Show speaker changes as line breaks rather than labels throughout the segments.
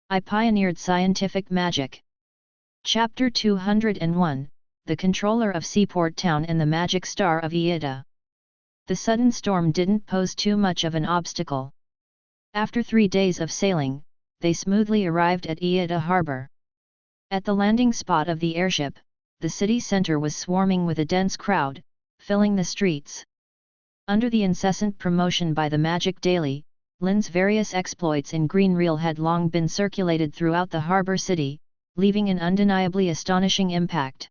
I pioneered scientific magic. Chapter 201, The Controller of Seaport Town and the Magic Star of Iida. The sudden storm didn't pose too much of an obstacle. After 3 days of sailing, they smoothly arrived at Iida harbor. At the landing spot of the airship, the city center was swarming with a dense crowd, filling the streets. Under the incessant promotion by the Magic Daily, Lynn's various exploits in green reel had long been circulated throughout the harbor city, leaving an undeniably astonishing impact.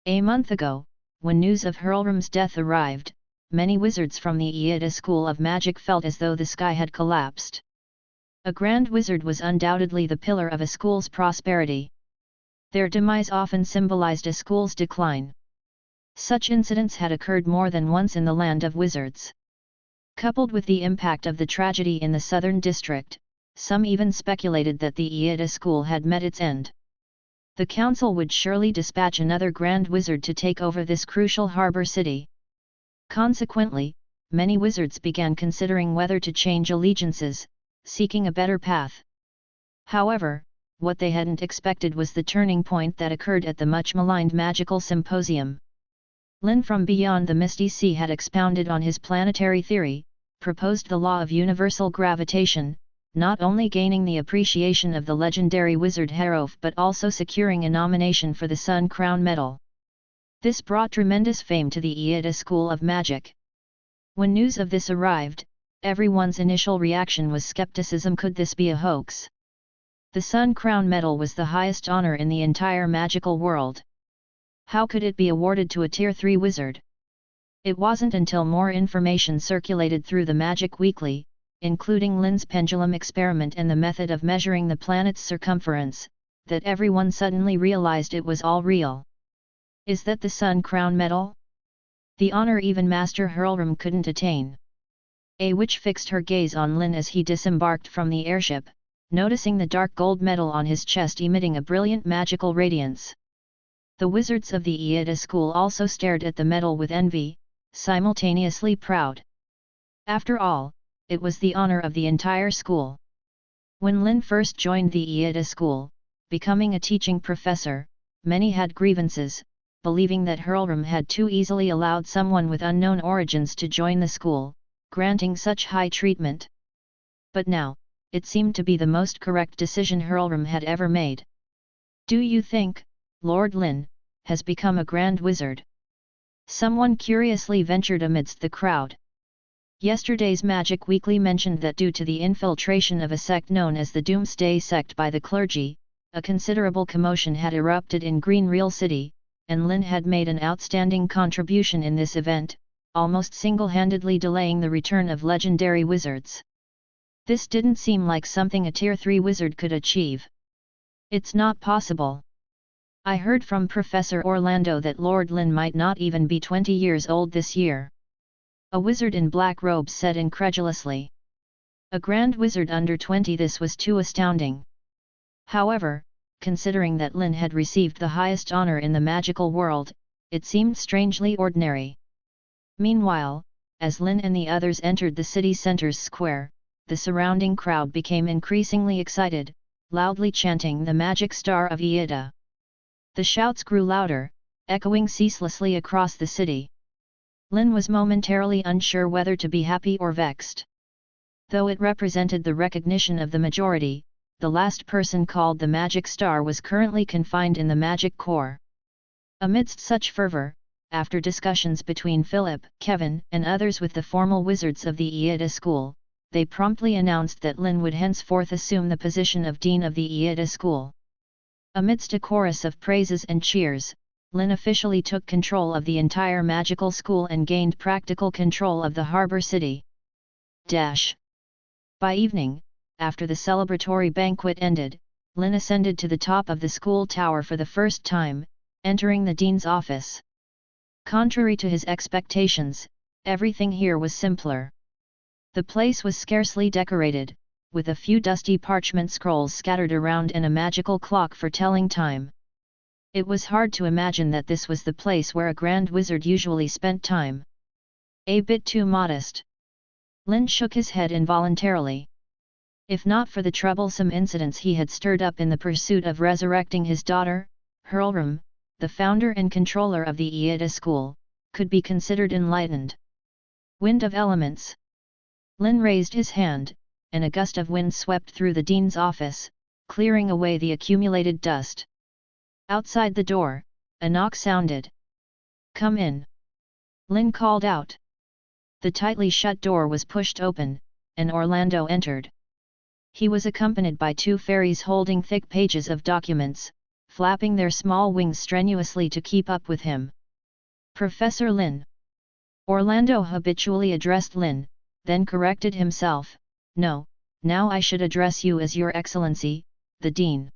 A month ago, when news of Hurlrum's death arrived, many wizards from the Iida School of Magic felt as though the sky had collapsed. A Grand Wizard was undoubtedly the pillar of a school's prosperity. Their demise often symbolized a school's decline. Such incidents had occurred more than once in the land of wizards. Coupled with the impact of the tragedy in the southern district, some even speculated that the Iida school had met its end. The council would surely dispatch another Grand Wizard to take over this crucial harbor city. Consequently, many wizards began considering whether to change allegiances, seeking a better path. However, what they hadn't expected was the turning point that occurred at the much-maligned magical symposium. Lynn from beyond the Misty Sea had expounded on his planetary theory, proposed the law of universal gravitation, not only gaining the appreciation of the legendary wizard Harov but also securing a nomination for the Sun Crown Medal. This brought tremendous fame to the Iida School of Magic. When news of this arrived, everyone's initial reaction was skepticism. Could this be a hoax? The Sun Crown Medal was the highest honor in the entire magical world. How could it be awarded to a Tier 3 wizard? It wasn't until more information circulated through the Magic Weekly, including Lynn's pendulum experiment and the method of measuring the planet's circumference, that everyone suddenly realized it was all real. Is that the Sun Crown Medal? The honor even Master Hurlrum couldn't attain. A witch fixed her gaze on Lynn as he disembarked from the airship, noticing the dark gold medal on his chest emitting a brilliant magical radiance. The wizards of the Iida school also stared at the medal with envy, simultaneously proud. After all, it was the honor of the entire school. When Lynn first joined the Iida school, becoming a teaching professor, many had grievances, believing that Hurlrum had too easily allowed someone with unknown origins to join the school, granting such high treatment. But now, it seemed to be the most correct decision Hurlrum had ever made. Do you think, Lord Lynn, has become a Grand Wizard? Someone curiously ventured amidst the crowd. Yesterday's Magic Weekly mentioned that due to the infiltration of a sect known as the Doomsday Sect by the clergy, a considerable commotion had erupted in Green Reel City, and Lynn had made an outstanding contribution in this event, almost single-handedly delaying the return of legendary wizards. This didn't seem like something a Tier 3 wizard could achieve. It's not possible. I heard from Professor Orlando that Lord Lynn might not even be 20 years old this year. A wizard in black robes said incredulously. A Grand Wizard under 20? This was too astounding. However, considering that Lynn had received the highest honor in the magical world, it seemed strangely ordinary. Meanwhile, as Lynn and the others entered the city center's square, the surrounding crowd became increasingly excited, loudly chanting the Magic Star of Iida. The shouts grew louder, echoing ceaselessly across the city. Lynn was momentarily unsure whether to be happy or vexed. Though it represented the recognition of the majority, the last person called the Magic Star was currently confined in the Magic Corps. Amidst such fervor, after discussions between Philip, Kevin, and others with the formal wizards of the Iida school, they promptly announced that Lynn would henceforth assume the position of Dean of the Iida school. Amidst a chorus of praises and cheers, Lynn officially took control of the entire magical school and gained practical control of the harbor city. By evening, after the celebratory banquet ended, Lynn ascended to the top of the school tower for the first time, entering the dean's office. Contrary to his expectations, everything here was simpler. The place was scarcely decorated, with a few dusty parchment scrolls scattered around and a magical clock for telling time. It was hard to imagine that this was the place where a Grand Wizard usually spent time. A bit too modest. Lynn shook his head involuntarily. If not for the troublesome incidents he had stirred up in the pursuit of resurrecting his daughter, Hurlram, the founder and controller of the Iida school, could be considered enlightened. Wind of elements. Lynn raised his hand, and a gust of wind swept through the dean's office, clearing away the accumulated dust. Outside the door, a knock sounded. "Come in," Lynn called out. The tightly shut door was pushed open, and Orlando entered. He was accompanied by two fairies holding thick pages of documents, flapping their small wings strenuously to keep up with him. "Professor Lynn." Orlando habitually addressed Lynn, then corrected himself. "No, now I should address you as Your Excellency, the Dean."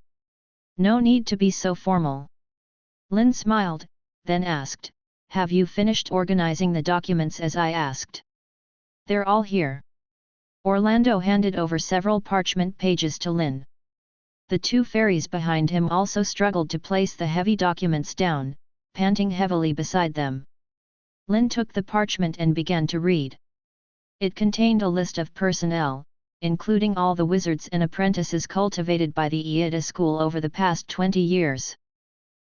"No need to be so formal." Lynn smiled, then asked, "Have you finished organizing the documents as I asked?" "They're all here." Orlando handed over several parchment pages to Lynn. The two fairies behind him also struggled to place the heavy documents down, panting heavily beside them. Lynn took the parchment and began to read. It contained a list of personnel, including all the wizards and apprentices cultivated by the Iida school over the past 20 years.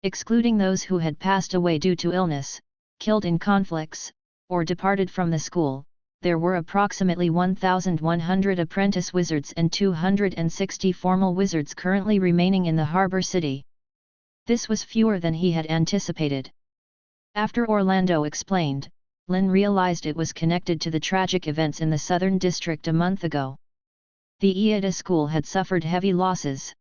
Excluding those who had passed away due to illness, killed in conflicts, or departed from the school, there were approximately 1,100 apprentice wizards and 260 formal wizards currently remaining in the harbor city. This was fewer than he had anticipated. After Orlando explained, Lynn realized it was connected to the tragic events in the southern district a month ago. The Iida school had suffered heavy losses.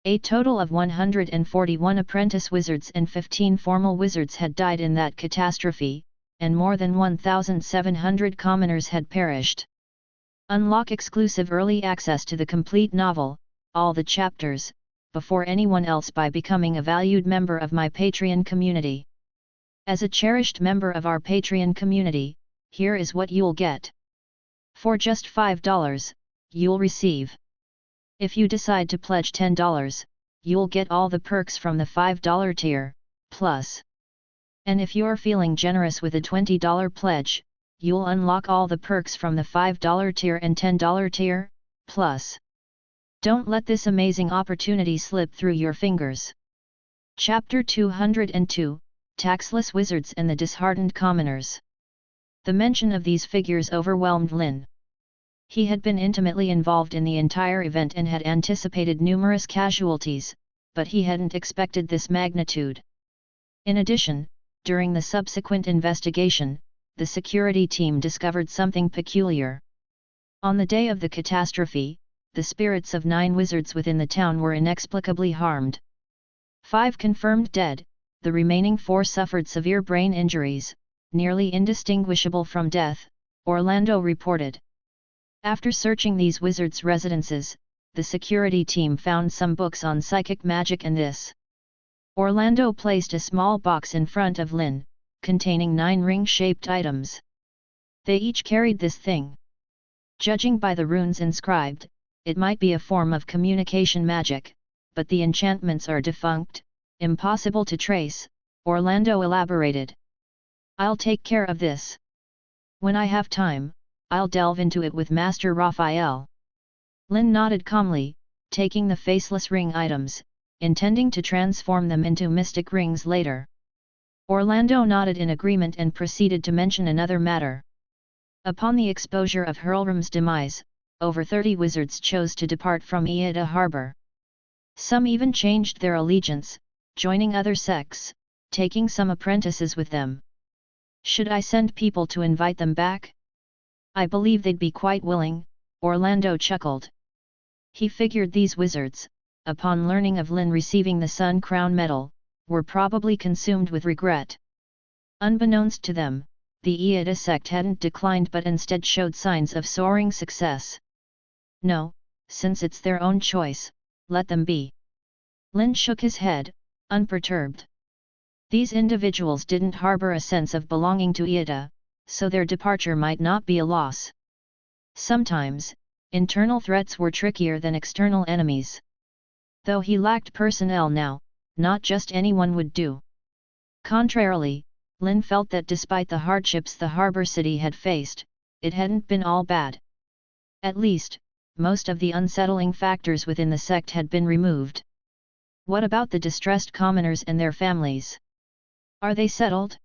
A total of 141 apprentice wizards and 15 formal wizards had died in that catastrophe, and more than 1,700 commoners had perished. Unlock exclusive early access to the complete novel, all the chapters, before anyone else by becoming a valued member of my Patreon community. As a cherished member of our Patreon community, here is what you'll get. For just $5, you'll receive. If you decide to pledge $10, you'll get all the perks from the $5 tier, plus. And if you're feeling generous with a $20 pledge, you'll unlock all the perks from the $5 tier and $10 tier, plus. Don't let this amazing opportunity slip through your fingers. Chapter 202, Taxless Wizards and the Disheartened Commoners. The mention of these figures overwhelmed Lynn. He had been intimately involved in the entire event and had anticipated numerous casualties, but he hadn't expected this magnitude. In addition, during the subsequent investigation, the security team discovered something peculiar. On the day of the catastrophe, the spirits of 9 wizards within the town were inexplicably harmed. 5 confirmed dead, the remaining 4 suffered severe brain injuries, nearly indistinguishable from death, Orlando reported. After searching these wizards' residences, the security team found some books on psychic magic and this. Orlando placed a small box in front of Lynn, containing 9 ring-shaped items. They each carried this thing. Judging by the runes inscribed, it might be a form of communication magic, but the enchantments are defunct, impossible to trace, Orlando elaborated. "I'll take care of this. When I have time, I'll delve into it with Master Raphael." Lynn nodded calmly, taking the faceless ring items, intending to transform them into mystic rings later. Orlando nodded in agreement and proceeded to mention another matter. Upon the exposure of Hurlram's demise, over 30 wizards chose to depart from Iida Harbor. Some even changed their allegiance, joining other sects, taking some apprentices with them. Should I send people to invite them back? I believe they'd be quite willing, Orlando chuckled. He figured these wizards, upon learning of Lynn receiving the Sun Crown Medal, were probably consumed with regret. Unbeknownst to them, the Iida sect hadn't declined but instead showed signs of soaring success. No, since it's their own choice, let them be. Lynn shook his head, unperturbed. These individuals didn't harbor a sense of belonging to Iida, so their departure might not be a loss. Sometimes, internal threats were trickier than external enemies. Though he lacked personnel now, not just anyone would do. Contrarily, Lynn felt that despite the hardships the harbor city had faced, it hadn't been all bad. At least, most of the unsettling factors within the sect had been removed. What about the distressed commoners and their families? Are they settled?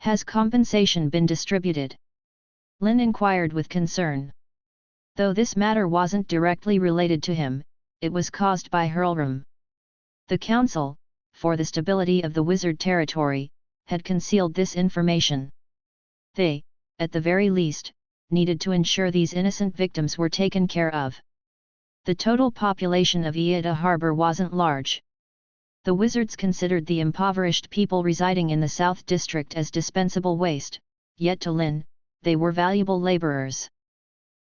Has compensation been distributed? Lynn inquired with concern. Though this matter wasn't directly related to him, it was caused by Hurlram. The council, for the stability of the wizard territory, had concealed this information. They, at the very least, needed to ensure these innocent victims were taken care of. The total population of Iida Harbor wasn't large. The wizards considered the impoverished people residing in the South District as dispensable waste, yet to Lynn, they were valuable laborers.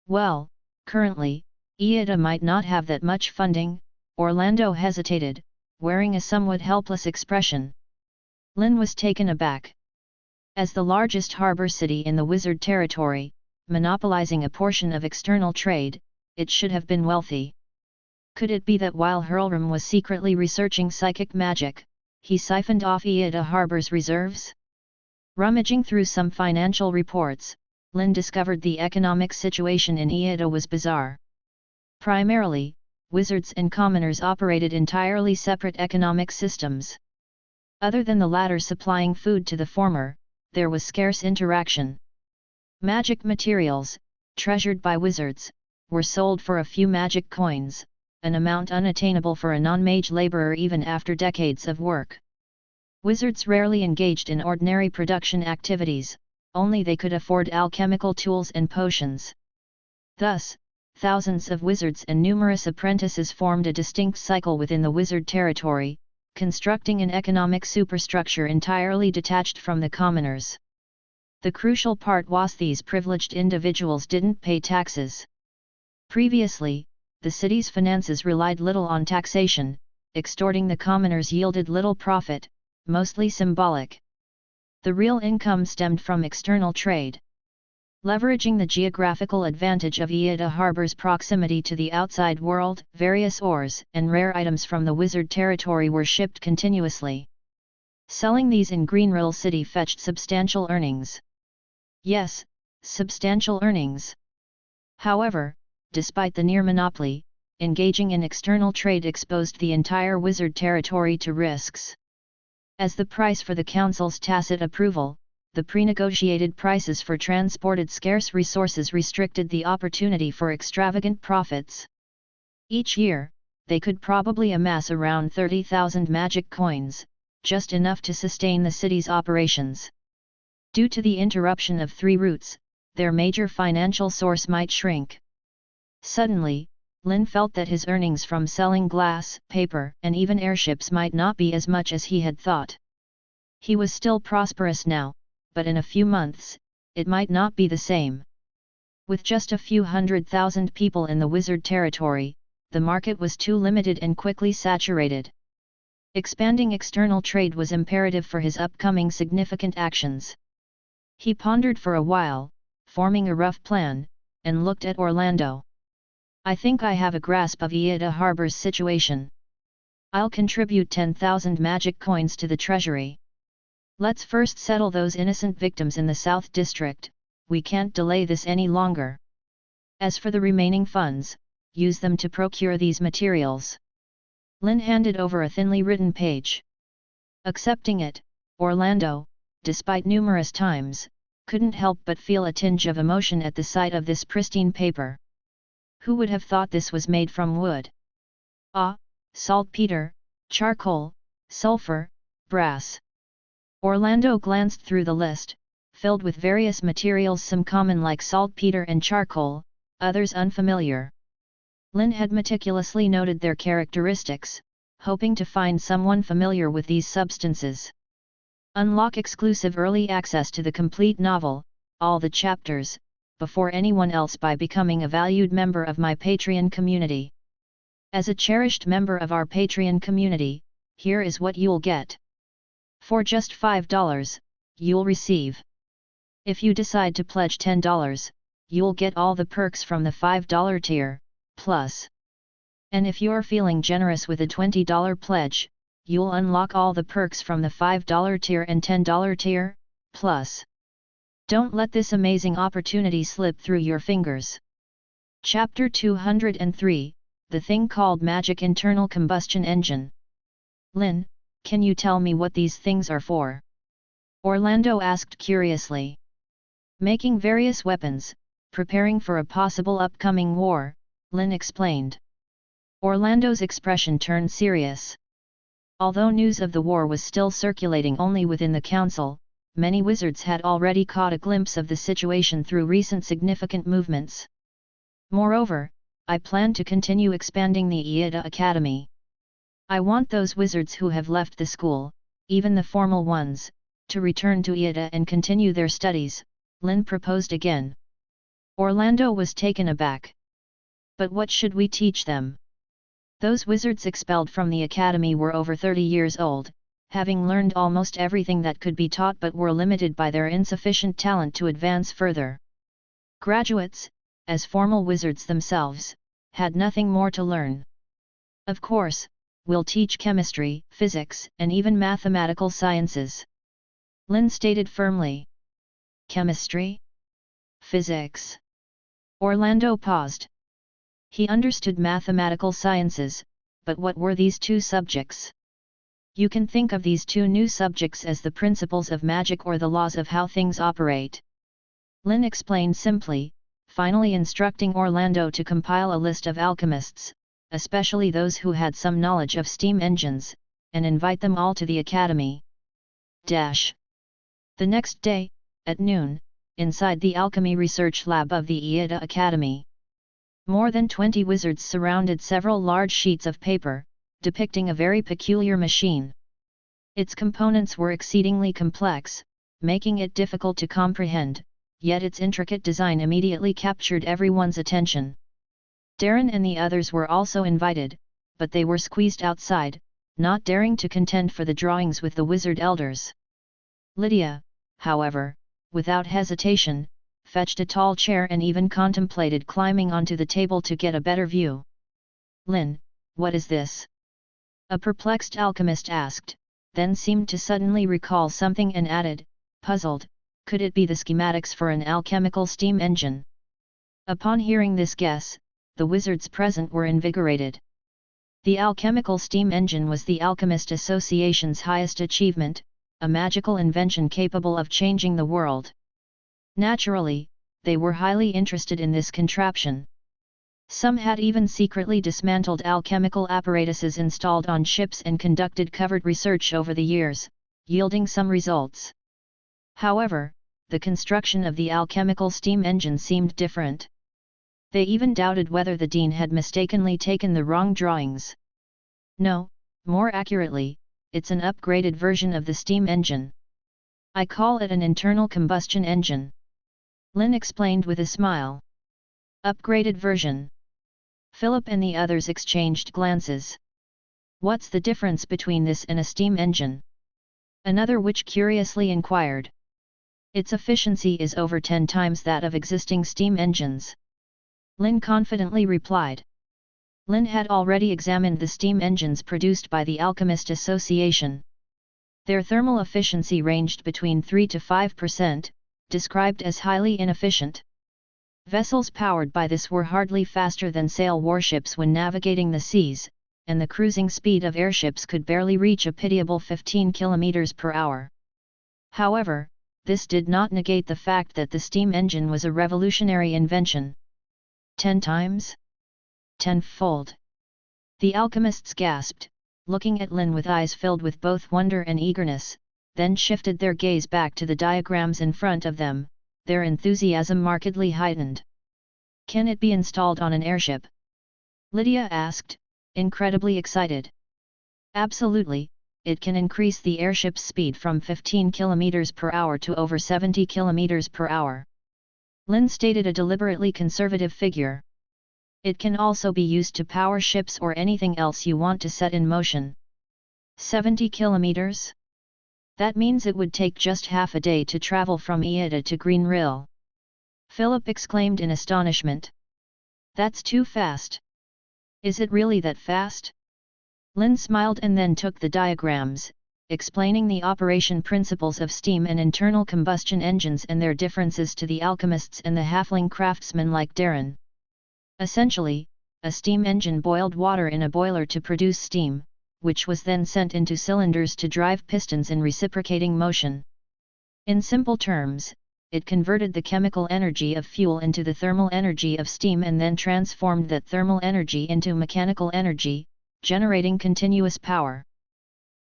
Well, currently, Iida might not have that much funding. Orlando hesitated, wearing a somewhat helpless expression. Lynn was taken aback. As the largest harbor city in the wizard territory, monopolizing a portion of external trade, it should have been wealthy. Could it be that while Hurlram was secretly researching psychic magic, he siphoned off Iida Harbor's reserves? Rummaging through some financial reports, Lynn discovered the economic situation in Iida was bizarre. Primarily, wizards and commoners operated entirely separate economic systems. Other than the latter supplying food to the former, there was scarce interaction. Magic materials, treasured by wizards, were sold for a few magic coins, an amount unattainable for a non-mage laborer even after decades of work. Wizards rarely engaged in ordinary production activities, only they could afford alchemical tools and potions. Thus, thousands of wizards and numerous apprentices formed a distinct cycle within the wizard territory, constructing an economic superstructure entirely detached from the commoners. The crucial part was these privileged individuals didn't pay taxes. Previously, the city's finances relied little on taxation, extorting the commoners yielded little profit, mostly symbolic. The real income stemmed from external trade. Leveraging the geographical advantage of Iida Harbor's proximity to the outside world, various ores and rare items from the wizard territory were shipped continuously. Selling these in Greenrill City fetched substantial earnings. Yes, substantial earnings. However, despite the near monopoly, engaging in external trade exposed the entire wizard territory to risks. As the price for the council's tacit approval, the pre-negotiated prices for transported scarce resources restricted the opportunity for extravagant profits. Each year, they could probably amass around 30,000 magic coins, just enough to sustain the city's operations. Due to the interruption of 3 routes, their major financial source might shrink. Suddenly, Lynn felt that his earnings from selling glass, paper, and even airships might not be as much as he had thought. He was still prosperous now, but in a few months, it might not be the same. With just a few 100,000 people in the wizard territory, the market was too limited and quickly saturated. Expanding external trade was imperative for his upcoming significant actions. He pondered for a while, forming a rough plan, and looked at Orlando. I think I have a grasp of Iida Harbor's situation. I'll contribute 10,000 magic coins to the treasury. Let's first settle those innocent victims in the South District, we can't delay this any longer. As for the remaining funds, use them to procure these materials. Lynn handed over a thinly written page. Accepting it, Orlando, despite numerous times, couldn't help but feel a tinge of emotion at the sight of this pristine paper. Who would have thought this was made from wood? Saltpeter, charcoal, sulfur, brass. Orlando glanced through the list, filled with various materials, some common like saltpeter and charcoal, others unfamiliar. Lynn had meticulously noted their characteristics, hoping to find someone familiar with these substances. Unlock exclusive early access to the complete novel, all the chapters, before anyone else by becoming a valued member of my Patreon community. As a cherished member of our Patreon community, here is what you'll get. For just $5, you'll receive. If you decide to pledge $10, you'll get all the perks from the $5 tier, plus. And if you're feeling generous with a $20 pledge, you'll unlock all the perks from the $5 tier and $10 tier, plus. Don't let this amazing opportunity slip through your fingers. Chapter 203, The Thing Called Magic Internal Combustion Engine. Lynn, can you tell me what these things are for? Orlando asked curiously. Making various weapons, preparing for a possible upcoming war, Lynn explained. Orlando's expression turned serious. Although news of the war was still circulating only within the council, many wizards had already caught a glimpse of the situation through recent significant movements. Moreover, I plan to continue expanding the A.K.A. Academy. I want those wizards who have left the school, even the formal ones, to return to A.K.A. and continue their studies, Lynn proposed again. Orlando was taken aback. But what should we teach them? Those wizards expelled from the academy were over 30 years old, having learned almost everything that could be taught but were limited by their insufficient talent to advance further. Graduates, as formal wizards themselves, had nothing more to learn. Of course, we'll teach chemistry, physics, and even mathematical sciences, Lynn stated firmly. Chemistry? Physics? Orlando paused. He understood mathematical sciences, but what were these two subjects? You can think of these two new subjects as the principles of magic or the laws of how things operate. Lynn explained simply, finally instructing Orlando to compile a list of alchemists, especially those who had some knowledge of steam engines, and invite them all to the academy. The next day, at noon, inside the alchemy research lab of the A.K.A. Academy. More than 20 wizards surrounded several large sheets of paper, depicting a very peculiar machine. Its components were exceedingly complex, making it difficult to comprehend, yet its intricate design immediately captured everyone's attention. Darren and the others were also invited, but they were squeezed outside, not daring to contend for the drawings with the wizard elders. Lydia, however, without hesitation, fetched a tall chair and even contemplated climbing onto the table to get a better view. Lynn, what is this? A perplexed alchemist asked, then seemed to suddenly recall something and added, puzzled, could it be the schematics for an alchemical steam engine? Upon hearing this guess, the wizards present were invigorated. The alchemical steam engine was the Alchemist Association's highest achievement, a magical invention capable of changing the world. Naturally, they were highly interested in this contraption. Some had even secretly dismantled alchemical apparatuses installed on ships and conducted covert research over the years, yielding some results. However, the construction of the alchemical steam engine seemed different. They even doubted whether the dean had mistakenly taken the wrong drawings. No, more accurately, it's an upgraded version of the steam engine. I call it an internal combustion engine, Lynn explained with a smile. Upgraded version. Philip and the others exchanged glances. What's the difference between this and a steam engine? Another witch curiously inquired. Its efficiency is over 10 times that of existing steam engines, Lynn confidently replied. Lynn had already examined the steam engines produced by the Alchemist Association. Their thermal efficiency ranged between 3 to 5%, described as highly inefficient. Vessels powered by this were hardly faster than sail warships when navigating the seas, and the cruising speed of airships could barely reach a pitiable 15 km per hour. However, this did not negate the fact that the steam engine was a revolutionary invention. 10 times? 10-fold. The alchemists gasped, looking at Lynn with eyes filled with both wonder and eagerness, then shifted their gaze back to the diagrams in front of them, their enthusiasm markedly heightened. Can it be installed on an airship? Lydia asked, incredibly excited. Absolutely, it can increase the airship's speed from 15 km per hour to over 70 km per hour. Lynn stated a deliberately conservative figure. It can also be used to power ships or anything else you want to set in motion. 70 kilometers? That means it would take just half a day to travel from A.K.A. to Green Rill. Philip exclaimed in astonishment. That's too fast. Is it really that fast? Lynn smiled and then took the diagrams, explaining the operation principles of steam and internal combustion engines and their differences to the alchemists and the halfling craftsmen like Darren. Essentially, a steam engine boiled water in a boiler to produce steam, which was then sent into cylinders to drive pistons in reciprocating motion. In simple terms, it converted the chemical energy of fuel into the thermal energy of steam and then transformed that thermal energy into mechanical energy, generating continuous power.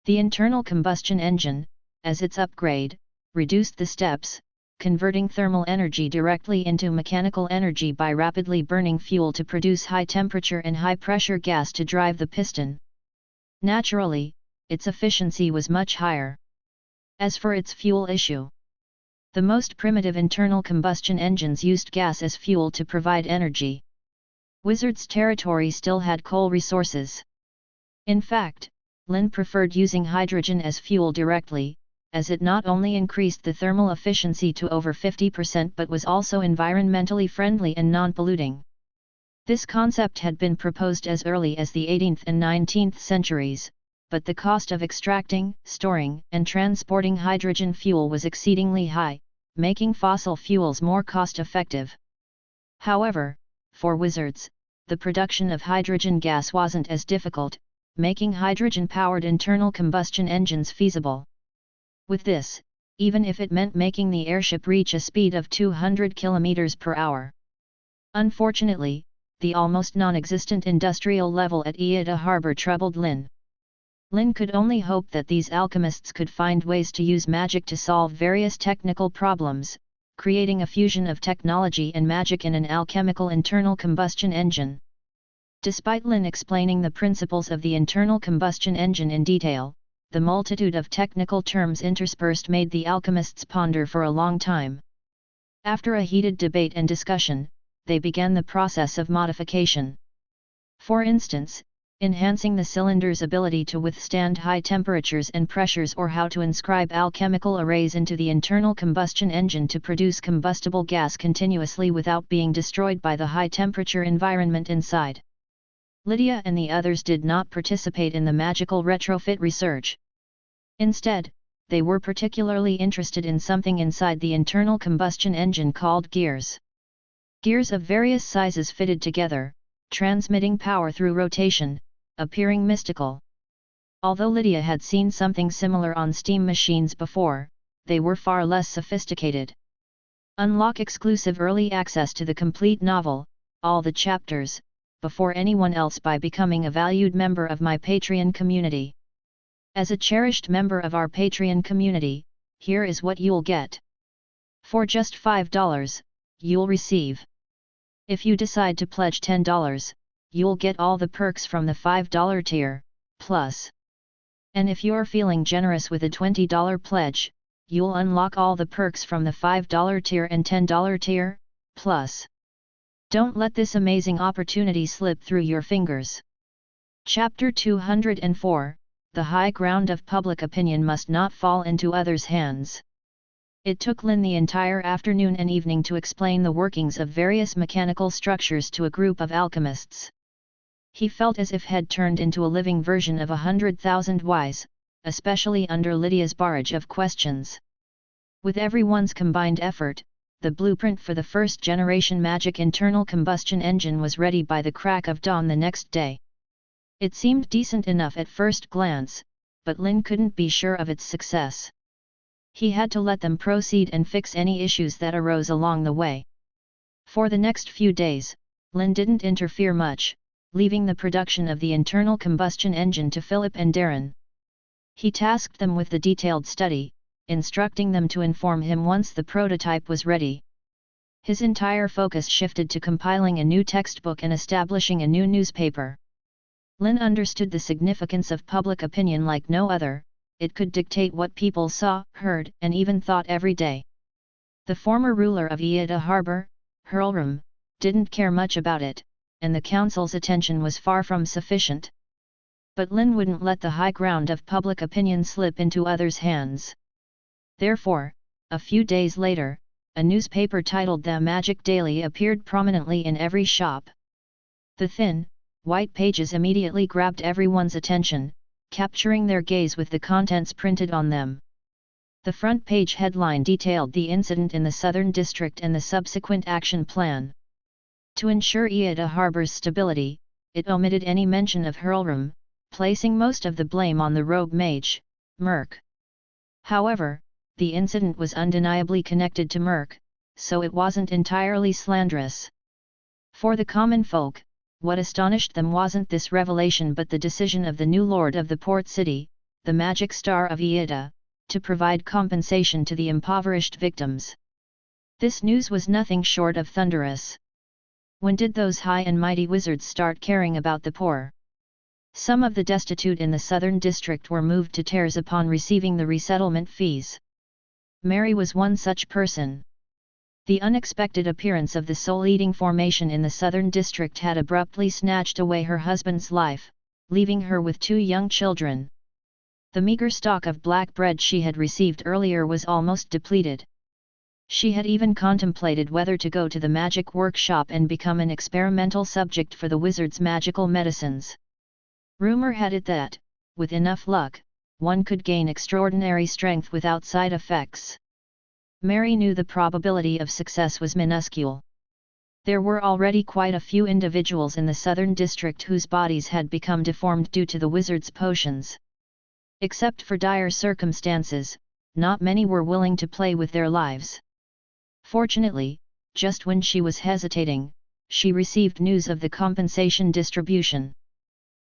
The internal combustion engine, as its upgrade, reduced the steps, converting thermal energy directly into mechanical energy by rapidly burning fuel to produce high-temperature and high-pressure gas to drive the piston. Naturally, its efficiency was much higher. As for its fuel issue, the most primitive internal combustion engines used gas as fuel to provide energy. Wizard's territory still had coal resources. In fact, Lynn preferred using hydrogen as fuel directly, as it not only increased the thermal efficiency to over 50% but was also environmentally friendly and non-polluting. This concept had been proposed as early as the 18th and 19th centuries, but the cost of extracting, storing, and transporting hydrogen fuel was exceedingly high, making fossil fuels more cost-effective. However, for wizards, the production of hydrogen gas wasn't as difficult, making hydrogen-powered internal combustion engines feasible. With this, even if it meant making the airship reach a speed of 200 km per hour. Unfortunately, the almost non-existent industrial level at A.K.A. harbor troubled Lynn. Lynn could only hope that these alchemists could find ways to use magic to solve various technical problems, creating a fusion of technology and magic in an alchemical internal combustion engine. Despite Lynn explaining the principles of the internal combustion engine in detail, the multitude of technical terms interspersed made the alchemists ponder for a long time. After a heated debate and discussion, they began the process of modification. For instance, enhancing the cylinder's ability to withstand high temperatures and pressures, or how to inscribe alchemical arrays into the internal combustion engine to produce combustible gas continuously without being destroyed by the high-temperature environment inside. Lydia and the others did not participate in the magical retrofit research. Instead, they were particularly interested in something inside the internal combustion engine called gears. Gears of various sizes fitted together, transmitting power through rotation, appearing mystical. Although Lydia had seen something similar on steam machines before, they were far less sophisticated. Unlock exclusive early access to the complete novel, all the chapters, before anyone else by becoming a valued member of my Patreon community. As a cherished member of our Patreon community, here is what you'll get. For just $5, you'll receive. If you decide to pledge $10, you'll get all the perks from the $5 tier, plus. And if you're feeling generous with a $20 pledge, you'll unlock all the perks from the $5 tier and $10 tier, plus. Don't let this amazing opportunity slip through your fingers. Chapter 204, The High Ground of Public Opinion Must Not Fall into Others' Hands. It took Lynn the entire afternoon and evening to explain the workings of various mechanical structures to a group of alchemists. He felt as if he'd turned into a living version of 100,000 whys, especially under Lydia's barrage of questions. With everyone's combined effort, the blueprint for the first-generation magic internal combustion engine was ready by the crack of dawn the next day. It seemed decent enough at first glance, but Lynn couldn't be sure of its success. He had to let them proceed and fix any issues that arose along the way. For the next few days, Lynn didn't interfere much, leaving the production of the internal combustion engine to Philip and Darren. He tasked them with the detailed study, instructing them to inform him once the prototype was ready. His entire focus shifted to compiling a new textbook and establishing a new newspaper. Lynn understood the significance of public opinion like no other. It could dictate what people saw, heard, and even thought every day. The former ruler of A.K.A. Harbor, Hurlram, didn't care much about it, and the council's attention was far from sufficient. But Lynn wouldn't let the high ground of public opinion slip into others' hands. Therefore, a few days later, a newspaper titled The Magic Daily appeared prominently in every shop. The thin, white pages immediately grabbed everyone's attention, capturing their gaze with the contents printed on them. The front page headline detailed the incident in the Southern District and the subsequent action plan. To ensure Iida Harbor's stability, it omitted any mention of Hurlram, placing most of the blame on the rogue mage, Merc. However, the incident was undeniably connected to Merc, so it wasn't entirely slanderous. For the common folk, what astonished them wasn't this revelation but the decision of the new lord of the port city, the magic star of Iida, to provide compensation to the impoverished victims. This news was nothing short of thunderous. When did those high and mighty wizards start caring about the poor? Some of the destitute in the southern district were moved to tears upon receiving the resettlement fees. Mary was one such person. The unexpected appearance of the soul-eating formation in the southern district had abruptly snatched away her husband's life, leaving her with 2 young children. The meager stock of black bread she had received earlier was almost depleted. She had even contemplated whether to go to the magic workshop and become an experimental subject for the wizard's magical medicines. Rumor had it that, with enough luck, one could gain extraordinary strength without side effects. Mary knew the probability of success was minuscule. There were already quite a few individuals in the southern district whose bodies had become deformed due to the wizard's potions. Except for dire circumstances, not many were willing to play with their lives. Fortunately, just when she was hesitating, she received news of the compensation distribution.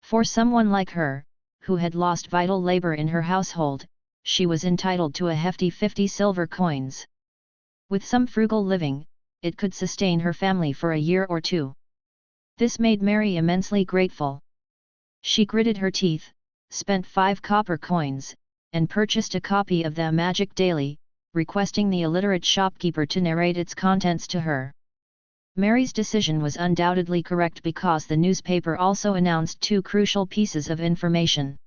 For someone like her, who had lost vital labor in her household, she was entitled to a hefty 50 silver coins. With some frugal living, it could sustain her family for a year or 2. This made Mary immensely grateful. She gritted her teeth, spent 5 copper coins, and purchased a copy of the Magic Daily, requesting the illiterate shopkeeper to narrate its contents to her. Mary's decision was undoubtedly correct because the newspaper also announced 2 crucial pieces of information.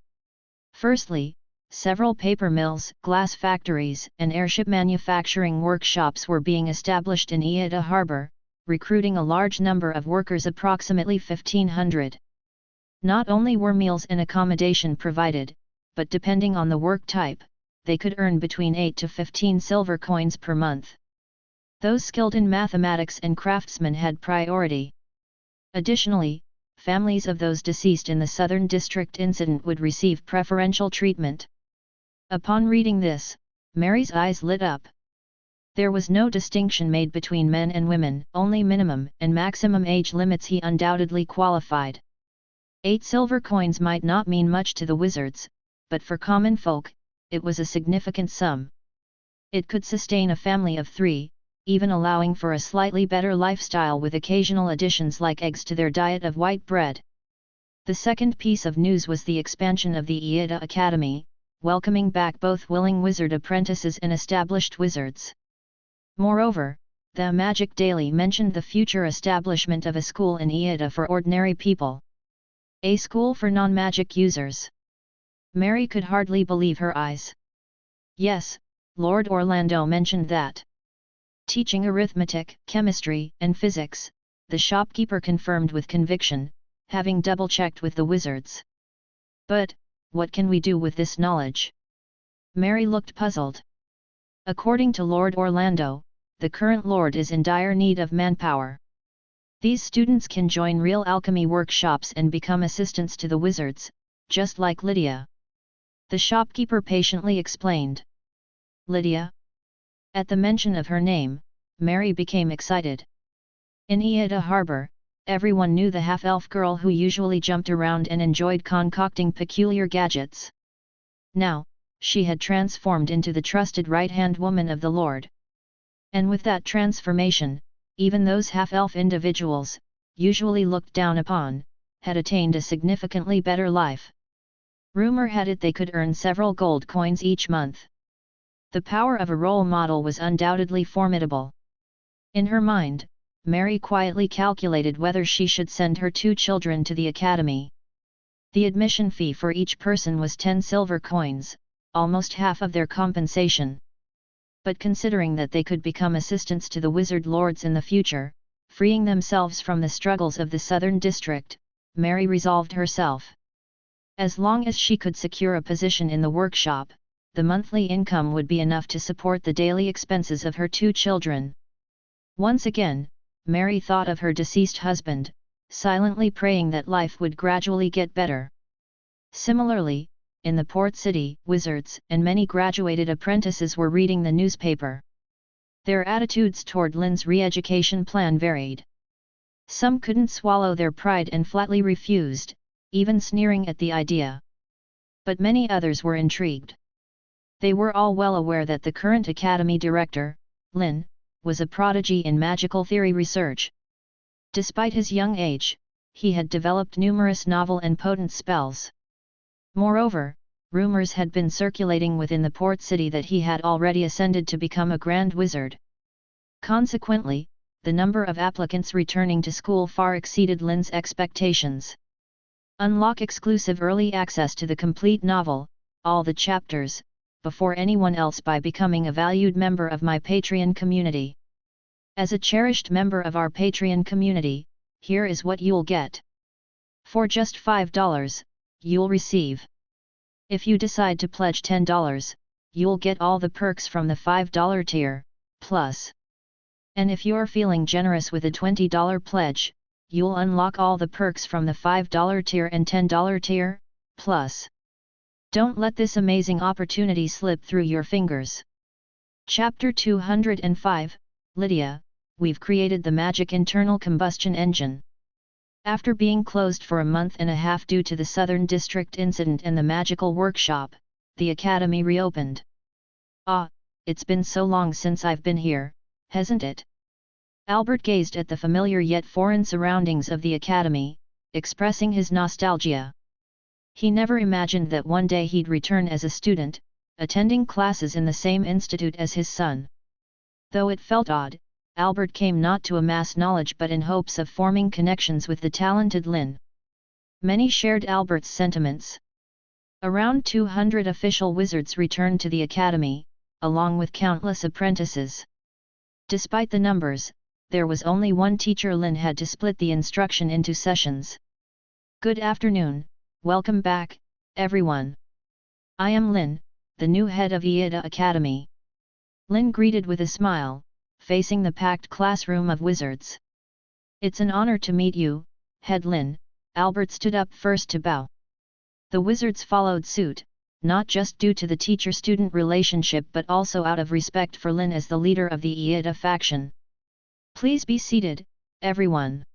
Firstly, several paper mills, glass factories, and airship manufacturing workshops were being established in Iida Harbor, recruiting a large number of workers, approximately 1,500. Not only were meals and accommodation provided, but depending on the work type, they could earn between 8 to 15 silver coins per month. Those skilled in mathematics and craftsmen had priority. Additionally, families of those deceased in the Southern District incident would receive preferential treatment. Upon reading this, Mary's eyes lit up. There was no distinction made between men and women, only minimum and maximum age limits. He undoubtedly qualified. 8 silver coins might not mean much to the wizards, but for common folk, it was a significant sum. It could sustain a family of 3, even allowing for a slightly better lifestyle with occasional additions like eggs to their diet of white bread. The second piece of news was the expansion of the Iida Academy, welcoming back both willing wizard apprentices and established wizards. Moreover, the Magic Daily mentioned the future establishment of a school in Iida for ordinary people. A school for non-magic users. Mary could hardly believe her eyes. Yes, Lord Orlando mentioned that. Teaching arithmetic, chemistry, and physics, the shopkeeper confirmed with conviction, having double-checked with the wizards. But, what can we do with this knowledge? Mary looked puzzled. According to Lord Orlando, the current lord is in dire need of manpower. These students can join real alchemy workshops and become assistants to the wizards, just like Lydia. The shopkeeper patiently explained. Lydia? At the mention of her name, Mary became excited. In Iida Harbor, everyone knew the half-elf girl who usually jumped around and enjoyed concocting peculiar gadgets. Now, she had transformed into the trusted right-hand woman of the Lord. And with that transformation, even those half-elf individuals, usually looked down upon, had attained a significantly better life. Rumor had it they could earn several gold coins each month. The power of a role model was undoubtedly formidable. In her mind, Mary quietly calculated whether she should send her 2 children to the academy. The admission fee for each person was 10 silver coins, almost half of their compensation. But considering that they could become assistants to the wizard lords in the future, freeing themselves from the struggles of the southern district, Mary resolved herself. As long as she could secure a position in the workshop, the monthly income would be enough to support the daily expenses of her 2 children. Once again, Mary thought of her deceased husband, silently praying that life would gradually get better. Similarly, in the port city, wizards and many graduated apprentices were reading the newspaper. Their attitudes toward Lynn's re-education plan varied. Some couldn't swallow their pride and flatly refused, even sneering at the idea. But many others were intrigued. They were all well aware that the current academy director, Lynn, was a prodigy in magical theory research. Despite his young age, he had developed numerous novel and potent spells. Moreover, rumors had been circulating within the port city that he had already ascended to become a grand wizard. Consequently, the number of applicants returning to school far exceeded Lynn's expectations. Unlock exclusive early access to the complete novel, all the chapters, before anyone else by becoming a valued member of my Patreon community. As a cherished member of our Patreon community, here is what you'll get. For just $5, you'll receive. If you decide to pledge $10, you'll get all the perks from the $5 tier, plus. And if you're feeling generous with a $20 pledge, you'll unlock all the perks from the $5 tier and $10 tier, plus. Don't let this amazing opportunity slip through your fingers. Chapter 205, Lydia, we've created the magic internal combustion engine. After being closed for a month and a half due to the Southern District incident and the magical workshop, the academy reopened. Ah, it's been so long since I've been here, hasn't it? Albert gazed at the familiar yet foreign surroundings of the academy, expressing his nostalgia. He never imagined that one day he'd return as a student, attending classes in the same institute as his son. Though it felt odd, Albert came not to amass knowledge but in hopes of forming connections with the talented Lynn. Many shared Albert's sentiments. Around 200 official wizards returned to the academy, along with countless apprentices. Despite the numbers, there was only one teacher. Lynn had to split the instruction into sessions. Good afternoon, welcome back, everyone. I am Lynn, the new head of A.K.A. Academy. Lynn greeted with a smile, facing the packed classroom of wizards. It's an honor to meet you, Head Lynn. Albert stood up first to bow. The wizards followed suit, not just due to the teacher-student relationship but also out of respect for Lynn as the leader of the A.K.A. faction. Please be seated, everyone.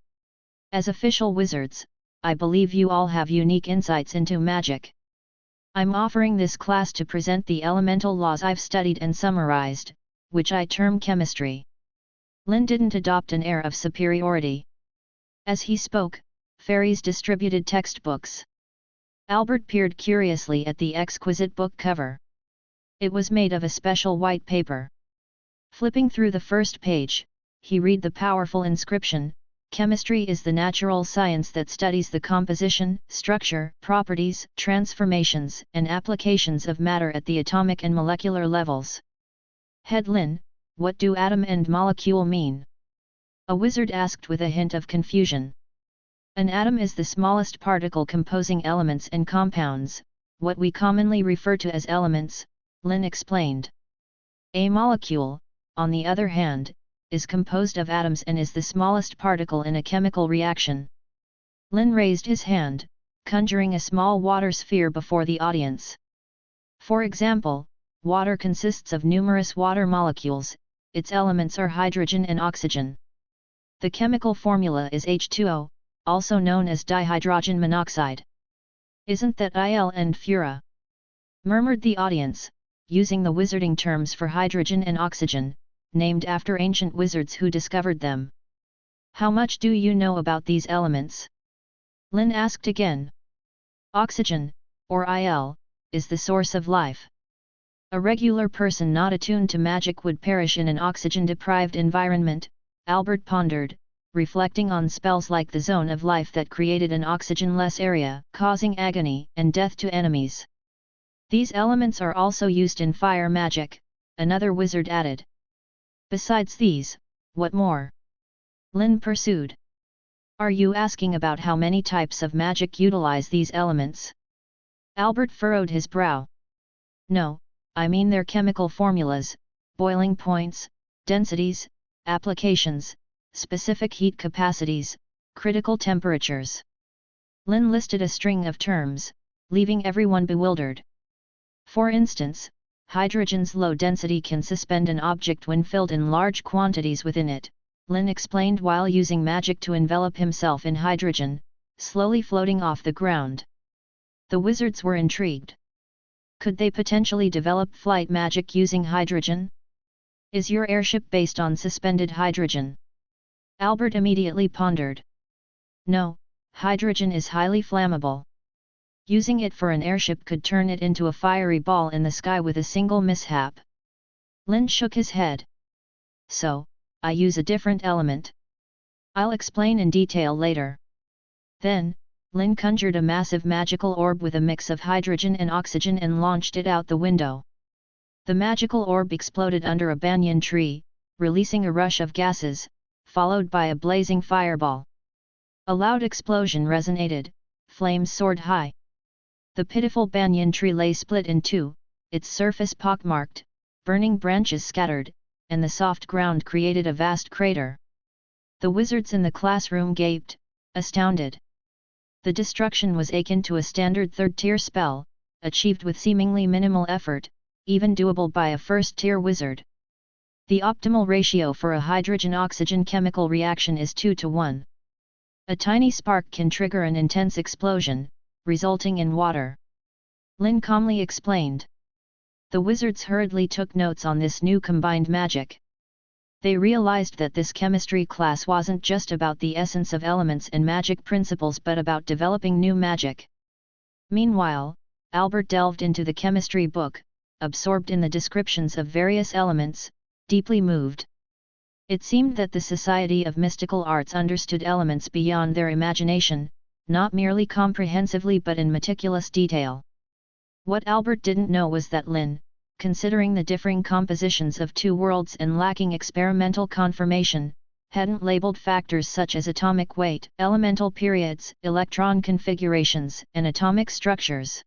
As official wizards, I believe you all have unique insights into magic. I'm offering this class to present the elemental laws I've studied and summarized, which I term chemistry. Lynn didn't adopt an air of superiority. As he spoke, fairies distributed textbooks. Albert peered curiously at the exquisite book cover. It was made of a special white paper. Flipping through the first page, he read the powerful inscription, "Chemistry is the natural science that studies the composition, structure, properties, transformations, and applications of matter at the atomic and molecular levels." Head Lynn, what do atom and molecule mean? A wizard asked with a hint of confusion. An atom is the smallest particle composing elements and compounds, what we commonly refer to as elements, Lynn explained. A molecule, on the other hand, is composed of atoms and is the smallest particle in a chemical reaction. Lynn raised his hand, conjuring a small water sphere before the audience. For example, water consists of numerous water molecules, its elements are hydrogen and oxygen. The chemical formula is H2O, also known as dihydrogen monoxide. Isn't that Il and Fura? Murmured the audience, using the wizarding terms for hydrogen and oxygen, named after ancient wizards who discovered them. How much do you know about these elements? Lynn asked again. Oxygen, or Il, is the source of life. A regular person not attuned to magic would perish in an oxygen-deprived environment, Albert pondered, reflecting on spells like the Zone of Life that created an oxygen-less area, causing agony and death to enemies. These elements are also used in fire magic, another wizard added. Besides these, what more? Lynn pursued. Are you asking about how many types of magic utilize these elements? Albert furrowed his brow. No, I mean their chemical formulas, boiling points, densities, applications, specific heat capacities, critical temperatures. Lynn listed a string of terms, leaving everyone bewildered. For instance, hydrogen's low density can suspend an object when filled in large quantities within it, Lynn explained while using magic to envelop himself in hydrogen, slowly floating off the ground. The wizards were intrigued. Could they potentially develop flight magic using hydrogen? Is your airship based on suspended hydrogen? Albert immediately pondered. No, hydrogen is highly flammable. Using it for an airship could turn it into a fiery ball in the sky with a single mishap. Lynn shook his head. So, I use a different element. I'll explain in detail later. Then, Lynn conjured a massive magical orb with a mix of hydrogen and oxygen and launched it out the window. The magical orb exploded under a banyan tree, releasing a rush of gases, followed by a blazing fireball. A loud explosion resonated, flames soared high. The pitiful banyan tree lay split in two, its surface pockmarked, burning branches scattered, and the soft ground created a vast crater. The wizards in the classroom gaped, astounded. The destruction was akin to a standard third-tier spell, achieved with seemingly minimal effort, even doable by a first-tier wizard. The optimal ratio for a hydrogen-oxygen chemical reaction is 2:1. A tiny spark can trigger an intense explosion, resulting in water. Lynn calmly explained. The wizards hurriedly took notes on this new combined magic. They realized that this chemistry class wasn't just about the essence of elements and magic principles but about developing new magic. Meanwhile, Albert delved into the chemistry book, absorbed in the descriptions of various elements, deeply moved. It seemed that the Society of Mystical Arts understood elements beyond their imagination, not merely comprehensively but in meticulous detail. What Albert didn't know was that Lynn, considering the differing compositions of two worlds and lacking experimental confirmation, hadn't labeled factors such as atomic weight, elemental periods, electron configurations, and atomic structures.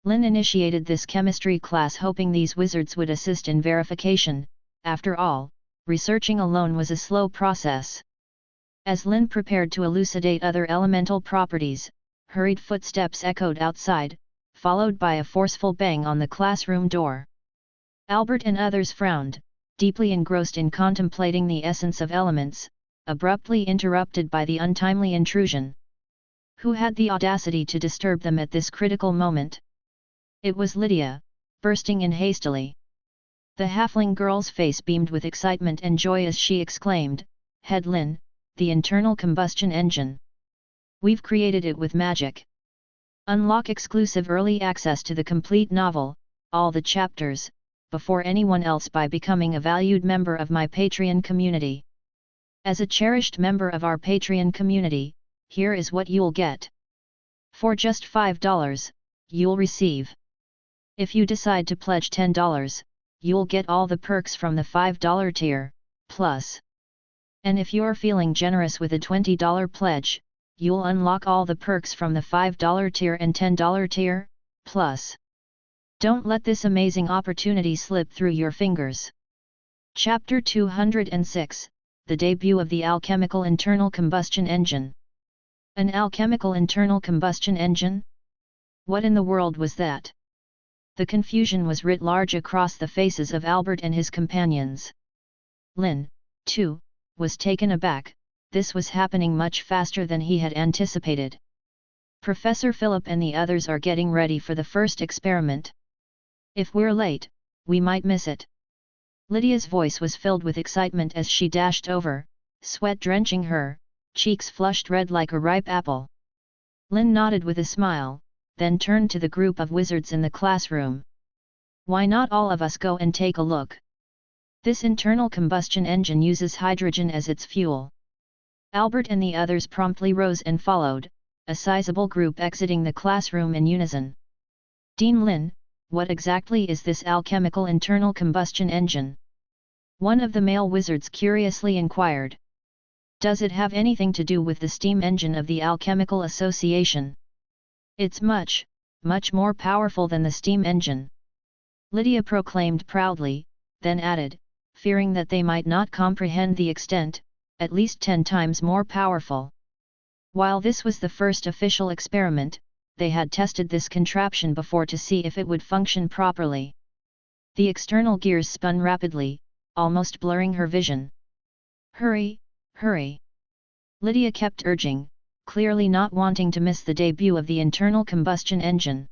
Lynn initiated this chemistry class hoping these wizards would assist in verification. After all, researching alone was a slow process. As Lynn prepared to elucidate other elemental properties, hurried footsteps echoed outside, followed by a forceful bang on the classroom door. Albert and others frowned, deeply engrossed in contemplating the essence of elements, abruptly interrupted by the untimely intrusion. Who had the audacity to disturb them at this critical moment? It was Lydia, bursting in hastily. The halfling girl's face beamed with excitement and joy as she exclaimed, "Head Lynn, the internal combustion engine. We've created it with magic. Unlock exclusive early access to the complete novel, all the chapters, before anyone else by becoming a valued member of my Patreon community. As a cherished member of our Patreon community, here is what you'll get. For just $5, you'll receive. If you decide to pledge $10, you'll get all the perks from the $5 tier, plus. And if you're feeling generous with a $20 pledge, you'll unlock all the perks from the $5 tier and $10 tier, plus. Don't let this amazing opportunity slip through your fingers." Chapter 206, The Debut of the Alchemical Internal Combustion Engine. An alchemical internal combustion engine? What in the world was that? The confusion was writ large across the faces of Albert and his companions. Lynn, too, was taken aback. This was happening much faster than he had anticipated. Professor Philip and the others are getting ready for the first experiment. If we're late, we might miss it. Lydia's voice was filled with excitement as she dashed over, sweat drenching her, cheeks flushed red like a ripe apple. Lynn nodded with a smile, then turned to the group of wizards in the classroom. "Why not all of us go and take a look? This internal combustion engine uses hydrogen as its fuel." Albert and the others promptly rose and followed, a sizable group exiting the classroom in unison. "Dean Lynn, what exactly is this alchemical internal combustion engine?" one of the male wizards curiously inquired. "Does it have anything to do with the steam engine of the Alchemical Association?" "It's much, much more powerful than the steam engine," Lydia proclaimed proudly, then added, fearing that they might not comprehend the extent, at least 10 times more powerful. While this was the first official experiment, they had tested this contraption before to see if it would function properly. The external gears spun rapidly, almost blurring her vision. "Hurry, hurry!" Lydia kept urging, clearly not wanting to miss the debut of the internal combustion engine.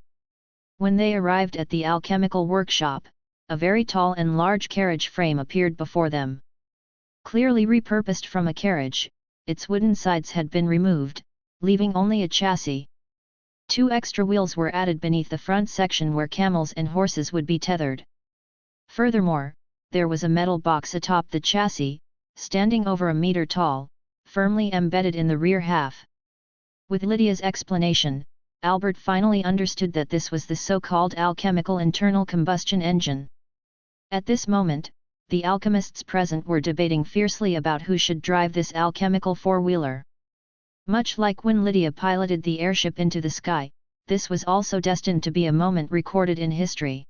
When they arrived at the alchemical workshop, a very tall and large carriage frame appeared before them. Clearly repurposed from a carriage, its wooden sides had been removed, leaving only a chassis. 2 extra wheels were added beneath the front section where camels and horses would be tethered. Furthermore, there was a metal box atop the chassis, standing over a meter tall, firmly embedded in the rear half. With Lydia's explanation, Albert finally understood that this was the so-called alchemical internal combustion engine. At this moment, the alchemists present were debating fiercely about who should drive this alchemical four-wheeler. Much like when Lydia piloted the airship into the sky, this was also destined to be a moment recorded in history.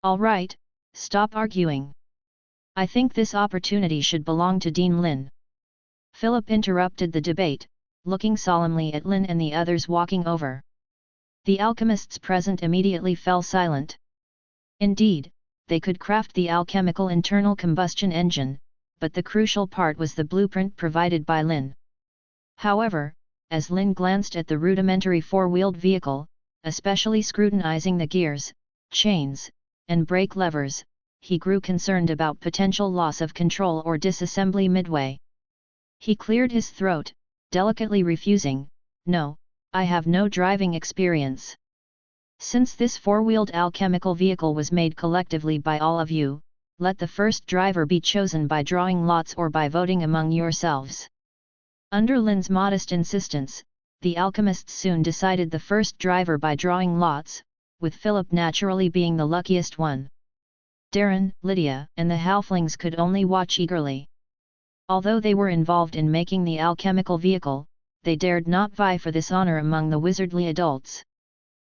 "All right, stop arguing. I think this opportunity should belong to Dean Lynn." Philip interrupted the debate, looking solemnly at Lynn and the others walking over. The alchemists present immediately fell silent. Indeed, they could craft the alchemical internal combustion engine, but the crucial part was the blueprint provided by Lynn. However, as Lynn glanced at the rudimentary four-wheeled vehicle, especially scrutinizing the gears, chains, and brake levers, he grew concerned about potential loss of control or disassembly midway. He cleared his throat, delicately refusing, "No, I have no driving experience. Since this four-wheeled alchemical vehicle was made collectively by all of you, let the first driver be chosen by drawing lots or by voting among yourselves." Under Lynn's modest insistence, the alchemists soon decided the first driver by drawing lots, with Philip naturally being the luckiest one. Darren, Lydia, and the halflings could only watch eagerly. Although they were involved in making the alchemical vehicle, they dared not vie for this honor among the wizardly adults.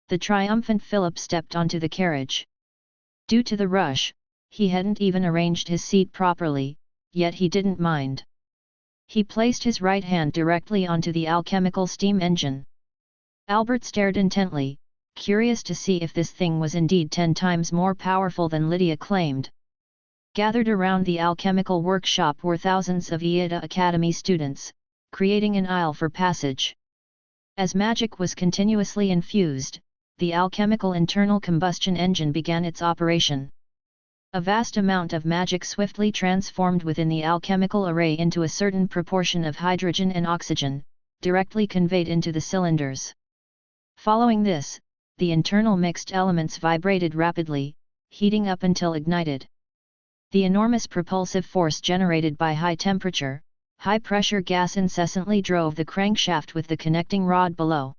The triumphant Philip stepped onto the carriage. Due to the rush, he hadn't even arranged his seat properly, yet he didn't mind. He placed his right hand directly onto the alchemical steam engine. Albert stared intently, curious to see if this thing was indeed 10 times more powerful than Lydia claimed. Gathered around the alchemical workshop were thousands of A.K.A. Academy students, creating an aisle for passage. As magic was continuously infused, the alchemical internal combustion engine began its operation. A vast amount of magic swiftly transformed within the alchemical array into a certain proportion of hydrogen and oxygen, directly conveyed into the cylinders. Following this, the internal mixed elements vibrated rapidly, heating up until ignited. The enormous propulsive force generated by high-temperature, high-pressure gas incessantly drove the crankshaft with the connecting rod below.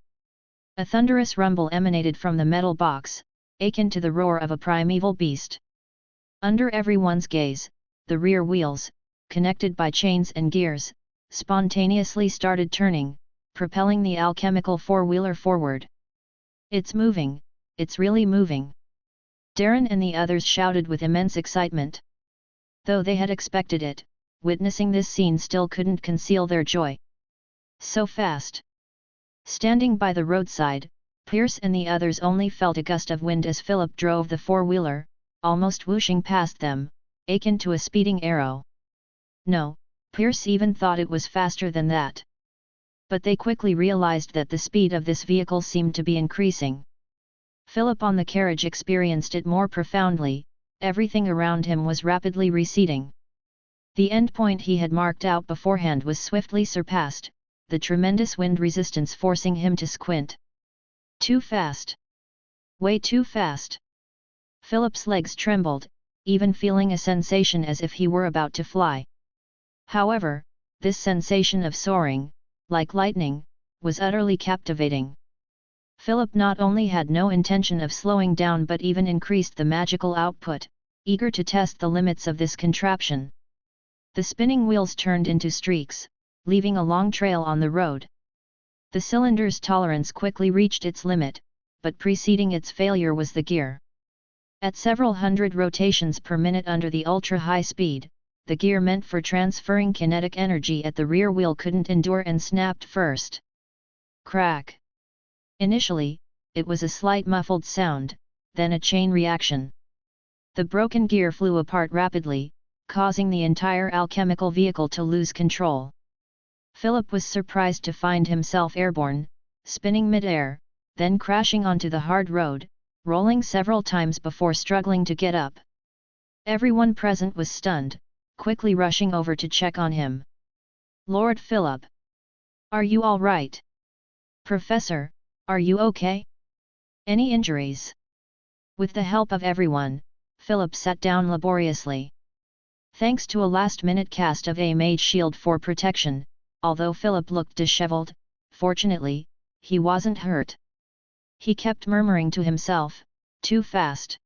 A thunderous rumble emanated from the metal box, akin to the roar of a primeval beast. Under everyone's gaze, the rear wheels, connected by chains and gears, spontaneously started turning, propelling the alchemical four-wheeler forward. "It's moving, it's really moving!" Darren and the others shouted with immense excitement. Though they had expected it, witnessing this scene still couldn't conceal their joy. So fast! Standing by the roadside, Pierce and the others only felt a gust of wind as Philip drove the four-wheeler, almost whooshing past them, akin to a speeding arrow. No, Pierce even thought it was faster than that. But they quickly realized that the speed of this vehicle seemed to be increasing. Philip on the carriage experienced it more profoundly, everything around him was rapidly receding. The endpoint he had marked out beforehand was swiftly surpassed, the tremendous wind resistance forcing him to squint. Too fast! Way too fast! Philip's legs trembled, even feeling a sensation as if he were about to fly. However, this sensation of soaring, like lightning, was utterly captivating. Philip not only had no intention of slowing down but even increased the magical output, eager to test the limits of this contraption. The spinning wheels turned into streaks, leaving a long trail on the road. The cylinder's tolerance quickly reached its limit, but preceding its failure was the gear. At several hundred rotations per minute under the ultra-high speed, the gear meant for transferring kinetic energy at the rear wheel couldn't endure and snapped first. Crack. Initially, it was a slight muffled sound, then a chain reaction. The broken gear flew apart rapidly, causing the entire alchemical vehicle to lose control. Philip was surprised to find himself airborne, spinning mid-air, then crashing onto the hard road, rolling several times before struggling to get up. Everyone present was stunned, quickly rushing over to check on him. "Lord Philip! Are you all right? Professor, are you okay? Any injuries?" With the help of everyone, Philip sat down laboriously. Thanks to a last-minute cast of a mage shield for protection, although Philip looked disheveled, fortunately, he wasn't hurt. He kept murmuring to himself, "Too fast.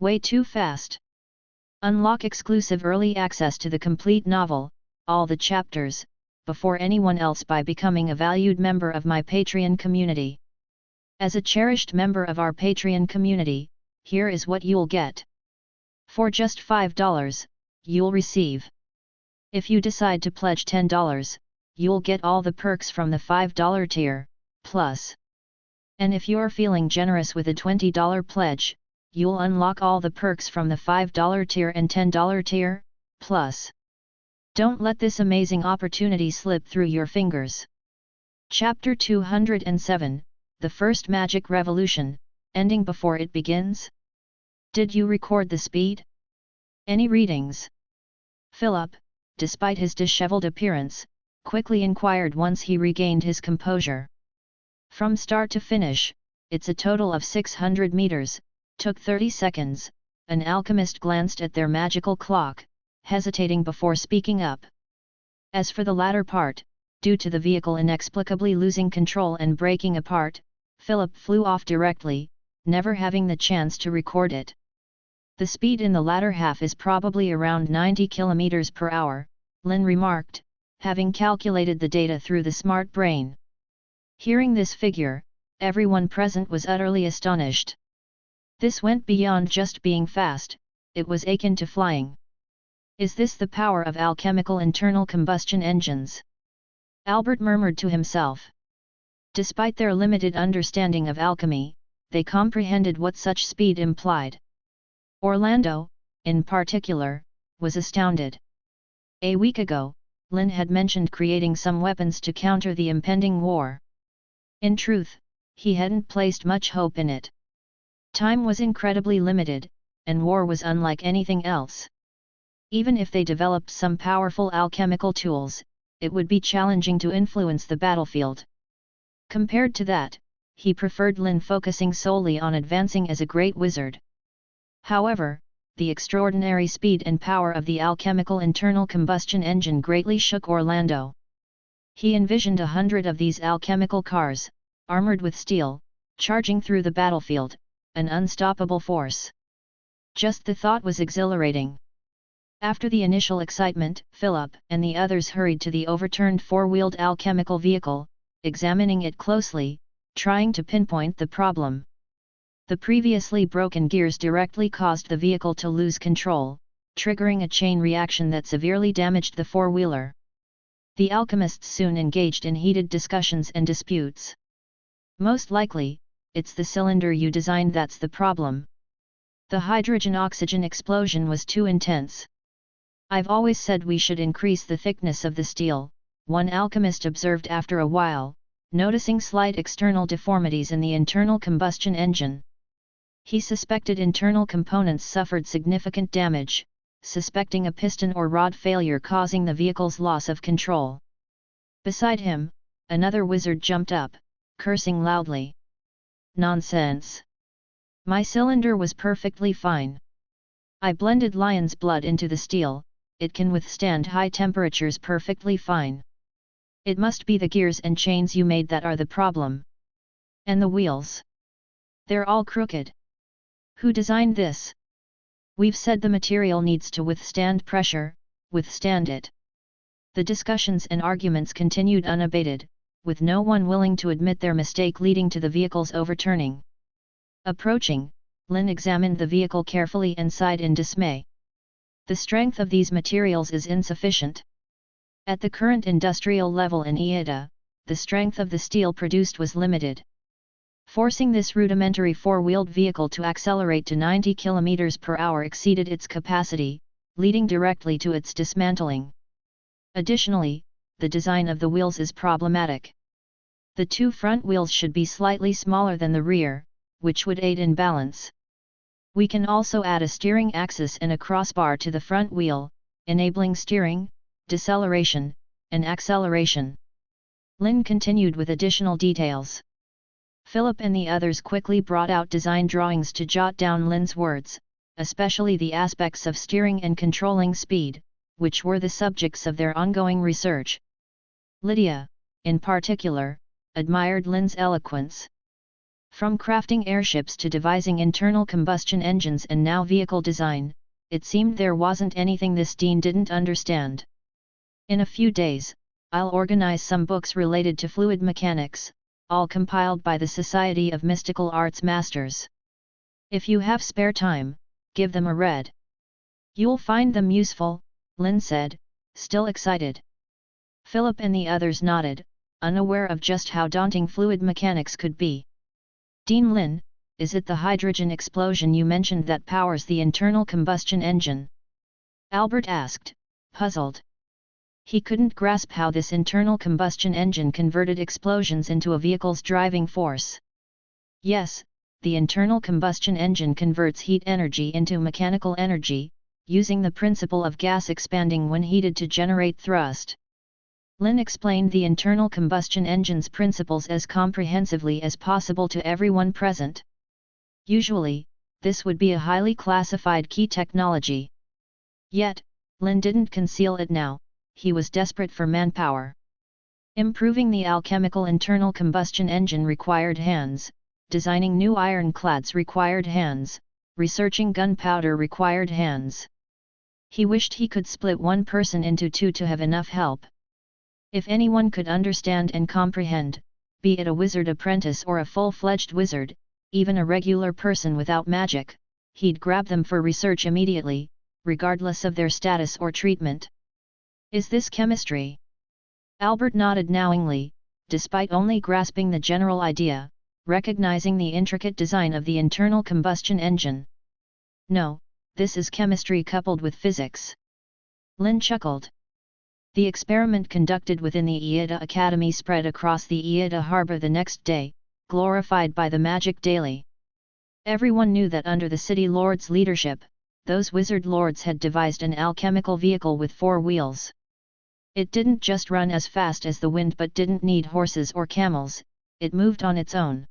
Way too fast." Unlock exclusive early access to the complete novel, all the chapters, before anyone else by becoming a valued member of my Patreon community. As a cherished member of our Patreon community, here is what you'll get. For just $5, you'll receive. If you decide to pledge $10, you'll get all the perks from the $5 tier, plus. And if you're feeling generous with a $20 pledge, you'll unlock all the perks from the $5 tier and $10 tier, plus. Don't let this amazing opportunity slip through your fingers. Chapter 207, The First Magic Revolution, Ending Before It Begins? Did you record the speed? Any readings? Philip, despite his disheveled appearance, quickly inquired once he regained his composure. From start to finish, it's a total of 600 meters, took 30 seconds, an alchemist glanced at their magical clock, hesitating before speaking up. As for the latter part, due to the vehicle inexplicably losing control and breaking apart, Philip flew off directly, never having the chance to record it. The speed in the latter half is probably around 90 km per hour, Lynn remarked, having calculated the data through the smart brain. Hearing this figure, everyone present was utterly astonished. This went beyond just being fast, it was akin to flying. Is this the power of alchemical internal combustion engines? Albert murmured to himself. Despite their limited understanding of alchemy, they comprehended what such speed implied. Orlando, in particular, was astounded. A week ago, Lynn had mentioned creating some weapons to counter the impending war. In truth, he hadn't placed much hope in it. Time was incredibly limited, and war was unlike anything else. Even if they developed some powerful alchemical tools, it would be challenging to influence the battlefield. Compared to that, he preferred Lynn focusing solely on advancing as a great wizard. However, the extraordinary speed and power of the alchemical internal combustion engine greatly shook Orlando. He envisioned 100 of these alchemical cars, armored with steel, charging through the battlefield, an unstoppable force. Just the thought was exhilarating. After the initial excitement, Philip and the others hurried to the overturned four-wheeled alchemical vehicle, examining it closely, trying to pinpoint the problem. The previously broken gears directly caused the vehicle to lose control, triggering a chain reaction that severely damaged the four-wheeler. The alchemists soon engaged in heated discussions and disputes. Most likely, it's the cylinder you designed that's the problem. The hydrogen-oxygen explosion was too intense. I've always said we should increase the thickness of the steel, one alchemist observed after a while, noticing slight external deformities in the internal combustion engine. He suspected internal components suffered significant damage, suspecting a piston or rod failure causing the vehicle's loss of control. Beside him, another wizard jumped up, cursing loudly. Nonsense! My cylinder was perfectly fine. I blended lion's blood into the steel, it can withstand high temperatures perfectly fine. It must be the gears and chains you made that are the problem. And the wheels? They're all crooked. Who designed this? We've said the material needs to withstand pressure, withstand it. The discussions and arguments continued unabated, with no one willing to admit their mistake leading to the vehicle's overturning. Approaching, Lynn examined the vehicle carefully and sighed in dismay. The strength of these materials is insufficient. At the current industrial level in Iida, the strength of the steel produced was limited. Forcing this rudimentary four-wheeled vehicle to accelerate to 90 km per hour exceeded its capacity, leading directly to its dismantling. Additionally, the design of the wheels is problematic. The two front wheels should be slightly smaller than the rear, which would aid in balance. We can also add a steering axis and a crossbar to the front wheel, enabling steering, deceleration, and acceleration. Lynn continued with additional details. Philip and the others quickly brought out design drawings to jot down Lynn's words, especially the aspects of steering and controlling speed, which were the subjects of their ongoing research. Lydia, in particular, admired Lynn's eloquence. From crafting airships to devising internal combustion engines and now vehicle design, it seemed there wasn't anything this dean didn't understand. In a few days, I'll organize some books related to fluid mechanics, all compiled by the Society of Mystical Arts Masters. If you have spare time, give them a read. You'll find them useful, Lynn said, still excited. Philip and the others nodded, unaware of just how daunting fluid mechanics could be. Dean Lynn, is it the hydrogen explosion you mentioned that powers the internal combustion engine? Albert asked, puzzled. He couldn't grasp how this internal combustion engine converted explosions into a vehicle's driving force. Yes, the internal combustion engine converts heat energy into mechanical energy, using the principle of gas expanding when heated to generate thrust. Lynn explained the internal combustion engine's principles as comprehensively as possible to everyone present. Usually, this would be a highly classified key technology. Yet, Lynn didn't conceal it now. He was desperate for manpower. Improving the alchemical internal combustion engine required hands, designing new ironclads required hands, researching gunpowder required hands. He wished he could split one person into two to have enough help. If anyone could understand and comprehend, be it a wizard apprentice or a full-fledged wizard, even a regular person without magic, he'd grab them for research immediately, regardless of their status or treatment. Is this chemistry? Albert nodded knowingly, despite only grasping the general idea, recognizing the intricate design of the internal combustion engine. No, this is chemistry coupled with physics. Lynn chuckled. The experiment conducted within the Iida Academy spread across the Iida harbor the next day, glorified by the Magic Daily. Everyone knew that under the city lord's leadership, those wizard lords had devised an alchemical vehicle with 4 wheels. It didn't just run as fast as the wind but didn't need horses or camels, it moved on its own.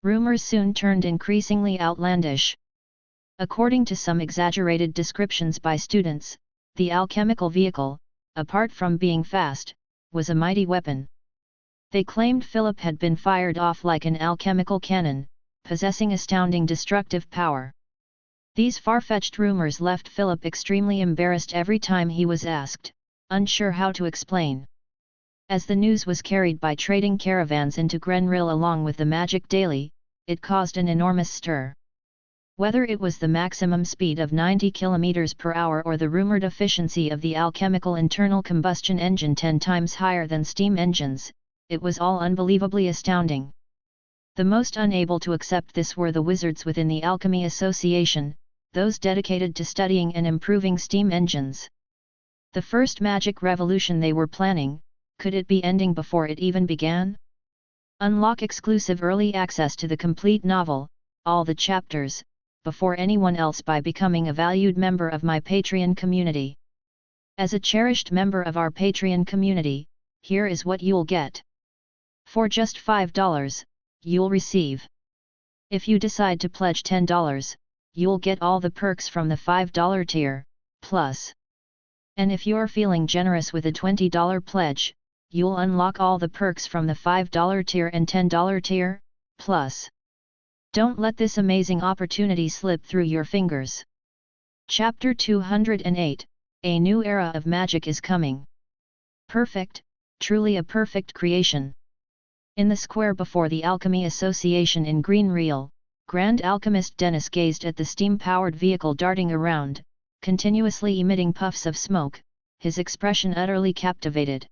Rumors soon turned increasingly outlandish. According to some exaggerated descriptions by students, the alchemical vehicle, apart from being fast, was a mighty weapon. They claimed Philip had been fired off like an alchemical cannon, possessing astounding destructive power. These far-fetched rumors left Philip extremely embarrassed every time he was asked, unsure how to explain. As the news was carried by trading caravans into Grenrill along with the Magic Daily, it caused an enormous stir. Whether it was the maximum speed of 90 km per hour or the rumored efficiency of the alchemical internal combustion engine 10 times higher than steam engines, it was all unbelievably astounding. The most unable to accept this were the wizards within the Alchemy Association, those dedicated to studying and improving steam engines. The first magic revolution they were planning, could it be ending before it even began? Unlock exclusive early access to the complete novel, all the chapters, before anyone else by becoming a valued member of my Patreon community. As a cherished member of our Patreon community, here is what you'll get. For just $5, you'll receive. If you decide to pledge $10, you'll get all the perks from the $5 tier, plus. And if you're feeling generous with a $20 pledge, you'll unlock all the perks from the $5 tier and $10 tier, plus. Don't let this amazing opportunity slip through your fingers. Chapter 208, A New Era of Magic is Coming. Perfect, truly a perfect creation. In the square before the Alchemy Association in Green Reel, Grand Alchemist Dennis gazed at the steam-powered vehicle darting around, continuously emitting puffs of smoke, his expression utterly captivated.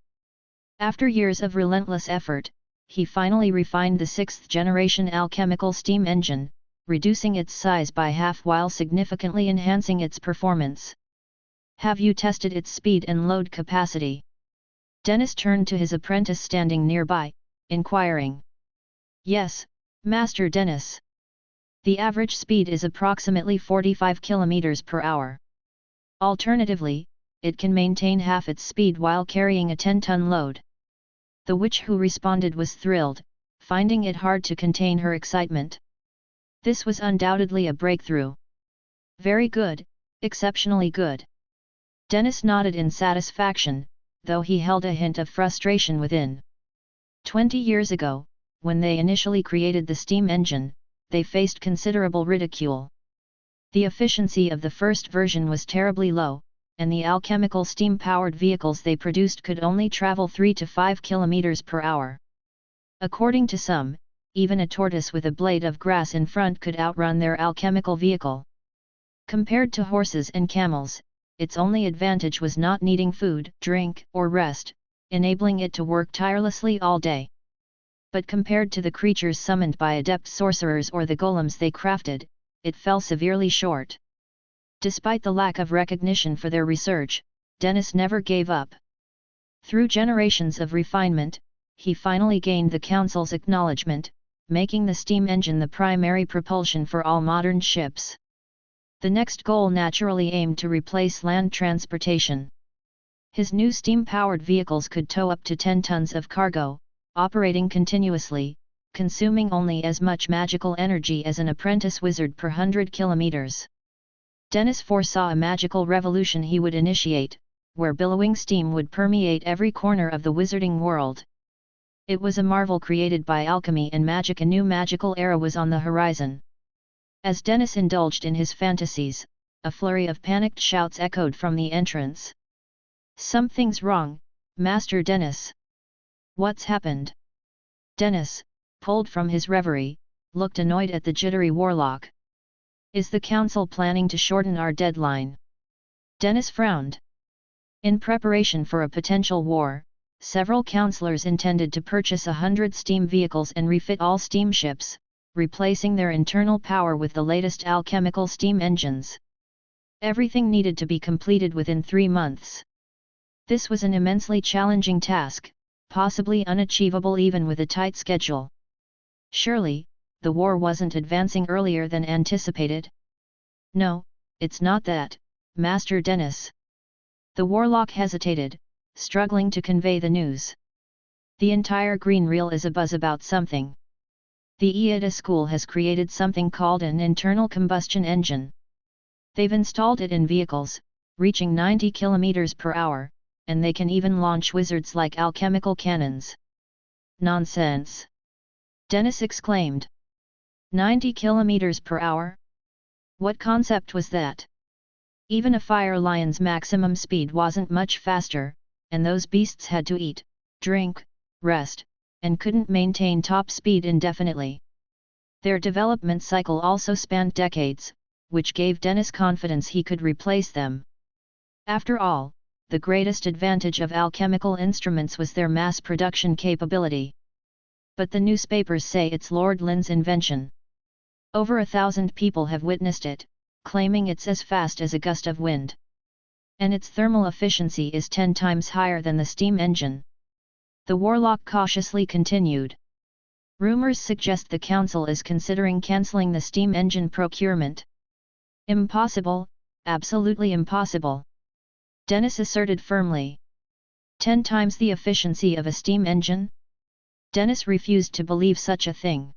After years of relentless effort, he finally refined the 6th-generation alchemical steam engine, reducing its size by half while significantly enhancing its performance. "Have you tested its speed and load capacity?" Dennis turned to his apprentice standing nearby, inquiring. "Yes, Master Dennis. The average speed is approximately 45 km per hour. Alternatively, it can maintain half its speed while carrying a 10-ton load." The witch who responded was thrilled, finding it hard to contain her excitement. This was undoubtedly a breakthrough. "Very good, exceptionally good." Dennis nodded in satisfaction, though he held a hint of frustration within. 20 years ago, when they initially created the steam engine, they faced considerable ridicule. The efficiency of the first version was terribly low, and the alchemical steam-powered vehicles they produced could only travel 3 to 5 km per hour. According to some, even a tortoise with a blade of grass in front could outrun their alchemical vehicle. Compared to horses and camels, its only advantage was not needing food, drink, or rest, enabling it to work tirelessly all day. But compared to the creatures summoned by adept sorcerers or the golems they crafted, it fell severely short. Despite the lack of recognition for their research, Dennis never gave up. Through generations of refinement, he finally gained the Council's acknowledgement, making the steam engine the primary propulsion for all modern ships. The next goal naturally aimed to replace land transportation. His new steam-powered vehicles could tow up to 10 tons of cargo, operating continuously, consuming only as much magical energy as an apprentice wizard per 100 kilometers. Dennis foresaw a magical revolution he would initiate, where billowing steam would permeate every corner of the wizarding world. It was a marvel created by alchemy and magic. A new magical era was on the horizon. As Dennis indulged in his fantasies, a flurry of panicked shouts echoed from the entrance. "Something's wrong, Master Dennis." "What's happened?" Dennis, pulled from his reverie, looked annoyed at the jittery warlock. "Is the council planning to shorten our deadline?" Dennis frowned. In preparation for a potential war, several councillors intended to purchase 100 steam vehicles and refit all steamships, replacing their internal power with the latest alchemical steam engines. Everything needed to be completed within 3 months. This was an immensely challenging task, possibly unachievable even with a tight schedule. Surely, the war wasn't advancing earlier than anticipated? "No, it's not that, Master Dennis." The warlock hesitated, struggling to convey the news. "The entire green reel is abuzz about something. The A.K.A. school has created something called an internal combustion engine. They've installed it in vehicles, reaching 90 km per hour, and they can even launch wizards like alchemical cannons." "Nonsense!" Dennis exclaimed. 90 km per hour? What concept was that? Even a fire lion's maximum speed wasn't much faster, and those beasts had to eat, drink, rest, and couldn't maintain top speed indefinitely. Their development cycle also spanned decades, which gave Dennis confidence he could replace them. After all, the greatest advantage of alchemical instruments was their mass production capability. But the newspapers say it's Lord Lynn's invention. Over 1,000 people have witnessed it, claiming it's as fast as a gust of wind. And its thermal efficiency is 10 times higher than the steam engine. The warlock cautiously continued. Rumors suggest the council is considering cancelling the steam engine procurement. Impossible, absolutely impossible. Dennis asserted firmly. 10 times the efficiency of a steam engine? Dennis refused to believe such a thing.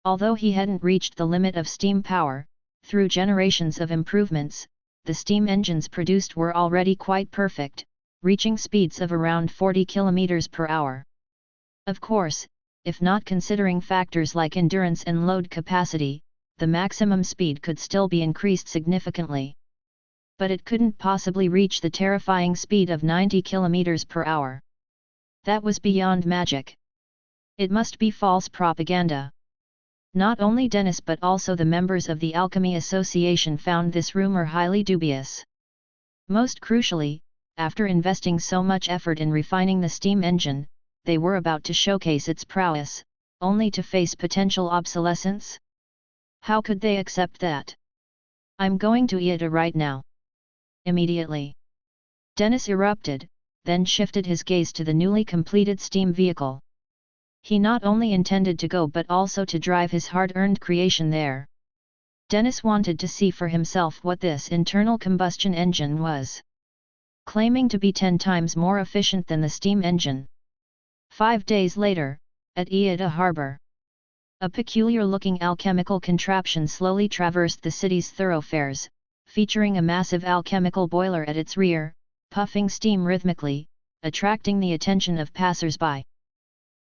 Although he hadn't reached the limit of steam power, through generations of improvements, the steam engines produced were already quite perfect, reaching speeds of around 40 km per hour. Of course, if not considering factors like endurance and load capacity, the maximum speed could still be increased significantly. But it couldn't possibly reach the terrifying speed of 90 km per hour. That was beyond magic. It must be false propaganda. Not only Dennis but also the members of the Alchemy Association found this rumor highly dubious. Most crucially, after investing so much effort in refining the steam engine, they were about to showcase its prowess, only to face potential obsolescence? How could they accept that? I'm going to Iida right now. Immediately. Dennis erupted, then shifted his gaze to the newly completed steam vehicle. He not only intended to go but also to drive his hard-earned creation there. Dennis wanted to see for himself what this internal combustion engine was. Claiming to be 10 times more efficient than the steam engine. 5 days later, at Iida Harbor. A peculiar-looking alchemical contraption slowly traversed the city's thoroughfares, featuring a massive alchemical boiler at its rear, puffing steam rhythmically, attracting the attention of passers-by.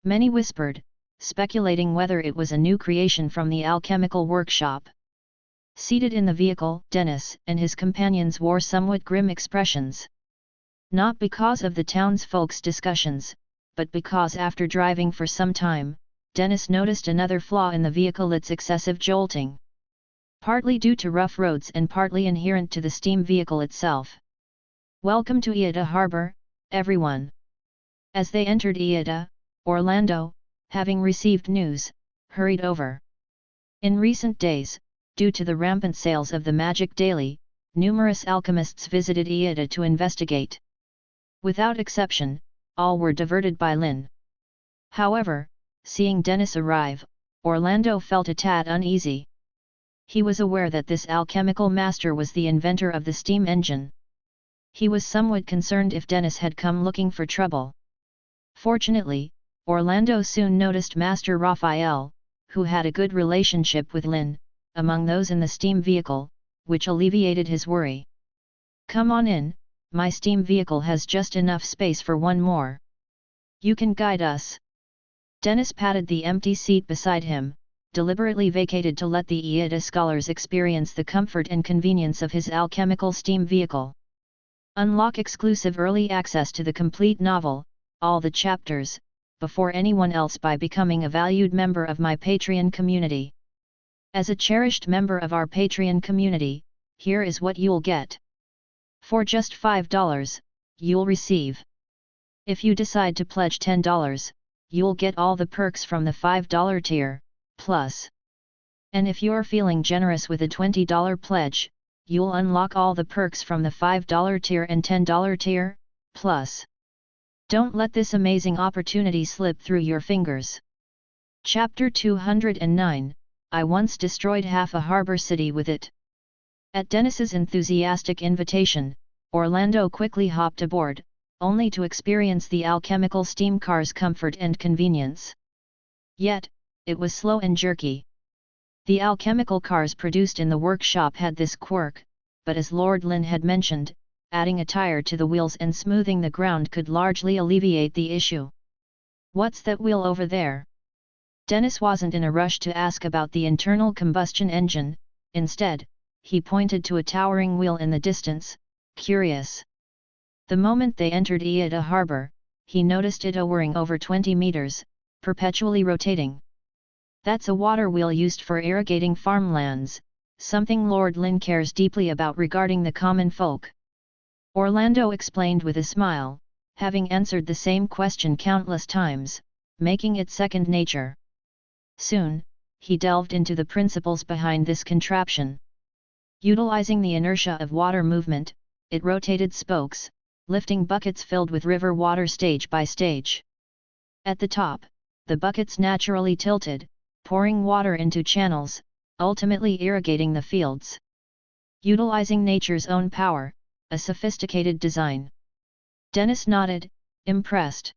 Many whispered, speculating whether it was a new creation from the alchemical workshop. Seated in the vehicle, Dennis and his companions wore somewhat grim expressions. Not because of the townsfolk's discussions, but because after driving for some time, Dennis noticed another flaw in the vehicle: its excessive jolting. Partly due to rough roads and partly inherent to the steam vehicle itself. Welcome to Iida Harbor, everyone. As they entered Iida, Orlando, having received news, hurried over. In recent days, due to the rampant sales of the Magic Daily, numerous alchemists visited Iida to investigate. Without exception, all were diverted by Lynn. However, seeing Dennis arrive, Orlando felt a tad uneasy. He was aware that this alchemical master was the inventor of the steam engine. He was somewhat concerned if Dennis had come looking for trouble. Fortunately, Orlando soon noticed Master Raphael, who had a good relationship with Lynn, among those in the steam vehicle, which alleviated his worry. Come on in, my steam vehicle has just enough space for one more. You can guide us. Dennis patted the empty seat beside him, deliberately vacated to let the Iida scholars experience the comfort and convenience of his alchemical steam vehicle. Unlock exclusive early access to the complete novel, all the chapters, before anyone else by becoming a valued member of my Patreon community. As a cherished member of our Patreon community, here is what you'll get. For just $5, you'll receive. If you decide to pledge $10, you'll get all the perks from the $5 tier, plus. And if you're feeling generous with a $20 pledge, you'll unlock all the perks from the $5 tier and $10 tier, plus. Don't let this amazing opportunity slip through your fingers. Chapter 209, I once destroyed half a harbor city with it. At Dennis's enthusiastic invitation, Orlando quickly hopped aboard, only to experience the alchemical steam car's comfort and convenience. Yet, it was slow and jerky. The alchemical cars produced in the workshop had this quirk, but as Lord Lynn had mentioned, adding a tire to the wheels and smoothing the ground could largely alleviate the issue. What's that wheel over there? Dennis wasn't in a rush to ask about the internal combustion engine, instead, he pointed to a towering wheel in the distance, curious. The moment they entered Iida Harbor, he noticed it towering over 20 meters, perpetually rotating. That's a water wheel used for irrigating farmlands, something Lord Lynn cares deeply about regarding the common folk. Orlando explained with a smile, having answered the same question countless times, making it second nature. Soon, he delved into the principles behind this contraption. Utilizing the inertia of water movement, it rotated spokes, lifting buckets filled with river water stage by stage. At the top, the buckets naturally tilted, pouring water into channels, ultimately irrigating the fields. Utilizing nature's own power, a sophisticated design. Dennis nodded, impressed.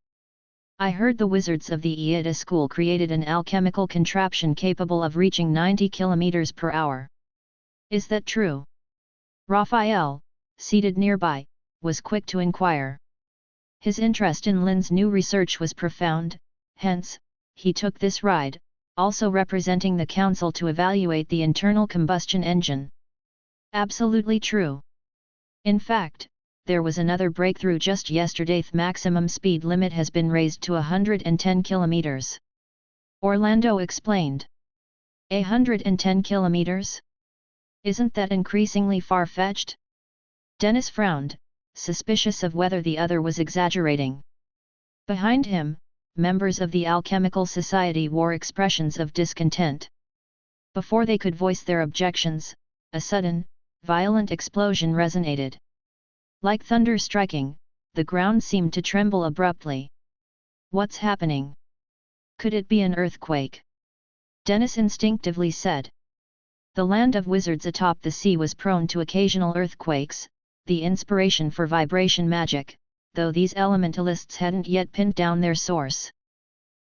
I heard the wizards of the Iida school created an alchemical contraption capable of reaching 90 km per hour. Is that true? Raphael, seated nearby, was quick to inquire. His interest in Lynn's new research was profound, hence, he took this ride, also representing the council to evaluate the internal combustion engine. Absolutely true. In fact, there was another breakthrough just yesterday. The maximum speed limit has been raised to 110 kilometers. Orlando explained. 110 kilometers? Isn't that increasingly far-fetched? Dennis frowned, suspicious of whether the other was exaggerating. Behind him, members of the Alchemical Society wore expressions of discontent. Before they could voice their objections, a sudden, violent explosion resonated. Like thunder striking, the ground seemed to tremble abruptly. "What's happening? Could it be an earthquake?" Dennis instinctively said. The land of wizards atop the sea was prone to occasional earthquakes, the inspiration for vibration magic, though these elementalists hadn't yet pinned down their source.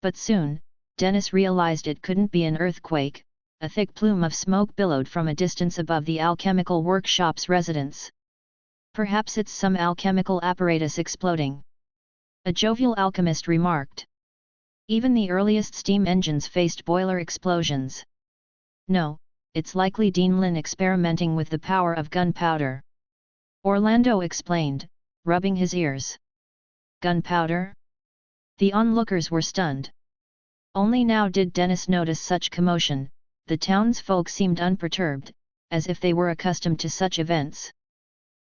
But soon, Dennis realized it couldn't be an earthquake. A thick plume of smoke billowed from a distance above the alchemical workshop's residence. "Perhaps it's some alchemical apparatus exploding," a jovial alchemist remarked. "Even the earliest steam engines faced boiler explosions." "No, it's likely Lynn experimenting with the power of gunpowder," Orlando explained, rubbing his ears. "Gunpowder?" The onlookers were stunned. Only now did Dennis notice such commotion. The townsfolk seemed unperturbed, as if they were accustomed to such events.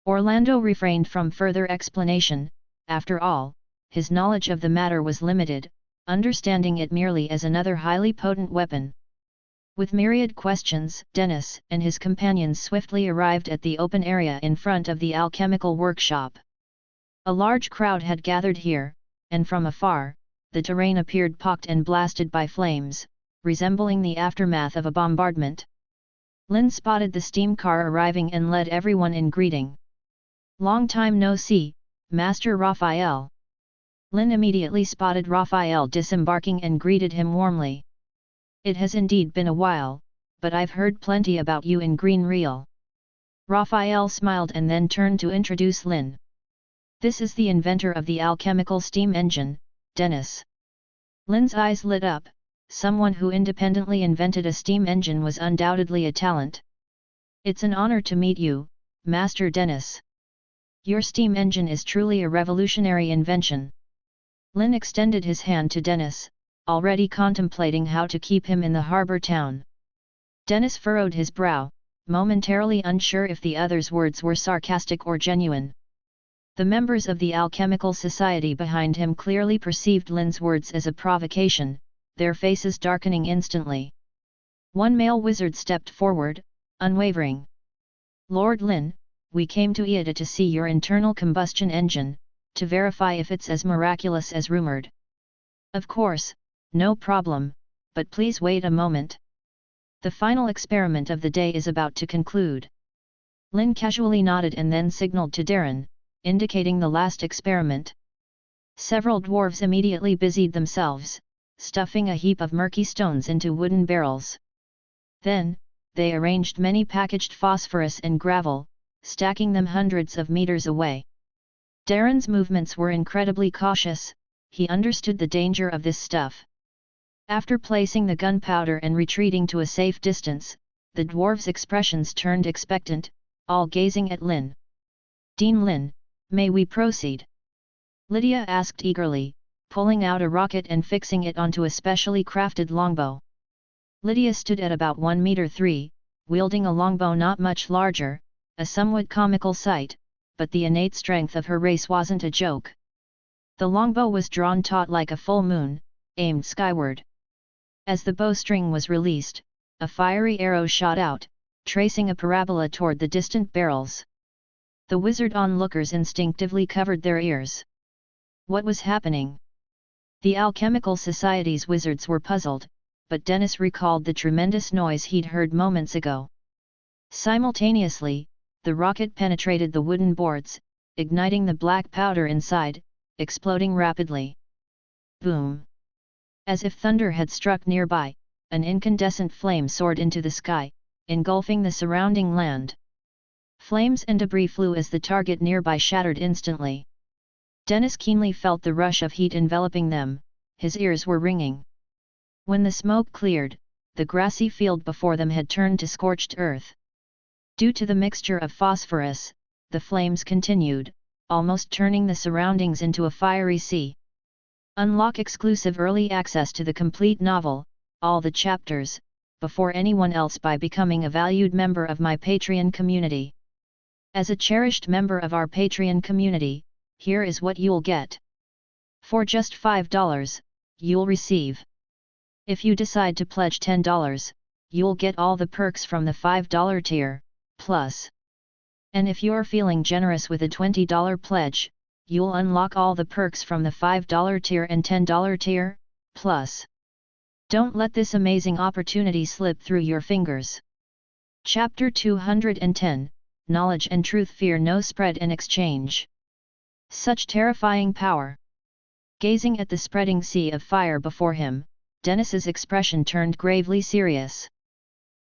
Orlando refrained from further explanation. After all, his knowledge of the matter was limited, understanding it merely as another highly potent weapon. With myriad questions, Dennis and his companions swiftly arrived at the open area in front of the alchemical workshop. A large crowd had gathered here, and from afar, the terrain appeared pocked and blasted by flames, resembling the aftermath of a bombardment. Lynn spotted the steam car arriving and led everyone in greeting. "Long time no see, Master Raphael." Lynn immediately spotted Raphael disembarking and greeted him warmly. "It has indeed been a while, but I've heard plenty about you in Green Real." Raphael smiled and then turned to introduce Lynn. "This is the inventor of the alchemical steam engine, Dennis." Lynn's eyes lit up. Someone who independently invented a steam engine was undoubtedly a talent. "It's an honor to meet you, Master Dennis. Your steam engine is truly a revolutionary invention." Lynn extended his hand to Dennis, already contemplating how to keep him in the harbor town. Dennis furrowed his brow, momentarily unsure if the other's words were sarcastic or genuine. The members of the Alchemical Society behind him clearly perceived Lynn's words as a provocation, their faces darkening instantly. One male wizard stepped forward, unwavering. "Lord Lynn, we came to Iida to see your internal combustion engine, to verify if it's as miraculous as rumored." "Of course, no problem, but please wait a moment. The final experiment of the day is about to conclude." Lynn casually nodded and then signaled to Darren, indicating the last experiment. Several dwarves immediately busied themselves, stuffing a heap of murky stones into wooden barrels. Then, they arranged many packaged phosphorus and gravel, stacking them hundreds of meters away. Darren's movements were incredibly cautious. He understood the danger of this stuff. After placing the gunpowder and retreating to a safe distance, the dwarves' expressions turned expectant, all gazing at Lynn. "Dean Lynn, may we proceed?" Lydia asked eagerly, pulling out a rocket and fixing it onto a specially crafted longbow. Lydia stood at about 1 meter, wielding a longbow not much larger, a somewhat comical sight, but the innate strength of her race wasn't a joke. The longbow was drawn taut like a full moon, aimed skyward. As the bowstring was released, a fiery arrow shot out, tracing a parabola toward the distant barrels. The wizard onlookers instinctively covered their ears. What was happening? The Alchemical Society's wizards were puzzled, but Dennis recalled the tremendous noise he'd heard moments ago. Simultaneously, the rocket penetrated the wooden boards, igniting the black powder inside, exploding rapidly. Boom! As if thunder had struck nearby, an incandescent flame soared into the sky, engulfing the surrounding land. Flames and debris flew as the target nearby shattered instantly. Dennis keenly felt the rush of heat enveloping them, his ears were ringing. When the smoke cleared, the grassy field before them had turned to scorched earth. Due to the mixture of phosphorus, the flames continued, almost turning the surroundings into a fiery sea. Unlock exclusive early access to the complete novel, all the chapters, before anyone else by becoming a valued member of my Patreon community. As a cherished member of our Patreon community, here is what you'll get. For just $5, you'll receive. If you decide to pledge $10, you'll get all the perks from the $5 tier, plus. And if you're feeling generous with a $20 pledge, you'll unlock all the perks from the $5 tier and $10 tier, plus. Don't let this amazing opportunity slip through your fingers. Chapter 210, Knowledge and Truth. Fear no spread and exchange. Such terrifying power. Gazing at the spreading sea of fire before him, Dennis's expression turned gravely serious.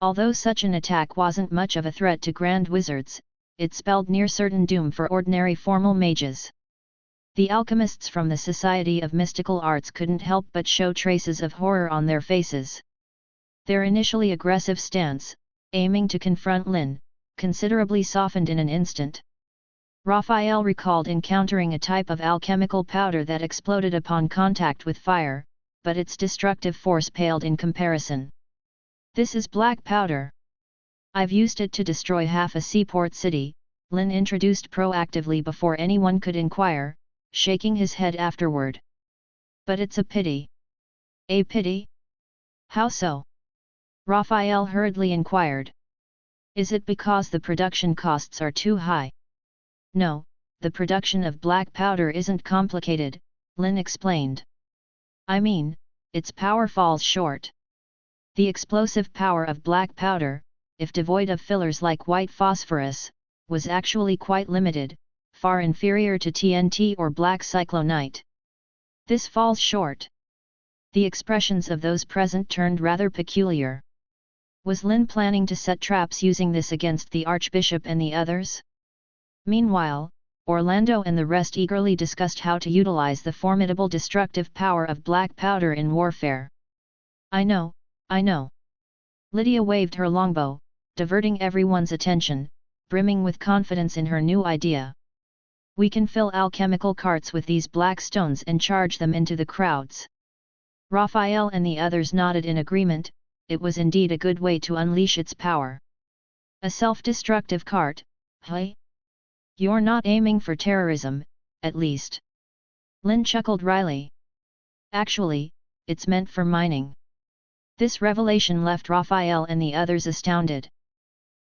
Although such an attack wasn't much of a threat to grand wizards, it spelled near certain doom for ordinary formal mages. The alchemists from the Society of Mystical Arts couldn't help but show traces of horror on their faces. Their initially aggressive stance, aiming to confront Lynn, considerably softened in an instant. Raphael recalled encountering a type of alchemical powder that exploded upon contact with fire, but its destructive force paled in comparison. "This is black powder. I've used it to destroy half a seaport city," Lynn introduced proactively before anyone could inquire, shaking his head afterward. "But it's a pity." "A pity? How so?" Raphael hurriedly inquired. "Is it because the production costs are too high?" "No, the production of black powder isn't complicated," Lynn explained. "I mean, its power falls short. The explosive power of black powder, if devoid of fillers like white phosphorus, was actually quite limited, far inferior to TNT or black cyclonite. This falls short." The expressions of those present turned rather peculiar. Was Lynn planning to set traps using this against the Archbishop and the others? Meanwhile, Orlando and the rest eagerly discussed how to utilize the formidable destructive power of black powder in warfare. I know. Lydia waved her longbow, diverting everyone's attention, brimming with confidence in her new idea. "We can fill alchemical carts with these black stones and charge them into the crowds." Raphael and the others nodded in agreement. It was indeed a good way to unleash its power. "A self-destructive cart, hey? You're not aiming for terrorism, at least." Lynn chuckled wryly. "Actually, it's meant for mining." This revelation left Raphael and the others astounded.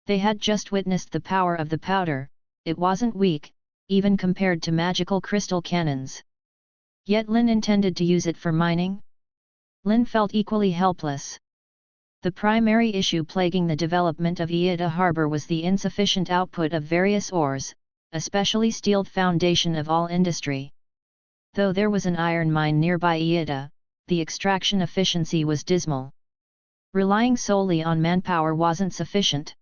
They had just witnessed the power of the powder. It wasn't weak, even compared to magical crystal cannons. Yet Lynn intended to use it for mining? Lynn felt equally helpless. The primary issue plaguing the development of Iida Harbor was the insufficient output of various ores, especially steel, foundation of all industry. Though there was an iron mine nearby Iida, the extraction efficiency was dismal. Relying solely on manpower wasn't sufficient.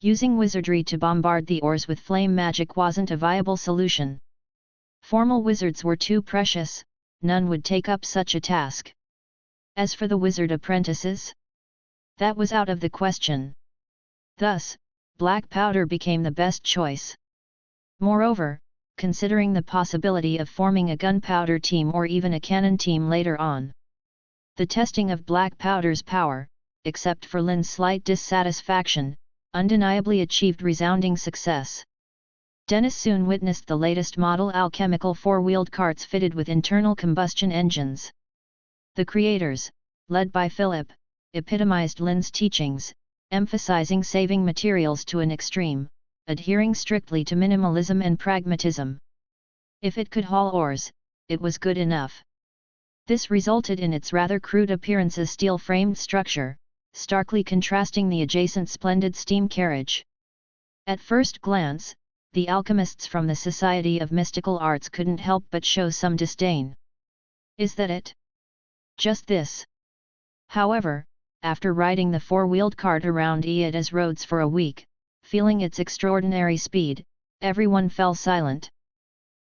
Using wizardry to bombard the ores with flame magic wasn't a viable solution. Formal wizards were too precious, none would take up such a task. As for the wizard apprentices, that was out of the question. Thus, black powder became the best choice. Moreover, considering the possibility of forming a gunpowder team or even a cannon team later on, the testing of black powder's power, except for Lynn's slight dissatisfaction, undeniably achieved resounding success. Dennis soon witnessed the latest model alchemical four-wheeled carts fitted with internal combustion engines. The creators, led by Philip, epitomized Lynn's teachings, emphasizing saving materials to an extreme, adhering strictly to minimalism and pragmatism. If it could haul ores, it was good enough. This resulted in its rather crude appearance as steel-framed structure, starkly contrasting the adjacent splendid steam carriage. At first glance, the alchemists from the Society of Mystical Arts couldn't help but show some disdain. "Is that it? Just this?" However, after riding the four-wheeled cart around Iida's roads for a week, feeling its extraordinary speed, everyone fell silent.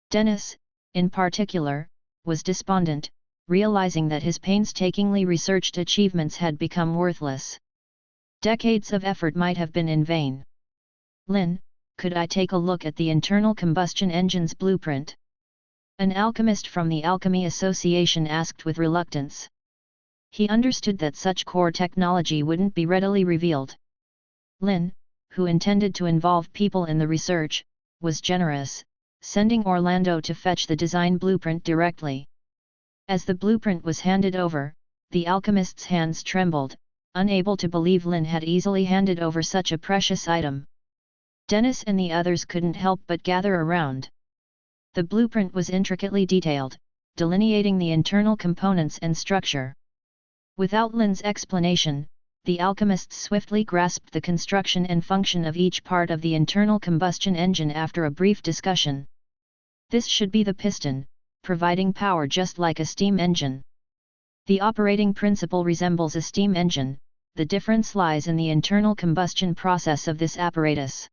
Dennis, in particular, was despondent, realizing that his painstakingly researched achievements had become worthless. Decades of effort might have been in vain. "Lynn, could I take a look at the internal combustion engine's blueprint?" An alchemist from the Alchemy Association asked with reluctance. He understood that such core technology wouldn't be readily revealed. "Lynn, who intended to involve people in the research, was generous, sending Orlando to fetch the design blueprint directly. As the blueprint was handed over, the alchemist's hands trembled, unable to believe Lynn had easily handed over such a precious item. Dennis and the others couldn't help but gather around. The blueprint was intricately detailed, delineating the internal components and structure. Without Lynn's explanation, the alchemists swiftly grasped the construction and function of each part of the internal combustion engine after a brief discussion. This should be the piston, providing power just like a steam engine. The operating principle resembles a steam engine, the difference lies in the internal combustion process of this apparatus.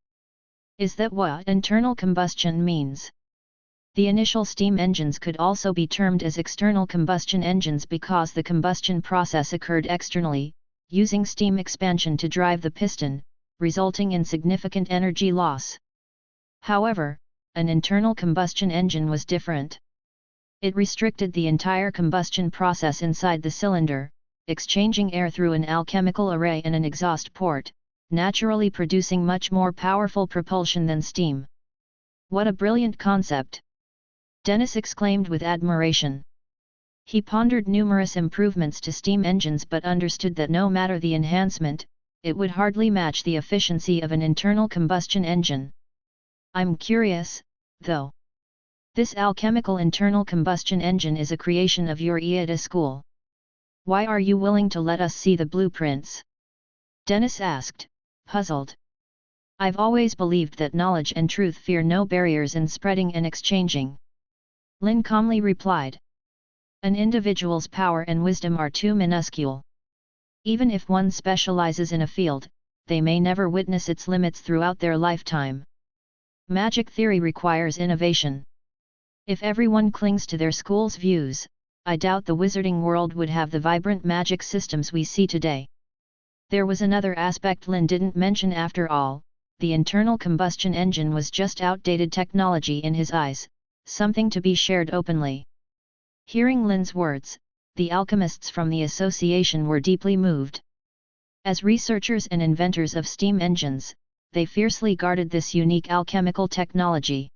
Is that what internal combustion means? The initial steam engines could also be termed as external combustion engines because the combustion process occurred externally, using steam expansion to drive the piston, resulting in significant energy loss. However, an internal combustion engine was different. It restricted the entire combustion process inside the cylinder, exchanging air through an alchemical array and an exhaust port, naturally producing much more powerful propulsion than steam. What a brilliant concept! Dennis exclaimed with admiration. He pondered numerous improvements to steam engines but understood that no matter the enhancement, it would hardly match the efficiency of an internal combustion engine. I'm curious, though. This alchemical internal combustion engine is a creation of your A.K.A. school. Why are you willing to let us see the blueprints? Dennis asked, puzzled. I've always believed that knowledge and truth fear no barriers in spreading and exchanging. Lynn calmly replied. An individual's power and wisdom are too minuscule. Even if one specializes in a field, they may never witness its limits throughout their lifetime. Magic theory requires innovation. If everyone clings to their school's views, I doubt the wizarding world would have the vibrant magic systems we see today. There was another aspect Lynn didn't mention after all, the internal combustion engine was just outdated technology in his eyes, something to be shared openly. Hearing Lynn's words, the alchemists from the association were deeply moved. As researchers and inventors of steam engines, they fiercely guarded this unique alchemical technology.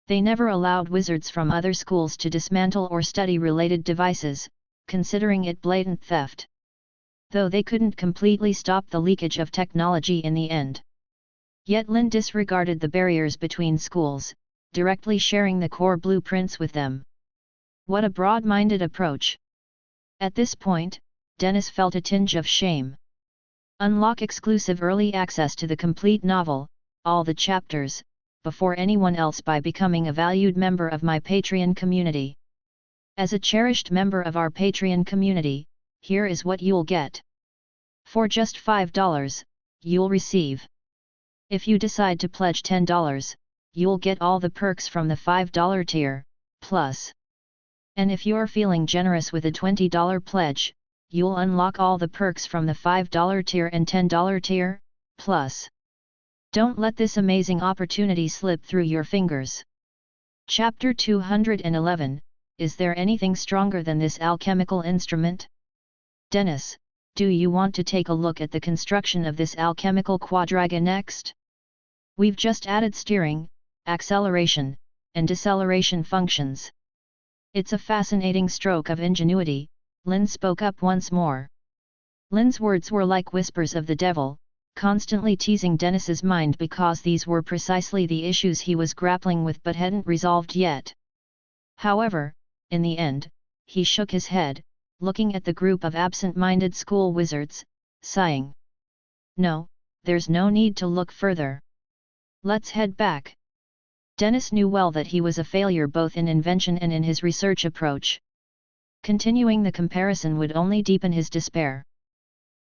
They never allowed wizards from other schools to dismantle or study related devices, considering it blatant theft. Though they couldn't completely stop the leakage of technology in the end. Yet Lynn disregarded the barriers between schools, directly sharing the core blueprints with them. What a broad-minded approach! At this point, Dennis felt a tinge of shame. Unlock exclusive early access to the complete novel, all the chapters, before anyone else by becoming a valued member of my Patreon community. As a cherished member of our Patreon community, here is what you'll get. For just $5, you'll receive. If you decide to pledge $10, you'll get all the perks from the $5 tier, plus. And if you're feeling generous with a $20 pledge, you'll unlock all the perks from the $5 tier and $10 tier, plus. Don't let this amazing opportunity slip through your fingers. Chapter 211, Is there anything stronger than this alchemical instrument? Dennis, do you want to take a look at the construction of this alchemical quadriga next? We've just added steering, acceleration, and deceleration functions. It's a fascinating stroke of ingenuity, Lynn spoke up once more. Lynn's words were like whispers of the devil, constantly teasing Dennis's mind because these were precisely the issues he was grappling with but hadn't resolved yet. However, in the end, he shook his head, looking at the group of absent-minded school wizards, sighing. No, there's no need to look further. Let's head back. Dennis knew well that he was a failure both in invention and in his research approach. Continuing the comparison would only deepen his despair.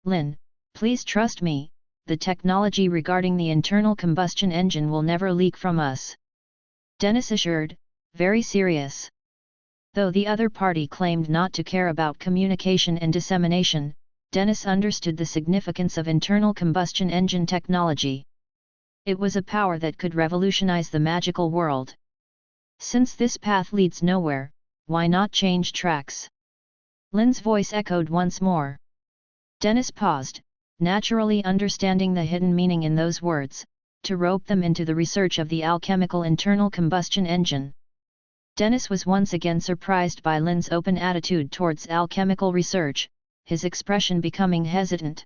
Lynn, please trust me, the technology regarding the internal combustion engine will never leak from us. Dennis assured, very serious. Though the other party claimed not to care about communication and dissemination, Dennis understood the significance of internal combustion engine technology. It was a power that could revolutionize the magical world. Since this path leads nowhere, why not change tracks? Lynn's voice echoed once more. Dennis paused, naturally understanding the hidden meaning in those words, to rope them into the research of the alchemical internal combustion engine. Dennis was once again surprised by Lynn's open attitude towards alchemical research, his expression becoming hesitant.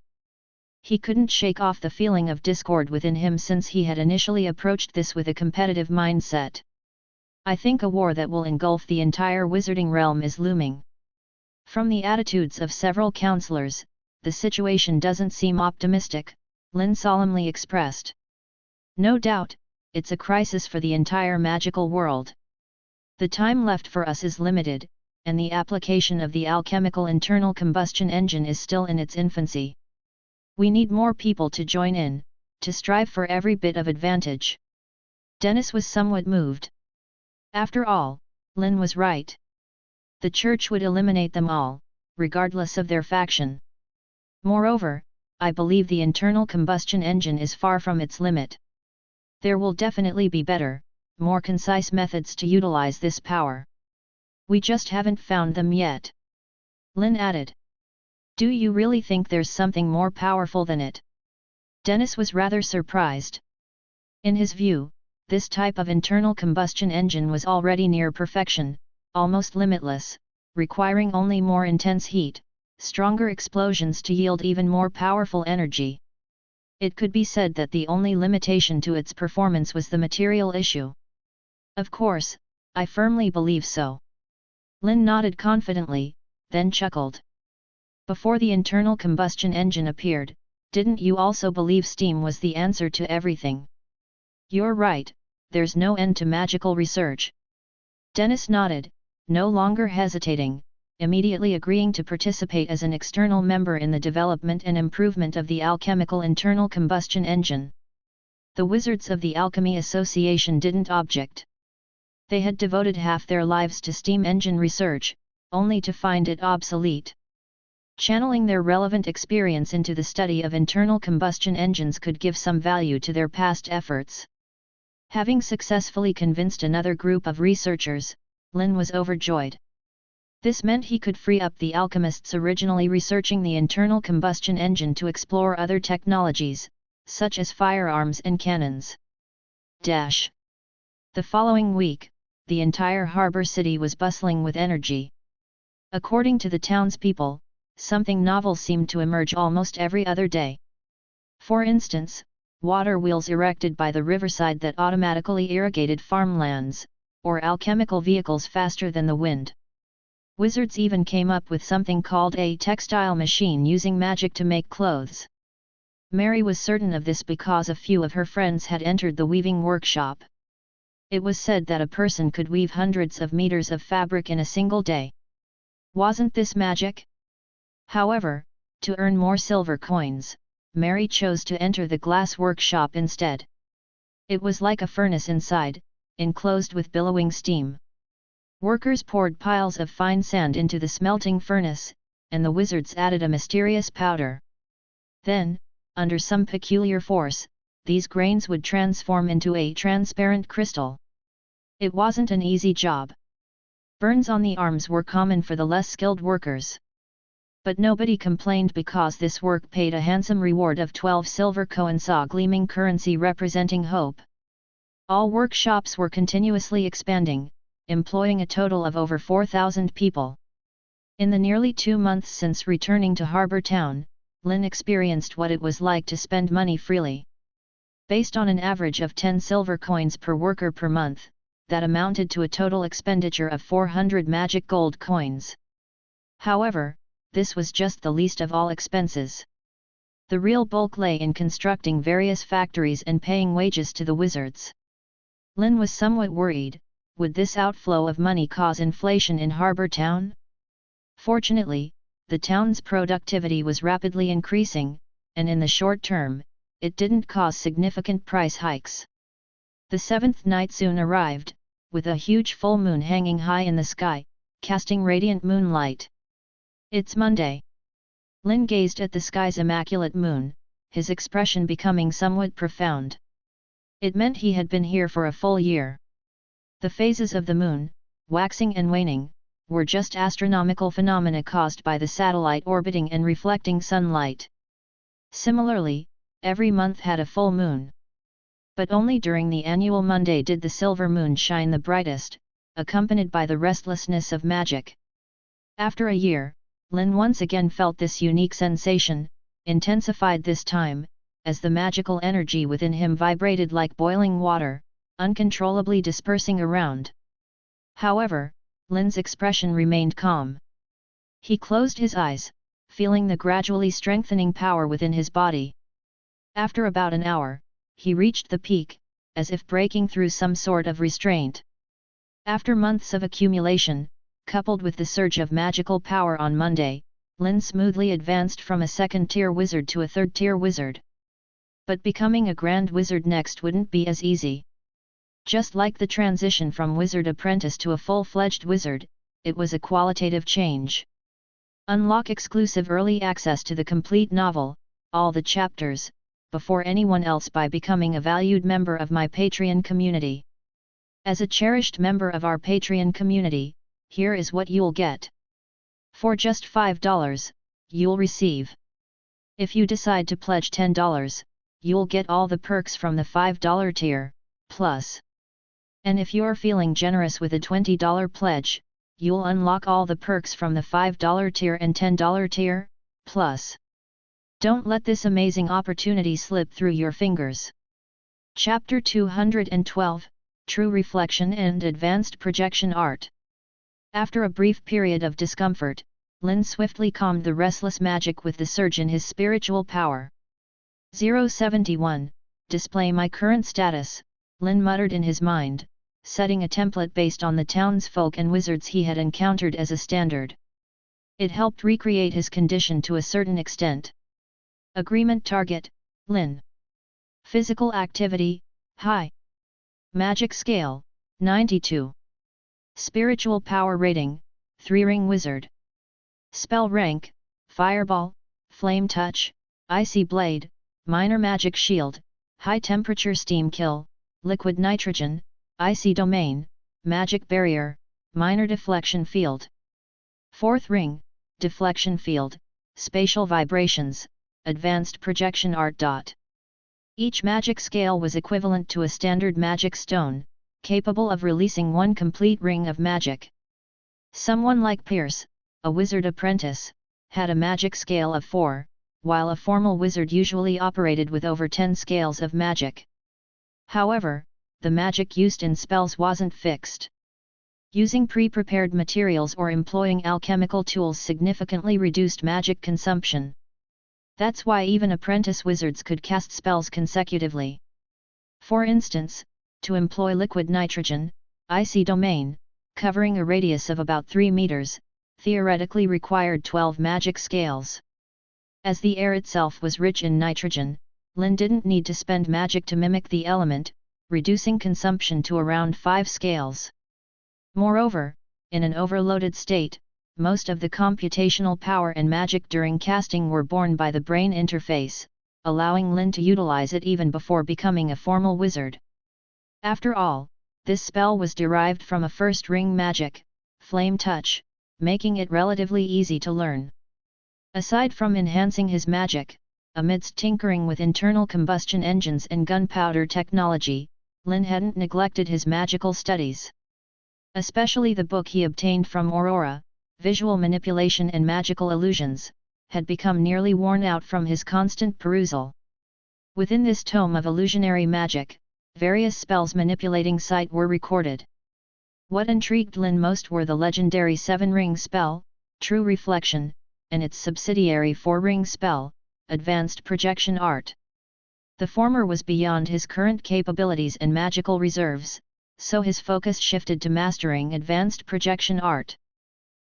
He couldn't shake off the feeling of discord within him since he had initially approached this with a competitive mindset. I think a war that will engulf the entire wizarding realm is looming. From the attitudes of several counselors, the situation doesn't seem optimistic, Lynn solemnly expressed. No doubt, it's a crisis for the entire magical world. The time left for us is limited, and the application of the alchemical internal combustion engine is still in its infancy. We need more people to join in, to strive for every bit of advantage. Dennis was somewhat moved. After all, Lynn was right. The church would eliminate them all, regardless of their faction. Moreover, I believe the internal combustion engine is far from its limit. There will definitely be better, more concise methods to utilize this power. We just haven't found them yet. Lynn added. Do you really think there's something more powerful than it? Dennis was rather surprised. In his view, this type of internal combustion engine was already near perfection, almost limitless, requiring only more intense heat, stronger explosions to yield even more powerful energy. It could be said that the only limitation to its performance was the material issue. Of course, I firmly believe so. Lynn nodded confidently, then chuckled. Before the internal combustion engine appeared, didn't you also believe steam was the answer to everything? You're right, there's no end to magical research. Dennis nodded, no longer hesitating, immediately agreeing to participate as an external member in the development and improvement of the alchemical internal combustion engine. The Wizards of the Alchemy Association didn't object. They had devoted half their lives to steam engine research, only to find it obsolete. Channeling their relevant experience into the study of internal combustion engines could give some value to their past efforts. Having successfully convinced another group of researchers, Lynn was overjoyed. This meant he could free up the alchemists originally researching the internal combustion engine to explore other technologies, such as firearms and cannons. The following week, the entire harbor city was bustling with energy. According to the townspeople, something novel seemed to emerge almost every other day. For instance, water wheels erected by the riverside that automatically irrigated farmlands, or alchemical vehicles faster than the wind. Wizards even came up with something called a textile machine using magic to make clothes. Mary was certain of this because a few of her friends had entered the weaving workshop. It was said that a person could weave hundreds of meters of fabric in a single day. Wasn't this magic? However, to earn more silver coins, Mary chose to enter the glass workshop instead. It was like a furnace inside, enclosed with billowing steam. Workers poured piles of fine sand into the smelting furnace, and the wizards added a mysterious powder. Then, under some peculiar force, these grains would transform into a transparent crystal. It wasn't an easy job. Burns on the arms were common for the less skilled workers. But nobody complained because this work paid a handsome reward of 12 silver coins, a gleaming currency representing hope. All workshops were continuously expanding, employing a total of over 4,000 people. In the nearly 2 months since returning to Harbor Town, Lynn experienced what it was like to spend money freely. Based on an average of 10 silver coins per worker per month, that amounted to a total expenditure of 400 magic gold coins. However, this was just the least of all expenses. The real bulk lay in constructing various factories and paying wages to the wizards. Lynn was somewhat worried. Would this outflow of money cause inflation in Harbor Town? Fortunately, the town's productivity was rapidly increasing, and in the short term, it didn't cause significant price hikes. The seventh night soon arrived, with a huge full moon hanging high in the sky, casting radiant moonlight. It's Monday. Lynn gazed at the sky's immaculate moon, his expression becoming somewhat profound. It meant he had been here for a full year. The phases of the moon, waxing and waning, were just astronomical phenomena caused by the satellite orbiting and reflecting sunlight. Similarly, every month had a full moon. But only during the annual Monday did the silver moon shine the brightest, accompanied by the restlessness of magic. After a year, Lynn once again felt this unique sensation, intensified this time, as the magical energy within him vibrated like boiling water, uncontrollably dispersing around. However, Lynn's expression remained calm. He closed his eyes, feeling the gradually strengthening power within his body. After about an hour, he reached the peak, as if breaking through some sort of restraint. After months of accumulation, coupled with the surge of magical power on Monday, Lynn smoothly advanced from a second-tier wizard to a third-tier wizard. But becoming a grand wizard next wouldn't be as easy. Just like the transition from wizard apprentice to a full-fledged wizard, it was a qualitative change. Unlock exclusive early access to the complete novel, all the chapters, before anyone else by becoming a valued member of my Patreon community. As a cherished member of our Patreon community, here is what you'll get. For just $5, you'll receive. If you decide to pledge $10, you'll get all the perks from the $5 tier, plus. And if you're feeling generous with a $20 pledge, you'll unlock all the perks from the $5 tier and $10 tier, plus. Don't let this amazing opportunity slip through your fingers. Chapter 212, True Reflection and Advanced Projection Art. After a brief period of discomfort, Lynn swiftly calmed the restless magic with the surge in his spiritual power. 071, display my current status, Lynn muttered in his mind, setting a template based on the townsfolk and wizards he had encountered as a standard. It helped recreate his condition to a certain extent. Agreement target, Lynn. Physical activity, high. Magic scale, 92. Spiritual power rating, 3-ring wizard. Spell rank, fireball, flame touch, icy blade, minor magic shield, high temperature steam kill, liquid nitrogen, icy domain, magic barrier, minor deflection field. 4th ring, deflection field, spatial vibrations, advanced projection art. Each magic scale was equivalent to a standard magic stone, capable of releasing one complete ring of magic. Someone like Pierce, a wizard apprentice, had a magic scale of 4, while a formal wizard usually operated with over 10 scales of magic. However, the magic used in spells wasn't fixed. Using pre-prepared materials or employing alchemical tools significantly reduced magic consumption. That's why even apprentice wizards could cast spells consecutively. For instance, to employ liquid nitrogen, icy domain, covering a radius of about 3 meters, theoretically required 12 magic scales. As the air itself was rich in nitrogen, Lynn didn't need to spend magic to mimic the element, reducing consumption to around 5 scales. Moreover, in an overloaded state, most of the computational power and magic during casting were borne by the brain interface, allowing Lynn to utilize it even before becoming a formal wizard. After all, this spell was derived from a first ring magic, flame touch, making it relatively easy to learn. Aside from enhancing his magic, amidst tinkering with internal combustion engines and gunpowder technology, Lynn hadn't neglected his magical studies. Especially the book he obtained from Aurora, Visual Manipulation and Magical Illusions, had become nearly worn out from his constant perusal. Within this tome of illusionary magic, various spells manipulating sight were recorded. What intrigued Lynn most were the legendary 7-ring spell, True Reflection, and its subsidiary 4-ring spell, Advanced Projection Art. The former was beyond his current capabilities and magical reserves, so his focus shifted to mastering Advanced Projection Art.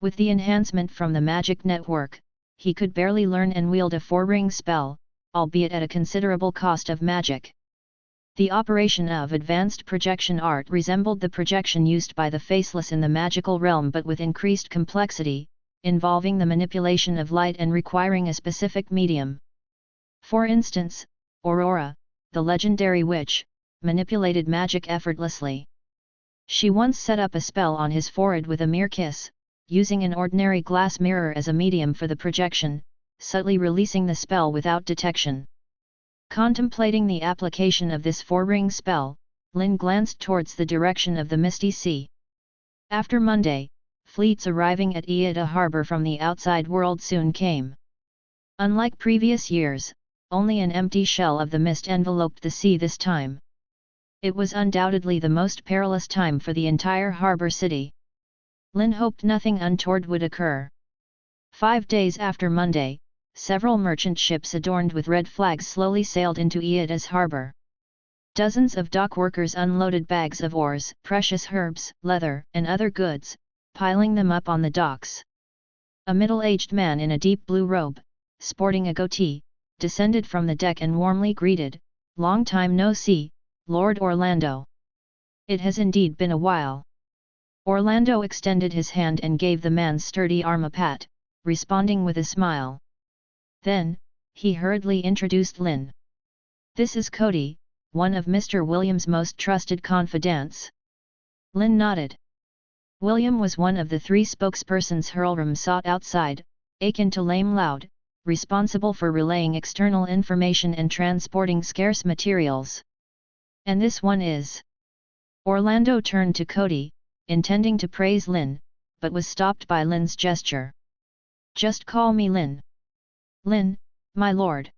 With the enhancement from the magic network, he could barely learn and wield a 4-ring spell, albeit at a considerable cost of magic. The operation of Advanced Projection Art resembled the projection used by the Faceless in the magical realm but with increased complexity, involving the manipulation of light and requiring a specific medium. For instance, Aurora, the legendary witch, manipulated magic effortlessly. She once set up a spell on his forehead with a mere kiss, using an ordinary glass mirror as a medium for the projection, subtly releasing the spell without detection. Contemplating the application of this four-ring spell, Lynn glanced towards the direction of the misty sea. After Monday, fleets arriving at Iida harbor from the outside world soon came. Unlike previous years, only an empty shell of the mist enveloped the sea this time. It was undoubtedly the most perilous time for the entire harbor city. Lynn hoped nothing untoward would occur. 5 days after Monday, several merchant ships adorned with red flags slowly sailed into Iida's harbor. Dozens of dock workers unloaded bags of ores, precious herbs, leather, and other goods, piling them up on the docks. A middle-aged man in a deep blue robe, sporting a goatee, descended from the deck and warmly greeted, "Long time no see, Lord Orlando. It has indeed been a while." Orlando extended his hand and gave the man's sturdy arm a pat, responding with a smile. Then, he hurriedly introduced Lynn. "This is Cody, one of Mr. William's most trusted confidants." Lynn nodded. William was one of the 3 spokespersons Hurlram sought outside, akin to Lame Loud, responsible for relaying external information and transporting scarce materials. "And this one is?" Orlando turned to Cody, intending to praise Lynn, but was stopped by Lynn's gesture. "Just call me Lynn." "Lynn, my lord."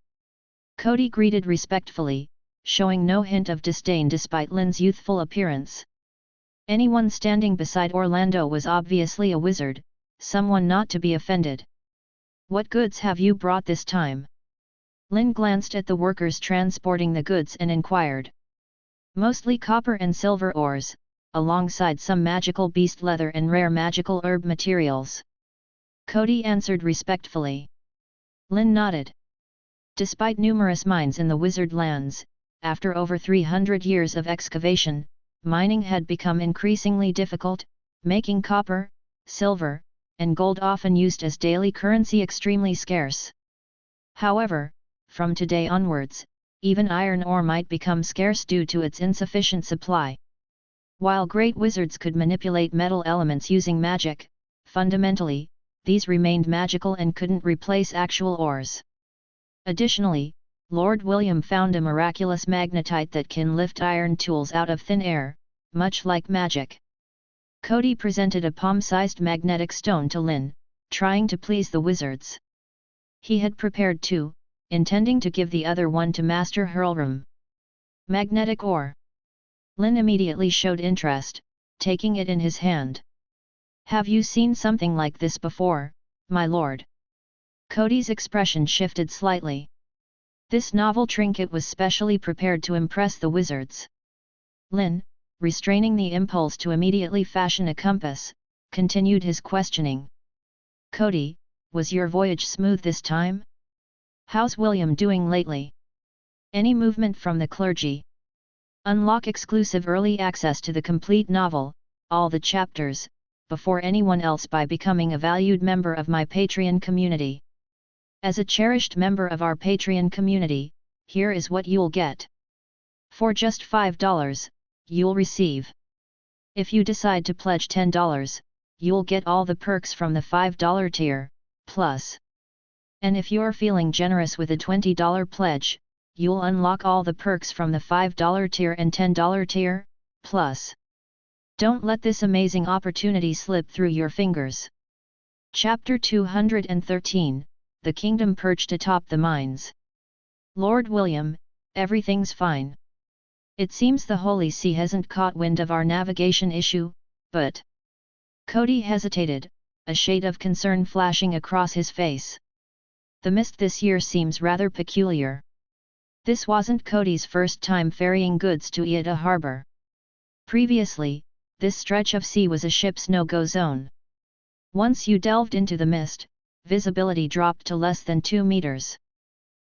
Cody greeted respectfully, showing no hint of disdain despite Lynn's youthful appearance. Anyone standing beside Orlando was obviously a wizard, someone not to be offended. "What goods have you brought this time?" Lynn glanced at the workers transporting the goods and inquired. "Mostly copper and silver ores, alongside some magical beast leather and rare magical herb materials." Cody answered respectfully. Lynn nodded. Despite numerous mines in the wizard lands, after over 300 years of excavation, mining had become increasingly difficult, making copper, silver, and gold often used as daily currency extremely scarce. However, from today onwards, even iron ore might become scarce due to its insufficient supply. While great wizards could manipulate metal elements using magic, fundamentally, these remained magical and couldn't replace actual ores. Additionally, Lord William found a miraculous magnetite that can lift iron tools out of thin air, much like magic. Cody presented a palm-sized magnetic stone to Lynn, trying to please the wizards. He had prepared 2, intending to give the other one to Master Hurlram. "Magnetic ore." Lynn immediately showed interest, taking it in his hand. "Have you seen something like this before, my lord?" Cody's expression shifted slightly. This novel trinket was specially prepared to impress the wizards. Lynn, restraining the impulse to immediately fashion a compass, continued his questioning. "Cody, was your voyage smooth this time? How's William doing lately? Any movement from the clergy?" Unlock exclusive early access to the complete novel, all the chapters, before anyone else by becoming a valued member of my Patreon community. As a cherished member of our Patreon community, here is what you'll get. For just $5, you'll receive. If you decide to pledge $10, you'll get all the perks from the $5 tier, plus. And if you're feeling generous with a $20 pledge, you'll unlock all the perks from the $5 tier and $10 tier, plus. Don't let this amazing opportunity slip through your fingers. Chapter 213, The Kingdom Perched Atop the Mines. "Lord William, everything's fine. It seems the Holy See hasn't caught wind of our navigation issue, but..." Cody hesitated, a shade of concern flashing across his face. The mist this year seems rather peculiar. This wasn't Cody's first time ferrying goods to Iida harbor. Previously, this stretch of sea was a ship's no-go zone. Once you delved into the mist, visibility dropped to less than 2 meters.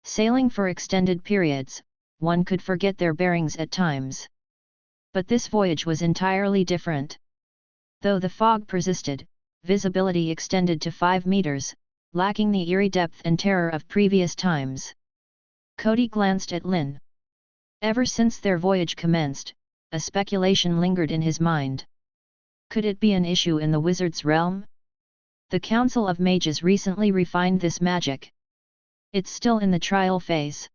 Sailing for extended periods, one could forget their bearings at times. But this voyage was entirely different. Though the fog persisted, visibility extended to 5 meters, lacking the eerie depth and terror of previous times. Cody glanced at Lynn. Ever since their voyage commenced, a speculation lingered in his mind. Could it be an issue in the wizard's realm? The Council of Mages recently refined this magic. It's still in the trial phase.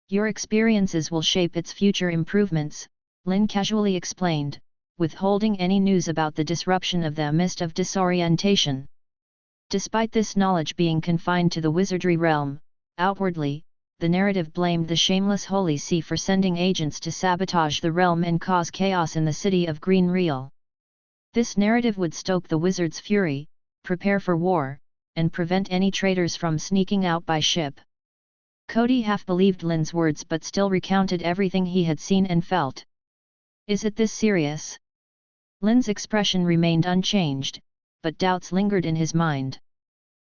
Your experiences will shape its future improvements, Lynn casually explained, withholding any news about the disruption of the mist of disorientation. Despite this knowledge being confined to the wizardry realm, outwardly, the narrative blamed the shameless Holy See for sending agents to sabotage the realm and cause chaos in the city of Green Real. This narrative would stoke the wizard's fury, prepare for war, and prevent any traitors from sneaking out by ship. Cody half believed Lynn's words but still recounted everything he had seen and felt. Is it this serious? Lynn's expression remained unchanged, but doubts lingered in his mind.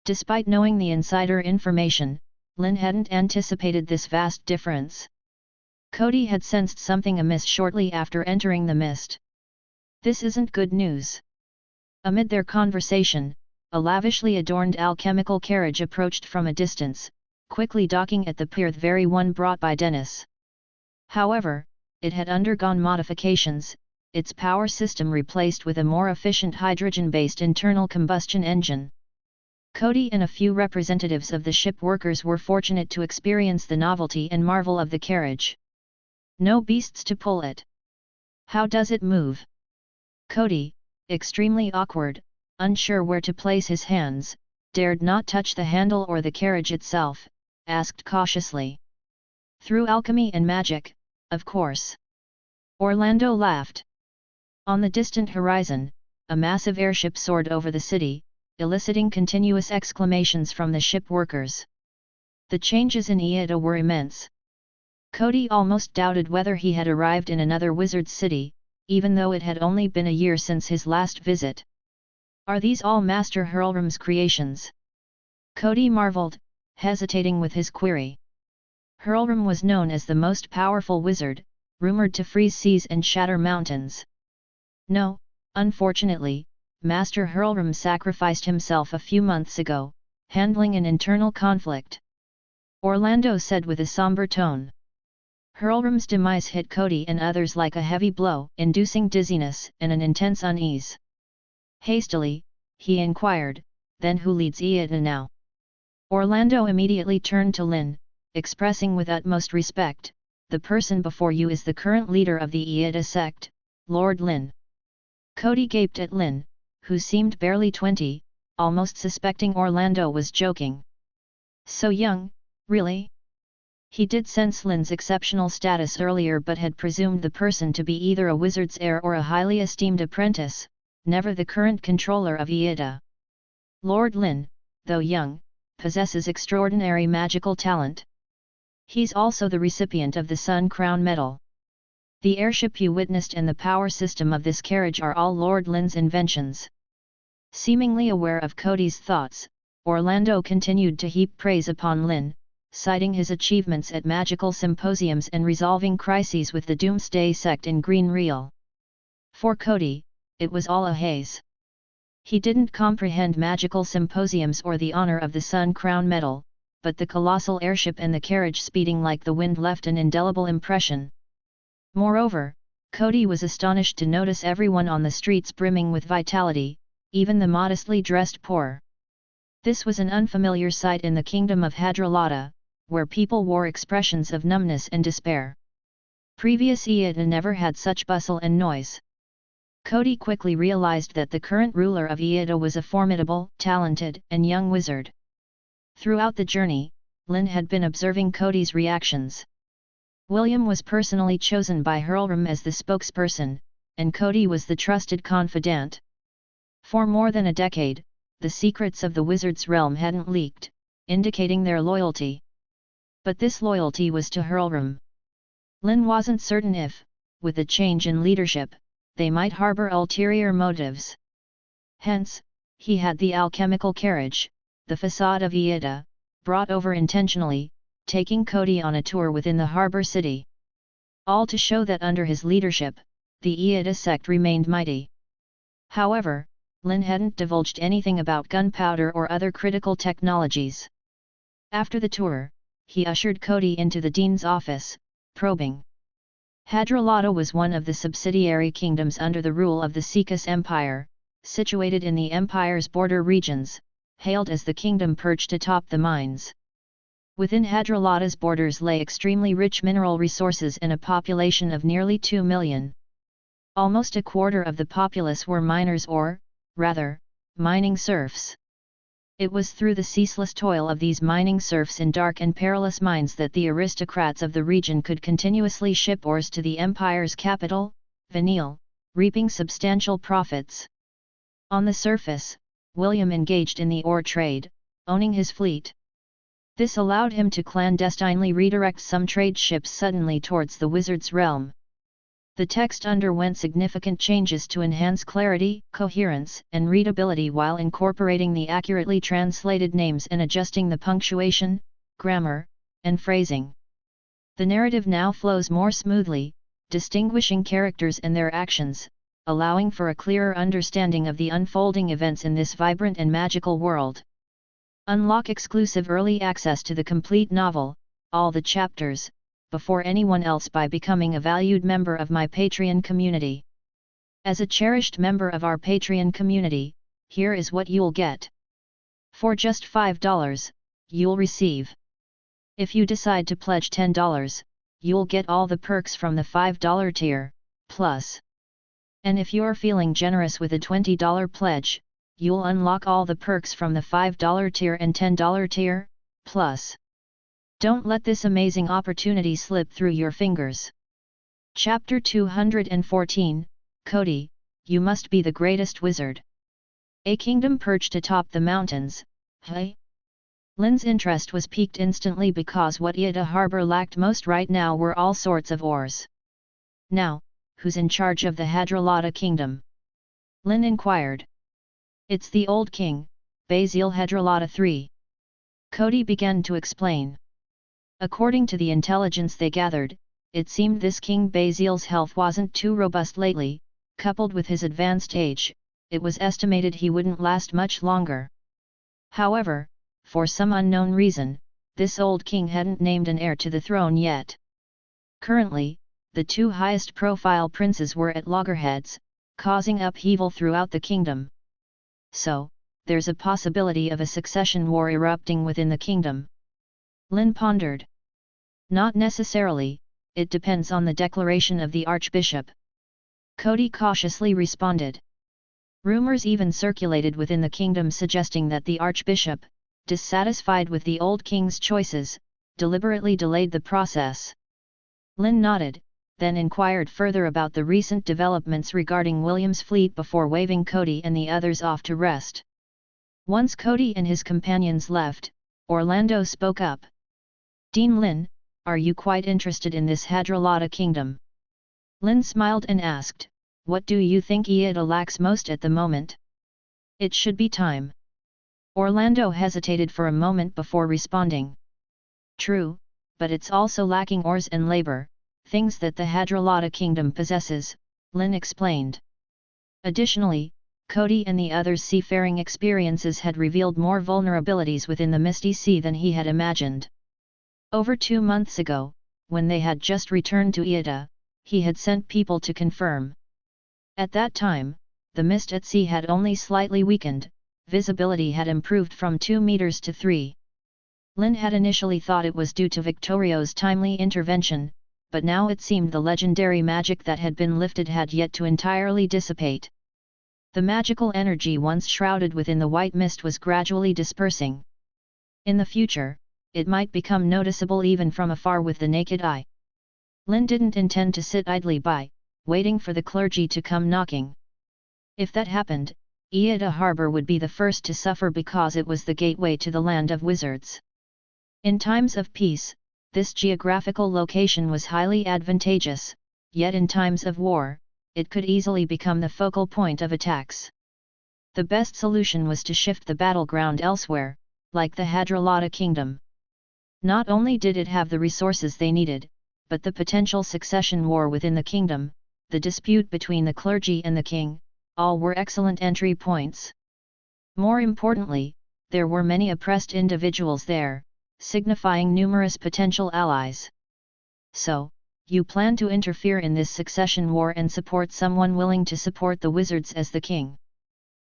Despite knowing the insider information, Lynn hadn't anticipated this vast difference. Cody had sensed something amiss shortly after entering the mist. This isn't good news. Amid their conversation, a lavishly adorned alchemical carriage approached from a distance, quickly docking at the pier, the very one brought by Dennis. However, it had undergone modifications, its power system replaced with a more efficient hydrogen-based internal combustion engine. Cody and a few representatives of the ship workers were fortunate to experience the novelty and marvel of the carriage. No beasts to pull it. How does it move? Cody, extremely awkward, unsure where to place his hands, dared not touch the handle or the carriage itself, asked cautiously. Through alchemy and magic, of course. Orlando laughed. On the distant horizon, a massive airship soared over the city, eliciting continuous exclamations from the ship workers. The changes in Iida were immense. Cody almost doubted whether he had arrived in another wizard's city, even though it had only been a year since his last visit. Are these all Master Hurlrum's creations? Cody marveled, hesitating with his query. Hurlrum was known as the most powerful wizard, rumored to freeze seas and shatter mountains. No, unfortunately, Master Hurlrum sacrificed himself a few months ago, handling an internal conflict. Orlando said with a somber tone. Hurlrum's demise hit Cody and others like a heavy blow, inducing dizziness and an intense unease. Hastily, he inquired, then who leads Iida now? Orlando immediately turned to Lynn, expressing with utmost respect, the person before you is the current leader of the Iida sect, Lord Lynn. Cody gaped at Lynn, who seemed barely 20, almost suspecting Orlando was joking. So young, really? He did sense Lynn's exceptional status earlier but had presumed the person to be either a wizard's heir or a highly esteemed apprentice, never the current controller of Iida. Lord Lynn, though young, possesses extraordinary magical talent. He's also the recipient of the Sun Crown Medal. The airship you witnessed and the power system of this carriage are all Lord Lynn's inventions. Seemingly aware of Cody's thoughts, Orlando continued to heap praise upon Lynn, citing his achievements at magical symposiums and resolving crises with the Doomsday sect in Green Real. For Cody, it was all a haze. He didn't comprehend magical symposiums or the honor of the Sun Crown Medal, but the colossal airship and the carriage speeding like the wind left an indelible impression. Moreover, Cody was astonished to notice everyone on the streets brimming with vitality, even the modestly dressed poor. This was an unfamiliar sight in the kingdom of Hadrolata, where people wore expressions of numbness and despair. Previous Iida never had such bustle and noise. Cody quickly realized that the current ruler of Iida was a formidable, talented, and young wizard. Throughout the journey, Lynn had been observing Cody's reactions. William was personally chosen by Hurlrum as the spokesperson, and Cody was the trusted confidant. For more than a decade, the secrets of the wizard's realm hadn't leaked, indicating their loyalty. But this loyalty was to Hurlrum. Lynn wasn't certain if, with the change in leadership, they might harbor ulterior motives. Hence, he had the alchemical carriage, the facade of Iida, brought over intentionally, taking Cody on a tour within the harbor city. All to show that under his leadership, the Iida sect remained mighty. However, Lynn hadn't divulged anything about gunpowder or other critical technologies. After the tour, he ushered Cody into the dean's office, probing. Hadrolata was one of the subsidiary kingdoms under the rule of the Sekas Empire, situated in the empire's border regions, hailed as the kingdom perched atop the mines. Within Hadrolata's borders lay extremely rich mineral resources and a population of nearly 2 million. Almost a quarter of the populace were miners or, rather, mining serfs. It was through the ceaseless toil of these mining serfs in dark and perilous mines that the aristocrats of the region could continuously ship ores to the empire's capital, Vanille, reaping substantial profits. On the surface, William engaged in the ore trade, owning his fleet. This allowed him to clandestinely redirect some trade ships suddenly towards the wizard's realm. The text underwent significant changes to enhance clarity, coherence, and readability while incorporating the accurately translated names and adjusting the punctuation, grammar, and phrasing. The narrative now flows more smoothly, distinguishing characters and their actions, allowing for a clearer understanding of the unfolding events in this vibrant and magical world. Unlock exclusive early access to the complete novel, all the chapters, before anyone else by becoming a valued member of my Patreon community. As a cherished member of our Patreon community, here is what you'll get. For just $5, you'll receive. If you decide to pledge $10, you'll get all the perks from the $5 tier, plus. And if you're feeling generous with a $20 pledge, you'll unlock all the perks from the $5 tier and $10 tier, plus. Don't let this amazing opportunity slip through your fingers. Chapter 214, Cody, you must be the greatest wizard. A kingdom perched atop the mountains, hey? Lynn's interest was piqued instantly because what A.K.A. harbor lacked most right now were all sorts of ores. Now, who's in charge of the Hadrolata kingdom? Lynn inquired. It's the old king, Basil Hadrolata III. Cody began to explain. According to the intelligence they gathered, it seemed this King Basil's health wasn't too robust lately, coupled with his advanced age, it was estimated he wouldn't last much longer. However, for some unknown reason, this old king hadn't named an heir to the throne yet. Currently, the two highest profile princes were at loggerheads, causing upheaval throughout the kingdom. So, there's a possibility of a succession war erupting within the kingdom. Lynn pondered. Not necessarily, it depends on the declaration of the archbishop. Cody cautiously responded. Rumors even circulated within the kingdom suggesting that the archbishop, dissatisfied with the old king's choices, deliberately delayed the process. Lynn nodded, then inquired further about the recent developments regarding William's fleet before waving Cody and the others off to rest. Once Cody and his companions left, Orlando spoke up. Dean Lynn, are you quite interested in this Hadrolata kingdom? Lynn smiled and asked, what do you think A.K.A. lacks most at the moment? It should be time. Orlando hesitated for a moment before responding. True, but it's also lacking ores and labor, things that the Hadrolata kingdom possesses, Lynn explained. Additionally, Cody and the others' seafaring experiences had revealed more vulnerabilities within the Misty Sea than he had imagined. Over 2 months ago, when they had just returned to A.K.A., he had sent people to confirm. At that time, the mist at sea had only slightly weakened, visibility had improved from 2 meters to 3. Lynn had initially thought it was due to Victorio's timely intervention, but now it seemed the legendary magic that had been lifted had yet to entirely dissipate. The magical energy once shrouded within the white mist was gradually dispersing. In the future, it might become noticeable even from afar with the naked eye. Lynn didn't intend to sit idly by, waiting for the clergy to come knocking. If that happened, A.K.A. Harbor would be the first to suffer because it was the gateway to the land of wizards. In times of peace, this geographical location was highly advantageous, yet in times of war, it could easily become the focal point of attacks. The best solution was to shift the battleground elsewhere, like the Hadrolata kingdom. Not only did it have the resources they needed, but the potential succession war within the kingdom, the dispute between the clergy and the king, all were excellent entry points. More importantly, there were many oppressed individuals there, signifying numerous potential allies. So, you plan to interfere in this succession war and support someone willing to support the wizards as the king?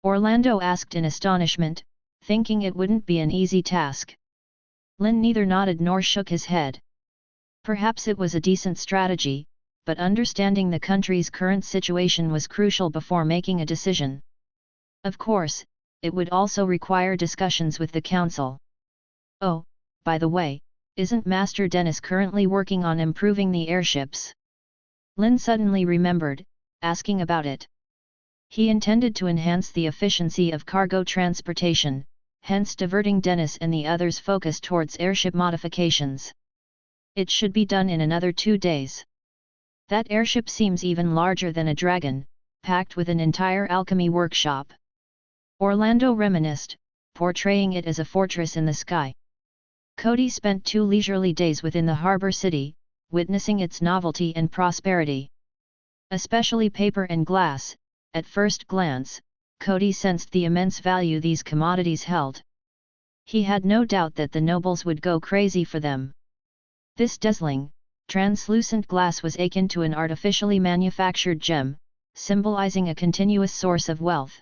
Orlando asked in astonishment, thinking it wouldn't be an easy task. Lynn neither nodded nor shook his head. Perhaps it was a decent strategy, but understanding the country's current situation was crucial before making a decision. Of course, it would also require discussions with the council. Oh, by the way, isn't Master Dennis currently working on improving the airships? Lynn suddenly remembered, asking about it. He intended to enhance the efficiency of cargo transportation, hence diverting Dennis and the others' focus towards airship modifications. It should be done in another 2 days. That airship seems even larger than a dragon, packed with an entire alchemy workshop. Orlando reminisced, portraying it as a fortress in the sky. Cody spent 2 leisurely days within the harbor city, witnessing its novelty and prosperity. Especially paper and glass, at first glance, Cody sensed the immense value these commodities held. He had no doubt that the nobles would go crazy for them. This dazzling, translucent glass was akin to an artificially manufactured gem, symbolizing a continuous source of wealth.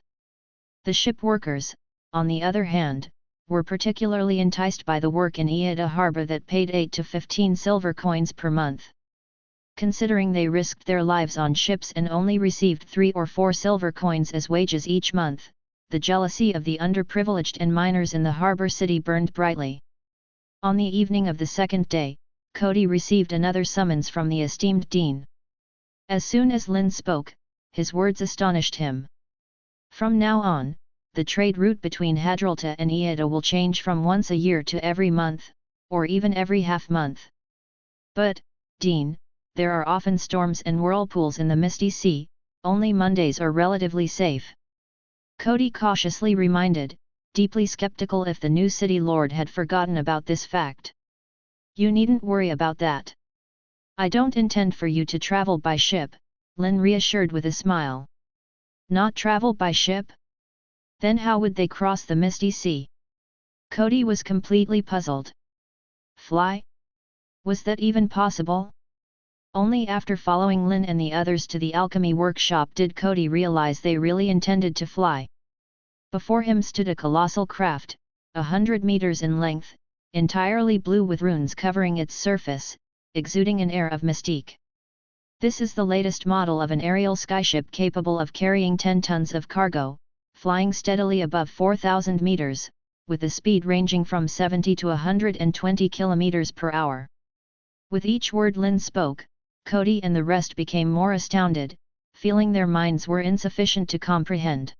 The ship workers, on the other hand, were particularly enticed by the work in Iida harbor that paid 8 to 15 silver coins per month. Considering they risked their lives on ships and only received 3 or 4 silver coins as wages each month, the jealousy of the underprivileged and miners in the harbor city burned brightly. On the evening of the second day, Cody received another summons from the esteemed dean. As soon as Lynn spoke, his words astonished him. From now on, the trade route between Hadrolta and Iida will change from once a year to every month, or even every half month. But, Dean, there are often storms and whirlpools in the Misty Sea, only Mondays are relatively safe. Cody cautiously reminded, deeply skeptical if the new city lord had forgotten about this fact. You needn't worry about that. I don't intend for you to travel by ship, Lynn reassured with a smile. Not travel by ship? Then how would they cross the Misty Sea? Cody was completely puzzled. Fly? Was that even possible? Only after following Lynn and the others to the alchemy workshop did Cody realize they really intended to fly. Before him stood a colossal craft, 100 meters in length, entirely blue with runes covering its surface, exuding an air of mystique. This is the latest model of an aerial skyship capable of carrying 10 tons of cargo, flying steadily above 4,000 meters, with a speed ranging from 70 to 120 kilometers per hour. With each word Lynn spoke, Cody and the rest became more astounded, feeling their minds were insufficient to comprehend.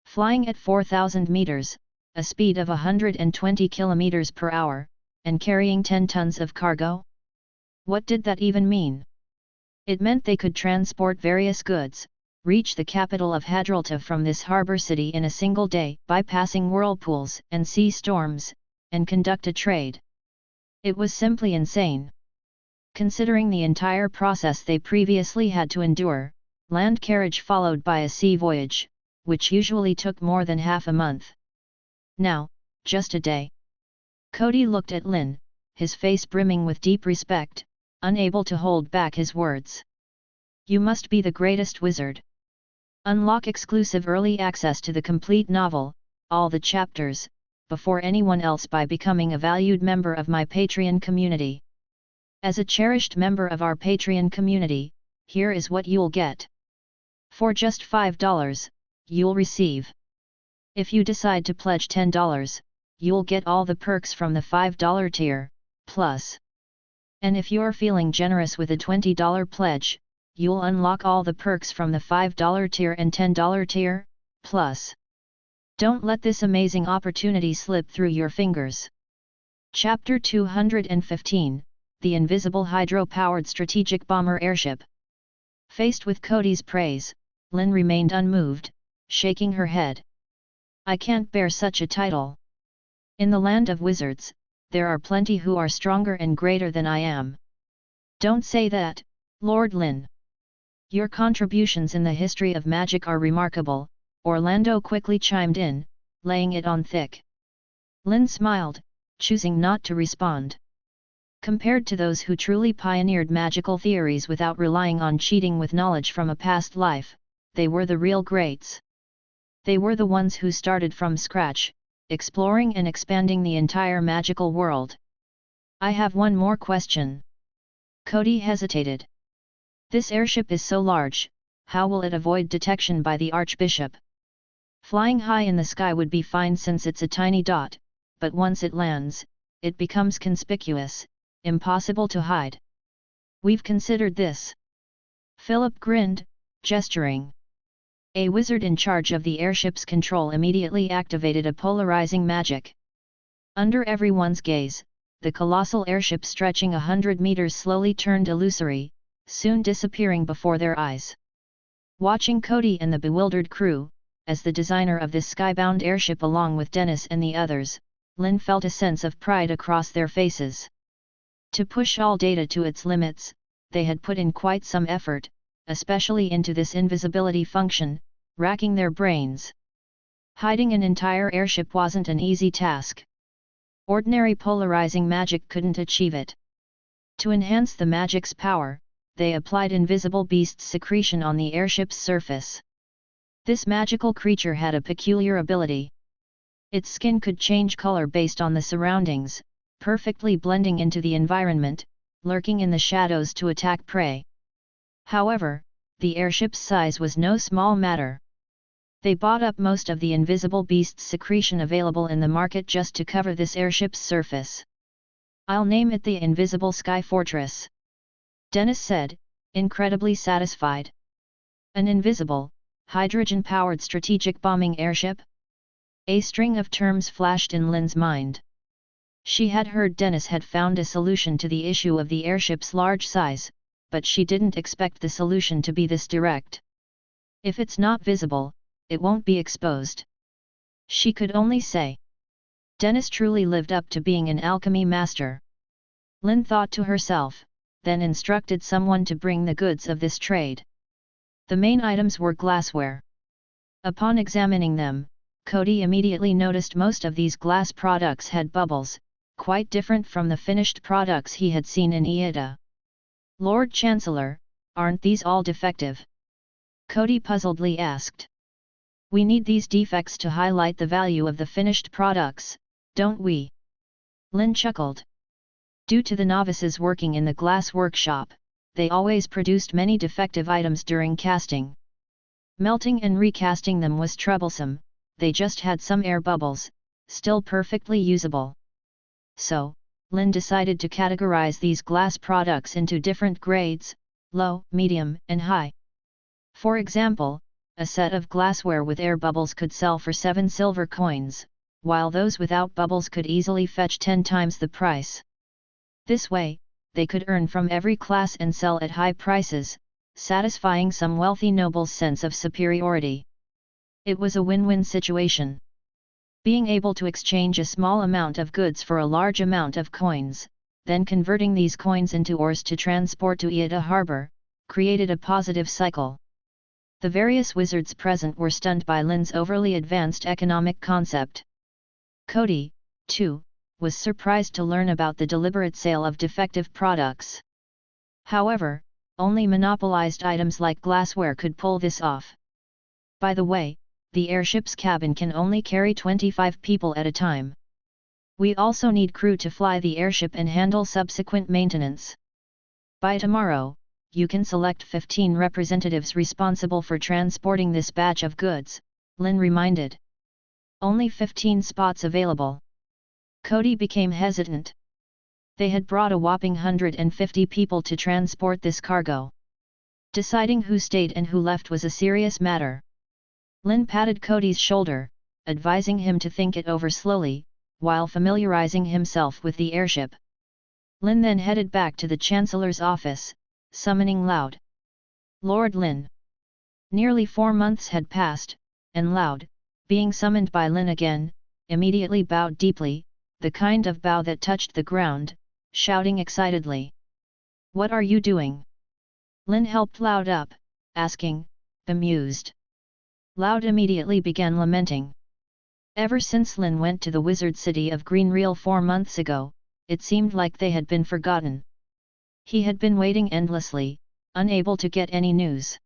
Flying at 4,000 meters, a speed of 120 kilometers per hour, and carrying 10 tons of cargo? What did that even mean? It meant they could transport various goods, reach the capital of Hadrolta from this harbor city in a single day, bypassing whirlpools and sea storms, and conduct a trade. It was simply insane. Considering the entire process they previously had to endure, land carriage followed by a sea voyage, which usually took more than half a month. Now, just a day. Cody looked at Lynn, his face brimming with deep respect, unable to hold back his words. You must be the greatest wizard. Unlock exclusive early access to the complete novel, all the chapters, before anyone else by becoming a valued member of my Patreon community. As a cherished member of our Patreon community, here is what you'll get. For just $5, you'll receive. If you decide to pledge $10, you'll get all the perks from the $5 tier, plus. And if you're feeling generous with a $20 pledge, you'll unlock all the perks from the $5 tier and $10 tier, plus. Don't let this amazing opportunity slip through your fingers. Chapter 215, The Invisible Hydro-Powered Strategic Bomber Airship. Faced with Cody's praise, Lynn remained unmoved, shaking her head. I can't bear such a title. In the land of wizards, there are plenty who are stronger and greater than I am. Don't say that, Lord Lynn. Your contributions in the history of magic are remarkable, Orlando quickly chimed in, laying it on thick. Lynn smiled, choosing not to respond. Compared to those who truly pioneered magical theories without relying on cheating with knowledge from a past life, they were the real greats. They were the ones who started from scratch, exploring and expanding the entire magical world. I have one more question. Cody hesitated. This airship is so large, how will it avoid detection by the Archbishop? Flying high in the sky would be fine since it's a tiny dot, but once it lands, it becomes conspicuous, impossible to hide. We've considered this. Philip grinned, gesturing. A wizard in charge of the airship's control immediately activated a polarizing magic. Under everyone's gaze, the colossal airship stretching 100 meters slowly turned illusory, soon disappearing before their eyes. Watching Cody and the bewildered crew, as the designer of this skybound airship along with Dennis and the others, Lynn felt a sense of pride across their faces. To push all data to its limits, they had put in quite some effort, especially into this invisibility function, racking their brains. Hiding an entire airship wasn't an easy task. Ordinary polarizing magic couldn't achieve it. To enhance the magic's power, they applied invisible beast's secretion on the airship's surface. This magical creature had a peculiar ability. Its skin could change color based on the surroundings, perfectly blending into the environment, lurking in the shadows to attack prey. However, the airship's size was no small matter. They bought up most of the invisible beast's secretion available in the market just to cover this airship's surface. I'll name it the Invisible Sky Fortress. Dennis said, incredibly satisfied. An invisible, hydrogen-powered strategic bombing airship? A string of terms flashed in Lynn's mind. She had heard Dennis had found a solution to the issue of the airship's large size, but she didn't expect the solution to be this direct. If it's not visible, it won't be exposed. She could only say. Dennis truly lived up to being an alchemy master. Lynn thought to herself, then instructed someone to bring the goods of this trade. The main items were glassware. Upon examining them, Cody immediately noticed most of these glass products had bubbles, quite different from the finished products he had seen in Iida. Lord Chancellor, aren't these all defective? Cody puzzledly asked. We need these defects to highlight the value of the finished products, don't we? Lynn chuckled. Due to the novices working in the glass workshop, they always produced many defective items during casting. Melting and recasting them was troublesome, they just had some air bubbles, still perfectly usable. So, Lynn decided to categorize these glass products into different grades, low, medium, and high. For example, a set of glassware with air bubbles could sell for 7 silver coins, while those without bubbles could easily fetch 10 times the price. This way, they could earn from every class and sell at high prices, satisfying some wealthy noble's sense of superiority. It was a win-win situation. Being able to exchange a small amount of goods for a large amount of coins, then converting these coins into ores to transport to Iida Harbor, created a positive cycle. The various wizards present were stunned by Lynn's overly advanced economic concept. Cody, too, was surprised to learn about the deliberate sale of defective products. However, only monopolized items like glassware could pull this off. By the way, the airship's cabin can only carry 25 people at a time. We also need crew to fly the airship and handle subsequent maintenance. By tomorrow, you can select 15 representatives responsible for transporting this batch of goods, Lynn reminded. Only 15 spots available. Cody became hesitant. They had brought a whopping 150 people to transport this cargo. Deciding who stayed and who left was a serious matter. Lynn patted Cody's shoulder, advising him to think it over slowly, while familiarizing himself with the airship. Lynn then headed back to the Chancellor's office, summoning Loud. Lord Lynn. Nearly 4 months had passed, and Loud, being summoned by Lynn again, immediately bowed deeply, the kind of bow that touched the ground, shouting excitedly. What are you doing? Lynn helped Loud up, asking, bemused. Loud immediately began lamenting. Ever since Lynn went to the wizard city of Greenreel 4 months ago, it seemed like they had been forgotten. He had been waiting endlessly, unable to get any news.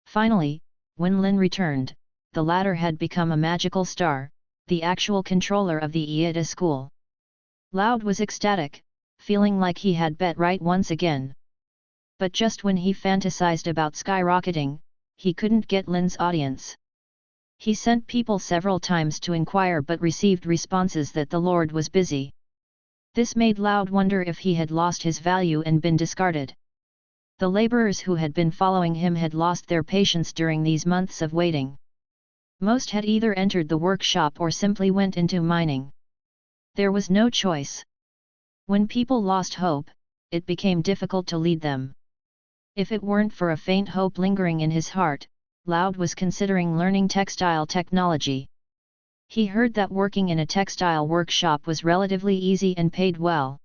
Finally, when Lynn returned, the latter had become a magical star, the actual controller of the Iida school. Loud was ecstatic, feeling like he had bet right once again. But just when he fantasized about skyrocketing, he couldn't get Lynn's audience. He sent people several times to inquire but received responses that the Lord was busy. This made Loud wonder if he had lost his value and been discarded. The laborers who had been following him had lost their patience during these months of waiting. Most had either entered the workshop or simply went into mining. There was no choice. When people lost hope, it became difficult to lead them. If it weren't for a faint hope lingering in his heart, Loud was considering learning textile technology. He heard that working in a textile workshop was relatively easy and paid well.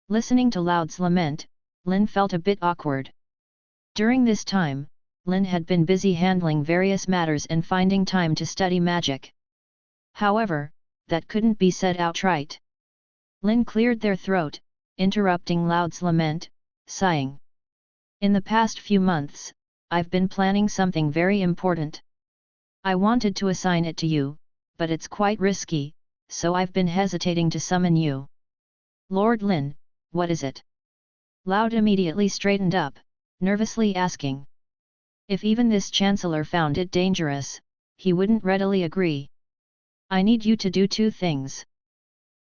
Listening to Loud's lament, Lynn felt a bit awkward. During this time, Lynn had been busy handling various matters and finding time to study magic. However, that couldn't be said outright. Lynn cleared their throat, interrupting Loud's lament, sighing. In the past few months, I've been planning something very important. I wanted to assign it to you, but it's quite risky, so I've been hesitating to summon you. Lord Lynn, what is it? Loud immediately straightened up, nervously asking. If even this chancellor found it dangerous, he wouldn't readily agree. I need you to do two things.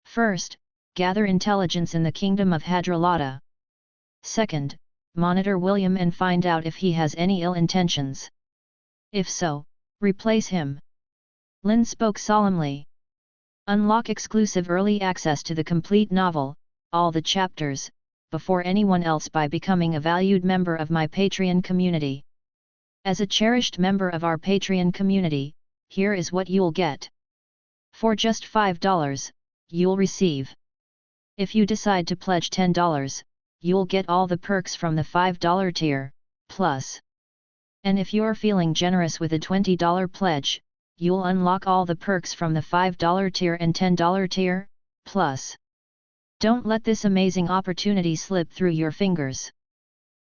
First, gather intelligence in the kingdom of Hadrolata. Second, monitor William and find out if he has any ill intentions. If so, replace him. Lynn spoke solemnly. Unlock exclusive early access to the complete novel, all the chapters, before anyone else by becoming a valued member of my Patreon community. As a cherished member of our Patreon community, here is what you'll get. For just $5, you'll receive. If you decide to pledge $10, you'll get all the perks from the $5 tier, plus. And if you're feeling generous with a $20 pledge, you'll unlock all the perks from the $5 tier and $10 tier, plus. Don't let this amazing opportunity slip through your fingers.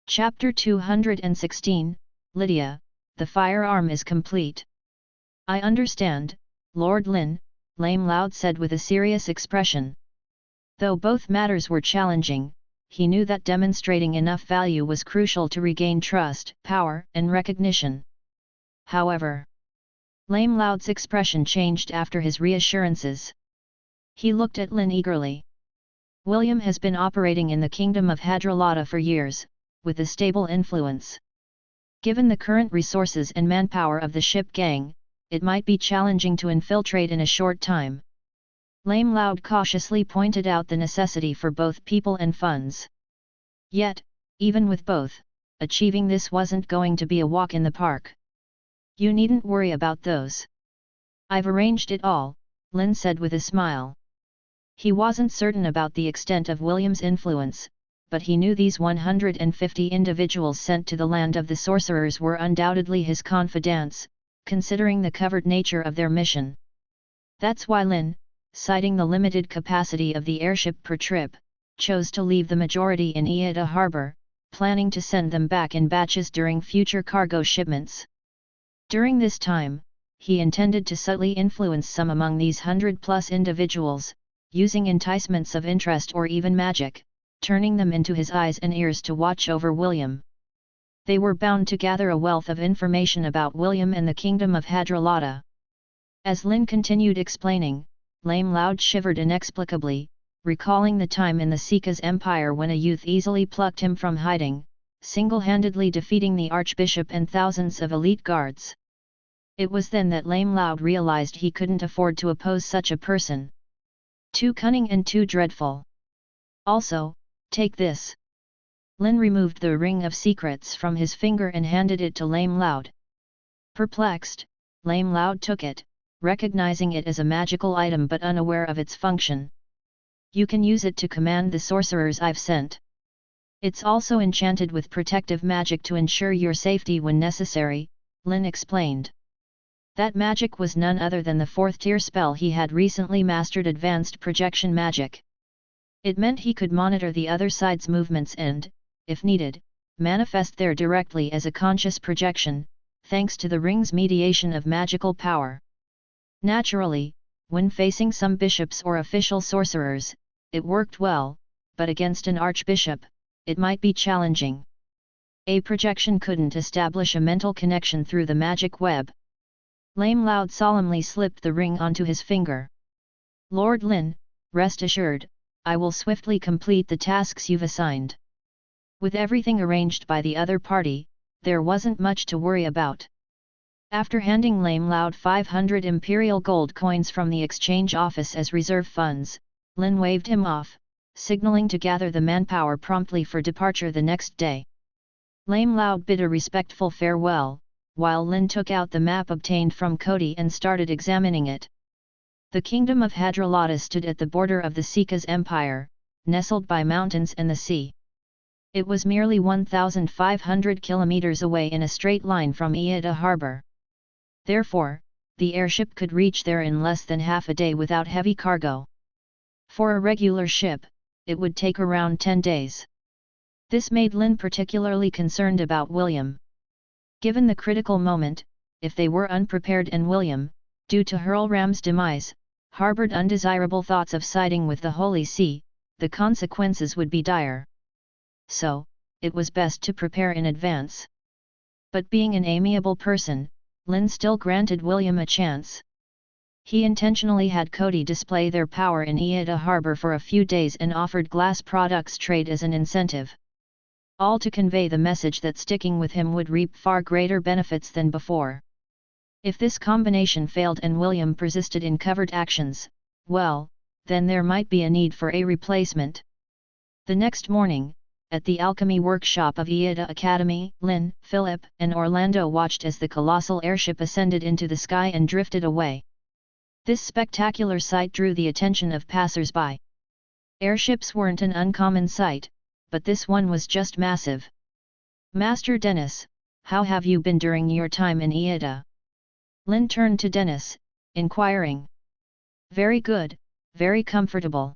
Chapter 216, Lydia, the firearm is complete. I understand, Lord Lynn, Lame Loud said with a serious expression. Though both matters were challenging, he knew that demonstrating enough value was crucial to regain trust, power, and recognition. However, Lame Loud's expression changed after his reassurances. He looked at Lynn eagerly. William has been operating in the kingdom of Hadrolata for years, with a stable influence. Given the current resources and manpower of the ship gang, it might be challenging to infiltrate in a short time. Lame Loud cautiously pointed out the necessity for both people and funds. Yet, even with both, achieving this wasn't going to be a walk in the park. You needn't worry about those. I've arranged it all, Lynn said with a smile. He wasn't certain about the extent of William's influence, but he knew these 150 individuals sent to the land of the sorcerers were undoubtedly his confidants, considering the covered nature of their mission. That's why Lynn, citing the limited capacity of the airship per trip, chose to leave the majority in Iida harbor, planning to send them back in batches during future cargo shipments. During this time, he intended to subtly influence some among these 100+ individuals, using enticements of interest or even magic, turning them into his eyes and ears to watch over William. They were bound to gather a wealth of information about William and the kingdom of Hadrolata. As Lynn continued explaining, Lame Loud shivered inexplicably, recalling the time in the Sika's empire when a youth easily plucked him from hiding, single-handedly defeating the archbishop and thousands of elite guards. It was then that Lame Loud realized he couldn't afford to oppose such a person. Too cunning and too dreadful. Also, take this. Lynn removed the ring of secrets from his finger and handed it to Lame Loud. Perplexed, Lame Loud took it, recognizing it as a magical item but unaware of its function. You can use it to command the sorcerers I've sent. It's also enchanted with protective magic to ensure your safety when necessary, Lynn explained. That magic was none other than the 4th-tier spell he had recently mastered, advanced projection magic. It meant he could monitor the other side's movements and, if needed, manifest there directly as a conscious projection, thanks to the ring's mediation of magical power. Naturally, When facing some bishops or official sorcerers, it worked well, but against an archbishop, it might be challenging. A projection couldn't establish a mental connection through the magic web. Lame Loud solemnly slipped the ring onto his finger. Lord Lynn, rest assured, I will swiftly complete the tasks you've assigned. With everything arranged by the other party, there wasn't much to worry about. After handing Lame Loud 500 imperial gold coins from the exchange office as reserve funds, Lynn waved him off, signaling to gather the manpower promptly for departure the next day. Lame Loud bid a respectful farewell, while Lynn took out the map obtained from Cody and started examining it. The kingdom of Hadralata stood at the border of the Sika's empire, nestled by mountains and the sea. It was merely 1,500 kilometers away in a straight line from Iida harbor. Therefore, the airship could reach there in less than half a day without heavy cargo. For a regular ship, it would take around 10 days. This made Lynn particularly concerned about William. Given the critical moment, if they were unprepared and William, due to Hurlram's demise, harbored undesirable thoughts of siding with the Holy See, the consequences would be dire. So, it was best to prepare in advance. But being an amiable person, Lynn still granted William a chance. He intentionally had Cody display their power in Iida harbor for a few days and offered glass products trade as an incentive. All to convey the message that sticking with him would reap far greater benefits than before. If this combination failed and William persisted in covert actions, well, then there might be a need for a replacement. The next morning, at the alchemy workshop of Iida Academy, Lynn, Philip, and Orlando watched as the colossal airship ascended into the sky and drifted away. This spectacular sight drew the attention of passers-by. Airships weren't an uncommon sight, but this one was just massive. Master Dennis, how have you been during your time in Iida? Lynn turned to Dennis, inquiring. Very good, very comfortable.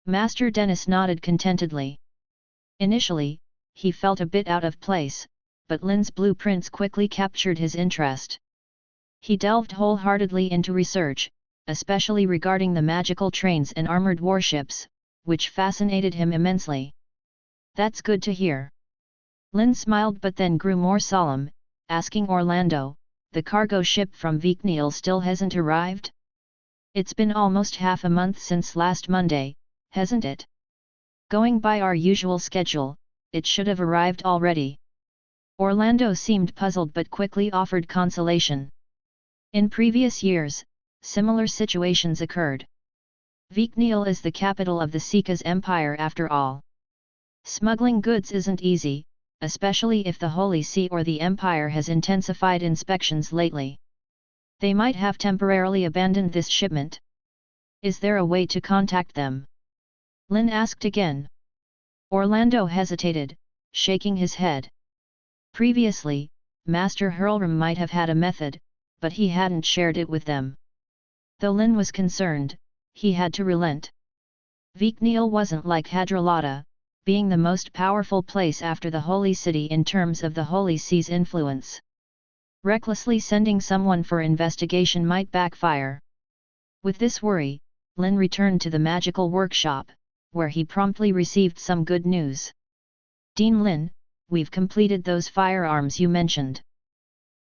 Master Dennis nodded contentedly. Initially, he felt a bit out of place, but Lynn's blueprints quickly captured his interest. He delved wholeheartedly into research, especially regarding the magical trains and armored warships, which fascinated him immensely. That's good to hear. Lynn smiled but then grew more solemn, asking Orlando, the cargo ship from Vikneil still hasn't arrived? It's been almost half a month since last Monday, hasn't it? Going by our usual schedule, it should have arrived already. Orlando seemed puzzled but quickly offered consolation. In previous years, similar situations occurred. Vikneil is the capital of the Sika's empire after all. Smuggling goods isn't easy, especially if the Holy See or the Empire has intensified inspections lately. They might have temporarily abandoned this shipment. Is there a way to contact them? Lynn asked again. Orlando hesitated, shaking his head. Previously, Master Hurlram might have had a method, but he hadn't shared it with them. Though Lynn was concerned, he had to relent. Vikneil wasn't like Hadralata, being the most powerful place after the Holy City in terms of the Holy See's influence. Recklessly sending someone for investigation might backfire. With this worry, Lynn returned to the magical workshop, where he promptly received some good news. Dean Lynn, we've completed those firearms you mentioned.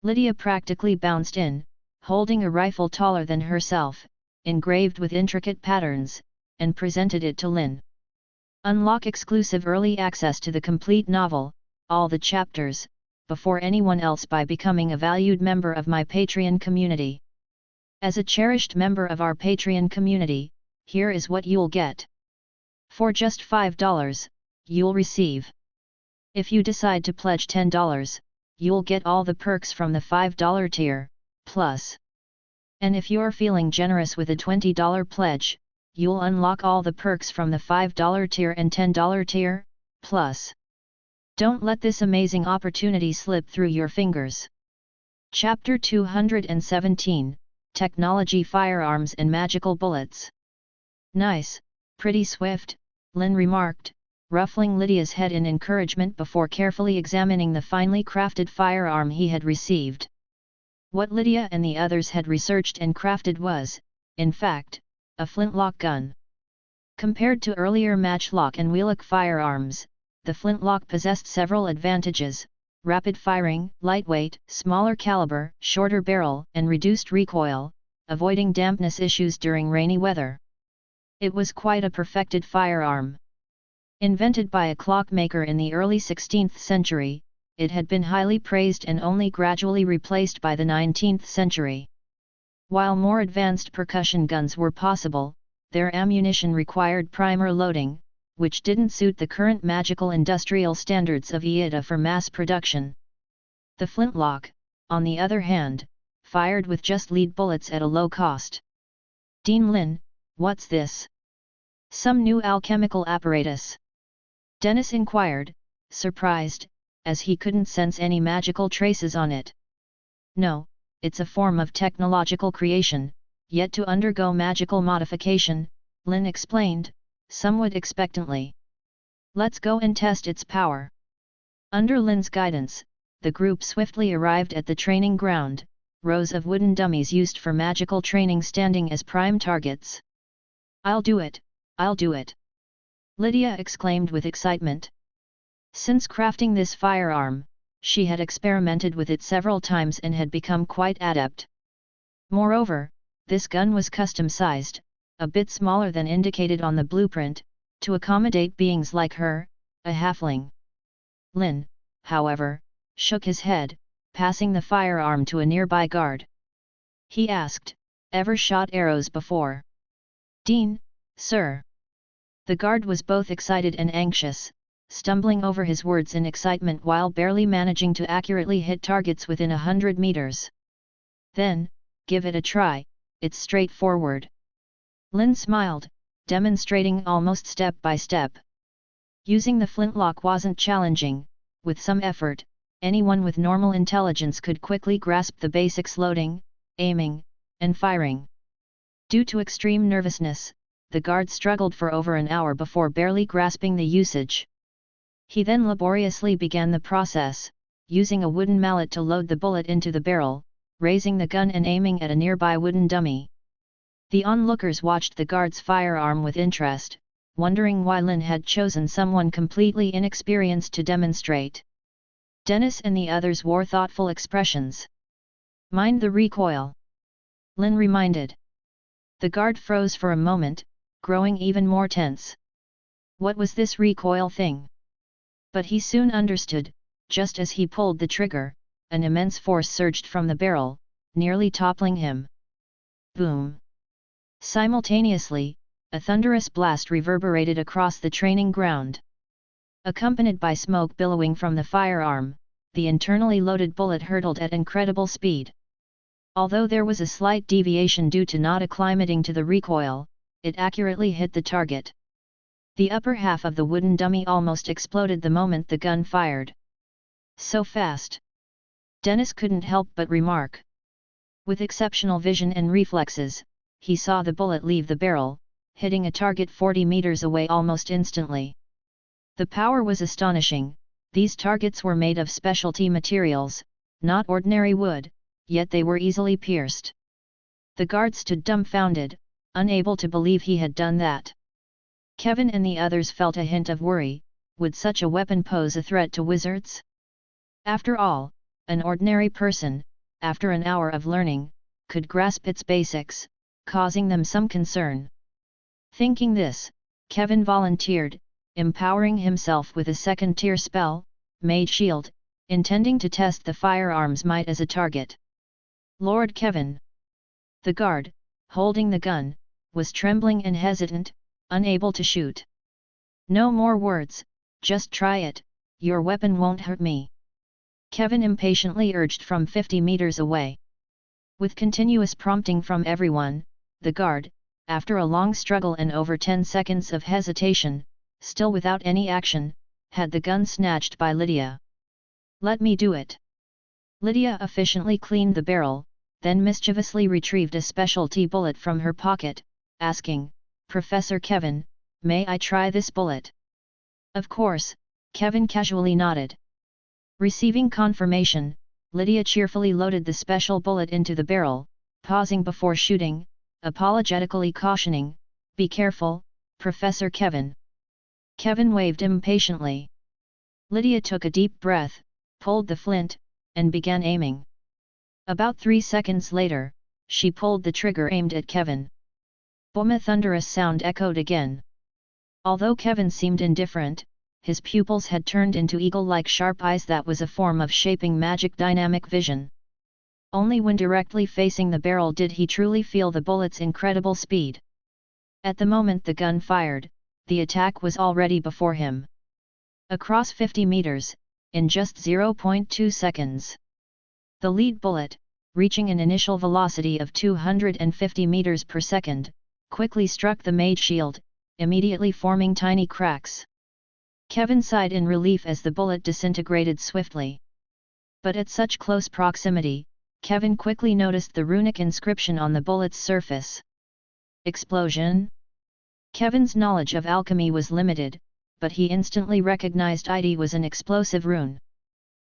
Lydia practically bounced in, holding a rifle taller than herself, engraved with intricate patterns, and presented it to Lynn. Unlock exclusive early access to the complete novel, all the chapters, before anyone else by becoming a valued member of my Patreon community. As a cherished member of our Patreon community, here is what you'll get. For just $5, you'll receive. If you decide to pledge $10, you'll get all the perks from the $5 tier, plus. And if you're feeling generous with a $20 pledge, you'll unlock all the perks from the $5 tier and $10 tier, plus. Don't let this amazing opportunity slip through your fingers. Chapter 217, Technology Firearms and Magical Bullets. Nice, pretty swift, Lynn remarked, ruffling Lydia's head in encouragement before carefully examining the finely crafted firearm he had received. What Lydia and the others had researched and crafted was, in fact, a flintlock gun. Compared to earlier matchlock and wheellock firearms, the flintlock possessed several advantages: rapid firing, lightweight, smaller caliber, shorter barrel, and reduced recoil, avoiding dampness issues during rainy weather. It was quite a perfected firearm. Invented by a clockmaker in the early 16th century, it had been highly praised and only gradually replaced by the 19th century. While more advanced percussion guns were possible, their ammunition required primer loading, which didn't suit the current magical industrial standards of Iida for mass production. The flintlock, on the other hand, fired with just lead bullets at a low cost. Dean Lynn, what's this? Some new alchemical apparatus? Dennis inquired, surprised, as he couldn't sense any magical traces on it. No, it's a form of technological creation, yet to undergo magical modification, Lynn explained, somewhat expectantly. Let's go and test its power. Under Lynn's guidance, the group swiftly arrived at the training ground, rows of wooden dummies used for magical training standing as prime targets. I'll do it, I'll do it! Lydia exclaimed with excitement. Since crafting this firearm, she had experimented with it several times and had become quite adept. Moreover, this gun was custom-sized, a bit smaller than indicated on the blueprint, to accommodate beings like her, a halfling. Lynn, however, shook his head, passing the firearm to a nearby guard. He asked, "Ever shot arrows before?" "Dean, sir." The guard was both excited and anxious, stumbling over his words in excitement while barely managing to accurately hit targets within 100 meters. "Then, give it a try, it's straightforward." Lynn smiled, demonstrating almost step by step. Using the flintlock wasn't challenging. With some effort, anyone with normal intelligence could quickly grasp the basics: loading, aiming, and firing. Due to extreme nervousness, the guard struggled for over an hour before barely grasping the usage. He then laboriously began the process, using a wooden mallet to load the bullet into the barrel, raising the gun and aiming at a nearby wooden dummy. The onlookers watched the guard's firearm with interest, wondering why Lynn had chosen someone completely inexperienced to demonstrate. Dennis and the others wore thoughtful expressions. "Mind the recoil," Lynn reminded. The guard froze for a moment, growing even more tense. What was this recoil thing? But he soon understood. Just as he pulled the trigger, an immense force surged from the barrel, nearly toppling him. Boom! Simultaneously, a thunderous blast reverberated across the training ground. Accompanied by smoke billowing from the firearm, the internally loaded bullet hurtled at incredible speed. Although there was a slight deviation due to not acclimating to the recoil, it accurately hit the target. The upper half of the wooden dummy almost exploded the moment the gun fired. "So fast!" Dennis couldn't help but remark. With exceptional vision and reflexes, he saw the bullet leave the barrel, hitting a target 40 meters away almost instantly. The power was astonishing. These targets were made of specialty materials, not ordinary wood, yet they were easily pierced. The guard stood dumbfounded, unable to believe he had done that. Kevin and the others felt a hint of worry. Would such a weapon pose a threat to wizards? After all, an ordinary person, after an hour of learning, could grasp its basics, causing them some concern. Thinking this, Kevin volunteered, empowering himself with a second-tier spell, Mage Shield, intending to test the firearm's might as a target. "Lord Kevin!" The guard, holding the gun, was trembling and hesitant, unable to shoot. "No more words, just try it, your weapon won't hurt me," Kevin impatiently urged from 50 meters away. With continuous prompting from everyone, the guard, after a long struggle and over 10 seconds of hesitation, still without any action, had the gun snatched by Lydia. "Let me do it." Lydia efficiently cleaned the barrel, then mischievously retrieved a specialty bullet from her pocket, asking, "Professor Kevin, may I try this bullet?" "Of course," Kevin casually nodded. Receiving confirmation, Lydia cheerfully loaded the special bullet into the barrel, pausing before shooting, apologetically cautioning, "Be careful, Professor Kevin." Kevin waved impatiently. Lydia took a deep breath, pulled the flint, and began aiming. About 3 seconds later, she pulled the trigger aimed at Kevin. Boom! A thunderous sound echoed again. Although Kevin seemed indifferent, his pupils had turned into eagle-like sharp eyes that was a form of shaping magic dynamic vision. Only when directly facing the barrel did he truly feel the bullet's incredible speed. At the moment the gun fired, the attack was already before him. Across 50 meters, in just 0.2 seconds. The lead bullet, reaching an initial velocity of 250 meters per second, quickly struck the mage shield, immediately forming tiny cracks. Kevin sighed in relief as the bullet disintegrated swiftly. But at such close proximity, Kevin quickly noticed the runic inscription on the bullet's surface. Explosion? Kevin's knowledge of alchemy was limited, but he instantly recognized it was an explosive rune.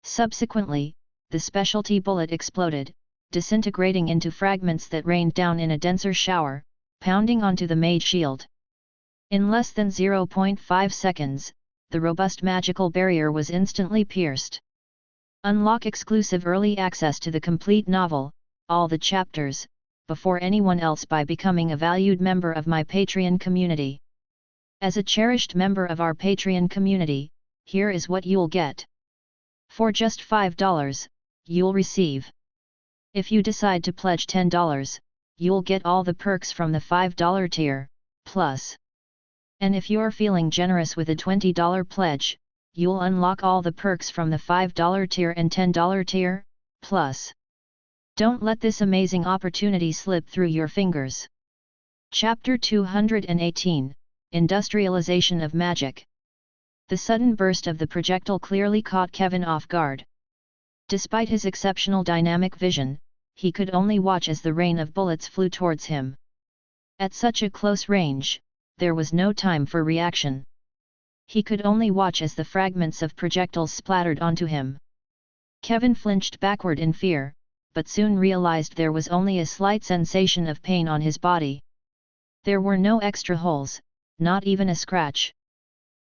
Subsequently, the specialty bullet exploded, disintegrating into fragments that rained down in a denser shower, pounding onto the mage shield. In less than 0.5 seconds, the robust magical barrier was instantly pierced. Unlock exclusive early access to the complete novel, all the chapters, before anyone else by becoming a valued member of my Patreon community. As a cherished member of our Patreon community, here is what you'll get. For just $5, you'll receive. If you decide to pledge $10, you'll get all the perks from the $5 tier, plus. And if you're feeling generous with a $20 pledge, you'll unlock all the perks from the $5 tier and $10 tier, plus. Don't let this amazing opportunity slip through your fingers. Chapter 218, Industrialization of Magic. The sudden burst of the projectile clearly caught Kevin off guard. Despite his exceptional dynamic vision, he could only watch as the rain of bullets flew towards him. At such a close range, there was no time for reaction. He could only watch as the fragments of projectiles splattered onto him. Kevin flinched backward in fear, but soon realized there was only a slight sensation of pain on his body. There were no extra holes, not even a scratch.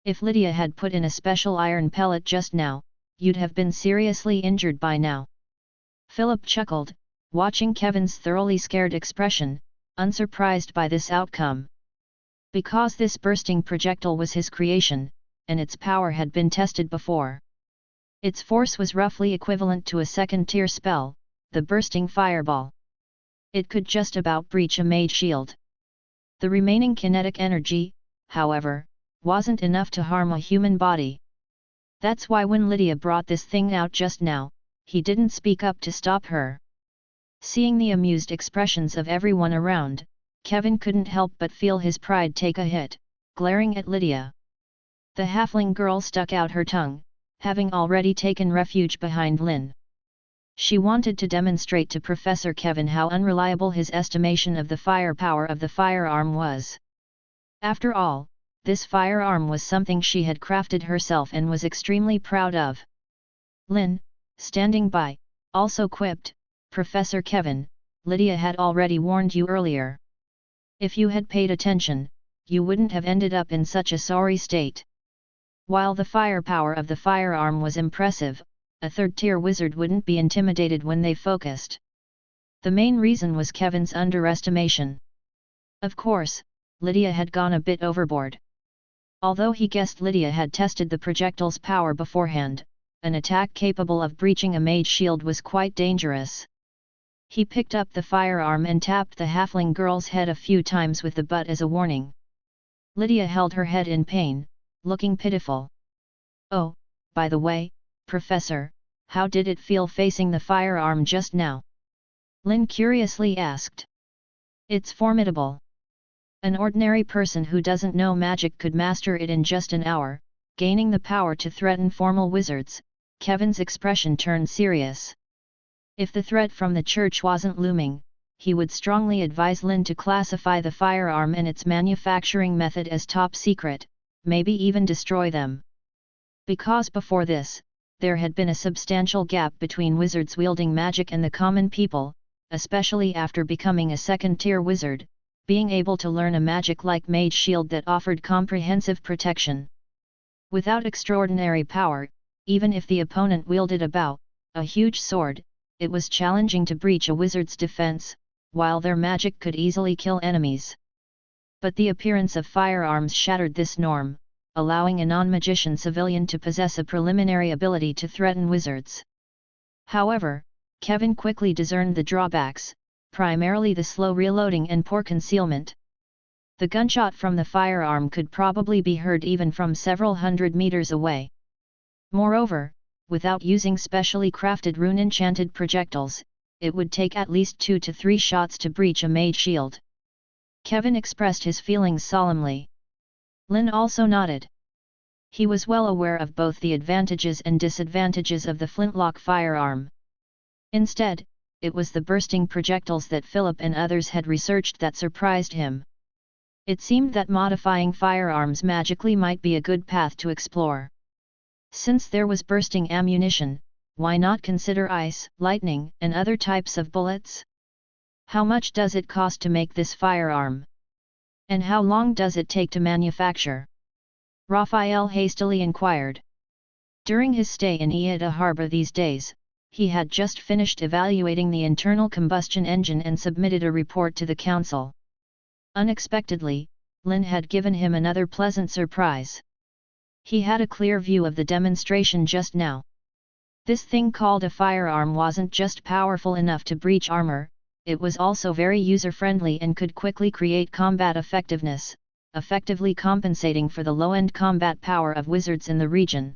If Lydia had put in a special iron pellet just now, you'd have been seriously injured by now. Philip chuckled, watching Kevin's thoroughly scared expression, unsurprised by this outcome. Because this bursting projectile was his creation, and its power had been tested before. Its force was roughly equivalent to a second-tier spell, the bursting fireball. It could just about breach a mage shield. The remaining kinetic energy, however, wasn't enough to harm a human body. That's why when Lydia brought this thing out just now, he didn't speak up to stop her. Seeing the amused expressions of everyone around, Kevin couldn't help but feel his pride take a hit, glaring at Lydia. The halfling girl stuck out her tongue, having already taken refuge behind Lynn. She wanted to demonstrate to Professor Kevin how unreliable his estimation of the firepower of the firearm was. After all, this firearm was something she had crafted herself and was extremely proud of. Lynn, standing by, also quipped, "Professor Kevin, Lydia had already warned you earlier. If you had paid attention, you wouldn't have ended up in such a sorry state." While the firepower of the firearm was impressive, a third-tier wizard wouldn't be intimidated when they focused. The main reason was Kevin's underestimation. Of course, Lydia had gone a bit overboard. Although he guessed Lydia had tested the projectile's power beforehand, an attack capable of breaching a mage shield was quite dangerous. He picked up the firearm and tapped the halfling girl's head a few times with the butt as a warning. Lydia held her head in pain, looking pitiful. "Oh, by the way, Professor, how did it feel facing the firearm just now?" Lynn curiously asked. "It's formidable. An ordinary person who doesn't know magic could master it in just an hour, gaining the power to threaten formal wizards." Kevin's expression turned serious. If the threat from the church wasn't looming, he would strongly advise Lynn to classify the firearm and its manufacturing method as top secret, maybe even destroy them. Because before this, there had been a substantial gap between wizards wielding magic and the common people, especially after becoming a second-tier wizard, being able to learn a magic like Mage Shield that offered comprehensive protection. Without extraordinary power, even if the opponent wielded a huge sword, it was challenging to breach a wizard's defense, while their magic could easily kill enemies. But the appearance of firearms shattered this norm, allowing a non-magician civilian to possess a preliminary ability to threaten wizards. However, Kevin quickly discerned the drawbacks, primarily the slow reloading and poor concealment. The gunshot from the firearm could probably be heard even from several hundred meters away. Moreover, without using specially crafted rune-enchanted projectiles, it would take at least 2 to 3 shots to breach a mage shield. Kevin expressed his feelings solemnly. Lynn also nodded. He was well aware of both the advantages and disadvantages of the flintlock firearm. Instead, it was the bursting projectiles that Philip and others had researched that surprised him. It seemed that modifying firearms magically might be a good path to explore. Since there was bursting ammunition, why not consider ice, lightning, and other types of bullets? How much does it cost to make this firearm? And how long does it take to manufacture? Raphael hastily inquired. During his stay in Iida Harbor these days, he had just finished evaluating the internal combustion engine and submitted a report to the council. Unexpectedly, Lynn had given him another pleasant surprise. He had a clear view of the demonstration just now. This thing called a firearm wasn't just powerful enough to breach armor, it was also very user-friendly and could quickly create combat effectiveness, effectively compensating for the low-end combat power of wizards in the region.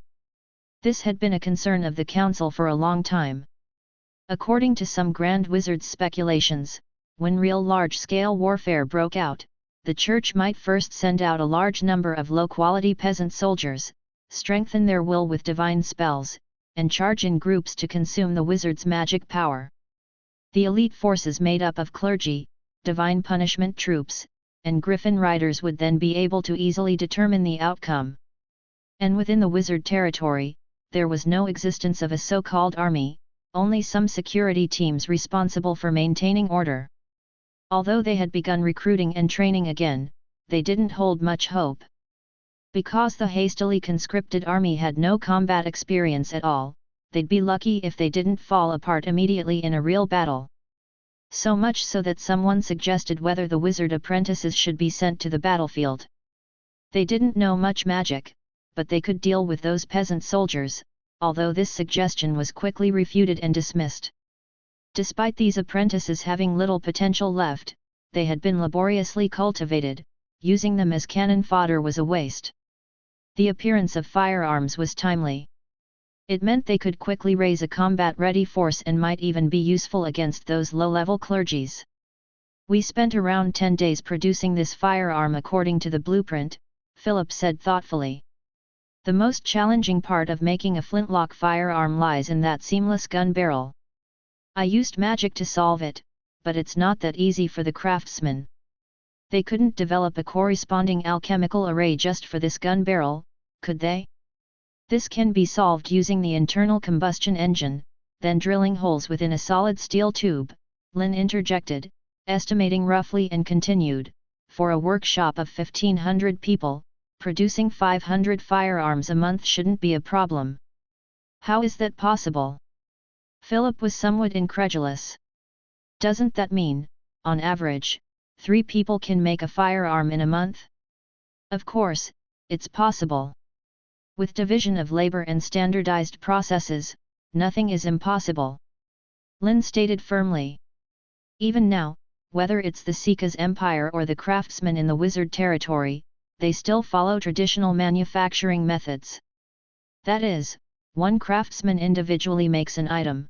This had been a concern of the council for a long time. According to some grand wizards' speculations, when real large-scale warfare broke out, the church might first send out a large number of low-quality peasant soldiers, strengthen their will with divine spells, and charge in groups to consume the wizard's magic power. The elite forces made up of clergy, divine punishment troops, and griffin riders would then be able to easily determine the outcome. And within the wizard territory, there was no existence of a so-called army, only some security teams responsible for maintaining order. Although they had begun recruiting and training again, they didn't hold much hope. Because the hastily conscripted army had no combat experience at all, they'd be lucky if they didn't fall apart immediately in a real battle. So much so that someone suggested whether the wizard apprentices should be sent to the battlefield. They didn't know much magic, but they could deal with those peasant soldiers, although this suggestion was quickly refuted and dismissed. Despite these apprentices having little potential left, they had been laboriously cultivated, using them as cannon fodder was a waste. The appearance of firearms was timely. It meant they could quickly raise a combat-ready force and might even be useful against those low-level clergies. We spent around 10 days producing this firearm according to the blueprint, Philip said thoughtfully. The most challenging part of making a flintlock firearm lies in that seamless gun barrel. I used magic to solve it, but it's not that easy for the craftsmen. They couldn't develop a corresponding alchemical array just for this gun barrel, could they? This can be solved using the internal combustion engine, then drilling holes within a solid steel tube, Lynn interjected, estimating roughly and continued, for a workshop of 1,500 people, producing 500 firearms a month shouldn't be a problem. How is that possible? Philip was somewhat incredulous. Doesn't that mean, on average, 3 people can make a firearm in a month? Of course, it's possible. With division of labor and standardized processes, nothing is impossible. Lynn stated firmly. Even now, whether it's the Sika's empire or the craftsmen in the wizard territory, they still follow traditional manufacturing methods. That is, one craftsman individually makes an item.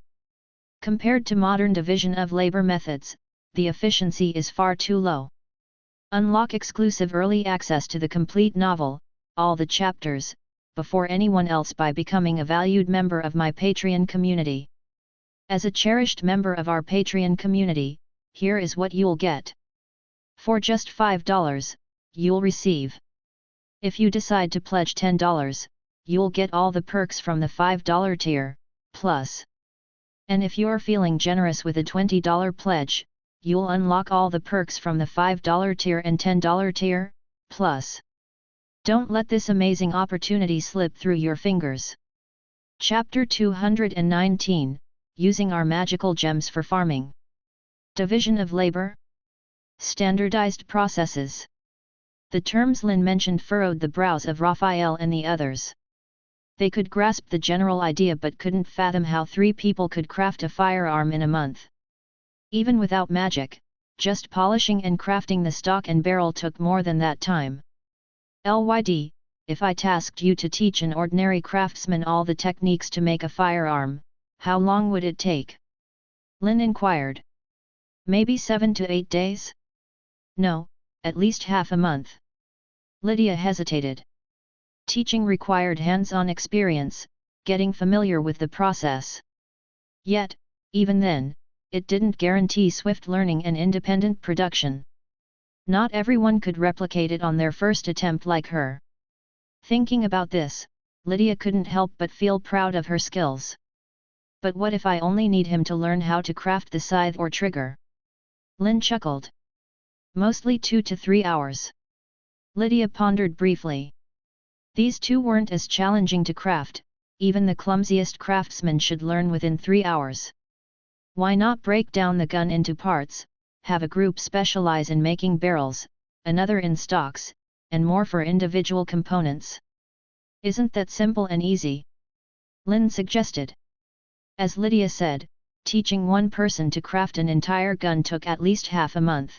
Compared to modern division of labor methods, the efficiency is far too low. Unlock exclusive early access to the complete novel, all the chapters, before anyone else by becoming a valued member of my Patreon community. As a cherished member of our Patreon community, here is what you'll get. For just $5, you'll receive. If you decide to pledge $10, you'll get all the perks from the $5 tier, plus And if you're feeling generous with a $20 pledge, you'll unlock all the perks from the $5 tier and $10 tier, plus. Don't let this amazing opportunity slip through your fingers. Chapter 219, Using Our Magical Gems for Farming. Division of Labor. Standardized Processes. The terms Lynn mentioned furrowed the brows of Raphael and the others. They could grasp the general idea but couldn't fathom how 3 people could craft a firearm in a month. Even without magic, just polishing and crafting the stock and barrel took more than that time. LYD, if I tasked you to teach an ordinary craftsman all the techniques to make a firearm, how long would it take? Lynn inquired. Maybe 7 to 8 days? No, at least half a month. Lydia hesitated. Teaching required hands-on experience, getting familiar with the process. Yet, even then, it didn't guarantee swift learning and independent production. Not everyone could replicate it on their first attempt like her. Thinking about this, Lydia couldn't help but feel proud of her skills. But what if I only need him to learn how to craft the scythe or trigger? Lynn chuckled. Mostly 2 to 3 hours. Lydia pondered briefly. These 2 weren't as challenging to craft, even the clumsiest craftsman should learn within 3 hours. Why not break down the gun into parts, have a group specialize in making barrels, another in stocks, and more for individual components? Isn't that simple and easy? Lynn suggested. As Lydia said, teaching one person to craft an entire gun took at least half a month.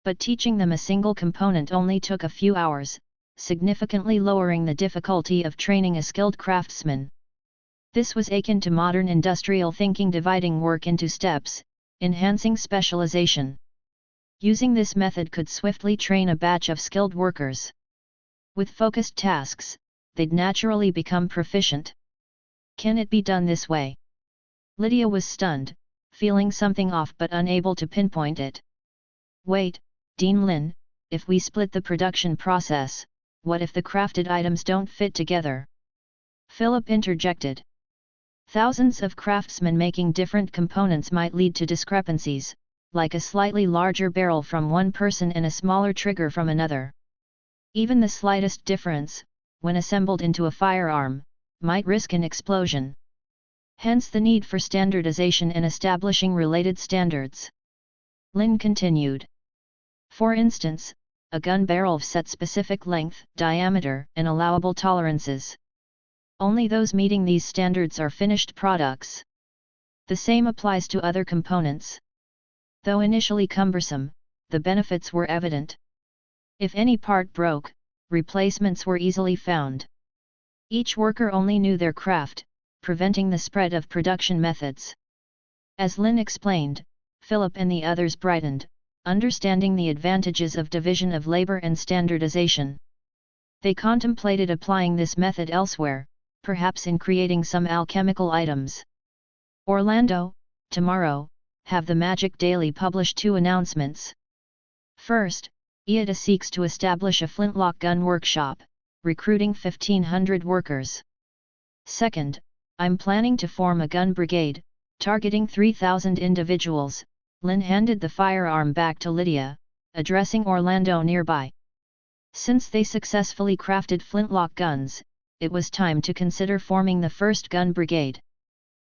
But teaching them a single component only took a few hours, significantly lowering the difficulty of training a skilled craftsman. This was akin to modern industrial thinking, dividing work into steps, enhancing specialization. Using this method could swiftly train a batch of skilled workers. With focused tasks, they'd naturally become proficient. Can it be done this way? Lydia was stunned, feeling something off but unable to pinpoint it. Wait, Dean Lynn, if we split the production process, what if the crafted items don't fit together? Philip interjected. Thousands of craftsmen making different components might lead to discrepancies, like a slightly larger barrel from one person and a smaller trigger from another. Even the slightest difference, when assembled into a firearm, might risk an explosion. Hence the need for standardization and establishing related standards. Lynn continued. For instance, a gun barrel set specific length, diameter, and allowable tolerances. Only those meeting these standards are finished products. The same applies to other components. Though initially cumbersome, the benefits were evident. If any part broke, replacements were easily found. Each worker only knew their craft, preventing the spread of production methods. As Lynn explained, Philip and the others brightened, understanding the advantages of division of labor and standardization. They contemplated applying this method elsewhere, perhaps in creating some alchemical items. Orlando, tomorrow, have the Magic Daily publish 2 announcements. First, A.K.A. seeks to establish a flintlock gun workshop, recruiting 1,500 workers. Second, I'm planning to form a gun brigade, targeting 3,000 individuals. Lynn handed the firearm back to Lydia, addressing Orlando nearby. Since they successfully crafted flintlock guns, it was time to consider forming the first gun brigade.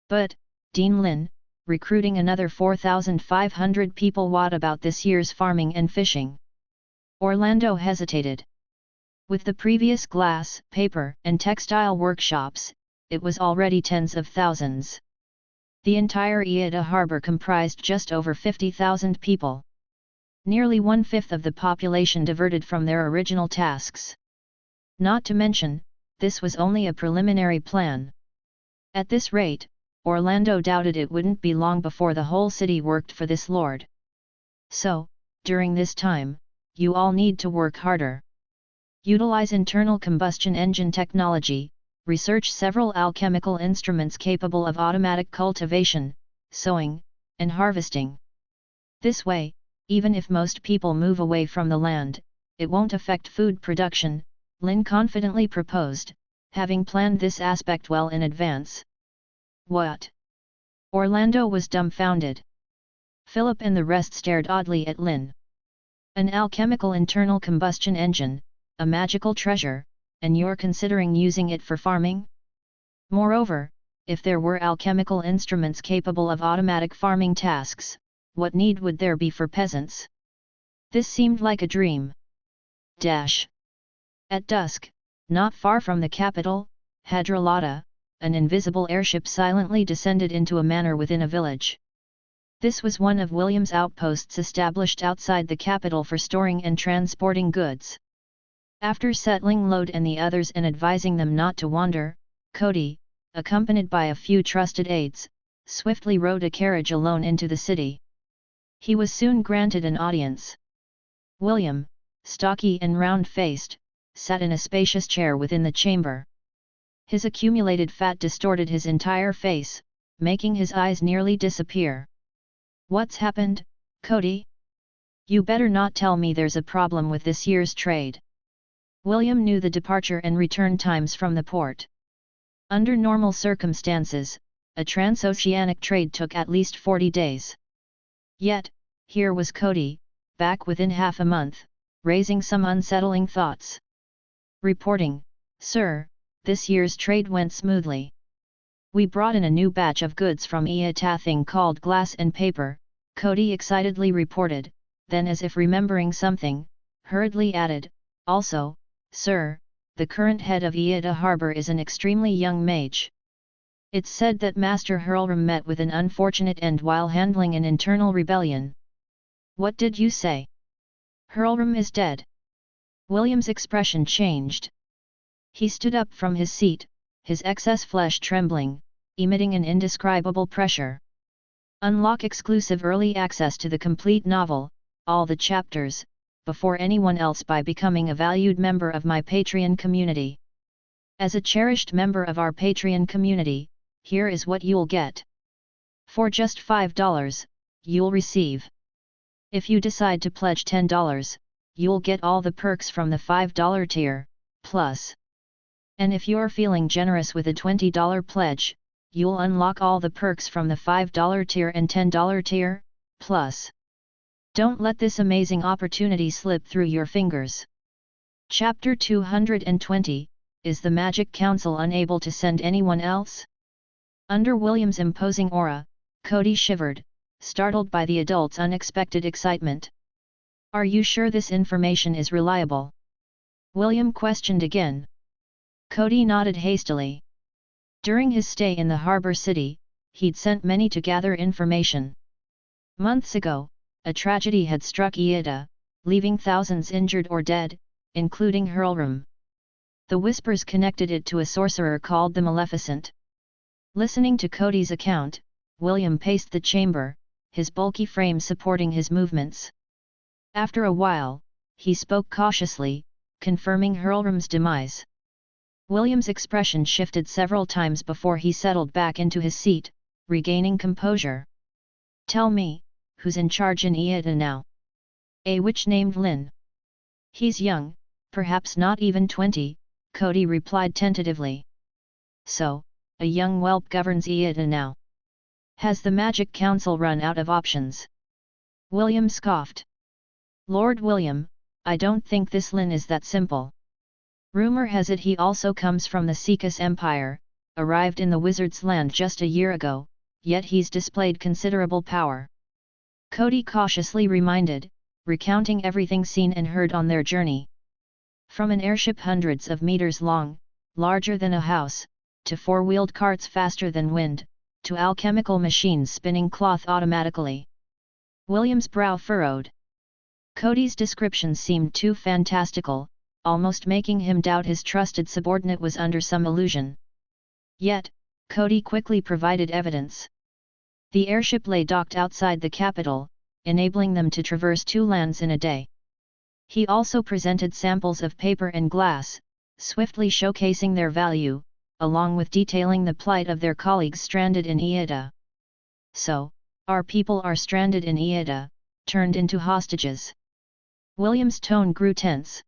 But, Dean Lynn, recruiting another 4,500 people, what about this year's farming and fishing? Orlando hesitated. With the previous glass, paper, and textile workshops, it was already tens of thousands. The entire Iida harbor comprised just over 50,000 people. Nearly 1/5 of the population diverted from their original tasks. Not to mention, this was only a preliminary plan. At this rate, Orlando doubted it wouldn't be long before the whole city worked for this lord. So, during this time, you all need to work harder. Utilize internal combustion engine technology, research several alchemical instruments capable of automatic cultivation, sowing, and harvesting. This way, even if most people move away from the land, it won't affect food production, Lynn confidently proposed, having planned this aspect well in advance. What? Orlando was dumbfounded. Philip and the rest stared oddly at Lynn. An alchemical internal combustion engine, a magical treasure, and you're considering using it for farming? Moreover, if there were alchemical instruments capable of automatic farming tasks, what need would there be for peasants? This seemed like a dream. At dusk, not far from the capital, Hadrolata, an invisible airship silently descended into a manor within a village. This was one of William's outposts established outside the capital for storing and transporting goods. After settling Lode and the others and advising them not to wander, Cody, accompanied by a few trusted aides, swiftly rode a carriage alone into the city. He was soon granted an audience. William, stocky and round-faced, sat in a spacious chair within the chamber. His accumulated fat distorted his entire face, making his eyes nearly disappear. "What's happened, Cody? You better not tell me there's a problem with this year's trade." William knew the departure and return times from the port. Under normal circumstances, a transoceanic trade took at least 40 days. Yet, here was Cody, back within half a month, raising some unsettling thoughts. Reporting, "Sir, this year's trade went smoothly. We brought in a new batch of goods from A.K.A. thing called glass and paper," Cody excitedly reported, then as if remembering something, hurriedly added, "Also, sir, the current head of A.K.A. Harbor is an extremely young mage. It's said that Master Hurlram met with an unfortunate end while handling an internal rebellion." "What did you say? Hurlram is dead?" William's expression changed. He stood up from his seat, his excess flesh trembling, emitting an indescribable pressure. Unlock exclusive early access to the complete novel, all the chapters, before anyone else by becoming a valued member of my Patreon community. As a cherished member of our Patreon community, here is what you'll get. For just $5, you'll receive. If you decide to pledge $10, you'll get all the perks from the $5 tier, plus. And if you're feeling generous with a $20 pledge, you'll unlock all the perks from the $5 tier and $10 tier, plus. Don't let this amazing opportunity slip through your fingers. Chapter 220, Is the Magic Council unable to send anyone else? Under William's imposing aura, Cody shivered, startled by the adult's unexpected excitement. "Are you sure this information is reliable?" William questioned again. Cody nodded hastily. During his stay in the harbor city, he'd sent many to gather information. Months ago, a tragedy had struck A.K.A., leaving thousands injured or dead, including Hurlram. The whispers connected it to a sorcerer called the Maleficent. Listening to Cody's account, William paced the chamber, his bulky frame supporting his movements. After a while, he spoke cautiously, confirming Hurlram's demise. William's expression shifted several times before he settled back into his seat, regaining composure. "Tell me, who's in charge in A.K.A. now?" "A witch named Lynn. He's young, perhaps not even 20, Cody replied tentatively. "So, a young whelp governs A.K.A. now. Has the Magic Council run out of options?" William scoffed. "Lord William, I don't think this Lynn is that simple. Rumor has it he also comes from the Sekus Empire, arrived in the Wizard's Land just a year ago, yet he's displayed considerable power." Cody cautiously reminded, recounting everything seen and heard on their journey. From an airship hundreds of meters long, larger than a house, to four-wheeled carts faster than wind, to alchemical machines spinning cloth automatically. William's brow furrowed. Cody's description seemed too fantastical, almost making him doubt his trusted subordinate was under some illusion. Yet, Cody quickly provided evidence. The airship lay docked outside the capital, enabling them to traverse 2 lands in a day. He also presented samples of paper and glass, swiftly showcasing their value, along with detailing the plight of their colleagues stranded in A.K.A. "So, our people are stranded in A.K.A., turned into hostages." William's tone grew tense.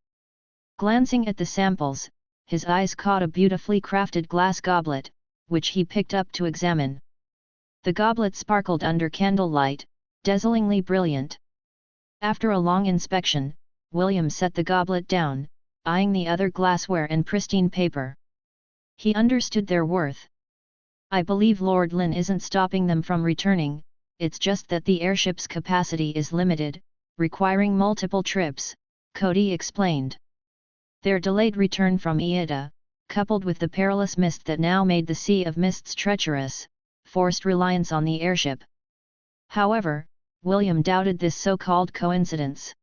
Glancing at the samples, his eyes caught a beautifully crafted glass goblet, which he picked up to examine. The goblet sparkled under candlelight, dazzlingly brilliant. After a long inspection, William set the goblet down, eyeing the other glassware and pristine paper. He understood their worth. I believe Lord Lynn isn't stopping them from returning, it's just that the airship's capacity is limited, requiring multiple trips, Cody explained. Their delayed return from Iida, coupled with the perilous mist that now made the Sea of Mists treacherous, forced reliance on the airship. However, William doubted this so-called coincidence.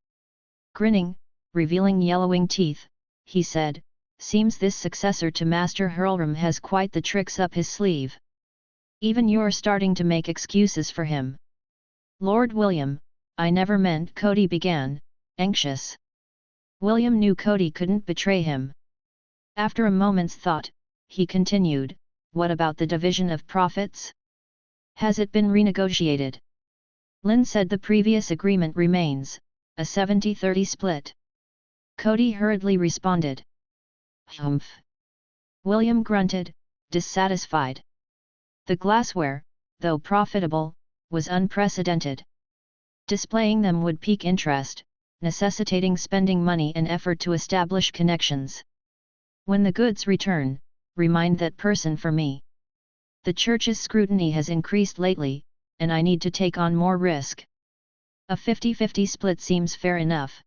Grinning, revealing yellowing teeth, he said, "Seems this successor to Master Hurlram has quite the tricks up his sleeve. Even you're starting to make excuses for him." "Lord William, I never meant," Cody began, anxious. William knew Cody couldn't betray him. After a moment's thought, he continued, "What about the division of profits? Has it been renegotiated?" Lynn said the previous agreement remains, a 70-30 split. Cody hurriedly responded. "Humph." William grunted, dissatisfied. The glassware, though profitable, was unprecedented. Displaying them would pique interest, necessitating spending money and effort to establish connections. "When the goods return, remind that person for me. The church's scrutiny has increased lately, and I need to take on more risk. A 50-50 split seems fair enough,"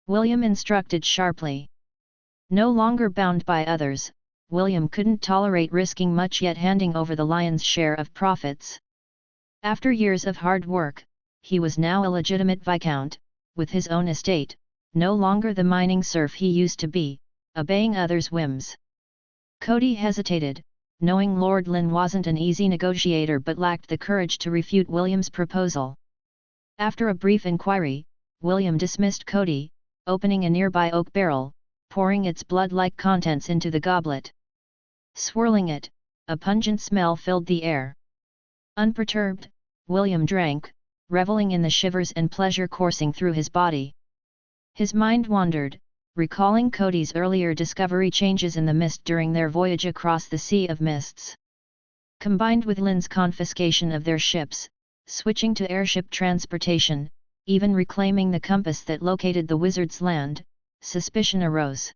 William instructed sharply. No longer bound by others, William couldn't tolerate risking much yet handing over the lion's share of profits. After years of hard work, he was now a legitimate viscount, with his own estate, no longer the mining serf he used to be, obeying others' whims. Cody hesitated, knowing Lord Lynn wasn't an easy negotiator but lacked the courage to refute William's proposal. After a brief inquiry, William dismissed Cody, opening a nearby oak barrel, pouring its blood-like contents into the goblet. Swirling it, a pungent smell filled the air. Unperturbed, William drank, reveling in the shivers and pleasure coursing through his body. His mind wandered, recalling Cody's earlier discovery changes in the mist during their voyage across the Sea of Mists. Combined with Lynn's confiscation of their ships, switching to airship transportation, even reclaiming the compass that located the wizard's land, suspicion arose.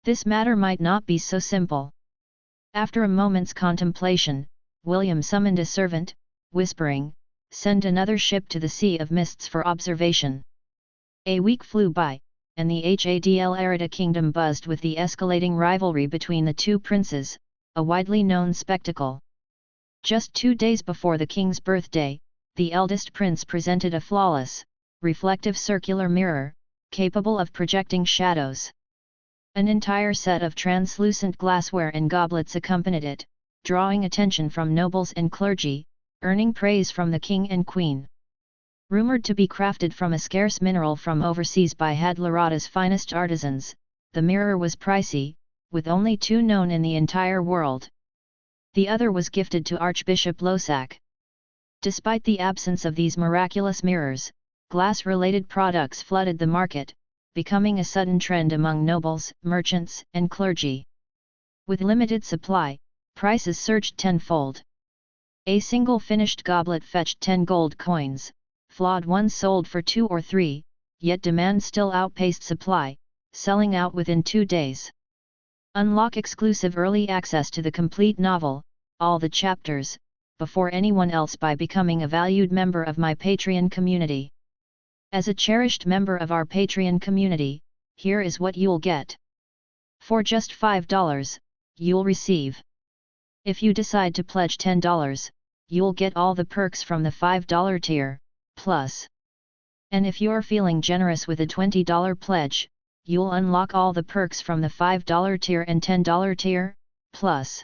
This matter might not be so simple. After a moment's contemplation, William summoned a servant, whispering, "Send another ship to the Sea of Mists for observation." A week flew by, and the Hadl Arida kingdom buzzed with the escalating rivalry between the two princes, a widely known spectacle. Just 2 days before the king's birthday, the eldest prince presented a flawless, reflective circular mirror, capable of projecting shadows. An entire set of translucent glassware and goblets accompanied it, drawing attention from nobles and clergy, earning praise from the king and queen. Rumored to be crafted from a scarce mineral from overseas by Hadlarada's finest artisans, the mirror was pricey, with only 2 known in the entire world. The other was gifted to Archbishop Losak. Despite the absence of these miraculous mirrors, glass-related products flooded the market, becoming a sudden trend among nobles, merchants, and clergy. With limited supply, prices surged tenfold. A single finished goblet fetched 10 gold coins, flawed ones sold for 2 or 3, yet demand still outpaced supply, selling out within 2 days. Unlock exclusive early access to the complete novel, all the chapters, before anyone else by becoming a valued member of my Patreon community. As a cherished member of our Patreon community, here is what you'll get. For just $5, you'll receive. If you decide to pledge $10, you'll get all the perks from the $5 tier, plus. And if you're feeling generous with a $20 pledge, you'll unlock all the perks from the $5 tier and $10 tier, plus.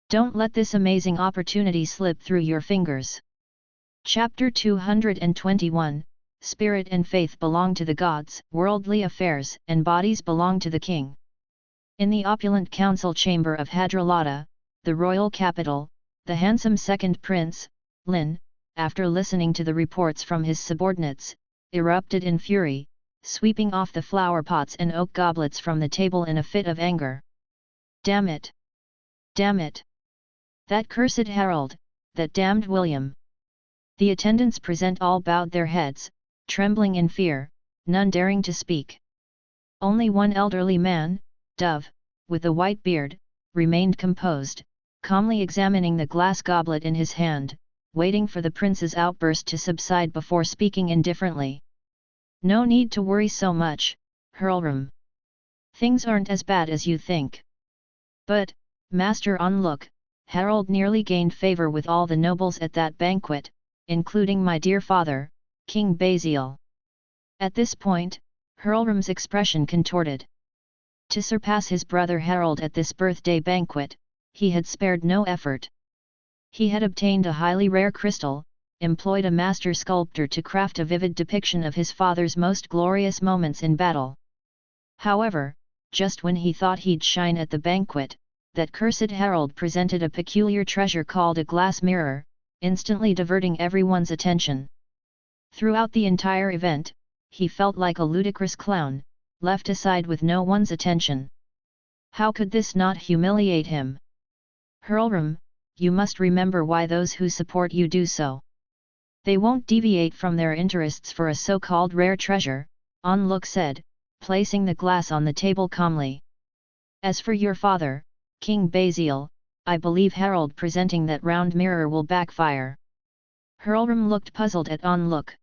Don't let this amazing opportunity slip through your fingers. Chapter 221, Spirit and faith belong to the gods, worldly affairs and bodies belong to the king. In the opulent council chamber of Hadrolata, the royal capital, the handsome second prince, Lynn, after listening to the reports from his subordinates, erupted in fury, sweeping off the flower pots and oak goblets from the table in a fit of anger. "Damn it! Damn it! That cursed herald, That damned William! The attendants present all bowed their heads, trembling in fear, none daring to speak. Only one elderly man, Dove, with a white beard, remained composed, calmly examining the glass goblet in his hand, waiting for the prince's outburst to subside before speaking indifferently. No need to worry so much, Hurlram. Things aren't as bad as you think. But, Master Onlook, Harold nearly gained favor with all the nobles at that banquet, including my dear father, King Basil. At this point, Hurlram's expression contorted. To surpass his brother Harold at this birthday banquet, he had spared no effort. He had obtained a highly rare crystal, employed a master sculptor to craft a vivid depiction of his father's most glorious moments in battle. However, just when he thought he'd shine at the banquet, that cursed Harold presented a peculiar treasure called a glass mirror, instantly diverting everyone's attention. Throughout the entire event, he felt like a ludicrous clown, left aside with no one's attention. How could this not humiliate him? Hurlram, you must remember why those who support you do so. They won't deviate from their interests for a so-called rare treasure, Onlook said, placing the glass on the table calmly. As for your father, King Basil, I believe Harold presenting that round mirror will backfire. Hurlram looked puzzled at Onlook.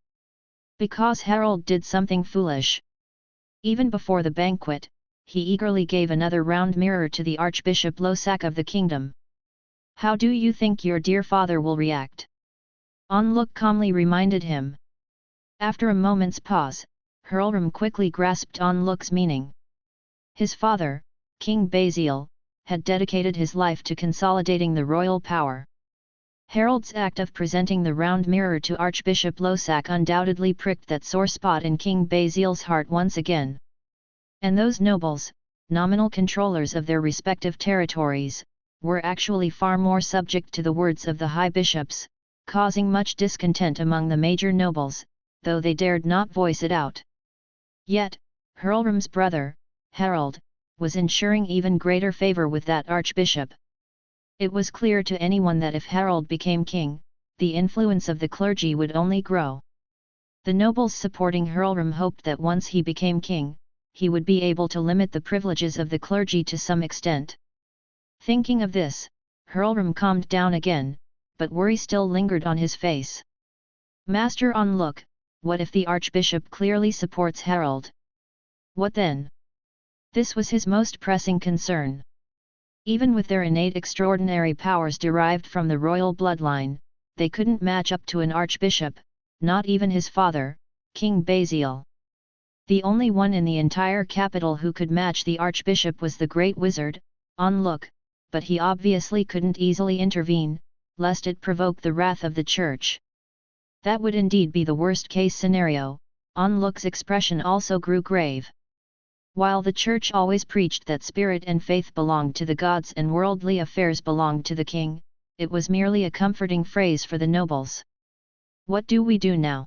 Because Harold did something foolish. Even before the banquet, he eagerly gave another round mirror to the Archbishop Losak of the kingdom. How do you think your dear father will react? Onlook calmly reminded him. After a moment's pause, Hurlram quickly grasped Onlook's meaning. His father, King Basil, had dedicated his life to consolidating the royal power. Harold's act of presenting the round mirror to Archbishop Losak undoubtedly pricked that sore spot in King Basil's heart once again. And those nobles, nominal controllers of their respective territories, were actually far more subject to the words of the high bishops, causing much discontent among the major nobles, though they dared not voice it out. Yet, Hurlram's brother, Harold, was ensuring even greater favor with that archbishop. It was clear to anyone that if Harold became king, the influence of the clergy would only grow. The nobles supporting Hurlram hoped that once he became king, he would be able to limit the privileges of the clergy to some extent. Thinking of this, Hurlram calmed down again, but worry still lingered on his face. Master Onlook, what if the archbishop clearly supports Harold? What then? This was his most pressing concern. Even with their innate extraordinary powers derived from the royal bloodline, they couldn't match up to an archbishop, not even his father, King Basil. The only one in the entire capital who could match the archbishop was the great wizard, Onlook, but he obviously couldn't easily intervene, lest it provoke the wrath of the church. That would indeed be the worst-case scenario. Onlook's expression also grew grave. While the church always preached that spirit and faith belonged to the gods and worldly affairs belonged to the king, it was merely a comforting phrase for the nobles. What do we do now?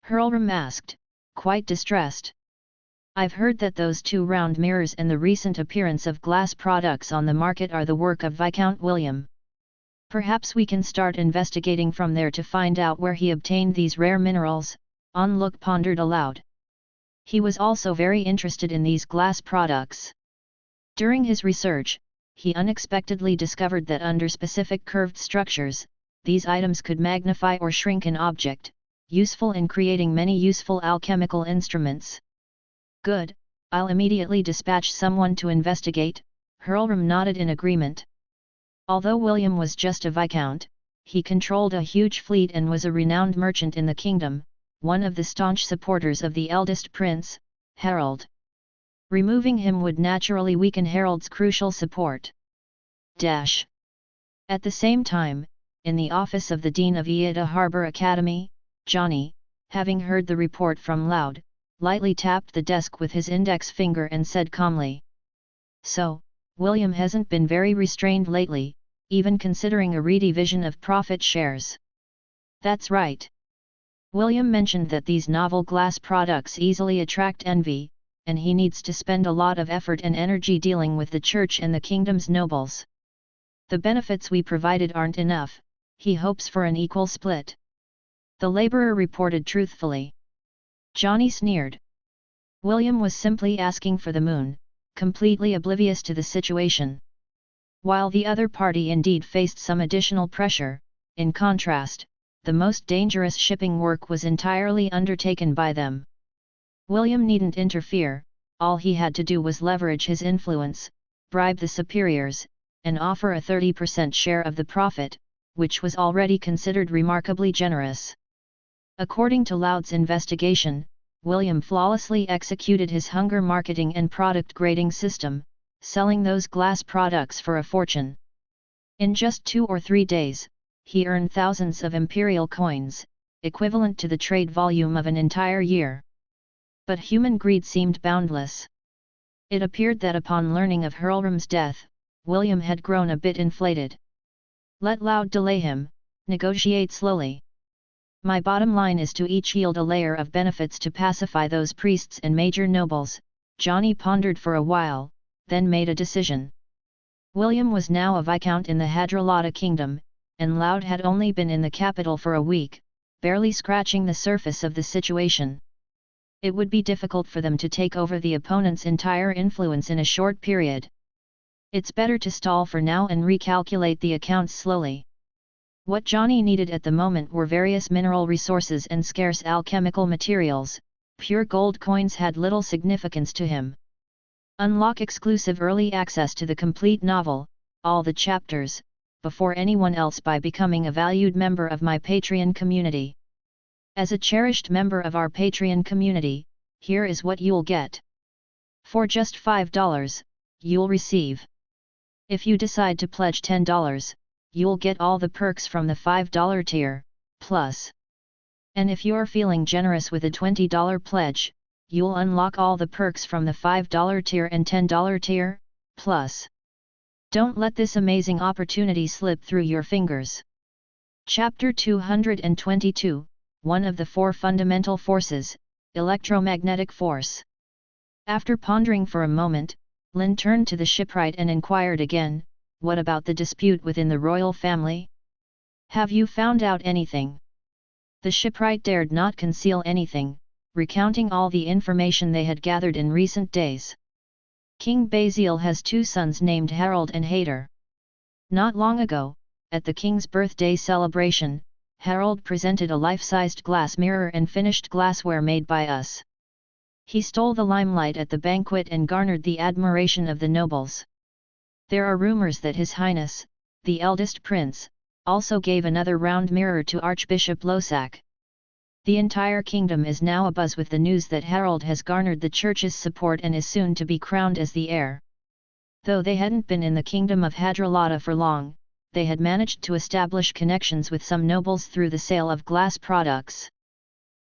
Hurlram asked, quite distressed. I've heard that those two round mirrors and the recent appearance of glass products on the market are the work of Viscount William. Perhaps we can start investigating from there to find out where he obtained these rare minerals, Onlook pondered aloud. He was also very interested in these glass products. During his research, he unexpectedly discovered that under specific curved structures, these items could magnify or shrink an object, useful in creating many useful alchemical instruments. Good, I'll immediately dispatch someone to investigate, Hurlram nodded in agreement. Although William was just a viscount, he controlled a huge fleet and was a renowned merchant in the kingdom, one of the staunch supporters of the eldest prince, Harold. Removing him would naturally weaken Harold's crucial support. At the same time, in the office of the Dean of Iida Harbour Academy, Johnny, having heard the report from Loud, lightly tapped the desk with his index finger and said calmly. So, William hasn't been very restrained lately, even considering a redivision of profit shares. That's right. William mentioned that these novel glass products easily attract envy, and he needs to spend a lot of effort and energy dealing with the church and the kingdom's nobles. The benefits we provided aren't enough, He hopes for an equal split. The laborer reported truthfully. Johnny sneered. William was simply asking for the moon, completely oblivious to the situation. While the other party indeed faced some additional pressure, in contrast, the most dangerous shipping work was entirely undertaken by them. William needn't interfere, all he had to do was leverage his influence, bribe the superiors, and offer a 30% share of the profit, which was already considered remarkably generous. According to Loud's investigation, William flawlessly executed his hunger marketing and product grading system, selling those glass products for a fortune. In just 2 or 3 days, he earned thousands of imperial coins, equivalent to the trade volume of an entire year. But human greed seemed boundless. It appeared that upon learning of Hurlram's death, William had grown a bit inflated. Let Loud delay him, negotiate slowly. My bottom line is to each yield a layer of benefits to pacify those priests and major nobles. Johnny pondered for a while, then made a decision. William was now a viscount in the Hadrolata kingdom, and Loud had only been in the capital for a week, barely scratching the surface of the situation. It would be difficult for them to take over the opponent's entire influence in a short period. It's better to stall for now and recalculate the accounts slowly. What Johnny needed at the moment were various mineral resources and scarce alchemical materials. Pure gold coins had little significance to him. Unlock exclusive early access to the complete novel, all the chapters, before anyone else by becoming a valued member of my Patreon community. As a cherished member of our Patreon community, here is what you'll get. For just $5, you'll receive. If you decide to pledge $10, you'll get all the perks from the $5 tier, plus. And if you're feeling generous with a $20 pledge, you'll unlock all the perks from the $5 tier and $10 tier, plus. Don't let this amazing opportunity slip through your fingers. Chapter 222, One of the Four Fundamental Forces, Electromagnetic Force. After pondering for a moment, Lynn turned to the shipwright and inquired again, what about the dispute within the royal family? Have you found out anything? The shipwright dared not conceal anything, recounting all the information they had gathered in recent days. King Basil has 2 sons named Harold and Hayter. Not long ago, at the king's birthday celebration, Harold presented a life-sized glass mirror and finished glassware made by us. He stole the limelight at the banquet and garnered the admiration of the nobles. There are rumors that His Highness, the eldest prince, also gave another round mirror to Archbishop Losak. The entire kingdom is now abuzz with the news that Harold has garnered the church's support and is soon to be crowned as the heir. Though they hadn't been in the kingdom of Hadrolata for long, they had managed to establish connections with some nobles through the sale of glass products.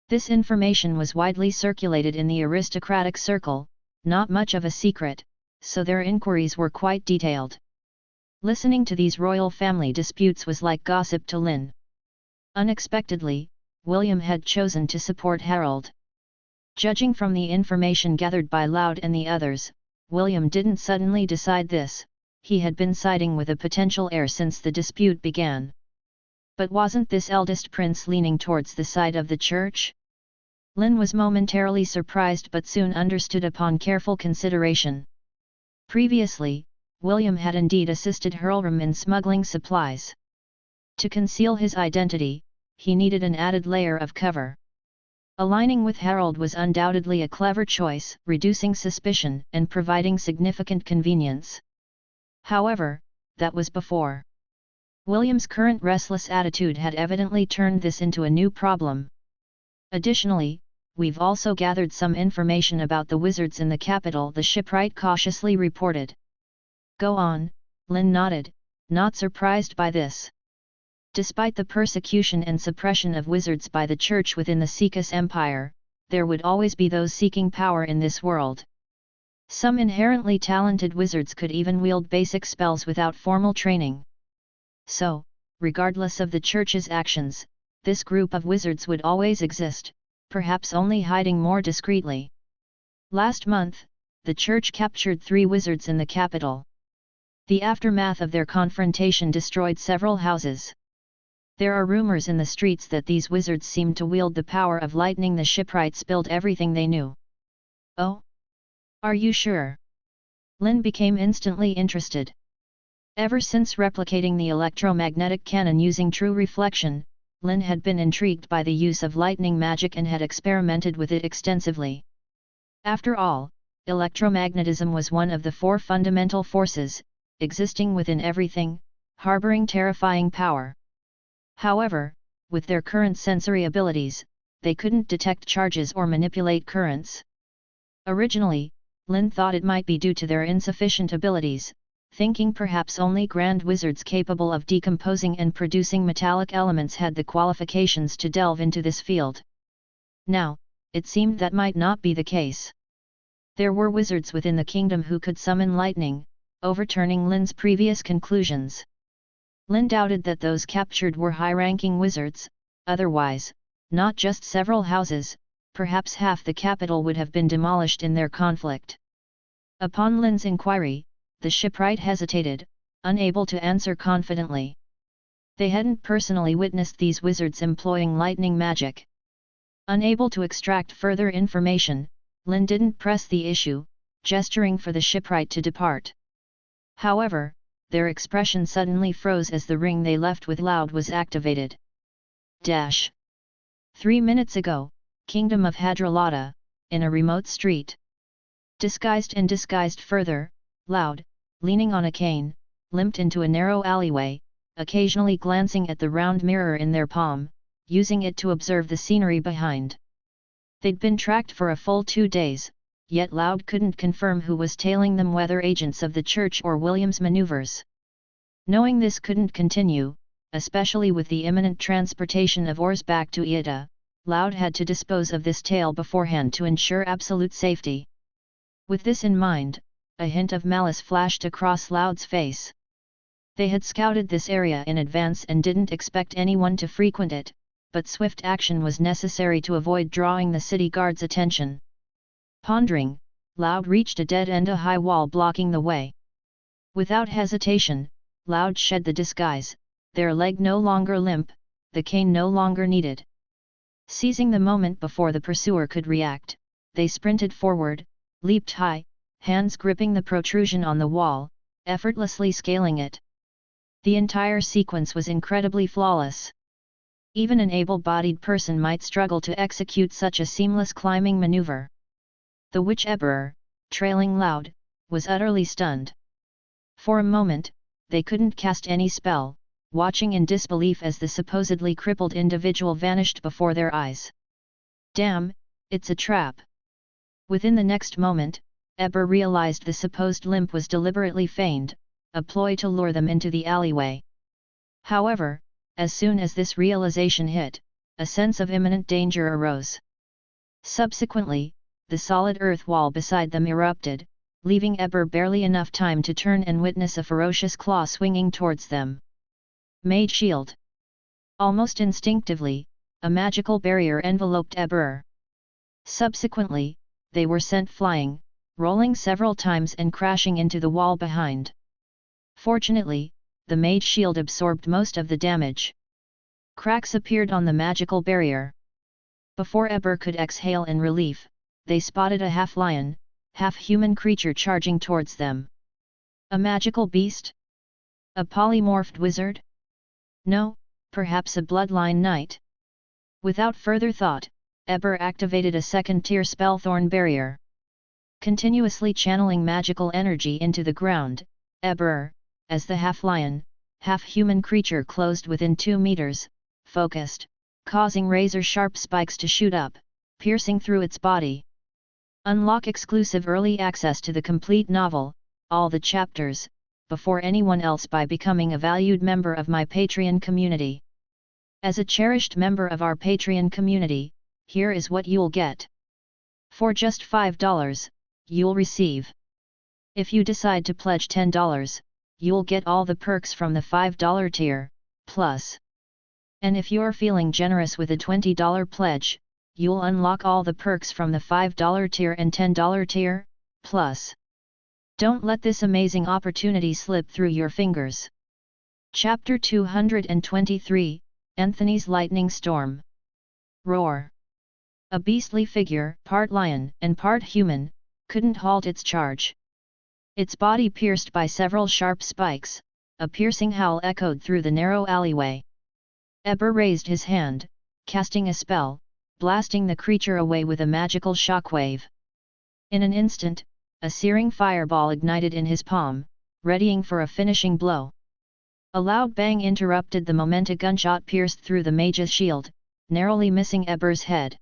This information was widely circulated in the aristocratic circle, not much of a secret, so their inquiries were quite detailed. Listening to these royal family disputes was like gossip to Lynn. Unexpectedly, William had chosen to support Harold. Judging from the information gathered by Loud and the others, William didn't suddenly decide this, he had been siding with a potential heir since the dispute began. But wasn't this eldest prince leaning towards the side of the church? Lynn was momentarily surprised but soon understood upon careful consideration. Previously, William had indeed assisted Hurlram in smuggling supplies. To conceal his identity, he needed an added layer of cover. Aligning with Harold was undoubtedly a clever choice, reducing suspicion and providing significant convenience. However, that was before. William's current restless attitude had evidently turned this into a new problem. Additionally, we've also gathered some information about the wizards in the capital, the shipwright cautiously reported. Go on, Lynn nodded, not surprised by this. Despite the persecution and suppression of wizards by the church within the Sekas Empire, there would always be those seeking power in this world. Some inherently talented wizards could even wield basic spells without formal training. So, regardless of the church's actions, this group of wizards would always exist, perhaps only hiding more discreetly. Last month, the church captured 3 wizards in the capital. The aftermath of their confrontation destroyed several houses. There are rumors in the streets that these wizards seem to wield the power of lightning. The shipwright spilled everything they knew. Oh? Are you sure? Lynn became instantly interested. Ever since replicating the electromagnetic cannon using true reflection, Lynn had been intrigued by the use of lightning magic and had experimented with it extensively. After all, electromagnetism was one of the four fundamental forces, existing within everything, harboring terrifying power. However, with their current sensory abilities, they couldn't detect charges or manipulate currents. Originally, Lynn thought it might be due to their insufficient abilities, thinking perhaps only grand wizards capable of decomposing and producing metallic elements had the qualifications to delve into this field. Now, it seemed that might not be the case. There were wizards within the kingdom who could summon lightning, overturning Lynn's previous conclusions. Lynn doubted that those captured were high-ranking wizards, otherwise, not just several houses, perhaps half the capital would have been demolished in their conflict. Upon Lynn's inquiry, the shipwright hesitated, unable to answer confidently. They hadn't personally witnessed these wizards employing lightning magic. Unable to extract further information, Lynn didn't press the issue, gesturing for the shipwright to depart. However, their expression suddenly froze as the ring they left with Loud was activated. 3 minutes ago, Kingdom of Hadralata, in a remote street. Disguised further, Loud, leaning on a cane, limped into a narrow alleyway, occasionally glancing at the round mirror in their palm, using it to observe the scenery behind. They'd been tracked for a full 2 days, yet Loud couldn't confirm who was tailing them, whether agents of the church or William's maneuvers. Knowing this couldn't continue, especially with the imminent transportation of ores back to Iida, Loud had to dispose of this tale beforehand to ensure absolute safety. With this in mind, a hint of malice flashed across Loud's face. They had scouted this area in advance and didn't expect anyone to frequent it, but swift action was necessary to avoid drawing the city guard's attention. Pondering, Loud reached a dead end, a high wall blocking the way. Without hesitation, Loud shed the disguise, their leg no longer limp, the cane no longer needed. Seizing the moment before the pursuer could react, they sprinted forward, leaped high, hands gripping the protrusion on the wall, effortlessly scaling it. The entire sequence was incredibly flawless. Even an able-bodied person might struggle to execute such a seamless climbing maneuver. The witch Emperor, trailing Loud, was utterly stunned. For a moment, they couldn't cast any spell, watching in disbelief as the supposedly crippled individual vanished before their eyes. Damn, it's a trap. Within the next moment, Eber realized the supposed limp was deliberately feigned, a ploy to lure them into the alleyway. However, as soon as this realization hit, a sense of imminent danger arose. Subsequently, the solid earth wall beside them erupted, leaving Eber barely enough time to turn and witness a ferocious claw swinging towards them. Mage Shield. Almost instinctively, a magical barrier enveloped Eber. Subsequently, they were sent flying, rolling several times and crashing into the wall behind. Fortunately, the Mage Shield absorbed most of the damage. Cracks appeared on the magical barrier. Before Eber could exhale in relief, they spotted a half-lion, half-human creature charging towards them. A magical beast? A polymorphed wizard? No, perhaps a bloodline knight. Without further thought, Eber activated a second-tier Spellthorn barrier. Continuously channeling magical energy into the ground, Eber, as the half-lion, half-human creature closed within 2 meters, focused, causing razor-sharp spikes to shoot up, piercing through its body. Unlock exclusive early access to the complete novel, all the chapters, before anyone else by becoming a valued member of my Patreon community. As a cherished member of our Patreon community, here is what you'll get. For just $5, you'll receive. If you decide to pledge $10, you'll get all the perks from the $5 tier, plus. And if you're feeling generous with a $20 pledge, you'll unlock all the perks from the $5 tier and $10 tier, plus. Don't let this amazing opportunity slip through your fingers. Chapter 223, Anthony's lightning storm. Roar. A beastly figure, part lion and part human, couldn't halt its charge. Its body pierced by several sharp spikes, a piercing howl echoed through the narrow alleyway. Eber raised his hand, casting a spell, blasting the creature away with a magical shockwave. In an instant, a searing fireball ignited in his palm, readying for a finishing blow. A loud bang interrupted the moment. A gunshot pierced through the mage's shield, narrowly missing Eber's head.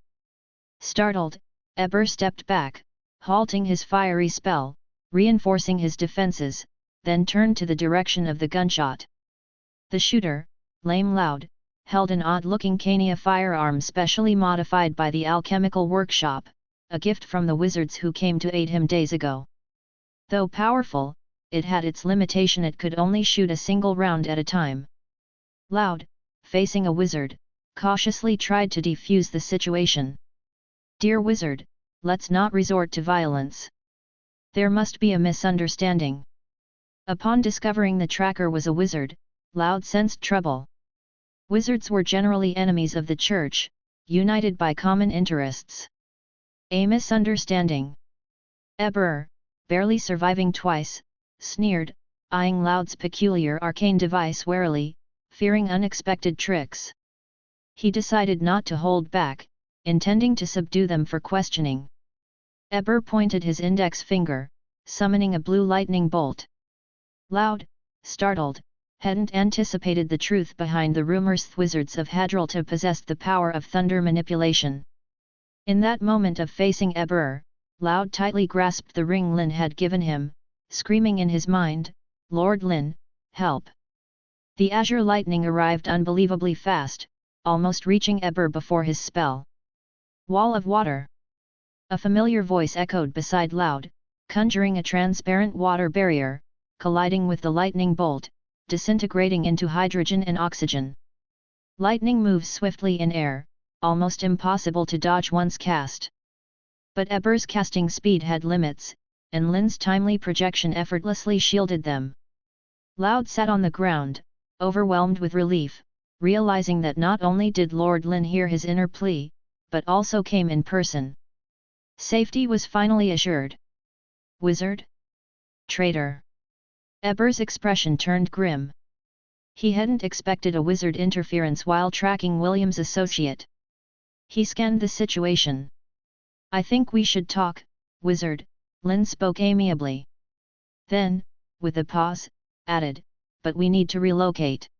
Startled, Eber stepped back, halting his fiery spell, reinforcing his defenses, then turned to the direction of the gunshot. The shooter, Lame Loud, held an odd-looking Konoha firearm specially modified by the alchemical workshop, a gift from the wizards who came to aid him days ago. Though powerful, it had its limitation: it could only shoot a single round at a time. Loud, facing a wizard, cautiously tried to defuse the situation. "Dear wizard, let's not resort to violence. There must be a misunderstanding." Upon discovering the tracker was a wizard, Loud sensed trouble. Wizards were generally enemies of the church, united by common interests. A misunderstanding. Eber, barely surviving twice, sneered, eyeing Loud's peculiar arcane device warily, fearing unexpected tricks. He decided not to hold back, intending to subdue them for questioning. Eber pointed his index finger, summoning a blue lightning bolt. Loud, startled, hadn't anticipated the truth behind the rumors wizards of Hadrolta possessed the power of thunder manipulation. In that moment of facing Eber, Loud tightly grasped the ring Lynn had given him, screaming in his mind, "Lord Lynn, help!" The azure lightning arrived unbelievably fast, almost reaching Eber before his spell. "Wall of water!" A familiar voice echoed beside Loud, conjuring a transparent water barrier, colliding with the lightning bolt, disintegrating into hydrogen and oxygen. Lightning moves swiftly in air, almost impossible to dodge once cast. But Eber's casting speed had limits, and Lynn's timely projection effortlessly shielded them. Loud sat on the ground, overwhelmed with relief, realizing that not only did Lord Lynn hear his inner plea, but also came in person. Safety was finally assured. "Wizard? Traitor!" Eber's expression turned grim. He hadn't expected a wizard interference while tracking William's associate. He scanned the situation. "I think we should talk, wizard," Lynn spoke amiably. Then, with a pause, added, "But we need to relocate.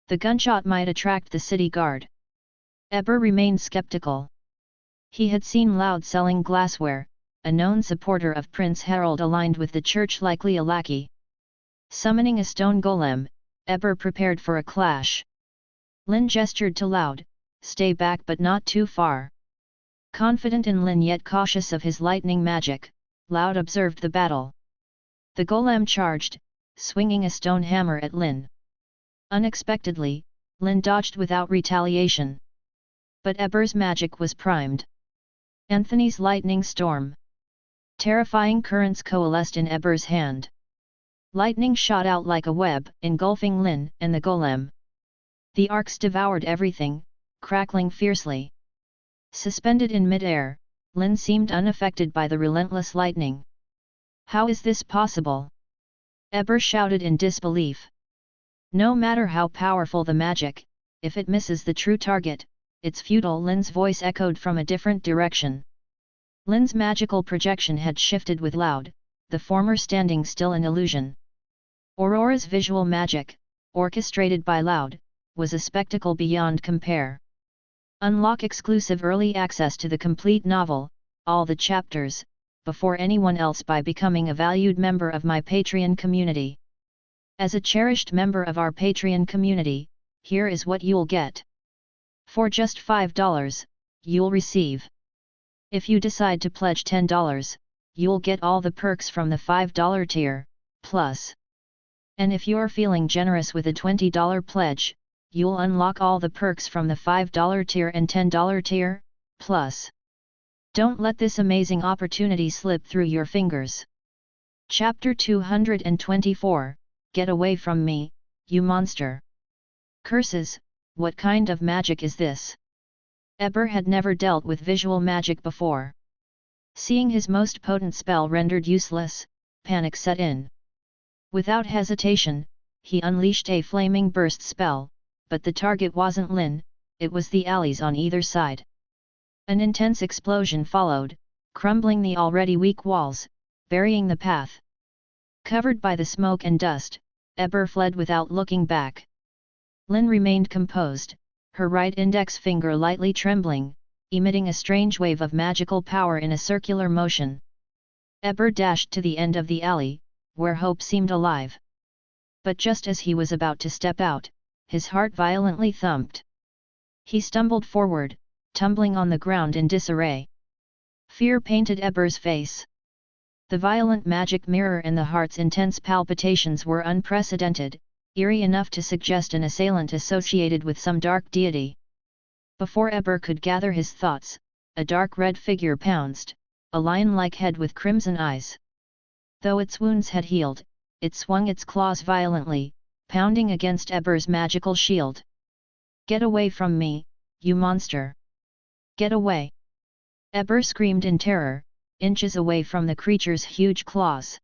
The gunshot might attract the city guard." Eber remained skeptical. He had seen Loud selling glassware, a known supporter of Prince Harold aligned with the church, likely a lackey. Summoning a stone golem, Eber prepared for a clash. Lynn gestured to Loud, "Stay back but not too far." Confident in Lynn yet cautious of his lightning magic, Loud observed the battle. The golem charged, swinging a stone hammer at Lynn. Unexpectedly, Lynn dodged without retaliation. But Eber's magic was primed. Anthony's lightning storm. Terrifying currents coalesced in Eber's hand. Lightning shot out like a web, engulfing Lynn and the golem. The arcs devoured everything, crackling fiercely. Suspended in mid-air, Lynn seemed unaffected by the relentless lightning. "How is this possible?" Eber shouted in disbelief. "No matter how powerful the magic, if it misses the true target, it's futile." Lynn's voice echoed from a different direction. Lynn's magical projection had shifted with Loud, the former standing still an illusion. Aurora's visual magic, orchestrated by Loud, was a spectacle beyond compare. Unlock exclusive early access to the complete novel, all the chapters, before anyone else by becoming a valued member of my Patreon community. As a cherished member of our Patreon community, here is what you'll get. For just $5, you'll receive. If you decide to pledge $10, you'll get all the perks from the $5 tier, plus. And if you're feeling generous with a $20 pledge, you'll unlock all the perks from the $5 tier and $10 tier, plus. Don't let this amazing opportunity slip through your fingers. Chapter 224, Get Away From Me, You Monster. Curses, what kind of magic is this? Eber had never dealt with visual magic before. Seeing his most potent spell rendered useless, panic set in. Without hesitation, he unleashed a flaming burst spell, but the target wasn't Lynn, it was the allies on either side. An intense explosion followed, crumbling the already weak walls, burying the path. Covered by the smoke and dust, Eber fled without looking back. Lynn remained composed, her right index finger lightly trembling, emitting a strange wave of magical power in a circular motion. Eber dashed to the end of the alley, where hope seemed alive. But just as he was about to step out, his heart violently thumped. He stumbled forward, tumbling on the ground in disarray. Fear painted Eber's face. The violent magic mirror and the heart's intense palpitations were unprecedented, eerie enough to suggest an assailant associated with some dark deity. Before Eber could gather his thoughts, a dark red figure pounced, a lion-like head with crimson eyes. Though its wounds had healed, it swung its claws violently, pounding against Eber's magical shield. "Get away from me, you monster! Get away!" Eber screamed in terror, inches away from the creature's huge claws.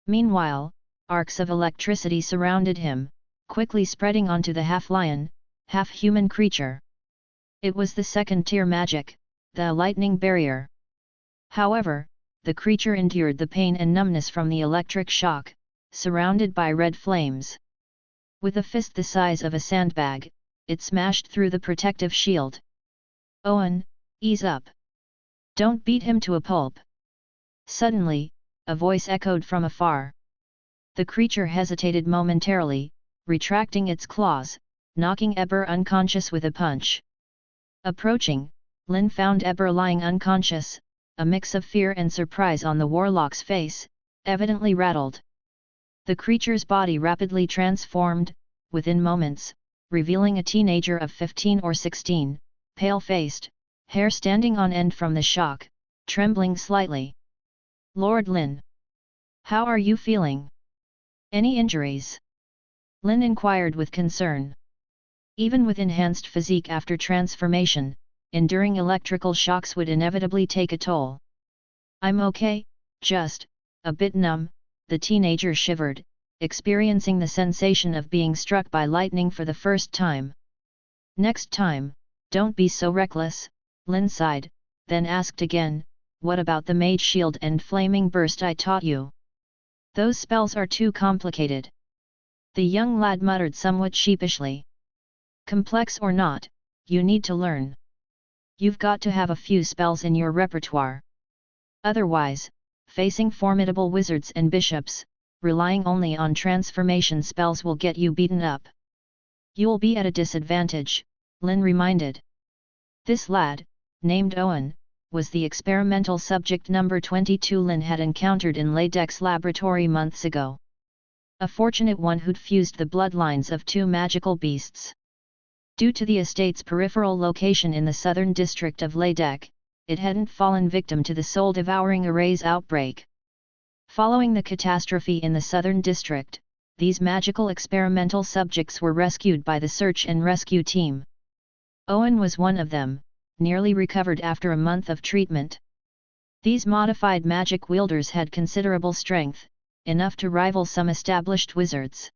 Meanwhile, arcs of electricity surrounded him, quickly spreading onto the half-lion, half-human creature. It was the second-tier magic, the lightning barrier. However, the creature endured the pain and numbness from the electric shock, surrounded by red flames. With a fist the size of a sandbag, it smashed through the protective shield. "Owen, ease up. Don't beat him to a pulp." Suddenly, a voice echoed from afar. The creature hesitated momentarily, retracting its claws, knocking Eber unconscious with a punch. Approaching, Lynn found Eber lying unconscious, a mix of fear and surprise on the warlock's face, evidently rattled. The creature's body rapidly transformed, within moments, revealing a teenager of 15 or 16, pale-faced, hair standing on end from the shock, trembling slightly. "Lord Lynn! How are you feeling? Any injuries?" Lynn inquired with concern. Even with enhanced physique after transformation, enduring electrical shocks would inevitably take a toll. "I'm okay, just a bit numb," the teenager shivered, experiencing the sensation of being struck by lightning for the first time. "Next time, don't be so reckless," Lynn sighed, then asked again, "What about the mage shield and flaming burst I taught you? Those spells are too complicated." The young lad muttered somewhat sheepishly. "Complex or not, you need to learn. You've got to have a few spells in your repertoire. Otherwise, facing formidable wizards and bishops, relying only on transformation spells will get you beaten up. You'll be at a disadvantage," Lynn reminded. This lad, named Owen, was the experimental subject number 22 Lynn had encountered in Ladex Laboratory months ago. A fortunate one who'd fused the bloodlines of two magical beasts. Due to the estate's peripheral location in the southern district of Ladek, it hadn't fallen victim to the soul-devouring array's outbreak. Following the catastrophe in the southern district, these magical experimental subjects were rescued by the search and rescue team. Owen was one of them, nearly recovered after a month of treatment. These modified magic wielders had considerable strength, enough to rival some established wizards.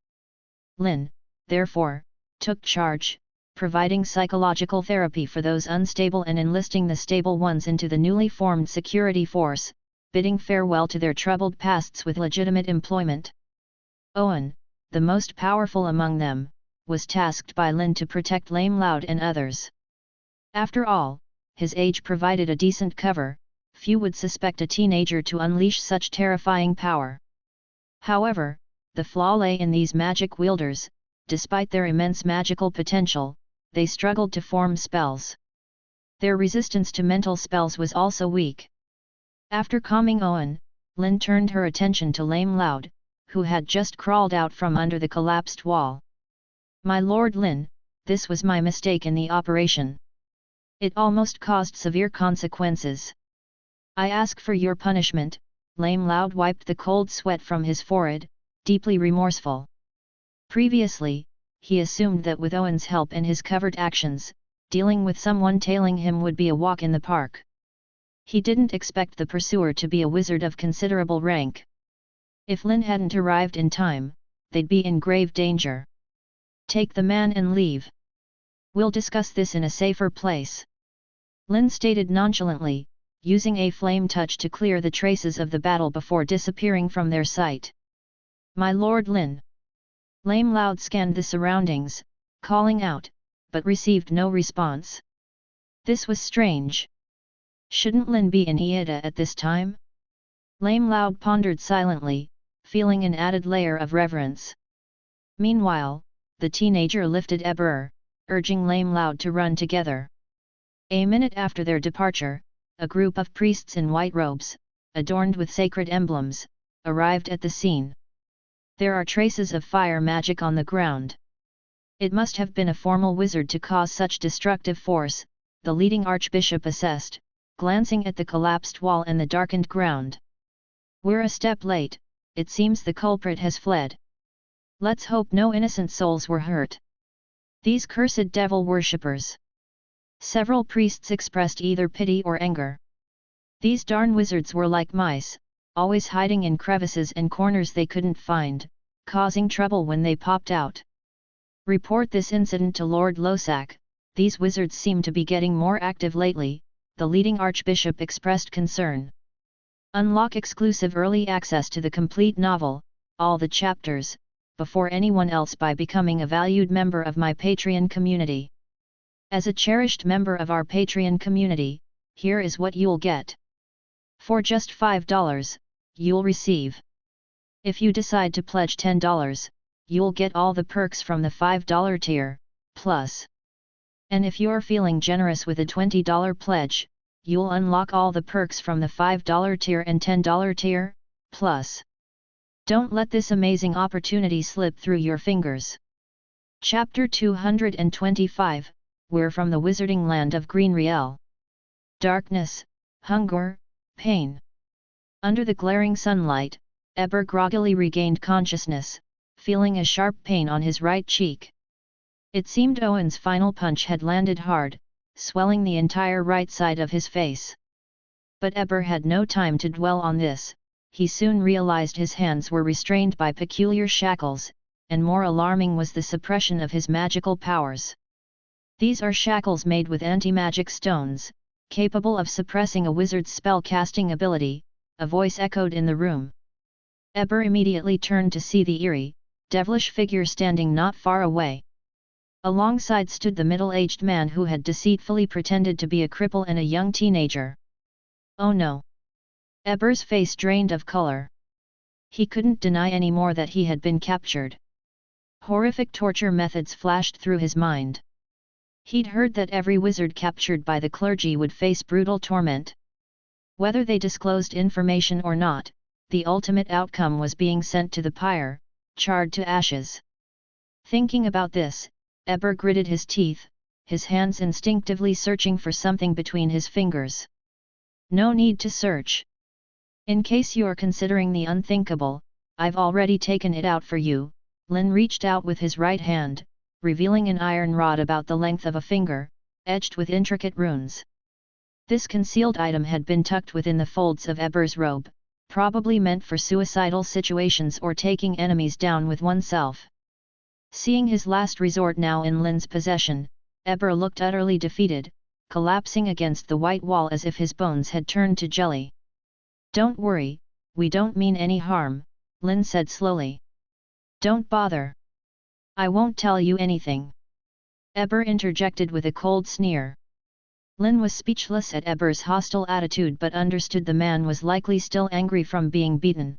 Lynn, therefore, took charge, providing psychological therapy for those unstable and enlisting the stable ones into the newly formed security force, bidding farewell to their troubled pasts with legitimate employment. Owen, the most powerful among them, was tasked by Lynn to protect Lame Loud and others. After all, his age provided a decent cover, few would suspect a teenager to unleash such terrifying power. However, the flaw lay in these magic wielders. Despite their immense magical potential, they struggled to form spells. Their resistance to mental spells was also weak. After calming Owen, Lynn turned her attention to Lame Loud, who had just crawled out from under the collapsed wall. "My Lord Lynn, this was my mistake in the operation. It almost caused severe consequences. I ask for your punishment." Lame Loud wiped the cold sweat from his forehead, deeply remorseful. Previously, he assumed that with Owen's help and his covert actions, dealing with someone tailing him would be a walk in the park. He didn't expect the pursuer to be a wizard of considerable rank. If Lynn hadn't arrived in time, they'd be in grave danger. Take the man and leave. We'll discuss this in a safer place, Lynn stated nonchalantly, using a flame touch to clear the traces of the battle before disappearing from their sight. My lord Lynn. Lame Loud scanned the surroundings, calling out, but received no response. This was strange. Shouldn't Lynn be in Iida at this time? Lame Loud pondered silently, feeling an added layer of reverence. Meanwhile, the teenager lifted Eber, urging Lame Loud to run together. A minute after their departure, a group of priests in white robes, adorned with sacred emblems, arrived at the scene. There are traces of fire magic on the ground. It must have been a formal wizard to cause such destructive force, the leading archbishop assessed, glancing at the collapsed wall and the darkened ground. We're a step late, it seems the culprit has fled. Let's hope no innocent souls were hurt. These cursed devil worshippers. Several priests expressed either pity or anger. These darn wizards were like mice, always hiding in crevices and corners they couldn't find, causing trouble when they popped out. Report this incident to Lord Losak. These wizards seem to be getting more active lately, the leading archbishop expressed concern. Unlock exclusive early access to the complete novel, all the chapters, before anyone else by becoming a valued member of my Patreon community. As a cherished member of our Patreon community, here is what you'll get. For just $5, you'll receive. If you decide to pledge $10, you'll get all the perks from the $5 tier, plus. And if you're feeling generous with a $20 pledge, you'll unlock all the perks from the $5 tier and $10 tier, plus. Don't let this amazing opportunity slip through your fingers. Chapter 225, We're from the Wizarding Land of Green Riel. Darkness, hunger, pain. Under the glaring sunlight, Eber groggily regained consciousness, feeling a sharp pain on his right cheek. It seemed Owen's final punch had landed hard, swelling the entire right side of his face. But Eber had no time to dwell on this. He soon realized his hands were restrained by peculiar shackles, and more alarming was the suppression of his magical powers. These are shackles made with anti-magic stones, capable of suppressing a wizard's spell-casting ability, a voice echoed in the room. Eber immediately turned to see the eerie, devilish figure standing not far away. Alongside stood the middle-aged man who had deceitfully pretended to be a cripple and a young teenager. Oh no! Eber's face drained of color. He couldn't deny anymore that he had been captured. Horrific torture methods flashed through his mind. He'd heard that every wizard captured by the clergy would face brutal torment. Whether they disclosed information or not, the ultimate outcome was being sent to the pyre, charred to ashes. Thinking about this, Eber gritted his teeth, his hands instinctively searching for something between his fingers. No need to search. In case you're considering the unthinkable, I've already taken it out for you. Lynn reached out with his right hand, revealing an iron rod about the length of a finger, etched with intricate runes. This concealed item had been tucked within the folds of Eber's robe, probably meant for suicidal situations or taking enemies down with oneself. Seeing his last resort now in Lynn's possession, Eber looked utterly defeated, collapsing against the white wall as if his bones had turned to jelly. Don't worry, we don't mean any harm, Lynn said slowly. Don't bother. I won't tell you anything. Eber interjected with a cold sneer. Lynn was speechless at Eber's hostile attitude but understood the man was likely still angry from being beaten.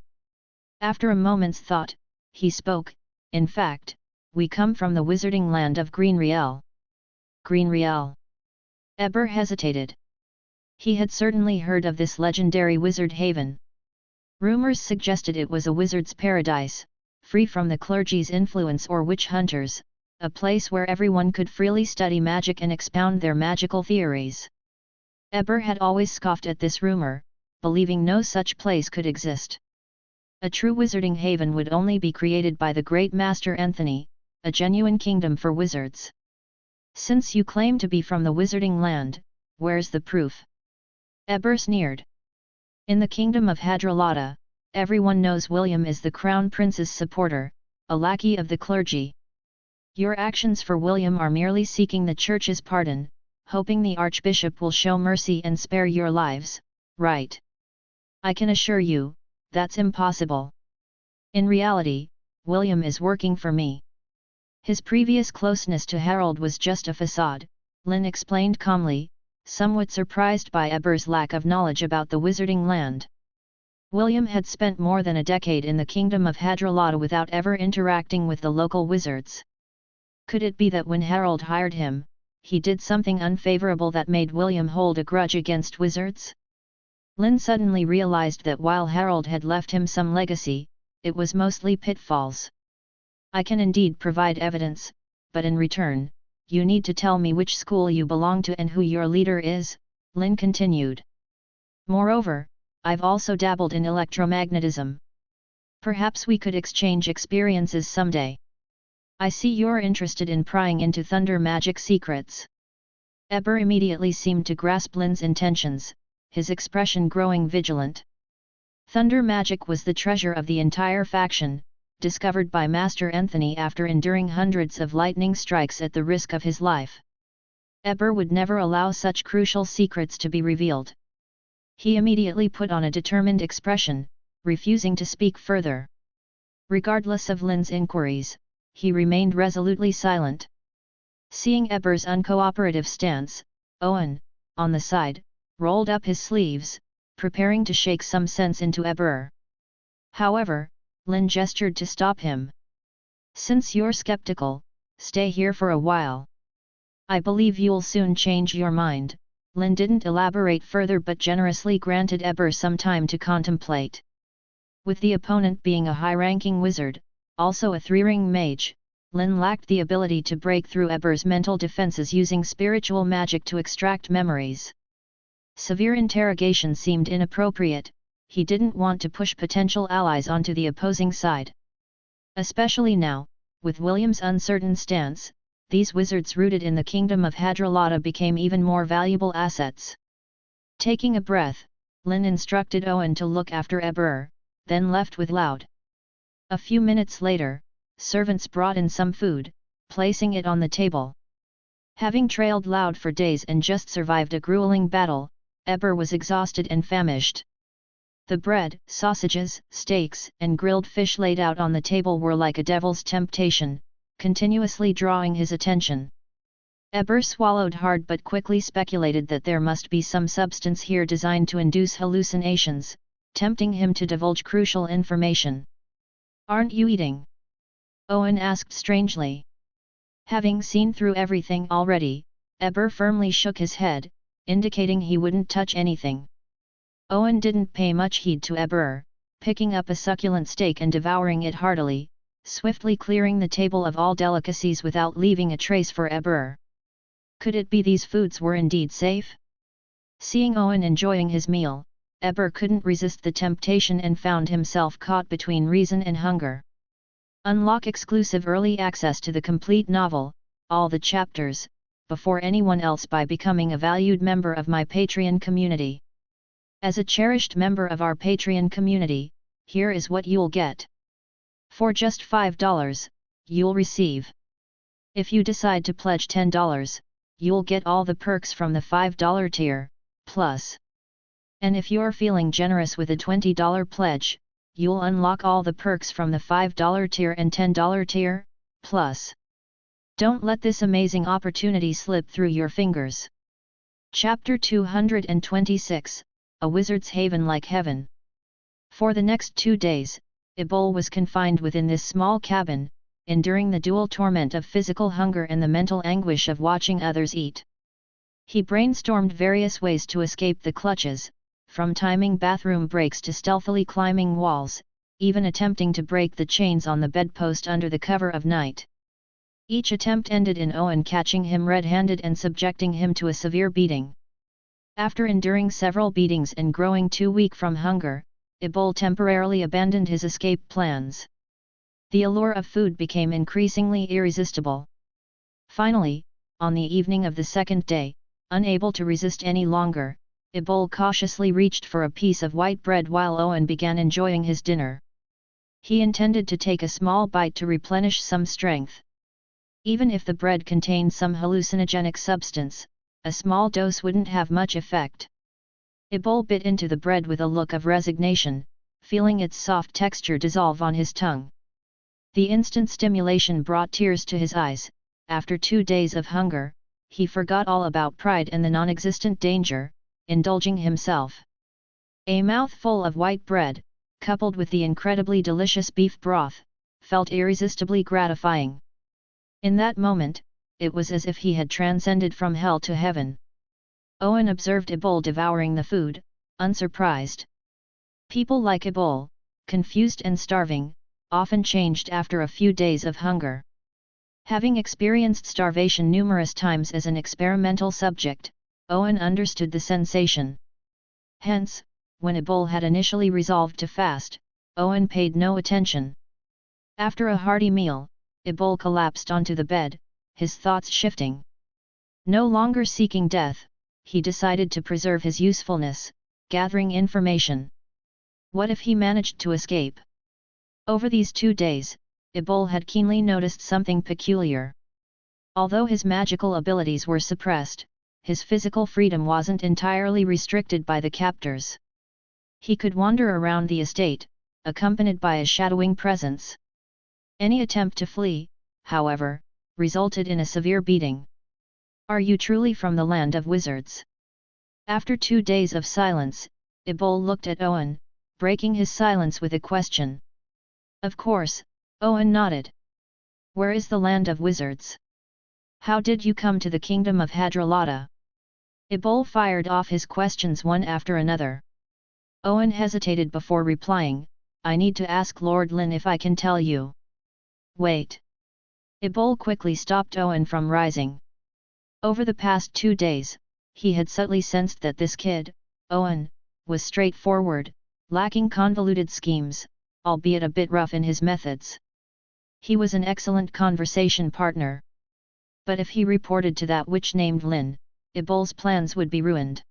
After a moment's thought, he spoke, in fact, we come from the wizarding land of Green Riel. Green Riel? Eber hesitated. He had certainly heard of this legendary wizard haven. Rumors suggested it was a wizard's paradise, free from the clergy's influence or witch hunters, a place where everyone could freely study magic and expound their magical theories. Eber had always scoffed at this rumor, believing no such place could exist. A true wizarding haven would only be created by the great master Anthony, a genuine kingdom for wizards. Since you claim to be from the wizarding land, where's the proof? Eber sneered. In the kingdom of Hadrolata, everyone knows William is the crown prince's supporter, a lackey of the clergy. Your actions for William are merely seeking the church's pardon, hoping the archbishop will show mercy and spare your lives, right? I can assure you, that's impossible. In reality, William is working for me. His previous closeness to Harold was just a facade, Lynn explained calmly, somewhat surprised by Eber's lack of knowledge about the wizarding land. William had spent more than a decade in the kingdom of Hadrolata without ever interacting with the local wizards. Could it be that when Harold hired him, he did something unfavorable that made William hold a grudge against wizards? Lynn suddenly realized that while Harold had left him some legacy, it was mostly pitfalls. I can indeed provide evidence, but in return, you need to tell me which school you belong to and who your leader is, Lynn continued. Moreover, I've also dabbled in electromagnetism. Perhaps we could exchange experiences someday. I see you're interested in prying into thunder magic secrets. Eber immediately seemed to grasp Lynn's intentions, his expression growing vigilant. Thunder magic was the treasure of the entire faction, discovered by Master Anthony after enduring hundreds of lightning strikes at the risk of his life. Eber would never allow such crucial secrets to be revealed. He immediately put on a determined expression, refusing to speak further. Regardless of Lynn's inquiries, he remained resolutely silent. Seeing Eber's uncooperative stance, Owen, on the side, rolled up his sleeves, preparing to shake some sense into Eber. However, Lynn gestured to stop him. Since you're skeptical, stay here for a while. I believe you'll soon change your mind. Lynn didn't elaborate further but generously granted Eber some time to contemplate. With the opponent being a high-ranking wizard, also a three-ring mage, Lynn lacked the ability to break through Eber's mental defenses using spiritual magic to extract memories. Severe interrogation seemed inappropriate. He didn't want to push potential allies onto the opposing side. Especially now, with William's uncertain stance, these wizards rooted in the kingdom of Hadrolata became even more valuable assets. Taking a breath, Lynn instructed Owen to look after Eber, then left with Loud. A few minutes later, servants brought in some food, placing it on the table. Having trailed Loud for days and just survived a grueling battle, Eber was exhausted and famished. The bread, sausages, steaks, and grilled fish laid out on the table were like a devil's temptation, continuously drawing his attention. Eber swallowed hard but quickly speculated that there must be some substance here designed to induce hallucinations, tempting him to divulge crucial information. "Aren't you eating?" Owen asked strangely. Having seen through everything already, Eber firmly shook his head, indicating he wouldn't touch anything. Owen didn't pay much heed to Eber, picking up a succulent steak and devouring it heartily, swiftly clearing the table of all delicacies without leaving a trace for Eber. Could it be these foods were indeed safe? Seeing Owen enjoying his meal, Eber couldn't resist the temptation and found himself caught between reason and hunger. Unlock exclusive early access to the complete novel, all the chapters, before anyone else by becoming a valued member of my Patreon community. As a cherished member of our Patreon community, here is what you'll get. For just $5, you'll receive. If you decide to pledge $10, you'll get all the perks from the $5 tier, plus. And if you're feeling generous with a $20 pledge, you'll unlock all the perks from the $5 tier and $10 tier, plus. Don't let this amazing opportunity slip through your fingers. Chapter 226, A Wizard's Haven Like Heaven. For the next 2 days, Ebol was confined within this small cabin, enduring the dual torment of physical hunger and the mental anguish of watching others eat. He brainstormed various ways to escape the clutches, from timing bathroom breaks to stealthily climbing walls, even attempting to break the chains on the bedpost under the cover of night. Each attempt ended in Owen catching him red-handed and subjecting him to a severe beating. After enduring several beatings and growing too weak from hunger, Ebol temporarily abandoned his escape plans. The allure of food became increasingly irresistible. Finally, on the evening of the second day, unable to resist any longer, A.K.A. cautiously reached for a piece of white bread while Owen began enjoying his dinner. He intended to take a small bite to replenish some strength. Even if the bread contained some hallucinogenic substance, a small dose wouldn't have much effect. A.K.A. bit into the bread with a look of resignation, feeling its soft texture dissolve on his tongue. The instant stimulation brought tears to his eyes. After 2 days of hunger, he forgot all about pride and the non-existent danger, indulging himself. A mouthful of white bread, coupled with the incredibly delicious beef broth, felt irresistibly gratifying. In that moment, it was as if he had transcended from hell to heaven. Owen observed A.K.A. devouring the food, unsurprised. People like A.K.A., confused and starving, often changed after a few days of hunger. Having experienced starvation numerous times as an experimental subject, Owen understood the sensation. Hence, when A.K.A. had initially resolved to fast, Owen paid no attention. After a hearty meal, A.K.A. collapsed onto the bed, his thoughts shifting. No longer seeking death, he decided to preserve his usefulness, gathering information. What if he managed to escape? Over these 2 days, A.K.A. had keenly noticed something peculiar. Although his magical abilities were suppressed, his physical freedom wasn't entirely restricted by the captors. He could wander around the estate, accompanied by a shadowing presence. Any attempt to flee, however, resulted in a severe beating. "Are you truly from the land of wizards?" After 2 days of silence, A.K.A. looked at Owen, breaking his silence with a question. Of course, Owen nodded. "Where is the land of wizards? How did you come to the kingdom of Hadralata?" A.K.A. fired off his questions one after another. Owen hesitated before replying, "I need to ask Lord Lynn if I can tell you." "Wait." A.K.A. quickly stopped Owen from rising. Over the past 2 days, he had subtly sensed that this kid, Owen, was straightforward, lacking convoluted schemes, albeit a bit rough in his methods. He was an excellent conversation partner. But if he reported to that witch named Lynn, A.K.A.'s plans would be ruined.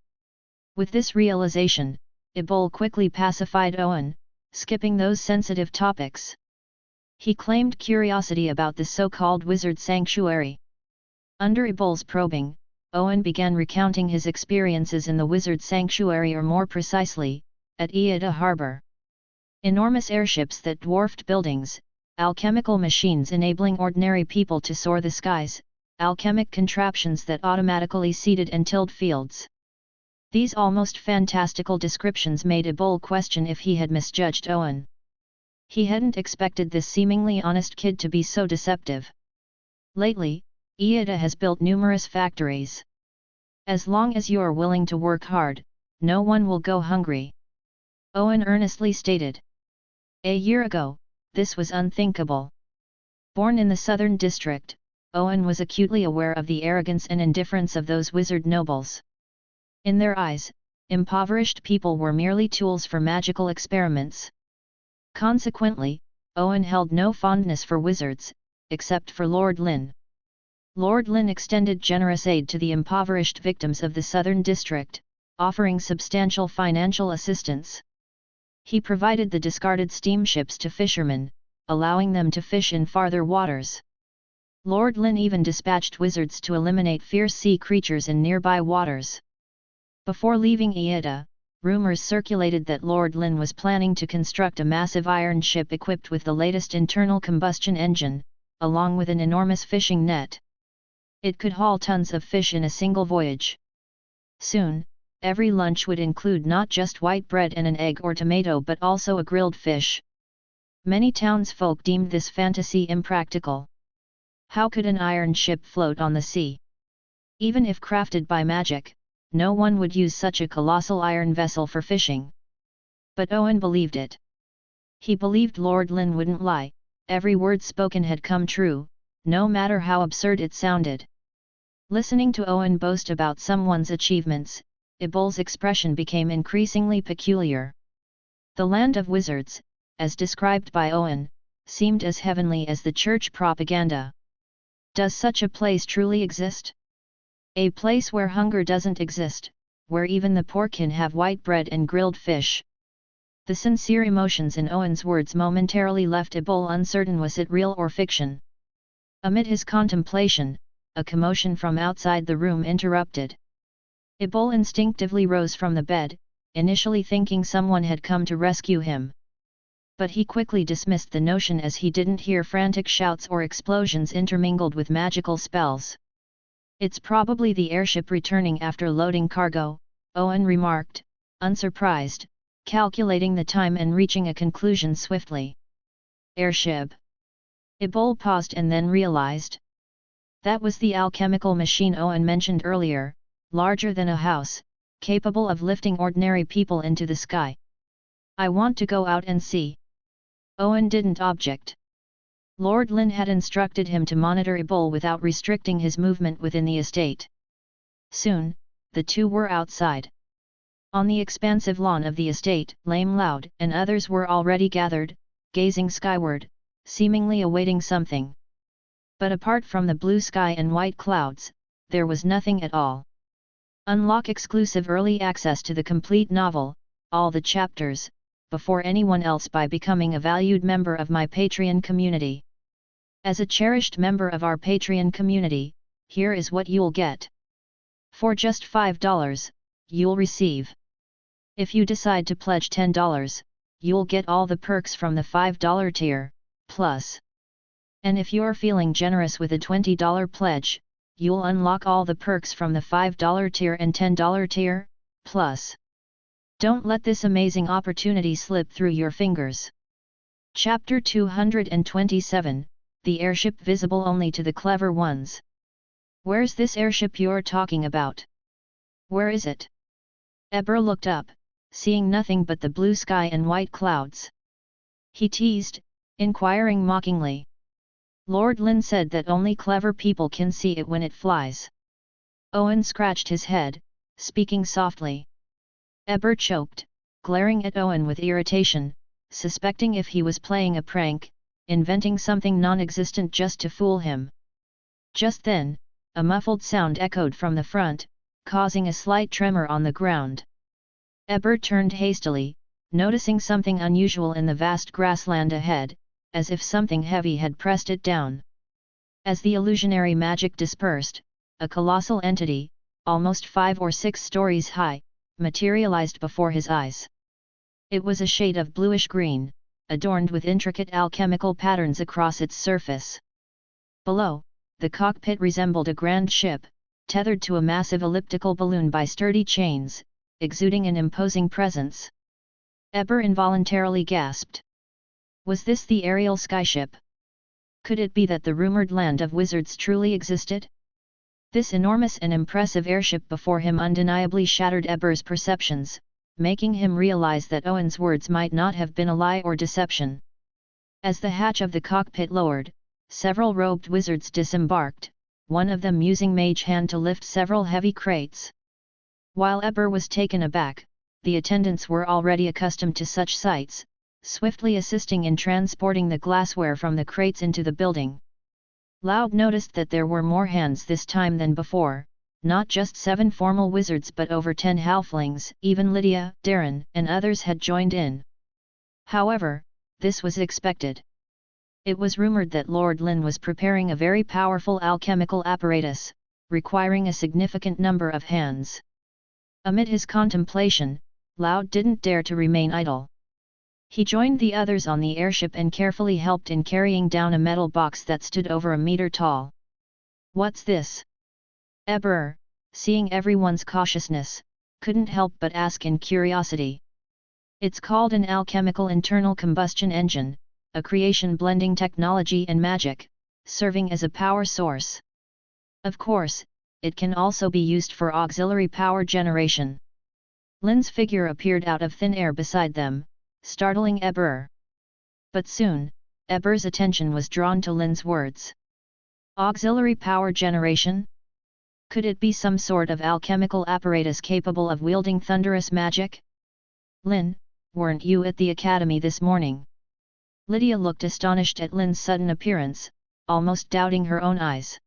With this realization, A.K.A. quickly pacified Owen, skipping those sensitive topics. He claimed curiosity about the so-called wizard sanctuary. Under A.K.A.'s probing, Owen began recounting his experiences in the wizard sanctuary, or more precisely, at Iida Harbor. Enormous airships that dwarfed buildings, alchemical machines enabling ordinary people to soar the skies, alchemic contraptions that automatically seeded and tilled fields. These almost fantastical descriptions made A.K.A. question if he had misjudged Owen. He hadn't expected this seemingly honest kid to be so deceptive. Lately, Iida has built numerous factories. As long as you're willing to work hard, no one will go hungry. Owen earnestly stated. A year ago, this was unthinkable. Born in the southern district, Owen was acutely aware of the arrogance and indifference of those wizard nobles. In their eyes, impoverished people were merely tools for magical experiments. Consequently, Owen held no fondness for wizards, except for Lord Lynn. Lord Lynn extended generous aid to the impoverished victims of the southern district, offering substantial financial assistance. He provided the discarded steamships to fishermen, allowing them to fish in farther waters. Lord Lynn even dispatched wizards to eliminate fierce sea creatures in nearby waters. Before leaving Iida, rumors circulated that Lord Lynn was planning to construct a massive iron ship equipped with the latest internal combustion engine, along with an enormous fishing net. It could haul tons of fish in a single voyage. Soon, every lunch would include not just white bread and an egg or tomato but also a grilled fish. Many townsfolk deemed this fantasy impractical. How could an iron ship float on the sea? Even if crafted by magic, no one would use such a colossal iron vessel for fishing. But Owen believed it. He believed Lord Lynn wouldn't lie, every word spoken had come true, no matter how absurd it sounded. Listening to Owen boast about someone's achievements, A.K.A.'s expression became increasingly peculiar. The land of wizards, as described by Owen, seemed as heavenly as the church propaganda. Does such a place truly exist? A place where hunger doesn't exist, where even the poor can have white bread and grilled fish. The sincere emotions in Owen's words momentarily left Ebol uncertain, was it real or fiction. Amid his contemplation, a commotion from outside the room interrupted. Ebol instinctively rose from the bed, initially thinking someone had come to rescue him. But he quickly dismissed the notion as he didn't hear frantic shouts or explosions intermingled with magical spells. "It's probably the airship returning after loading cargo," Owen remarked, unsurprised, calculating the time and reaching a conclusion swiftly. Airship? Ebol paused and then realized. That was the alchemical machine Owen mentioned earlier, larger than a house, capable of lifting ordinary people into the sky. "I want to go out and see." Owen didn't object. Lord Lynn had instructed him to monitor Ebol without restricting his movement within the estate. Soon, the two were outside. On the expansive lawn of the estate, Lame Loud and others were already gathered, gazing skyward, seemingly awaiting something. But apart from the blue sky and white clouds, there was nothing at all. Unlock exclusive early access to the complete novel, all the chapters, before anyone else by becoming a valued member of my Patreon community. As a cherished member of our Patreon community, here is what you'll get. For just $5, you'll receive. If you decide to pledge $10, you'll get all the perks from the $5 tier, plus. And if you're feeling generous with a $20 pledge, you'll unlock all the perks from the $5 tier and $10 tier, plus. Don't let this amazing opportunity slip through your fingers. Chapter 227, The Airship Visible Only to the Clever Ones. Where's this airship you're talking about? Where is it? Eber looked up, seeing nothing but the blue sky and white clouds. He teased, inquiring mockingly. Lord Lynn said that only clever people can see it when it flies. Owen scratched his head, speaking softly. Eber choked, glaring at Owen with irritation, suspecting if he was playing a prank, inventing something non-existent just to fool him. Just then, a muffled sound echoed from the front, causing a slight tremor on the ground. Eber turned hastily, noticing something unusual in the vast grassland ahead, as if something heavy had pressed it down. As the illusionary magic dispersed, a colossal entity, almost 5 or 6 stories high, materialized before his eyes. It was a shade of bluish-green, adorned with intricate alchemical patterns across its surface. Below, the cockpit resembled a grand ship, tethered to a massive elliptical balloon by sturdy chains, exuding an imposing presence. Eber involuntarily gasped. Was this the aerial skyship? Could it be that the rumored land of wizards truly existed? This enormous and impressive airship before him undeniably shattered Eber's perceptions, making him realize that Owen's words might not have been a lie or deception. As the hatch of the cockpit lowered, several robed wizards disembarked, one of them using mage hand to lift several heavy crates. While Eber was taken aback, the attendants were already accustomed to such sights, swiftly assisting in transporting the glassware from the crates into the building. Loud noticed that there were more hands this time than before, not just 7 formal wizards but over 10 halflings, even Lydia, Darren, and others had joined in. However, this was expected. It was rumored that Lord Lynn was preparing a very powerful alchemical apparatus, requiring a significant number of hands. Amid his contemplation, Loud didn't dare to remain idle. He joined the others on the airship and carefully helped in carrying down a metal box that stood over a meter tall. What's this? Eber, seeing everyone's cautiousness, couldn't help but ask in curiosity. It's called an alchemical internal combustion engine, a creation blending technology and magic, serving as a power source. Of course, it can also be used for auxiliary power generation. Lynn's figure appeared out of thin air beside them, startling Eber. But soon, Eber's attention was drawn to Lynn's words. Auxiliary power generation? Could it be some sort of alchemical apparatus capable of wielding thunderous magic? Lynn, weren't you at the academy this morning? Lydia looked astonished at Lynn's sudden appearance, almost doubting her own eyes.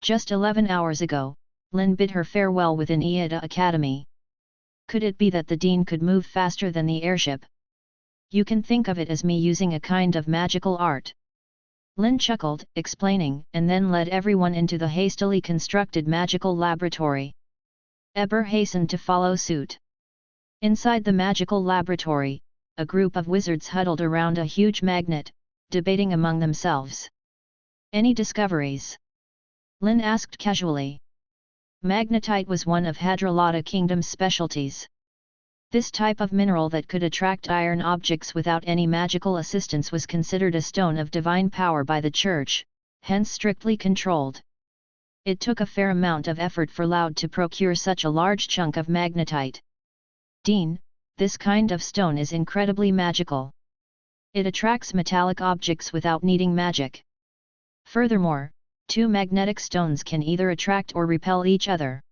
Just 11 hours ago, Lynn bid her farewell within A.K.A. Academy. Could it be that the dean could move faster than the airship? You can think of it as me using a kind of magical art. Lynn chuckled, explaining, and then led everyone into the hastily constructed magical laboratory. Eber hastened to follow suit. Inside the magical laboratory, a group of wizards huddled around a huge magnet, debating among themselves. Any discoveries? Lynn asked casually. Magnetite was one of Hadrolata Kingdom's specialties. This type of mineral that could attract iron objects without any magical assistance was considered a stone of divine power by the Church, hence strictly controlled. It took a fair amount of effort for Loud to procure such a large chunk of magnetite. Dean, this kind of stone is incredibly magical. It attracts metallic objects without needing magic. Furthermore, two magnetic stones can either attract or repel each other.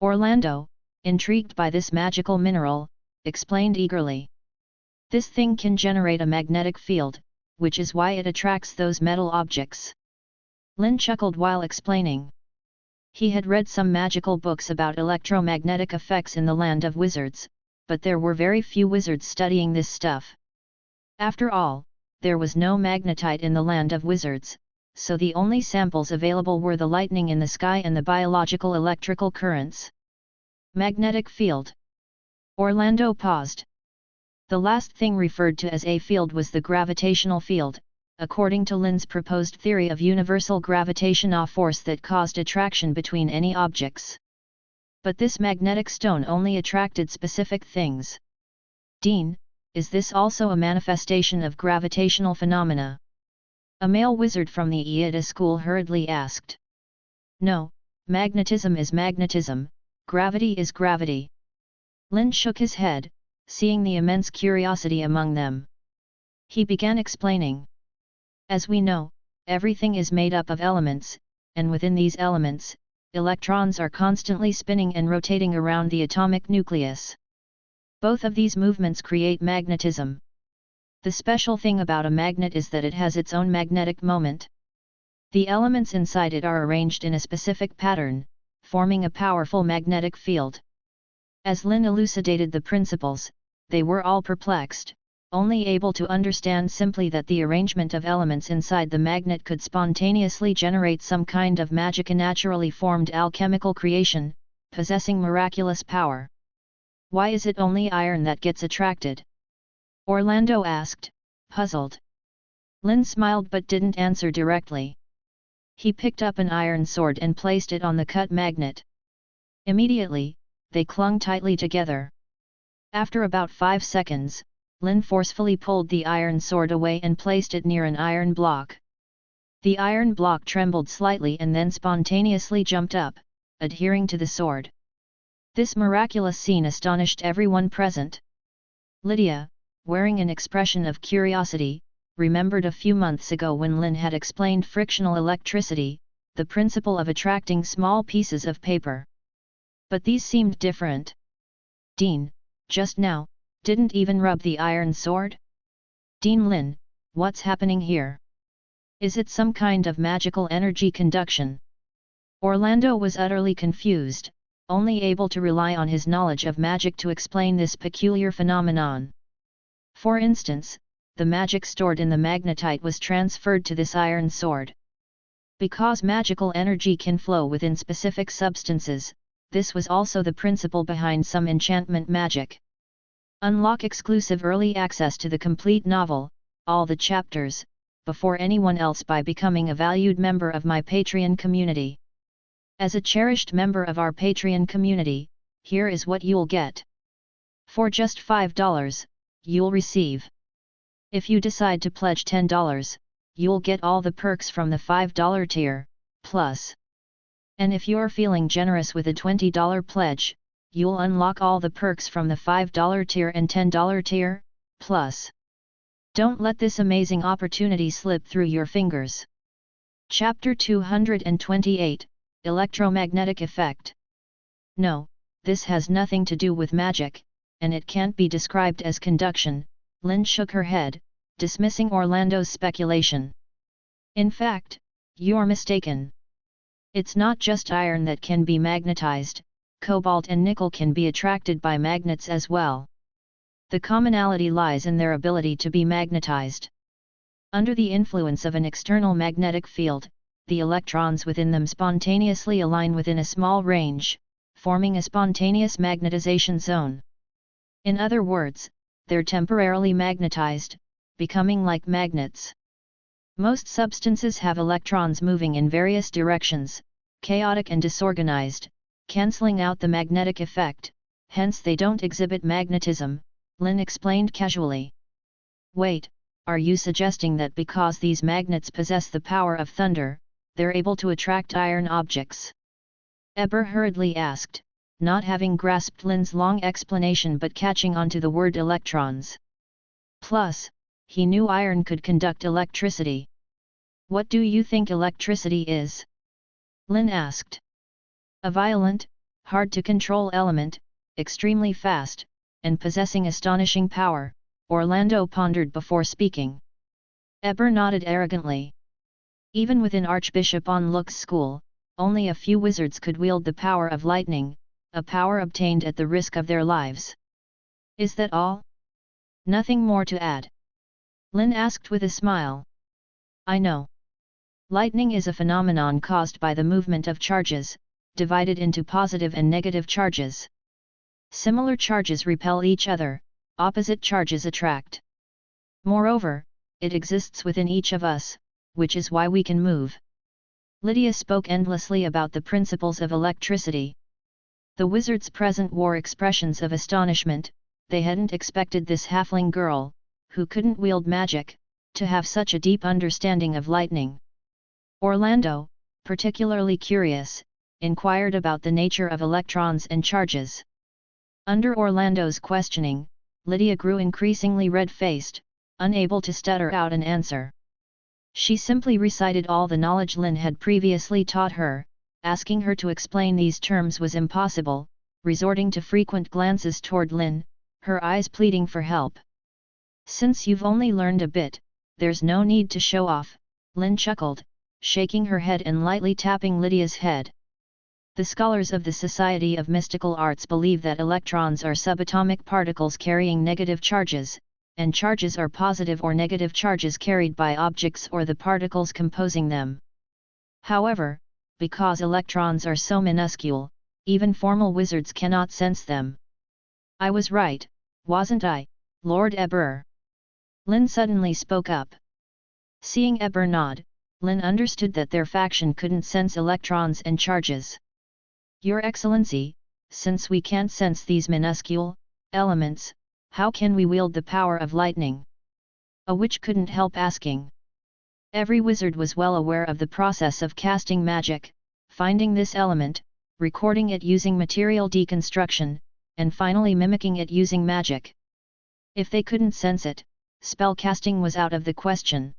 Orlando, intrigued by this magical mineral, explained eagerly. This thing can generate a magnetic field, which is why it attracts those metal objects. Lynn chuckled while explaining. He had read some magical books about electromagnetic effects in the land of wizards, but there were very few wizards studying this stuff. After all, there was no magnetite in the land of wizards, so the only samples available were the lightning in the sky and the biological electrical currents. Magnetic field. Orlando paused. The last thing referred to as a field was the gravitational field, according to Lynn's proposed theory of universal gravitation, a force that caused attraction between any objects. But this magnetic stone only attracted specific things. Dean, is this also a manifestation of gravitational phenomena? A male wizard from the A.K.A. school hurriedly asked. No, magnetism is magnetism, gravity is gravity. Lynn shook his head, seeing the immense curiosity among them. He began explaining. As we know, everything is made up of elements, and within these elements, electrons are constantly spinning and rotating around the atomic nucleus. Both of these movements create magnetism. The special thing about a magnet is that it has its own magnetic moment. The elements inside it are arranged in a specific pattern, forming a powerful magnetic field. As Lynn elucidated the principles, they were all perplexed, only able to understand simply that the arrangement of elements inside the magnet could spontaneously generate some kind of magic, a naturally formed alchemical creation, possessing miraculous power. Why is it only iron that gets attracted? Orlando asked, puzzled. Lynn smiled but didn't answer directly. He picked up an iron sword and placed it on the cut magnet. Immediately, they clung tightly together. After about 5 seconds, Lynn forcefully pulled the iron sword away and placed it near an iron block. The iron block trembled slightly and then spontaneously jumped up, adhering to the sword. This miraculous scene astonished everyone present. Lydia, wearing an expression of curiosity, remembered a few months ago when Lynn had explained frictional electricity, the principle of attracting small pieces of paper. But these seemed different. Dean, just now, didn't even rub the iron sword? Dean Lynn, what's happening here? Is it some kind of magical energy conduction? Orlando was utterly confused, only able to rely on his knowledge of magic to explain this peculiar phenomenon. For instance, the magic stored in the magnetite was transferred to this iron sword. Because magical energy can flow within specific substances, this was also the principle behind some enchantment magic. Unlock exclusive early access to the complete novel, all the chapters, before anyone else by becoming a valued member of my Patreon community. As a cherished member of our Patreon community, here is what you'll get. For just $5, you'll receive. If you decide to pledge $10, you'll get all the perks from the $5 tier, plus. And if you're feeling generous with a $20 pledge, you'll unlock all the perks from the $5 tier and $10 tier, plus. Don't let this amazing opportunity slip through your fingers. Chapter 228, Electromagnetic Effect. No, this has nothing to do with magic, and it can't be described as conduction. Lynn shook her head, dismissing Orlando's speculation. "In fact, you're mistaken. It's not just iron that can be magnetized, cobalt and nickel can be attracted by magnets as well. The commonality lies in their ability to be magnetized. Under the influence of an external magnetic field, the electrons within them spontaneously align within a small range, forming a spontaneous magnetization zone. In other words, they're temporarily magnetized, becoming like magnets. Most substances have electrons moving in various directions, chaotic and disorganized, cancelling out the magnetic effect, hence they don't exhibit magnetism," Lynn explained casually. "Wait, are you suggesting that because these magnets possess the power of thunder, they're able to attract iron objects?" Eber hurriedly asked, not having grasped Lynn's long explanation but catching on to the word electrons. Plus, he knew iron could conduct electricity. "What do you think electricity is?" Lynn asked. "A violent, hard-to-control element, extremely fast, and possessing astonishing power," Orlando pondered before speaking. Eber nodded arrogantly. "Even within Archbishop Onlook's school, only a few wizards could wield the power of lightning, a power obtained at the risk of their lives." "Is that all? Nothing more to add?" Lynn asked with a smile. "I know. Lightning is a phenomenon caused by the movement of charges, divided into positive and negative charges. Similar charges repel each other, opposite charges attract. Moreover, it exists within each of us, which is why we can move." Lydia spoke endlessly about the principles of electricity. The wizards present wore expressions of astonishment. They hadn't expected this halfling girl, who couldn't wield magic, to have such a deep understanding of lightning. Orlando, particularly curious, inquired about the nature of electrons and charges. Under Orlando's questioning, Lydia grew increasingly red-faced, unable to stutter out an answer. She simply recited all the knowledge Lynn had previously taught her. Asking her to explain these terms was impossible, resorting to frequent glances toward Lynn, her eyes pleading for help. "Since you've only learned a bit, there's no need to show off," Lynn chuckled, shaking her head and lightly tapping Lydia's head. "The scholars of the Society of Mystical Arts believe that electrons are subatomic particles carrying negative charges, and charges are positive or negative charges carried by objects or the particles composing them. However, because electrons are so minuscule, even formal wizards cannot sense them." "I was right, wasn't I, Lord Eber?" Lynn suddenly spoke up. Seeing Eber nod, Lynn understood that their faction couldn't sense electrons and charges. "Your Excellency, since we can't sense these minuscule elements, how can we wield the power of lightning?" A witch couldn't help asking. Every wizard was well aware of the process of casting magic, finding this element, recording it using material deconstruction, and finally mimicking it using magic. If they couldn't sense it, spell casting was out of the question.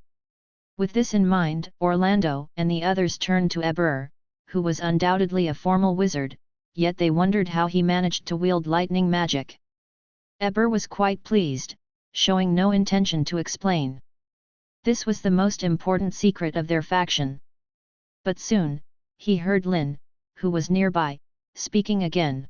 With this in mind, Orlando and the others turned to Eber, who was undoubtedly a formal wizard, yet they wondered how he managed to wield lightning magic. Eber was quite pleased, showing no intention to explain. This was the most important secret of their faction. But soon, he heard Lynn, who was nearby, speaking again.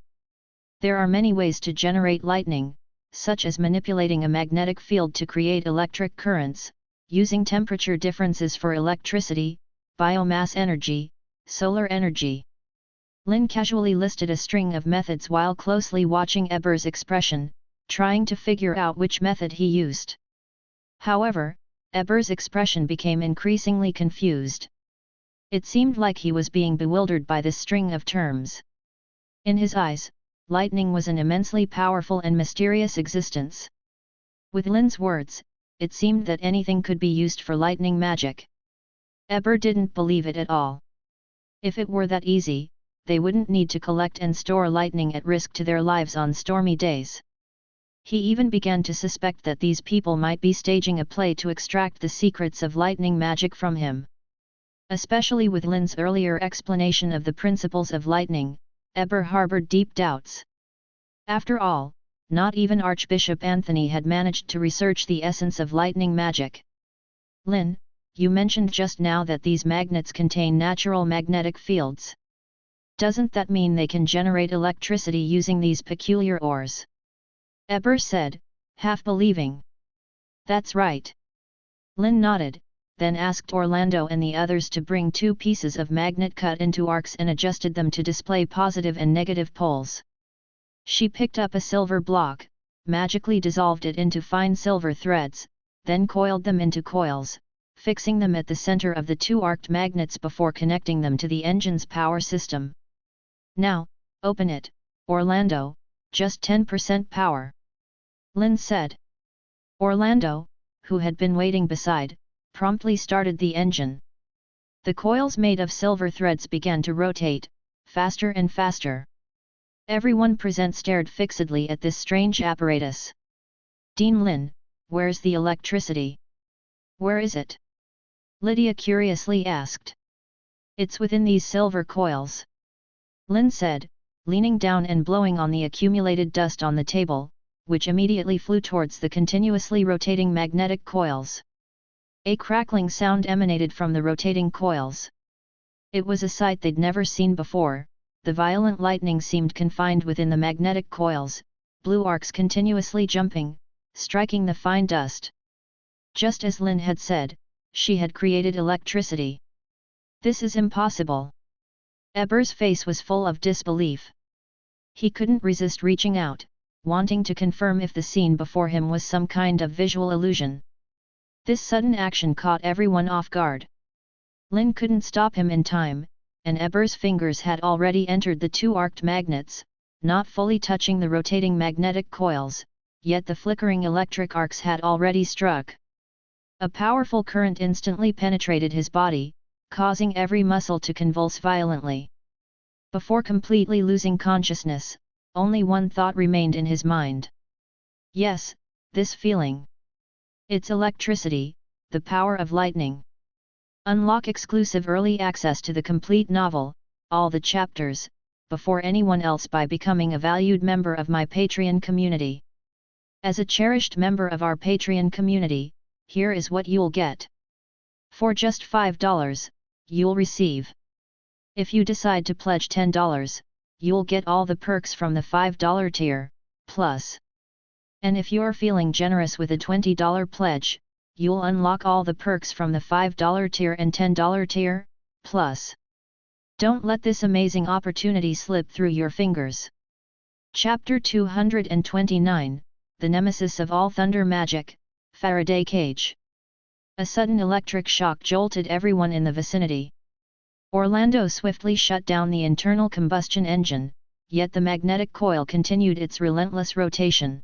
"There are many ways to generate lightning, such as manipulating a magnetic field to create electric currents, using temperature differences for electricity, biomass energy, solar energy." Lynn casually listed a string of methods while closely watching Eber's expression, trying to figure out which method he used. However, Eber's expression became increasingly confused. It seemed like he was being bewildered by this string of terms. In his eyes, lightning was an immensely powerful and mysterious existence. With Lynn's words, it seemed that anything could be used for lightning magic. Eber didn't believe it at all. If it were that easy, they wouldn't need to collect and store lightning at risk to their lives on stormy days. He even began to suspect that these people might be staging a play to extract the secrets of lightning magic from him. Especially with Lynn's earlier explanation of the principles of lightning, Eber harbored deep doubts. After all, not even Archbishop Anthony had managed to research the essence of lightning magic. Lynn, you mentioned just now that these magnets contain natural magnetic fields. Doesn't that mean they can generate electricity using these peculiar ores? Eber said, half believing. That's right. Lynn nodded, then asked Orlando and the others to bring 2 pieces of magnet cut into arcs and adjusted them to display positive and negative poles. She picked up a silver block, magically dissolved it into fine silver threads, then coiled them into coils, fixing them at the center of the 2 arced magnets before connecting them to the engine's power system. Now, open it, Orlando, just 10% power. Lynn said. Orlando, who had been waiting beside, promptly started the engine. The coils made of silver threads began to rotate, faster and faster. Everyone present stared fixedly at this strange apparatus. Dean Lynn, where's the electricity? Where is it? Lydia curiously asked. It's within these silver coils. Lynn said, leaning down and blowing on the accumulated dust on the table, which immediately flew towards the continuously rotating magnetic coils. A crackling sound emanated from the rotating coils. It was a sight they'd never seen before. The violent lightning seemed confined within the magnetic coils, blue arcs continuously jumping, striking the fine dust. Just as Lynn had said, she had created electricity. This is impossible. Eber's face was full of disbelief. He couldn't resist reaching out, wanting to confirm if the scene before him was some kind of visual illusion. This sudden action caught everyone off guard. Lynn couldn't stop him in time, and Eber's fingers had already entered the 2 arced magnets, not fully touching the rotating magnetic coils, yet the flickering electric arcs had already struck. A powerful current instantly penetrated his body, causing every muscle to convulse violently. Before completely losing consciousness, only one thought remained in his mind. Yes, this feeling. It's electricity, the power of lightning. Unlock exclusive early access to the complete novel, all the chapters, before anyone else by becoming a valued member of my Patreon community. As a cherished member of our Patreon community, here is what you'll get. For just $5, you'll receive. If you decide to pledge $10, you'll get all the perks from the $5 tier, plus. And if you're feeling generous with a $20 pledge, you'll unlock all the perks from the $5 tier and $10 tier, plus. Don't let this amazing opportunity slip through your fingers. Chapter 229, The Nemesis of All Thunder Magic, Faraday Cage. A sudden electric shock jolted everyone in the vicinity. Orlando swiftly shut down the internal combustion engine, yet the magnetic coil continued its relentless rotation.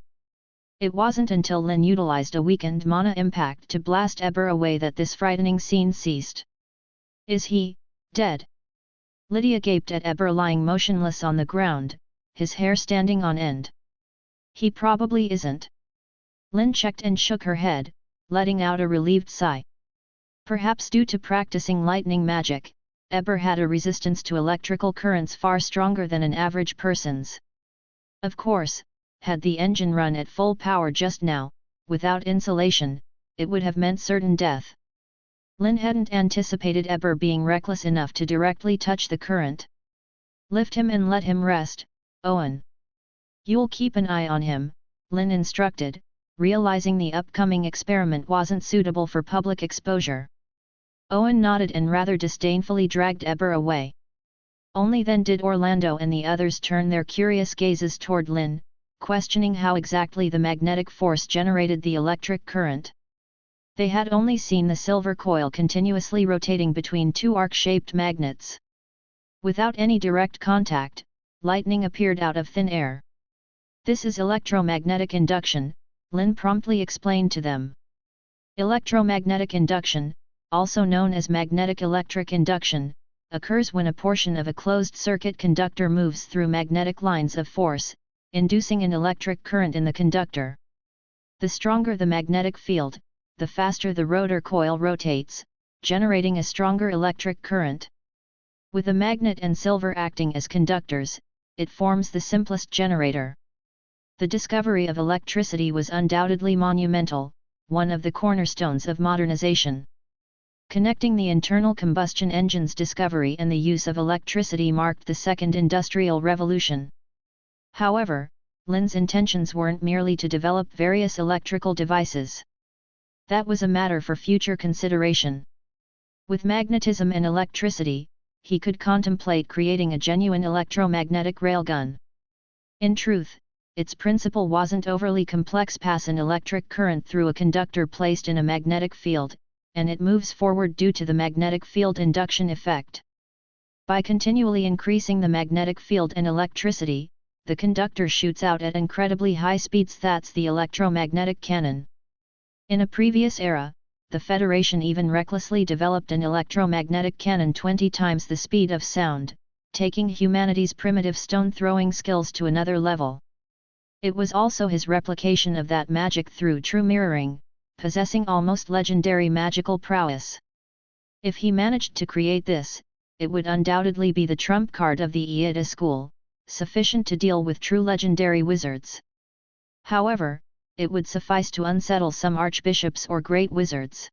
It wasn't until Lynn utilized a weakened mana impact to blast Eber away that this frightening scene ceased. Is he dead? Lydia gaped at Eber lying motionless on the ground, his hair standing on end. He probably isn't. Lynn checked and shook her head, letting out a relieved sigh. Perhaps due to practicing lightning magic, Eber had a resistance to electrical currents far stronger than an average person's. Of course, had the engine run at full power just now, without insulation, it would have meant certain death. Lynn hadn't anticipated Eber being reckless enough to directly touch the current. Lift him and let him rest, Owen. You'll keep an eye on him, Lynn instructed, realizing the upcoming experiment wasn't suitable for public exposure. Owen nodded and rather disdainfully dragged Eber away. Only then did Orlando and the others turn their curious gazes toward Lynn, questioning how exactly the magnetic force generated the electric current. They had only seen the silver coil continuously rotating between 2 arc-shaped magnets. Without any direct contact, lightning appeared out of thin air. This is electromagnetic induction, Lynn promptly explained to them. Electromagnetic induction, also known as magnetic electric induction, occurs when a portion of a closed-circuit conductor moves through magnetic lines of force, inducing an electric current in the conductor. The stronger the magnetic field, the faster the rotor coil rotates, generating a stronger electric current. With a magnet and silver acting as conductors, it forms the simplest generator. The discovery of electricity was undoubtedly monumental, one of the cornerstones of modernization. Connecting the internal combustion engine's discovery and the use of electricity marked the Second Industrial Revolution. However, Lynn's intentions weren't merely to develop various electrical devices. That was a matter for future consideration. With magnetism and electricity, he could contemplate creating a genuine electromagnetic railgun. In truth, its principle wasn't overly complex. Pass an electric current through a conductor placed in a magnetic field, and it moves forward due to the magnetic field induction effect. By continually increasing the magnetic field and electricity, the conductor shoots out at incredibly high speeds. That's the electromagnetic cannon. In a previous era, the Federation even recklessly developed an electromagnetic cannon 20 times the speed of sound, taking humanity's primitive stone-throwing skills to another level. It was also his replication of that magic through true mirroring, possessing almost legendary magical prowess. If he managed to create this, it would undoubtedly be the trump card of the A.K.A. school, sufficient to deal with true legendary wizards. However, it would suffice to unsettle some archbishops or great wizards.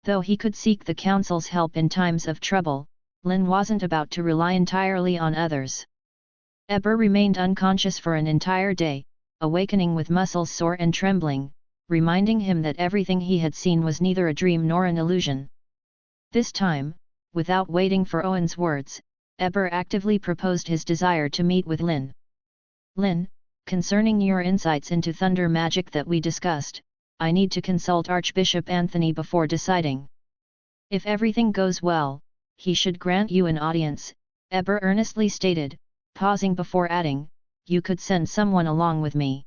Though he could seek the council's help in times of trouble, Lynn wasn't about to rely entirely on others. Eber remained unconscious for an entire day, awakening with muscles sore and trembling, reminding him that everything he had seen was neither a dream nor an illusion. This time, without waiting for Owen's words, Eber actively proposed his desire to meet with Lynn. Lynn, concerning your insights into thunder magic that we discussed, I need to consult Archbishop Anthony before deciding. If everything goes well, he should grant you an audience, Eber earnestly stated, pausing before adding, you could send someone along with me.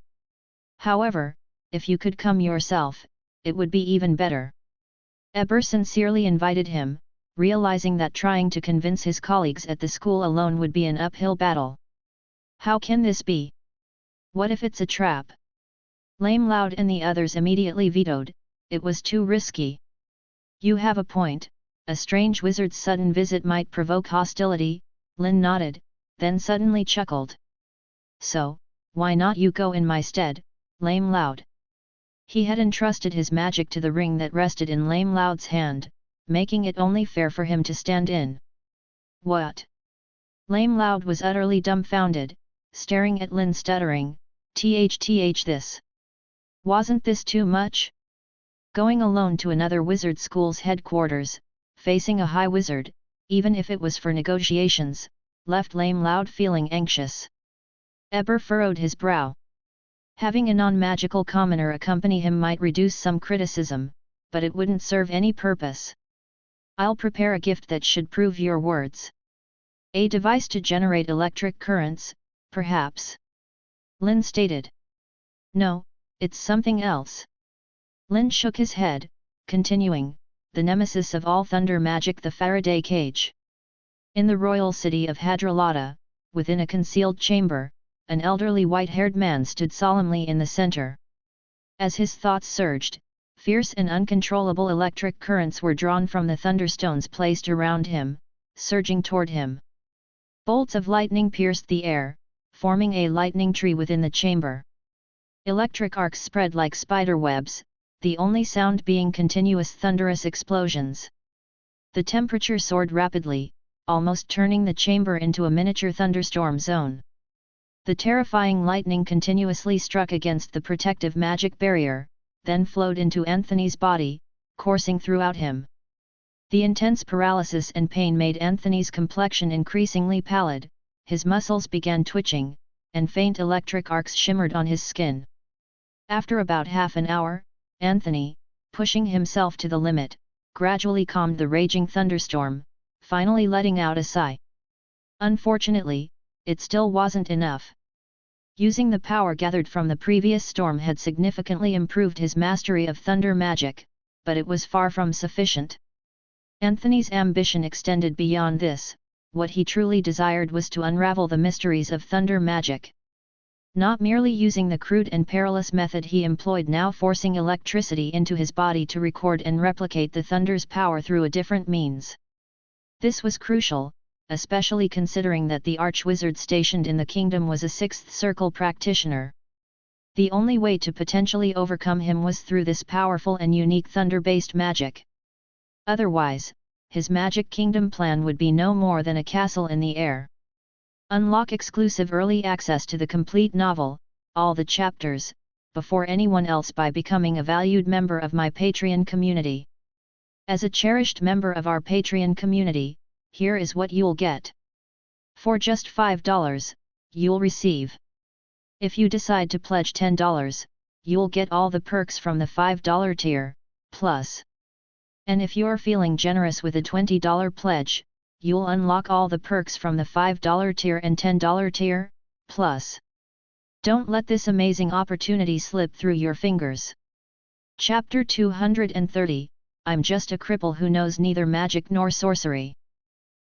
However, if you could come yourself, it would be even better. Eber sincerely invited him, realizing that trying to convince his colleagues at the school alone would be an uphill battle. How can this be? What if it's a trap? Lame Loud and the others immediately vetoed, it was too risky. You have a point, a strange wizard's sudden visit might provoke hostility, Lynn nodded, then suddenly chuckled. So, why not you go in my stead, Lame Loud? He had entrusted his magic to the ring that rested in Lame Loud's hand, making it only fair for him to stand in. What? Lame Loud was utterly dumbfounded, staring at Lynn stuttering, this. Wasn't this too much? Going alone to another wizard school's headquarters, facing a high wizard, even if it was for negotiations, left Lame Loud feeling anxious. Eber furrowed his brow. Having a non-magical commoner accompany him might reduce some criticism, but it wouldn't serve any purpose. I'll prepare a gift that should prove your words. A device to generate electric currents, perhaps. Lynn stated. No, it's something else. Lynn shook his head, continuing, the nemesis of all thunder magic, the Faraday cage. In the royal city of Hadralata, within a concealed chamber, an elderly white-haired man stood solemnly in the center. As his thoughts surged, fierce and uncontrollable electric currents were drawn from the thunderstones placed around him, surging toward him. Bolts of lightning pierced the air, forming a lightning tree within the chamber. Electric arcs spread like spiderwebs, the only sound being continuous thunderous explosions. The temperature soared rapidly, almost turning the chamber into a miniature thunderstorm zone. The terrifying lightning continuously struck against the protective magic barrier, then flowed into Anthony's body, coursing throughout him. The intense paralysis and pain made Anthony's complexion increasingly pallid, his muscles began twitching, and faint electric arcs shimmered on his skin. After about half an hour, Anthony, pushing himself to the limit, gradually calmed the raging thunderstorm, finally letting out a sigh. Unfortunately, it still wasn't enough. Using the power gathered from the previous storm had significantly improved his mastery of thunder magic, but it was far from sufficient. Anthony's ambition extended beyond this. What he truly desired was to unravel the mysteries of thunder magic. Not merely using the crude and perilous method he employed, now forcing electricity into his body to record and replicate the thunder's power through a different means. This was crucial, especially considering that the archwizard stationed in the kingdom was a sixth circle practitioner. The only way to potentially overcome him was through this powerful and unique thunder-based magic. Otherwise, his Magic Kingdom plan would be no more than a castle in the air. Unlock exclusive early access to the complete novel, all the chapters, before anyone else by becoming a valued member of my Patreon community. As a cherished member of our Patreon community, here is what you'll get. For just $5, you'll receive. If you decide to pledge $10, you'll get all the perks from the $5 tier, plus. And if you're feeling generous with a $20 pledge, you'll unlock all the perks from the $5 tier and $10 tier, plus. Don't let this amazing opportunity slip through your fingers. Chapter 230, I'm just a cripple who knows neither magic nor sorcery.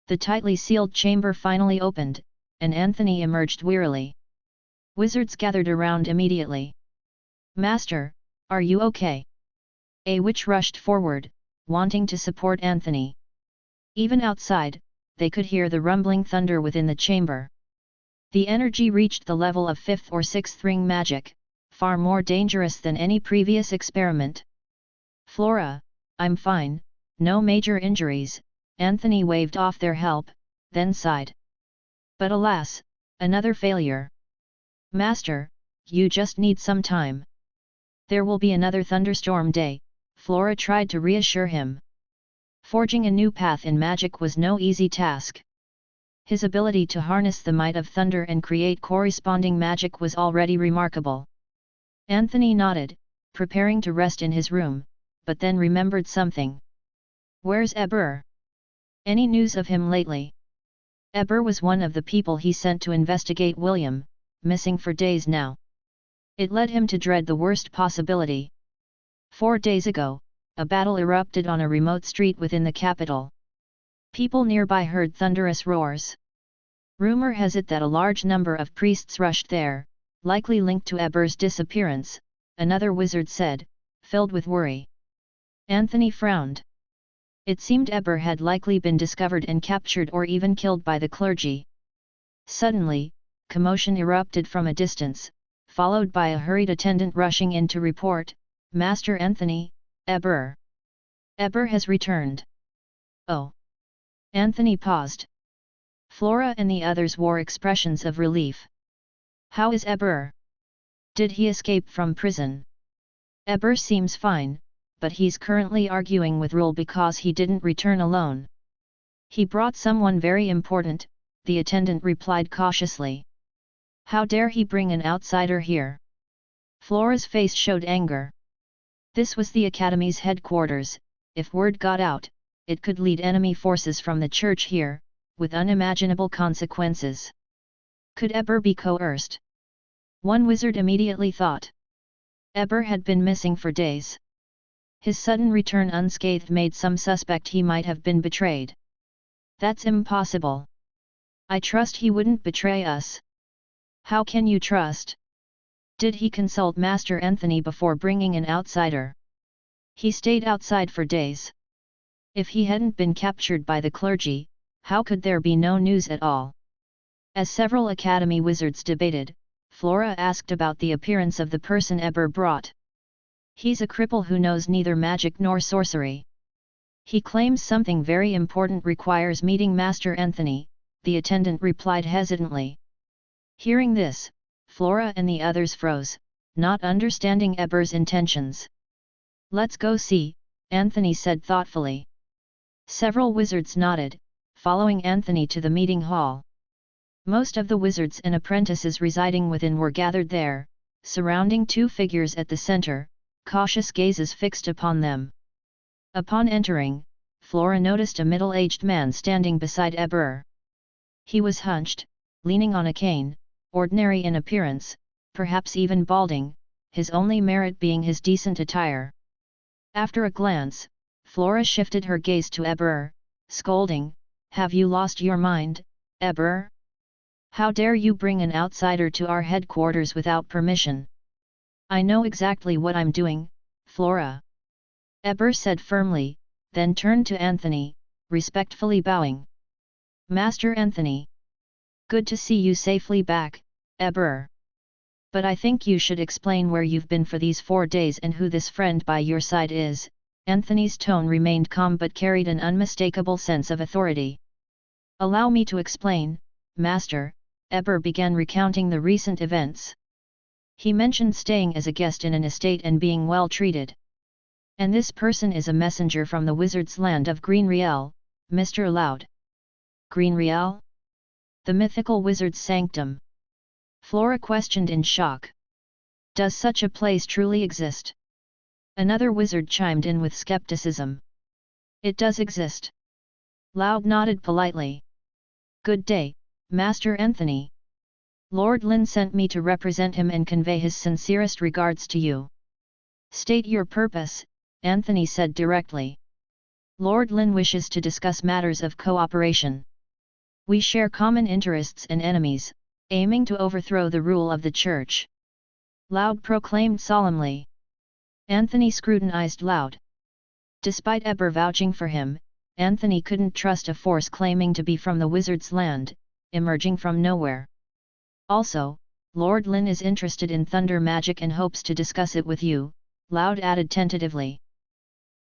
The tightly sealed chamber finally opened, and Anthony emerged wearily. Wizards gathered around immediately. Master, are you okay? A witch rushed forward, wanting to support Anthony. Even outside, they could hear the rumbling thunder within the chamber. The energy reached the level of 5th or 6th ring magic, far more dangerous than any previous experiment. Flora, I'm fine, no major injuries, Anthony waved off their help, then sighed. But alas, another failure. Master, you just need some time. There will be another thunderstorm day, Flora tried to reassure him. Forging a new path in magic was no easy task. His ability to harness the might of thunder and create corresponding magic was already remarkable. Anthony nodded, preparing to rest in his room, but then remembered something. Where's Eber? Any news of him lately? Eber was one of the people he sent to investigate William, missing for days now. It led him to dread the worst possibility. 4 days ago, a battle erupted on a remote street within the capital. People nearby heard thunderous roars. Rumor has it that a large number of priests rushed there, likely linked to Eber's disappearance, another wizard said, filled with worry. Anthony frowned. It seemed Eber had likely been discovered and captured or even killed by the clergy. Suddenly, commotion erupted from a distance, followed by a hurried attendant rushing in to report, Master Anthony, Eber. Eber has returned. Oh. Anthony paused. Flora and the others wore expressions of relief. How is Eber? Did he escape from prison? Eber seems fine, but he's currently arguing with Rule because he didn't return alone. He brought someone very important, the attendant replied cautiously. How dare he bring an outsider here? Flora's face showed anger. This was the Academy's headquarters. If word got out, it could lead enemy forces from the church here, with unimaginable consequences. Could Eber be coerced? One wizard immediately thought. Eber had been missing for days. His sudden return unscathed made some suspect he might have been betrayed. That's impossible. I trust he wouldn't betray us. How can you trust? Did he consult Master Anthony before bringing an outsider? He stayed outside for days. If he hadn't been captured by the clergy, how could there be no news at all? As several Academy wizards debated, Flora asked about the appearance of the person Eber brought. He's a cripple who knows neither magic nor sorcery. He claims something very important requires meeting Master Anthony, the attendant replied hesitantly. Hearing this, Flora and the others froze, not understanding Eber's intentions. Let's go see, Anthony said thoughtfully. Several wizards nodded, following Anthony to the meeting hall. Most of the wizards and apprentices residing within were gathered there, surrounding two figures at the center, cautious gazes fixed upon them. Upon entering, Flora noticed a middle-aged man standing beside Eber. He was hunched, leaning on a cane, ordinary in appearance, perhaps even balding, his only merit being his decent attire. After a glance, Flora shifted her gaze to Eber, scolding, "Have you lost your mind, Eber? How dare you bring an outsider to our headquarters without permission?" "I know exactly what I'm doing, Flora," Eber said firmly, then turned to Anthony, respectfully bowing. "Master Anthony. Good to see you safely back, Eber." But I think you should explain where you've been for these 4 days and who this friend by your side is." Anthony's tone remained calm but carried an unmistakable sense of authority. "Allow me to explain, Master." Eber began recounting the recent events. He mentioned staying as a guest in an estate and being well treated. "And this person is a messenger from the wizard's land of Green Real, Mr. Loud." "Green Real? The mythical wizard's sanctum?" Flora questioned in shock. "Does such a place truly exist?" Another wizard chimed in with skepticism. "It does exist." Loud nodded politely. "Good day, Master Anthony. Lord Lynn sent me to represent him and convey his sincerest regards to you." "State your purpose," Anthony said directly. "Lord Lynn wishes to discuss matters of cooperation. We share common interests and enemies, aiming to overthrow the rule of the Church," Loud proclaimed solemnly. Anthony scrutinized Loud. Despite Eber vouching for him, Anthony couldn't trust a force claiming to be from the wizard's land, emerging from nowhere. "Also, Lord Lynn is interested in thunder magic and hopes to discuss it with you," Loud added tentatively.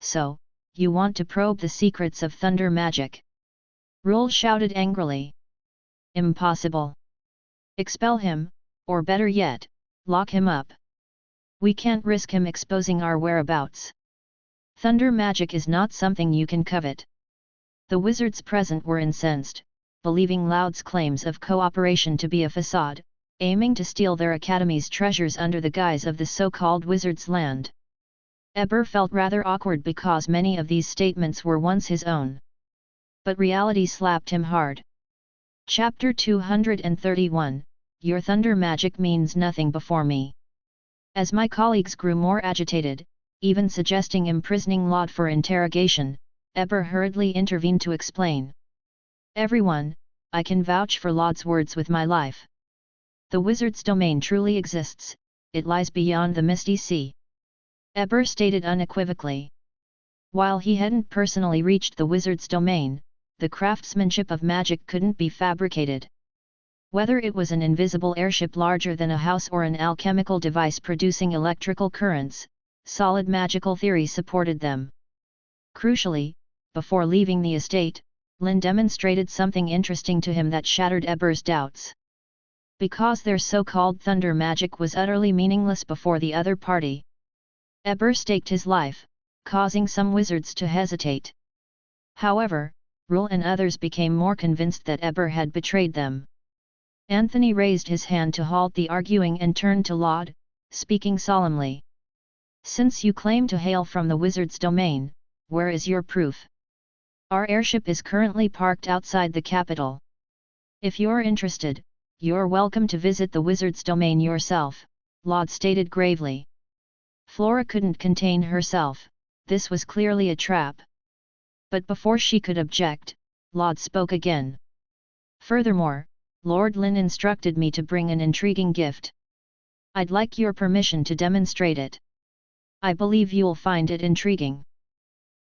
"So, you want to probe the secrets of thunder magic?" Rule shouted angrily. "Impossible. Expel him, or better yet, lock him up. We can't risk him exposing our whereabouts. Thunder magic is not something you can covet." The wizards present were incensed, believing Loud's claims of cooperation to be a facade, aiming to steal their academy's treasures under the guise of the so-called wizard's land. Eber felt rather awkward because many of these statements were once his own. But reality slapped him hard. Chapter 231, Your thunder magic means nothing before me. As my colleagues grew more agitated, even suggesting imprisoning Laud for interrogation, Eber hurriedly intervened to explain. "Everyone, I can vouch for Laud's words with my life. The wizard's domain truly exists, it lies beyond the misty sea," Eber stated unequivocally. While he hadn't personally reached the wizard's domain, the craftsmanship of magic couldn't be fabricated. Whether it was an invisible airship larger than a house or an alchemical device producing electrical currents, solid magical theory supported them. Crucially, before leaving the estate, Lynn demonstrated something interesting to him that shattered Eber's doubts. Because their so-called thunder magic was utterly meaningless before the other party, Eber staked his life, causing some wizards to hesitate. However, Rule and others became more convinced that Eber had betrayed them. Anthony raised his hand to halt the arguing and turned to Laud, speaking solemnly. "Since you claim to hail from the wizard's domain, where is your proof? Our airship is currently parked outside the capital. If you're interested, you're welcome to visit the wizard's domain yourself," Laud stated gravely. Flora couldn't contain herself, this was clearly a trap. But before she could object, Laud spoke again. "Furthermore, Lord Lynn instructed me to bring an intriguing gift. I'd like your permission to demonstrate it. I believe you'll find it intriguing."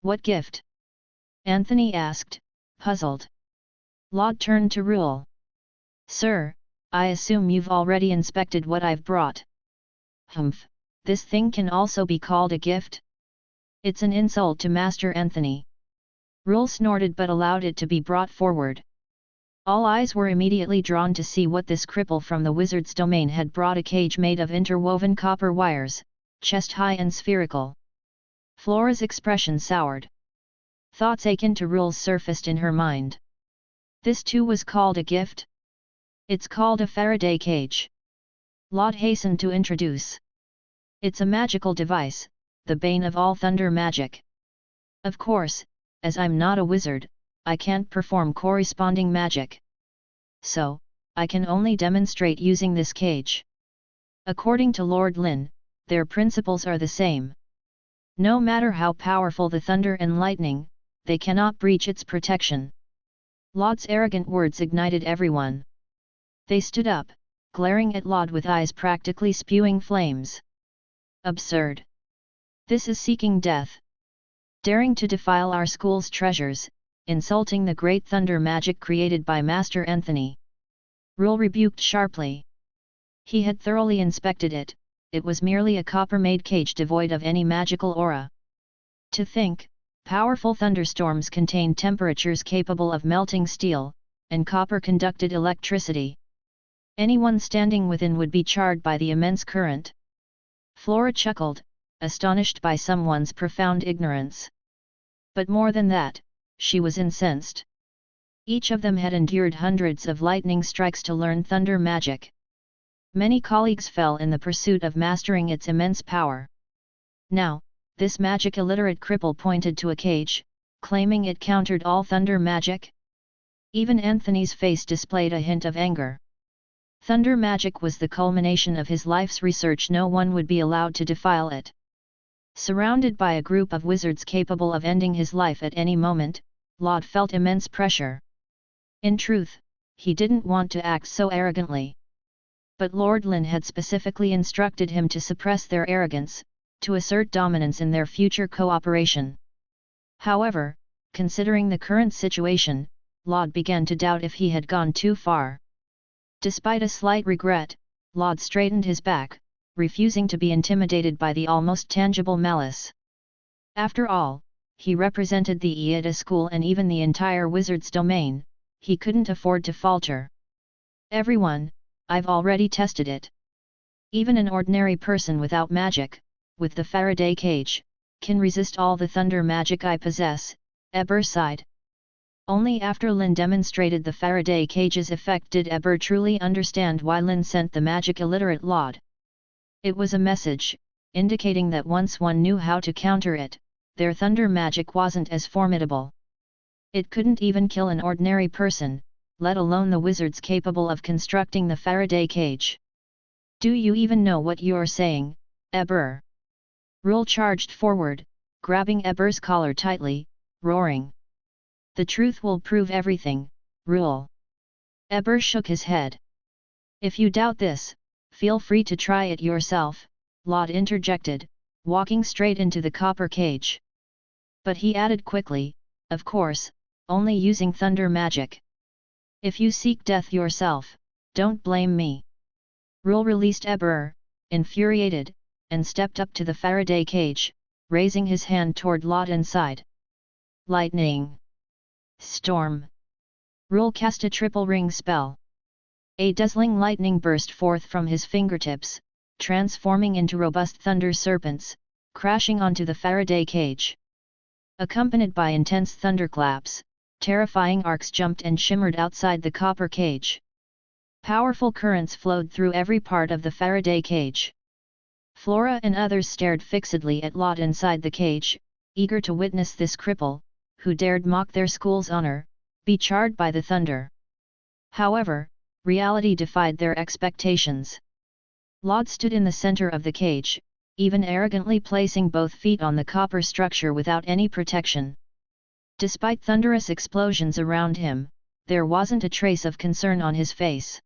"What gift?" Anthony asked, puzzled. Laud turned to Rule. "Sir, I assume you've already inspected what I've brought." "Humph, this thing can also be called a gift? It's an insult to Master Anthony." Rule snorted but allowed it to be brought forward. All eyes were immediately drawn to see what this cripple from the wizard's domain had brought, a cage made of interwoven copper wires, chest-high and spherical. Flora's expression soured. Thoughts akin to Rule's surfaced in her mind. This too was called a gift? "It's called a Faraday cage," Laud hastened to introduce. "It's a magical device, the bane of all thunder magic. Of course, as I'm not a wizard, I can't perform corresponding magic. So, I can only demonstrate using this cage. According to Lord Lynn, their principles are the same. No matter how powerful the thunder and lightning, they cannot breach its protection." Laud's arrogant words ignited everyone. They stood up, glaring at Laud with eyes practically spewing flames. "Absurd! This is seeking death. Daring to defile our school's treasures, insulting the great thunder magic created by Master Anthony." Rule rebuked sharply. He had thoroughly inspected it. It was merely a copper-made cage devoid of any magical aura. To think, powerful thunderstorms contained temperatures capable of melting steel, and copper conducted electricity. Anyone standing within would be charred by the immense current. Flora chuckled, astonished by someone's profound ignorance. But more than that, she was incensed. Each of them had endured hundreds of lightning strikes to learn thunder magic. Many colleagues fell in the pursuit of mastering its immense power. Now, this magic-illiterate cripple pointed to a cage, claiming it countered all thunder magic. Even Anthony's face displayed a hint of anger. Thunder magic was the culmination of his life's research. No one would be allowed to defile it. Surrounded by a group of wizards capable of ending his life at any moment, Laud felt immense pressure. In truth, he didn't want to act so arrogantly. But Lord Lynn had specifically instructed him to suppress their arrogance, to assert dominance in their future cooperation. However, considering the current situation, Laud began to doubt if he had gone too far. Despite a slight regret, Laud straightened his back, refusing to be intimidated by the almost tangible malice. After all, he represented the A.K.A. school and even the entire wizard's domain. He couldn't afford to falter. Everyone, I've already tested it. Even an ordinary person without magic, with the Faraday cage, can resist all the thunder magic I possess, Eber sighed. Only after Lynn demonstrated the Faraday cage's effect did Eber truly understand why Lynn sent the magic-illiterate Laud. It was a message, indicating that once one knew how to counter it, their thunder magic wasn't as formidable. It couldn't even kill an ordinary person, let alone the wizards capable of constructing the Faraday cage. Do you even know what you're saying, Eber? Rule charged forward, grabbing Eber's collar tightly, roaring. The truth will prove everything, Rule. Eber shook his head. If you doubt this, feel free to try it yourself, Laud interjected, walking straight into the copper cage. But he added quickly, of course, only using thunder magic. If you seek death yourself, don't blame me. Rule released Eber, infuriated, and stepped up to the Faraday cage, raising his hand toward Laud and sighed. Lightning. Storm. Rule cast a triple ring spell. A dazzling lightning burst forth from his fingertips, transforming into robust thunder serpents, crashing onto the Faraday cage. Accompanied by intense thunderclaps, terrifying arcs jumped and shimmered outside the copper cage. Powerful currents flowed through every part of the Faraday cage. Flora and others stared fixedly at Laud inside the cage, eager to witness this cripple, who dared mock their school's honor, be charred by the thunder. However, reality defied their expectations. Laud stood in the center of the cage, even arrogantly placing both feet on the copper structure without any protection. Despite thunderous explosions around him, there wasn't a trace of concern on his face.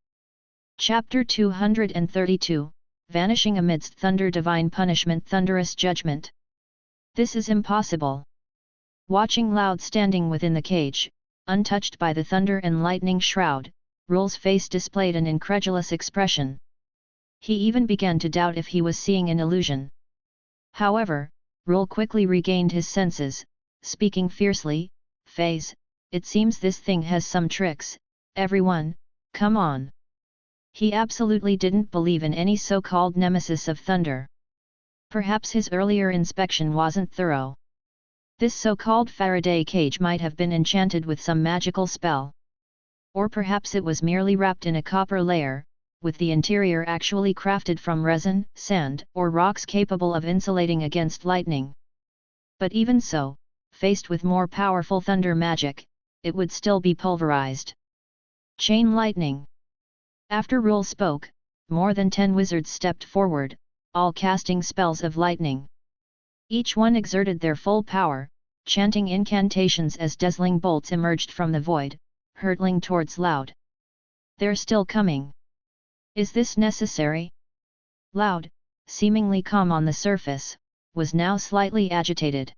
Chapter 232, Vanishing Amidst Thunder. Divine Punishment. Thunderous Judgment. This is impossible. Watching Laud standing within the cage, untouched by the thunder and lightning shroud, Rule's face displayed an incredulous expression. He even began to doubt if he was seeing an illusion. However, Rule quickly regained his senses, speaking fiercely, "Phase, it seems this thing has some tricks, everyone, come on." He absolutely didn't believe in any so-called nemesis of thunder. Perhaps his earlier inspection wasn't thorough. This so-called Faraday cage might have been enchanted with some magical spell. Or perhaps it was merely wrapped in a copper layer, with the interior actually crafted from resin, sand, or rocks capable of insulating against lightning. But even so, faced with more powerful thunder magic, it would still be pulverized. Chain lightning. After Rule spoke, more than 10 wizards stepped forward, all casting spells of lightning. Each one exerted their full power, chanting incantations as dazzling bolts emerged from the void, hurtling towards Laud. They're still coming. Is this necessary? Laud, seemingly calm on the surface, was now slightly agitated.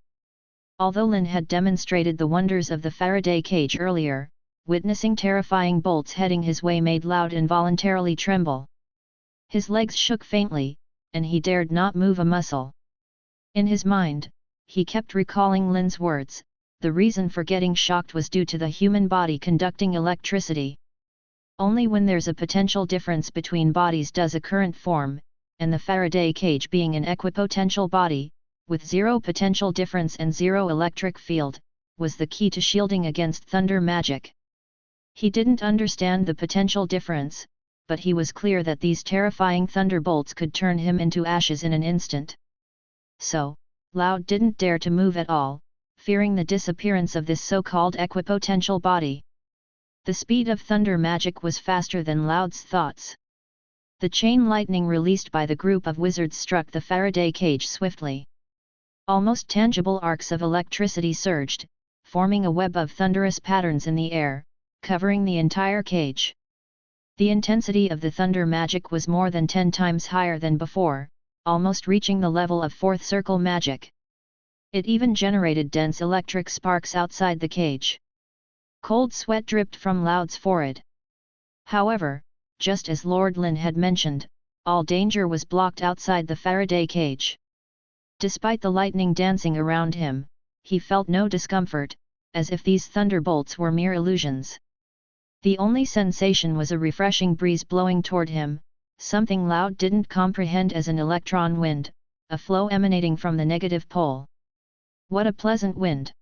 Although Lynn had demonstrated the wonders of the Faraday cage earlier, witnessing terrifying bolts heading his way made Laud involuntarily tremble. His legs shook faintly, and he dared not move a muscle. In his mind, he kept recalling Lynn's words, the reason for getting shocked was due to the human body conducting electricity. Only when there's a potential difference between bodies does a current form, and the Faraday cage being an equipotential body, with zero potential difference and zero electric field, was the key to shielding against thunder magic. He didn't understand the potential difference, but he was clear that these terrifying thunderbolts could turn him into ashes in an instant. So, Loud didn't dare to move at all, fearing the disappearance of this so-called equipotential body. The speed of thunder magic was faster than Loud's thoughts. The chain lightning released by the group of wizards struck the Faraday cage swiftly. Almost tangible arcs of electricity surged, forming a web of thunderous patterns in the air, covering the entire cage. The intensity of the thunder magic was more than 10 times higher than before, almost reaching the level of fourth circle magic. It even generated dense electric sparks outside the cage. Cold sweat dripped from Loud's forehead. However, just as Lord Lynn had mentioned, all danger was blocked outside the Faraday cage. Despite the lightning dancing around him, he felt no discomfort, as if these thunderbolts were mere illusions. The only sensation was a refreshing breeze blowing toward him, something Loud didn't comprehend as an electron wind, a flow emanating from the negative pole. What a pleasant wind!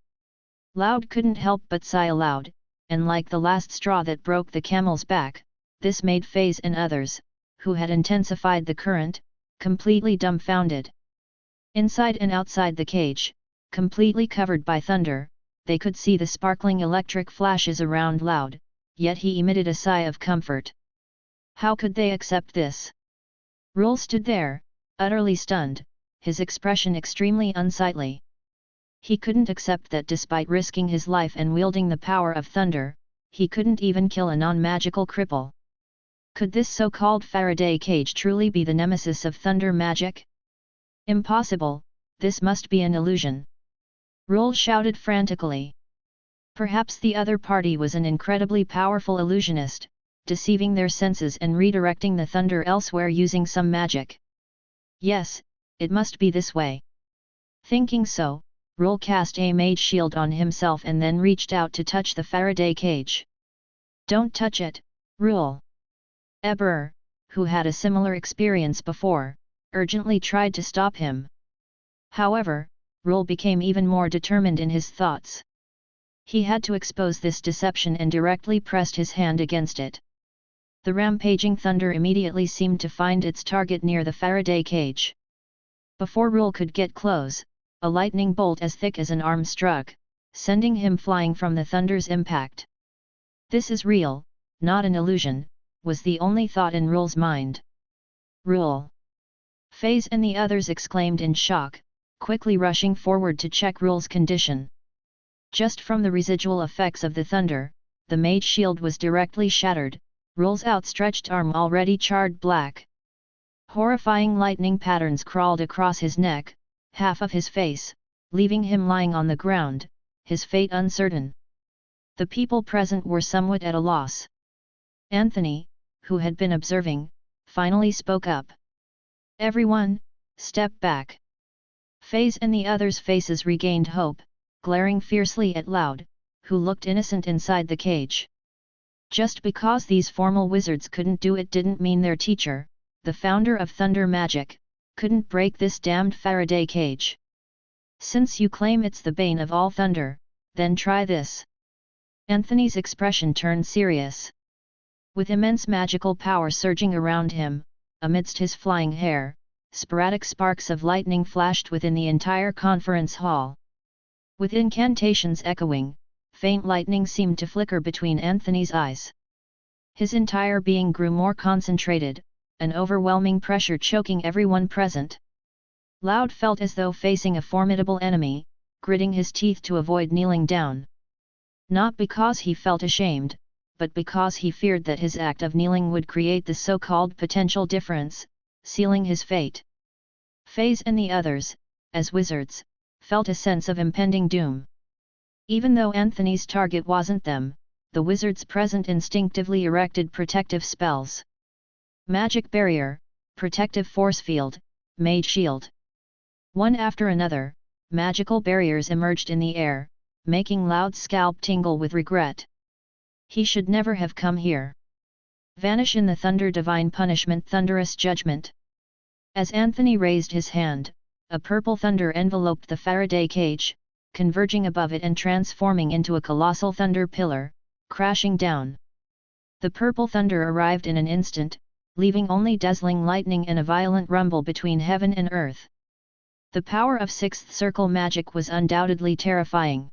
Loud couldn't help but sigh aloud, and like the last straw that broke the camel's back, this made Faze and others, who had intensified the current, completely dumbfounded. Inside and outside the cage, completely covered by thunder, they could see the sparkling electric flashes around Loud, yet he emitted a sigh of comfort. How could they accept this? Rule stood there, utterly stunned, his expression extremely unsightly. He couldn't accept that despite risking his life and wielding the power of thunder, he couldn't even kill a non-magical cripple. Could this so-called Faraday cage truly be the nemesis of thunder magic? Impossible, this must be an illusion. Rule shouted frantically. Perhaps the other party was an incredibly powerful illusionist, deceiving their senses and redirecting the thunder elsewhere using some magic. Yes, it must be this way. Thinking so, Rule cast a mage shield on himself and then reached out to touch the Faraday cage. Don't touch it, Rule. Eber, who had a similar experience before, urgently tried to stop him. However, Rule became even more determined in his thoughts. He had to expose this deception and directly pressed his hand against it. The rampaging thunder immediately seemed to find its target near the Faraday cage. Before Rule could get close, a lightning bolt as thick as an arm struck, sending him flying from the thunder's impact. This is real, not an illusion, was the only thought in Rule's mind. Rule! Faze and the others exclaimed in shock, quickly rushing forward to check Rule's condition. Just from the residual effects of the thunder, the mage shield was directly shattered, Rule's outstretched arm already charred black. Horrifying lightning patterns crawled across his neck, half of his face, leaving him lying on the ground, his fate uncertain. The people present were somewhat at a loss. Anthony, who had been observing, finally spoke up. Everyone, step back. Faze and the others' faces regained hope, glaring fiercely at Loud, who looked innocent inside the cage. Just because these formal wizards couldn't do it didn't mean their teacher, the founder of thunder magic, couldn't break this damned Faraday cage. Since you claim it's the bane of all thunder, then try this. Anthony's expression turned serious. With immense magical power surging around him, amidst his flying hair, sporadic sparks of lightning flashed within the entire conference hall. With incantations echoing, faint lightning seemed to flicker between Anthony's eyes. His entire being grew more concentrated, an overwhelming pressure choking everyone present. Loud felt as though facing a formidable enemy, gritting his teeth to avoid kneeling down. Not because he felt ashamed, but because he feared that his act of kneeling would create the so-called potential difference, sealing his fate. Faze and the others, as wizards, felt a sense of impending doom. Even though Anthony's target wasn't them, the wizards present instinctively erected protective spells. Magic barrier, protective force field, mage shield. One after another, magical barriers emerged in the air, making Loud's scalp tingle with regret. He should never have come here. Vanish in the thunder, divine punishment, thunderous judgment. As Anthony raised his hand, a purple thunder enveloped the Faraday cage, converging above it and transforming into a colossal thunder pillar, crashing down. The purple thunder arrived in an instant, leaving only dazzling lightning and a violent rumble between heaven and earth. The power of sixth circle magic was undoubtedly terrifying.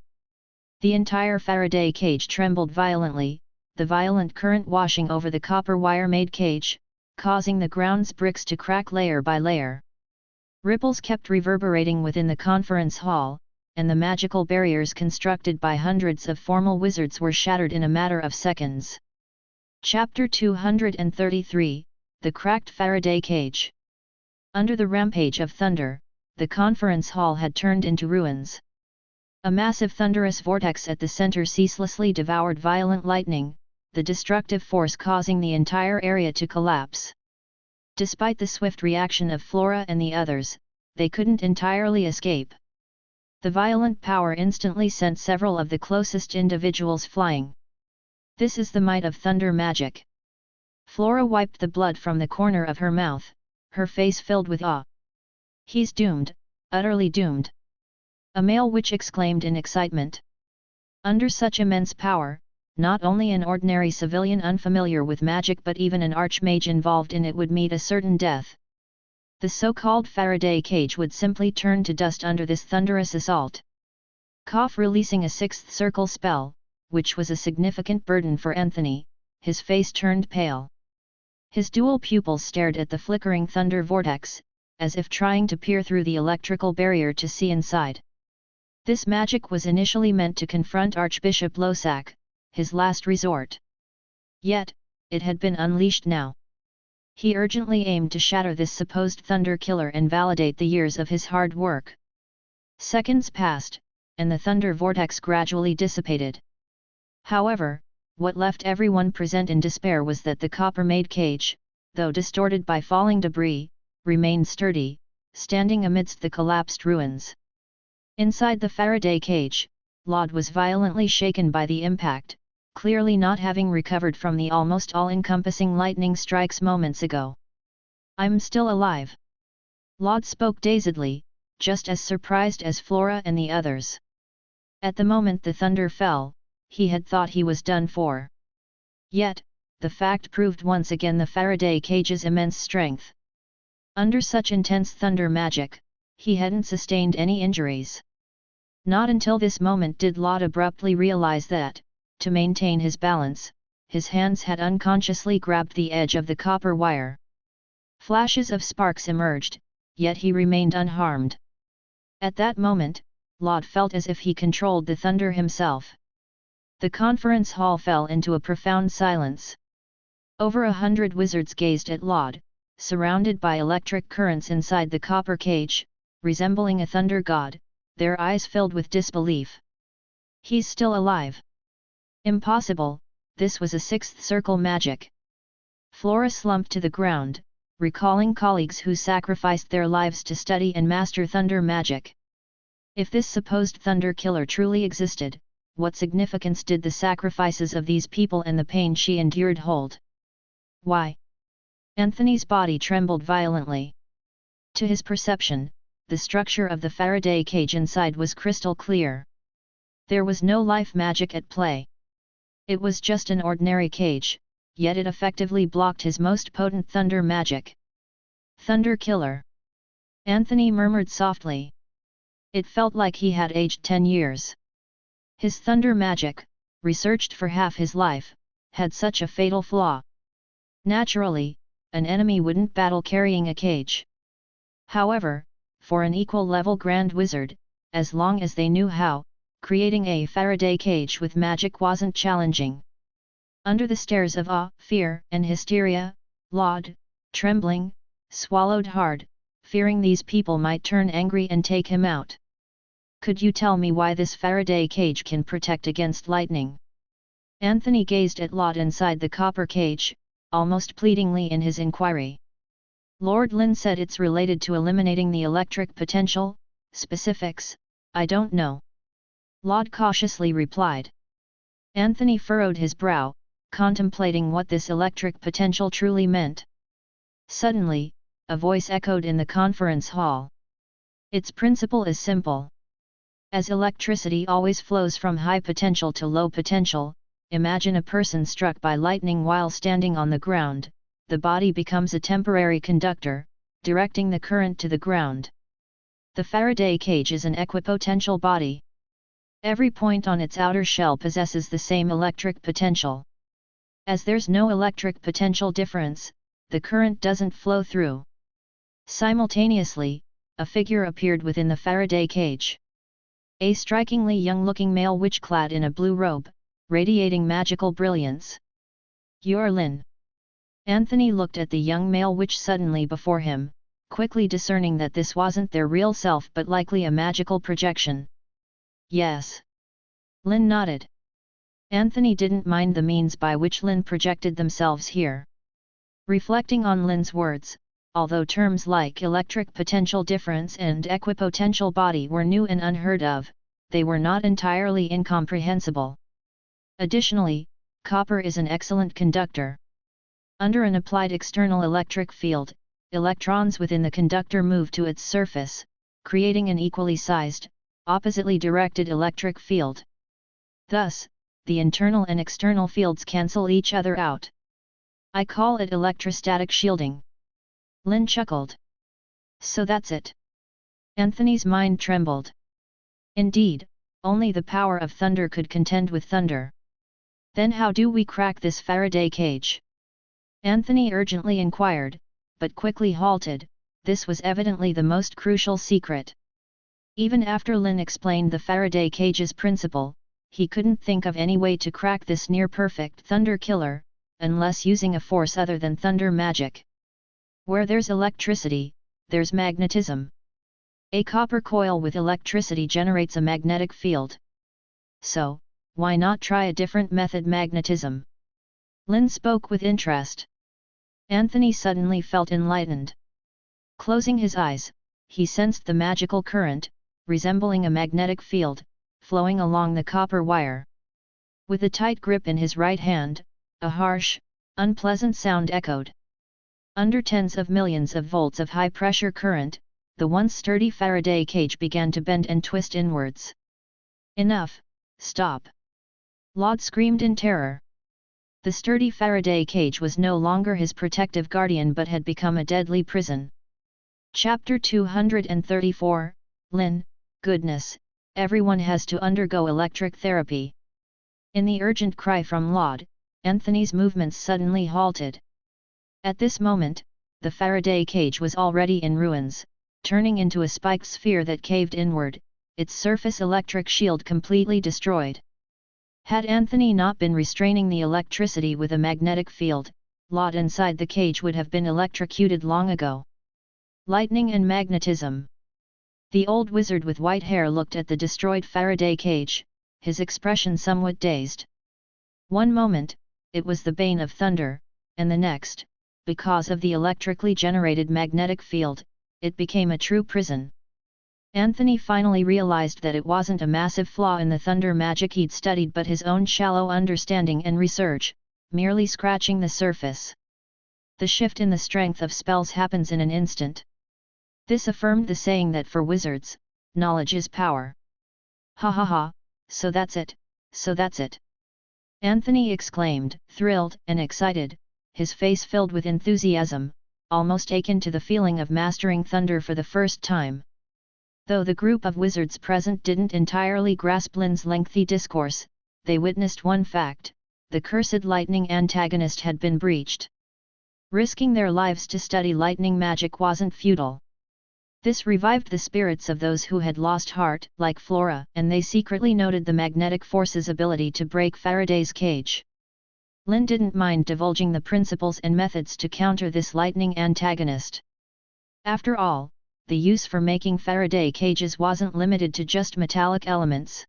The entire Faraday cage trembled violently, the violent current washing over the copper wire-made cage, causing the ground's bricks to crack layer by layer. Ripples kept reverberating within the conference hall, and the magical barriers constructed by hundreds of formal wizards were shattered in a matter of seconds. Chapter 233, The Cracked Faraday Cage. Under the rampage of thunder, the conference hall had turned into ruins. A massive thunderous vortex at the center ceaselessly devoured violent lightning, the destructive force causing the entire area to collapse. Despite the swift reaction of Flora and the others, they couldn't entirely escape. The violent power instantly sent several of the closest individuals flying. This is the might of thunder magic. Flora wiped the blood from the corner of her mouth, her face filled with awe. He's doomed, utterly doomed. A male witch exclaimed in excitement. Under such immense power, not only an ordinary civilian unfamiliar with magic but even an archmage involved in it would meet a certain death. The so-called Faraday cage would simply turn to dust under this thunderous assault. Cough, releasing a sixth circle spell, which was a significant burden for Anthony, his face turned pale. His dual pupils stared at the flickering thunder vortex, as if trying to peer through the electrical barrier to see inside. This magic was initially meant to confront Archbishop Losak, his last resort. Yet, it had been unleashed now. He urgently aimed to shatter this supposed thunder killer and validate the years of his hard work. Seconds passed, and the thunder vortex gradually dissipated. However, what left everyone present in despair was that the copper-made cage, though distorted by falling debris, remained sturdy, standing amidst the collapsed ruins. Inside the Faraday cage, Laud was violently shaken by the impact, clearly not having recovered from the almost all-encompassing lightning strikes moments ago. "I'm still alive." Laud spoke dazedly, just as surprised as Flora and the others. At the moment the thunder fell, he had thought he was done for. Yet, the fact proved once again the Faraday cage's immense strength. Under such intense thunder magic, he hadn't sustained any injuries. Not until this moment did Laud abruptly realize that, to maintain his balance, his hands had unconsciously grabbed the edge of the copper wire. Flashes of sparks emerged, yet he remained unharmed. At that moment, Laud felt as if he controlled the thunder himself. The conference hall fell into a profound silence. Over 100 wizards gazed at Laud, surrounded by electric currents inside the copper cage, resembling a thunder god, their eyes filled with disbelief. "He's still alive." "Impossible, this was a sixth circle magic." Flora slumped to the ground, recalling colleagues who sacrificed their lives to study and master thunder magic. If this supposed thunder killer truly existed, what significance did the sacrifices of these people and the pain she endured hold? Why? Anthony's body trembled violently. To his perception, the structure of the Faraday cage inside was crystal clear. There was no life magic at play. It was just an ordinary cage, yet it effectively blocked his most potent thunder magic. "Thunder killer," Anthony murmured softly. It felt like he had aged 10 years. His thunder magic, researched for half his life, had such a fatal flaw. Naturally, an enemy wouldn't battle carrying a cage. However, for an equal-level Grand Wizard, as long as they knew how, creating a Faraday cage with magic wasn't challenging. Under the stares of awe, fear, and hysteria, Laud, trembling, swallowed hard, fearing these people might turn angry and take him out. "Could you tell me why this Faraday cage can protect against lightning?" Anthony gazed at Laud inside the copper cage, almost pleadingly in his inquiry. Lord Lynn said it's related to eliminating the electric potential. Specifics, I don't know. Laud cautiously replied. Anthony furrowed his brow, contemplating what this electric potential truly meant. Suddenly, a voice echoed in the conference hall. Its principle is simple. As electricity always flows from high potential to low potential, imagine a person struck by lightning while standing on the ground. The body becomes a temporary conductor, directing the current to the ground. The Faraday cage is an equipotential body. Every point on its outer shell possesses the same electric potential. As there's no electric potential difference, the current doesn't flow through. Simultaneously, a figure appeared within the Faraday cage. A strikingly young-looking male witch clad in a blue robe, radiating magical brilliance. "You're Lynn." Anthony looked at the young male witch suddenly before him, quickly discerning that this wasn't their real self but likely a magical projection. "Yes." Lynn nodded. Anthony didn't mind the means by which Lynn projected themselves here. Reflecting on Lynn's words, although terms like electric potential difference and equipotential body were new and unheard of, they were not entirely incomprehensible. Additionally, copper is an excellent conductor. Under an applied external electric field, electrons within the conductor move to its surface, creating an equally sized, oppositely directed electric field. Thus, the internal and external fields cancel each other out. I call it electrostatic shielding. Lynn chuckled. So that's it. Anthony's mind trembled. Indeed, only the power of thunder could contend with thunder. Then how do we crack this Faraday cage? Anthony urgently inquired, but quickly halted. This was evidently the most crucial secret. Even after Lynn explained the Faraday cage's principle, he couldn't think of any way to crack this near-perfect thunder killer, unless using a force other than thunder magic. Where there's electricity, there's magnetism. A copper coil with electricity generates a magnetic field. So, why not try a different method? Magnetism. Lynn spoke with interest. Anthony suddenly felt enlightened. Closing his eyes, he sensed the magical current, resembling a magnetic field, flowing along the copper wire. With a tight grip in his right hand, a harsh, unpleasant sound echoed. Under tens of millions of volts of high-pressure current, the once sturdy Faraday cage began to bend and twist inwards. "Enough, stop!" Laud screamed in terror. The sturdy Faraday cage was no longer his protective guardian but had become a deadly prison. Chapter 234, Lynn, goodness, everyone has to undergo electric therapy. In the urgent cry from Laud, Anthony's movements suddenly halted. At this moment, the Faraday cage was already in ruins, turning into a spiked sphere that caved inward, its surface electric shield completely destroyed. Had Anthony not been restraining the electricity with a magnetic field, Laud inside the cage would have been electrocuted long ago. Lightning and magnetism. The old wizard with white hair looked at the destroyed Faraday cage, his expression somewhat dazed. One moment, it was the bane of thunder, and the next, because of the electrically generated magnetic field, it became a true prison. Anthony finally realized that it wasn't a massive flaw in the thunder magic he'd studied but his own shallow understanding and research, merely scratching the surface. The shift in the strength of spells happens in an instant. This affirmed the saying that for wizards, knowledge is power. "Ha ha ha, so that's it, so that's it!" Anthony exclaimed, thrilled and excited, his face filled with enthusiasm, almost akin to the feeling of mastering thunder for the first time. Though the group of wizards present didn't entirely grasp Lynn's lengthy discourse, they witnessed one fact: the cursed lightning antagonist had been breached. Risking their lives to study lightning magic wasn't futile. This revived the spirits of those who had lost heart, like Flora, and they secretly noted the magnetic force's ability to break Faraday's cage. Lynn didn't mind divulging the principles and methods to counter this lightning antagonist. After all, the use for making Faraday cages wasn't limited to just metallic elements.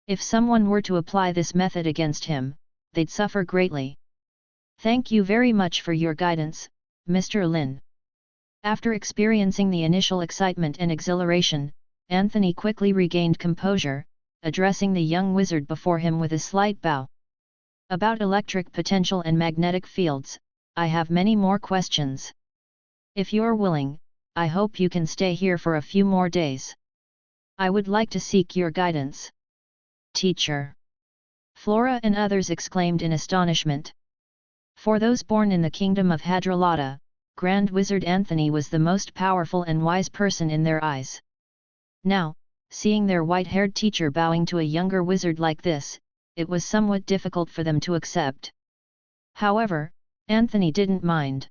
If someone were to apply this method against him, they'd suffer greatly. "Thank you very much for your guidance, Mr. Lynn." After experiencing the initial excitement and exhilaration, Anthony quickly regained composure, addressing the young wizard before him with a slight bow. About electric potential and magnetic fields, I have many more questions. If you're willing, I hope you can stay here for a few more days. I would like to seek your guidance. Teacher! Flora and others exclaimed in astonishment. For those born in the kingdom of Hadrolata, Grand Wizard Anthony was the most powerful and wise person in their eyes. Now, seeing their white-haired teacher bowing to a younger wizard like this, it was somewhat difficult for them to accept. However, Anthony didn't mind.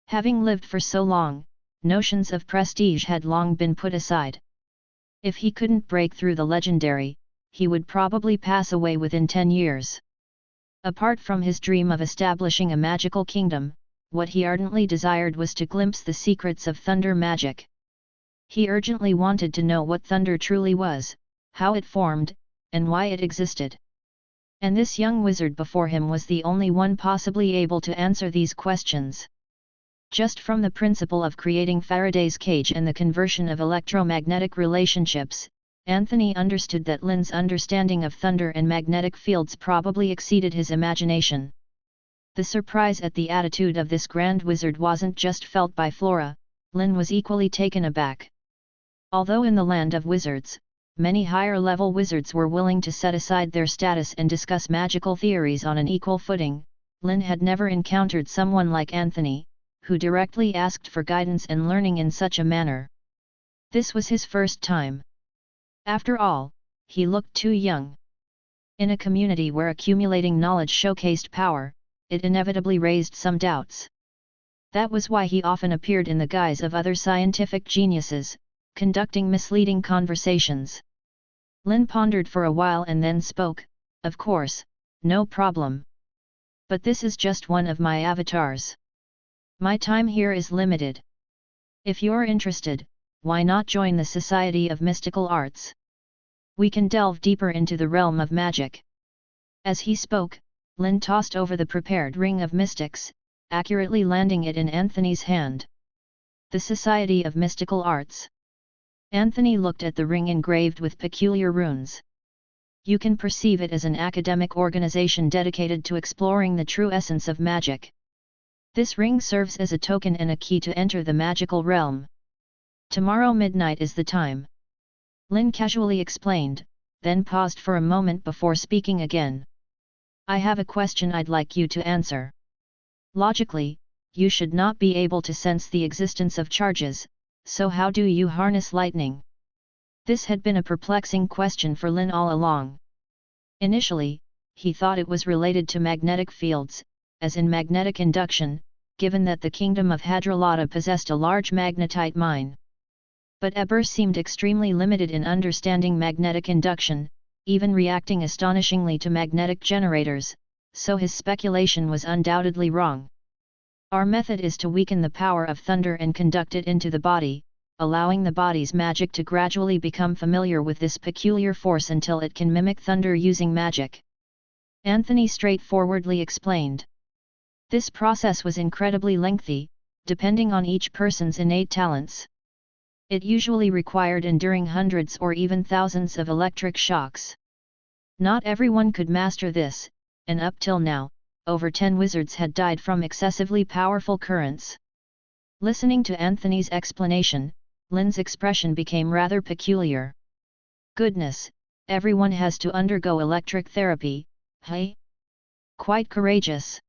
Having lived for so long, notions of prestige had long been put aside. If he couldn't break through the legendary, he would probably pass away within 10 years. Apart from his dream of establishing a magical kingdom, what he ardently desired was to glimpse the secrets of thunder magic. He urgently wanted to know what thunder truly was, how it formed, and why it existed. And this young wizard before him was the only one possibly able to answer these questions. Just from the principle of creating Faraday's cage and the conversion of electromagnetic relationships, Anthony understood that Lynn's understanding of thunder and magnetic fields probably exceeded his imagination. The surprise at the attitude of this grand wizard wasn't just felt by Flora, Lynn was equally taken aback. Although in the land of wizards, many higher-level wizards were willing to set aside their status and discuss magical theories on an equal footing, Lynn had never encountered someone like Anthony, who directly asked for guidance and learning in such a manner. This was his first time. After all, he looked too young. In a community where accumulating knowledge showcased power, it inevitably raised some doubts. That was why he often appeared in the guise of other scientific geniuses, conducting misleading conversations. Lynn pondered for a while and then spoke, "Of course, no problem. But this is just one of my avatars. My time here is limited. If you're interested, why not join the Society of Mystical Arts? We can delve deeper into the realm of magic." As he spoke, Lynn tossed over the prepared ring of mystics, accurately landing it in Anthony's hand. The Society of Mystical Arts. Anthony looked at the ring engraved with peculiar runes. You can perceive it as an academic organization dedicated to exploring the true essence of magic. This ring serves as a token and a key to enter the magical realm. Tomorrow midnight is the time. Lynn casually explained, then paused for a moment before speaking again. I have a question I'd like you to answer. Logically, you should not be able to sense the existence of charges, so how do you harness lightning? This had been a perplexing question for Lynn all along. Initially, he thought it was related to magnetic fields, as in magnetic induction, given that the kingdom of Hadrolata possessed a large magnetite mine. But Eber seemed extremely limited in understanding magnetic induction, even reacting astonishingly to magnetic generators, so his speculation was undoubtedly wrong. Our method is to weaken the power of thunder and conduct it into the body, allowing the body's magic to gradually become familiar with this peculiar force until it can mimic thunder using magic. Anthony straightforwardly explained. This process was incredibly lengthy, depending on each person's innate talents. It usually required enduring hundreds or even thousands of electric shocks. Not everyone could master this, and up till now, over 10 wizards had died from excessively powerful currents. Listening to Anthony's explanation, Lynn's expression became rather peculiar. Goodness, everyone has to undergo electric therapy, hey? Quite courageous.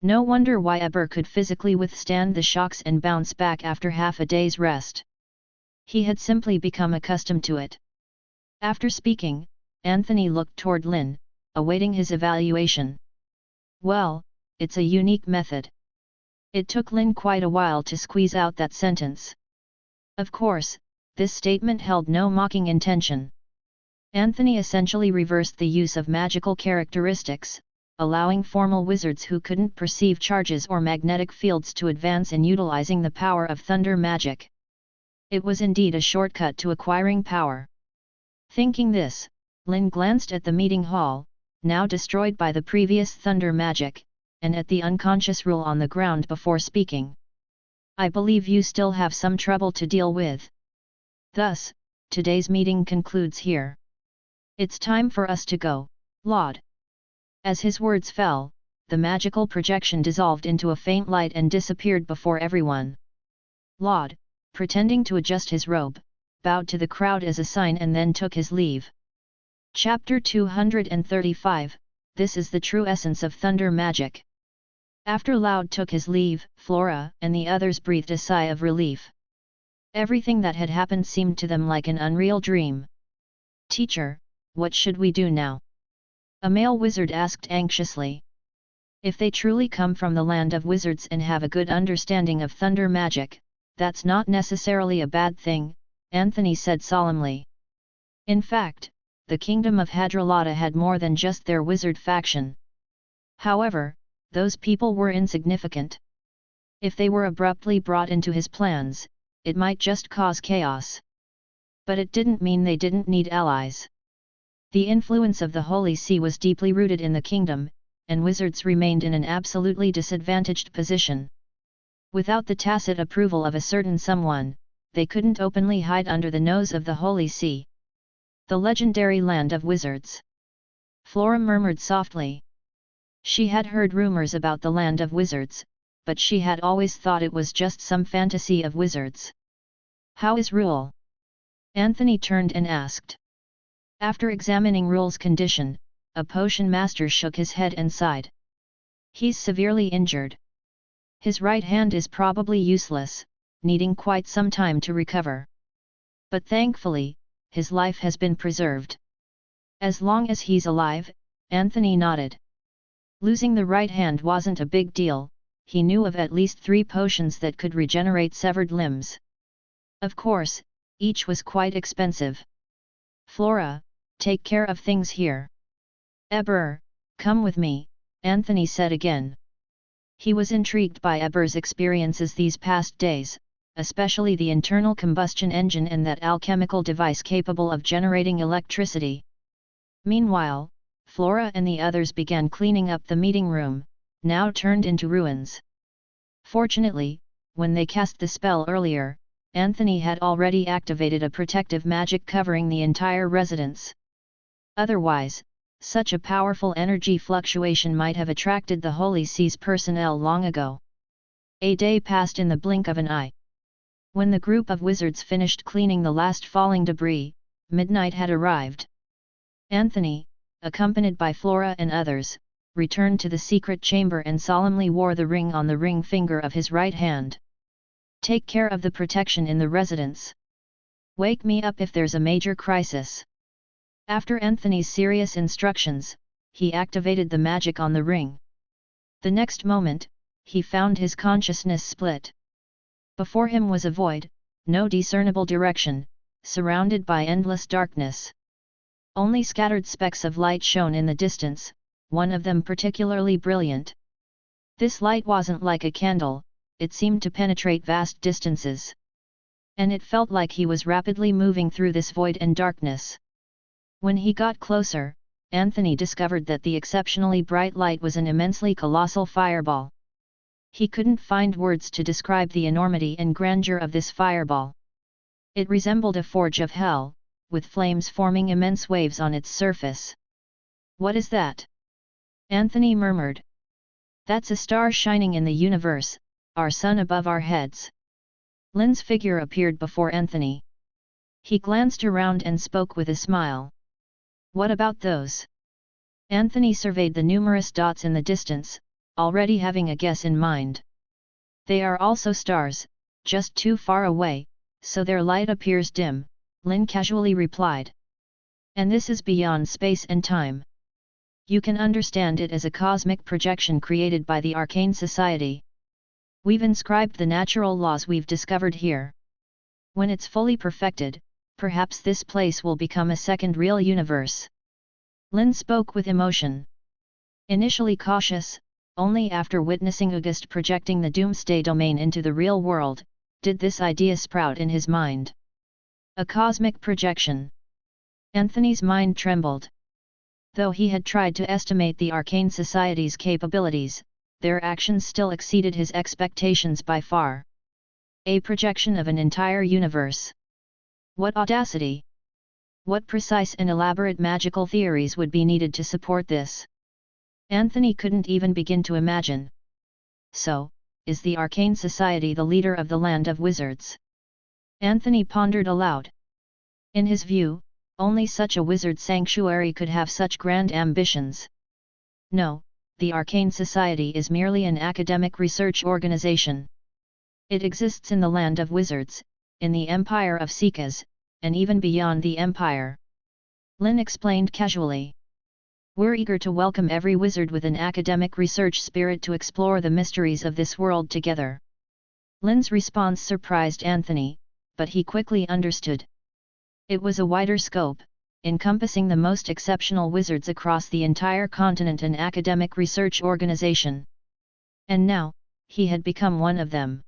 No wonder why Eber could physically withstand the shocks and bounce back after half a day's rest. He had simply become accustomed to it. After speaking, Anthony looked toward Lynn, awaiting his evaluation. Well, it's a unique method. It took Lynn quite a while to squeeze out that sentence. Of course, this statement held no mocking intention. Anthony essentially reversed the use of magical characteristics, allowing formal wizards who couldn't perceive charges or magnetic fields to advance in utilizing the power of thunder magic. It was indeed a shortcut to acquiring power. Thinking this, Lynn glanced at the meeting hall, now destroyed by the previous thunder magic, and at the unconscious rule on the ground before speaking. I believe you still have some trouble to deal with. Thus, today's meeting concludes here. It's time for us to go, Lord. As his words fell, the magical projection dissolved into a faint light and disappeared before everyone. Lord, pretending to adjust his robe, bowed to the crowd as a sign and then took his leave. Chapter 235, This is the true essence of thunder magic. After Loud took his leave, Flora and the others breathed a sigh of relief. Everything that had happened seemed to them like an unreal dream. Teacher, what should we do now? A male wizard asked anxiously. If they truly come from the land of wizards and have a good understanding of thunder magic, that's not necessarily a bad thing, Anthony said solemnly. In fact, the kingdom of Hadralata had more than just their wizard faction. However, those people were insignificant. If they were abruptly brought into his plans, it might just cause chaos. But it didn't mean they didn't need allies. The influence of the Holy See was deeply rooted in the kingdom, and wizards remained in an absolutely disadvantaged position. Without the tacit approval of a certain someone, they couldn't openly hide under the nose of the Holy See. The legendary land of wizards. Flora murmured softly. She had heard rumors about the land of wizards, but she had always thought it was just some fantasy of wizards. How is Rule? Anthony turned and asked. After examining Rule's condition, a potion master shook his head and sighed. He's severely injured. His right hand is probably useless, needing quite some time to recover. But thankfully, his life has been preserved. As long as he's alive, Anthony nodded. Losing the right hand wasn't a big deal, he knew of at least 3 potions that could regenerate severed limbs. Of course, each was quite expensive. Flora, take care of things here. Eber, come with me, Anthony said again. He was intrigued by Eber's experiences these past days, especially the internal combustion engine and that alchemical device capable of generating electricity. Meanwhile, Flora and the others began cleaning up the meeting room, now turned into ruins. Fortunately, when they cast the spell earlier, Anthony had already activated a protective magic covering the entire residence. Otherwise, such a powerful energy fluctuation might have attracted the Holy See's personnel long ago. A day passed in the blink of an eye. When the group of wizards finished cleaning the last falling debris, midnight had arrived. Anthony, accompanied by Flora and others, returned to the secret chamber and solemnly wore the ring on the ring finger of his right hand. Take care of the protection in the residence. Wake me up if there's a major crisis. After Anthony's serious instructions, he activated the magic on the ring. The next moment, he found his consciousness split. Before him was a void, no discernible direction, surrounded by endless darkness. Only scattered specks of light shone in the distance, one of them particularly brilliant. This light wasn't like a candle, it seemed to penetrate vast distances. And it felt like he was rapidly moving through this void and darkness. When he got closer, Anthony discovered that the exceptionally bright light was an immensely colossal fireball. He couldn't find words to describe the enormity and grandeur of this fireball. It resembled a forge of hell, with flames forming immense waves on its surface. What is that? Anthony murmured. That's a star shining in the universe, our sun above our heads. Lynn's figure appeared before Anthony. He glanced around and spoke with a smile. What about those? Anthony surveyed the numerous dots in the distance, already having a guess in mind. They are also stars, just too far away, so their light appears dim, Lynn casually replied. And this is beyond space and time. You can understand it as a cosmic projection created by the Arcane Society. We've inscribed the natural laws we've discovered here. When it's fully perfected, perhaps this place will become a second real universe. Lynn spoke with emotion. Initially cautious, only after witnessing August projecting the Doomsday domain into the real world, did this idea sprout in his mind. A cosmic projection. Anthony's mind trembled. Though he had tried to estimate the Arcane Society's capabilities, their actions still exceeded his expectations by far. A projection of an entire universe. What audacity! What precise and elaborate magical theories would be needed to support this? Anthony couldn't even begin to imagine. So, is the Arcane Society the leader of the land of wizards? Anthony pondered aloud. In his view, only such a wizard sanctuary could have such grand ambitions. No, the Arcane Society is merely an academic research organization. It exists in the land of wizards, in the empire of Seekas, and even beyond the empire. Lynn explained casually. We're eager to welcome every wizard with an academic research spirit to explore the mysteries of this world together. Lynn's response surprised Anthony, but he quickly understood. It was a wider scope, encompassing the most exceptional wizards across the entire continent and academic research organization. And now, he had become one of them.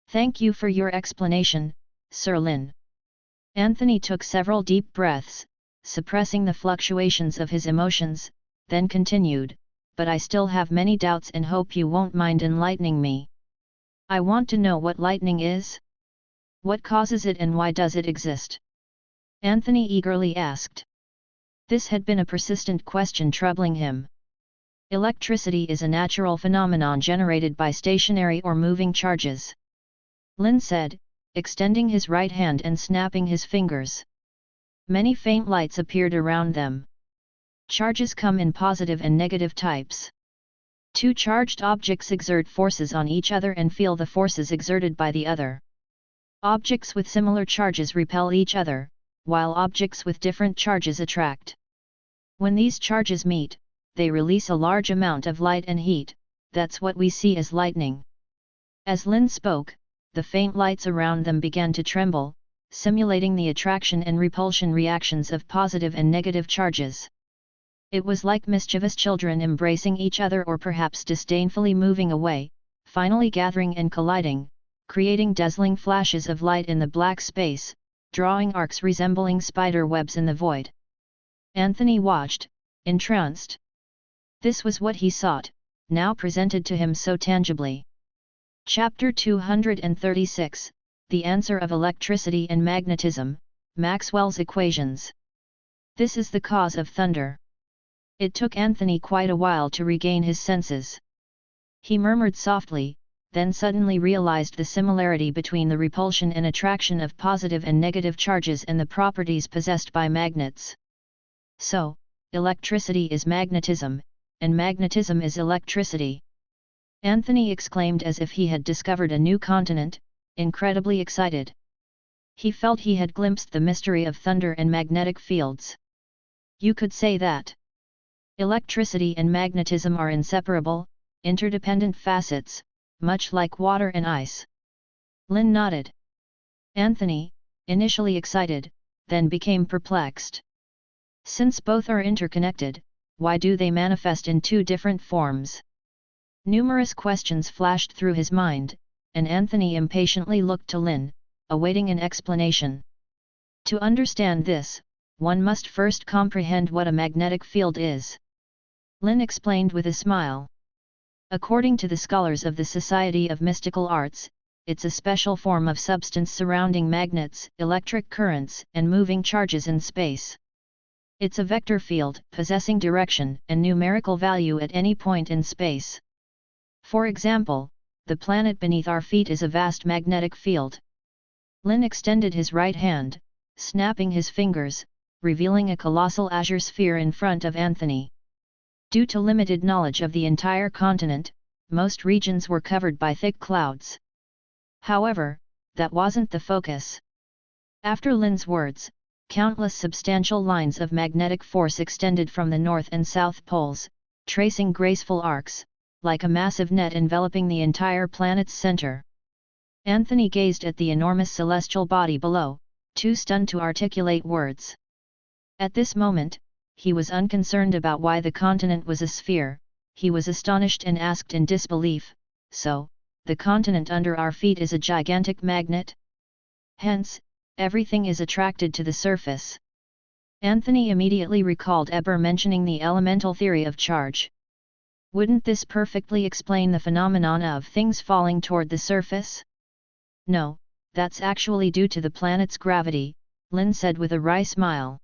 Thank you for your explanation, Sir Lynn. Anthony took several deep breaths, suppressing the fluctuations of his emotions, then continued, but I still have many doubts and hope you won't mind enlightening me. I want to know what lightning is. What causes it and why does it exist? Anthony eagerly asked. This had been a persistent question troubling him. Electricity is a natural phenomenon generated by stationary or moving charges. Lynn said, extending his right hand and snapping his fingers. Many faint lights appeared around them. Charges come in positive and negative types. Two charged objects exert forces on each other and feel the forces exerted by the other. Objects with similar charges repel each other, while objects with different charges attract. When these charges meet, they release a large amount of light and heat. That's what we see as lightning. As Lynn spoke, the faint lights around them began to tremble, simulating the attraction and repulsion reactions of positive and negative charges. It was like mischievous children embracing each other or perhaps disdainfully moving away, finally gathering and colliding, creating dazzling flashes of light in the black space, drawing arcs resembling spider webs in the void. Anthony watched, entranced. This was what he sought, now presented to him so tangibly. Chapter 236, The Answer of Electricity and Magnetism, Maxwell's Equations. This is the cause of thunder. It took Anthony quite a while to regain his senses. He murmured softly, then suddenly realized the similarity between the repulsion and attraction of positive and negative charges and the properties possessed by magnets. So, electricity is magnetism, and magnetism is electricity. Anthony exclaimed as if he had discovered a new continent, incredibly excited. He felt he had glimpsed the mystery of thunder and magnetic fields. You could say that. Electricity and magnetism are inseparable, interdependent facets, much like water and ice. Lynn nodded. Anthony, initially excited, then became perplexed. Since both are interconnected, why do they manifest in two different forms? Numerous questions flashed through his mind, and Anthony impatiently looked to Lynn, awaiting an explanation. To understand this, one must first comprehend what a magnetic field is. Lynn explained with a smile. According to the scholars of the Society of Mystical Arts, it's a special form of substance surrounding magnets, electric currents, and moving charges in space. It's a vector field, possessing direction and numerical value at any point in space. For example, the planet beneath our feet is a vast magnetic field. Lynn extended his right hand, snapping his fingers, revealing a colossal azure sphere in front of Anthony. Due to limited knowledge of the entire continent, most regions were covered by thick clouds. However, that wasn't the focus. After Lynn's words, countless substantial lines of magnetic force extended from the north and south poles, tracing graceful arcs, like a massive net enveloping the entire planet's center. Anthony gazed at the enormous celestial body below, too stunned to articulate words. At this moment, he was unconcerned about why the continent was a sphere. He was astonished and asked in disbelief, so, the continent under our feet is a gigantic magnet? Hence, everything is attracted to the surface. Anthony immediately recalled Eber mentioning the elemental theory of charge. Wouldn't this perfectly explain the phenomenon of things falling toward the surface? No, that's actually due to the planet's gravity, Lynn said with a wry smile.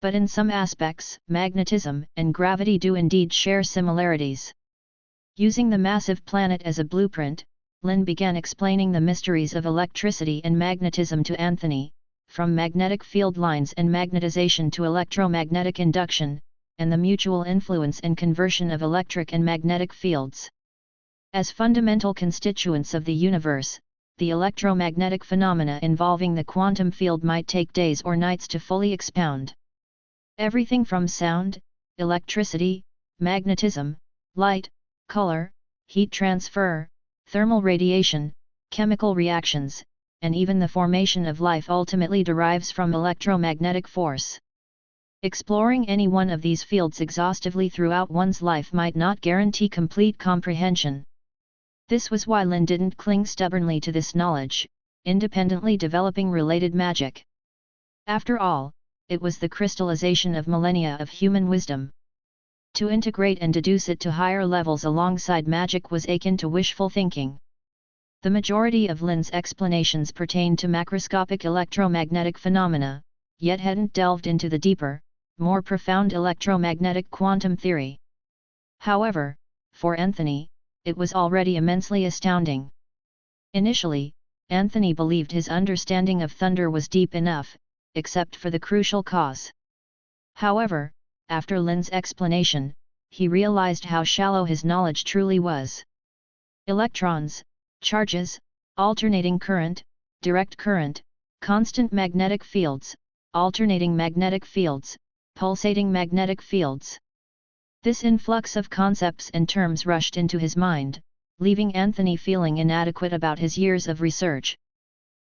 But in some aspects, magnetism and gravity do indeed share similarities. Using the massive planet as a blueprint, Lynn began explaining the mysteries of electricity and magnetism to Anthony, from magnetic field lines and magnetization to electromagnetic induction, and the mutual influence and conversion of electric and magnetic fields. As fundamental constituents of the universe, the electromagnetic phenomena involving the quantum field might take days or nights to fully expound. Everything from sound, electricity, magnetism, light, color, heat transfer, thermal radiation, chemical reactions, and even the formation of life ultimately derives from electromagnetic force. Exploring any one of these fields exhaustively throughout one's life might not guarantee complete comprehension. This was why Lynn didn't cling stubbornly to this knowledge, independently developing related magic. After all, it was the crystallization of millennia of human wisdom. To integrate and deduce it to higher levels alongside magic was akin to wishful thinking. The majority of Lynn's explanations pertained to macroscopic electromagnetic phenomena, yet hadn't delved into the deeper, more profound electromagnetic quantum theory. However, for Anthony, it was already immensely astounding. Initially, Anthony believed his understanding of thunder was deep enough, except for the crucial cause. However, after Lynn's explanation, he realized how shallow his knowledge truly was. Electrons, charges, alternating current, direct current, constant magnetic fields, alternating magnetic fields, pulsating magnetic fields. This influx of concepts and terms rushed into his mind, leaving Anthony feeling inadequate about his years of research.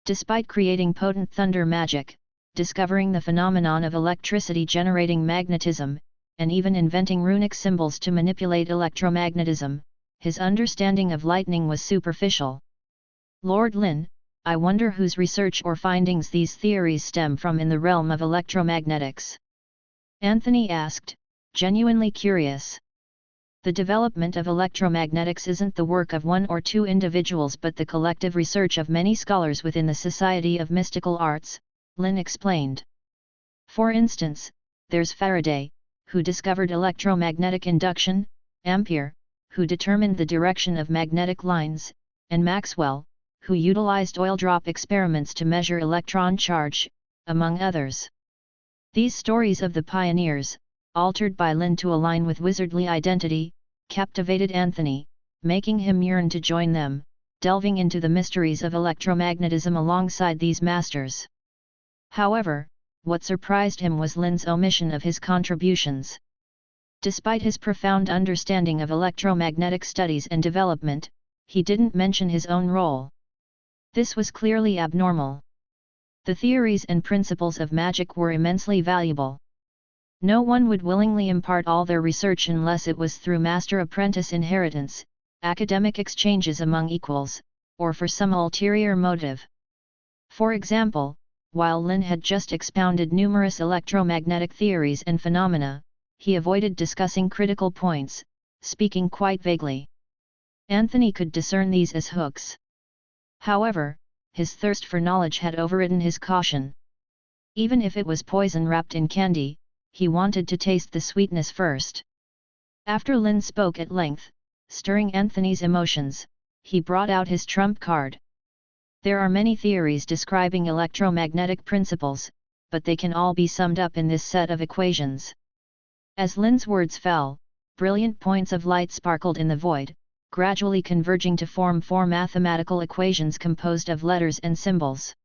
Despite creating potent thunder magic, discovering the phenomenon of electricity generating magnetism, and even inventing runic symbols to manipulate electromagnetism, his understanding of lightning was superficial. Lord Lynn, I wonder whose research or findings these theories stem from in the realm of electromagnetics? Anthony asked, genuinely curious. The development of electromagnetics isn't the work of one or two individuals but the collective research of many scholars within the Society of Mystical Arts, Lynn explained. For instance, there's Faraday, who discovered electromagnetic induction, Ampere, who determined the direction of magnetic lines, and Maxwell, who utilized oil drop experiments to measure electron charge, among others. These stories of the pioneers, altered by Lynn to align with wizardly identity, captivated Anthony, making him yearn to join them, delving into the mysteries of electromagnetism alongside these masters. However, what surprised him was Lynn's omission of his contributions. Despite his profound understanding of electromagnetic studies and development, he didn't mention his own role. This was clearly abnormal. The theories and principles of magic were immensely valuable. No one would willingly impart all their research unless it was through master-apprentice inheritance, academic exchanges among equals, or for some ulterior motive. For example, while Lynn had just expounded numerous electromagnetic theories and phenomena, he avoided discussing critical points, speaking quite vaguely. Anthony could discern these as hooks. However, his thirst for knowledge had overridden his caution. Even if it was poison wrapped in candy, he wanted to taste the sweetness first. After Lynn spoke at length, stirring Anthony's emotions, he brought out his trump card. There are many theories describing electromagnetic principles, but they can all be summed up in this set of equations. As Lynn's words fell, brilliant points of light sparkled in the void, gradually converging to form four mathematical equations composed of letters and symbols.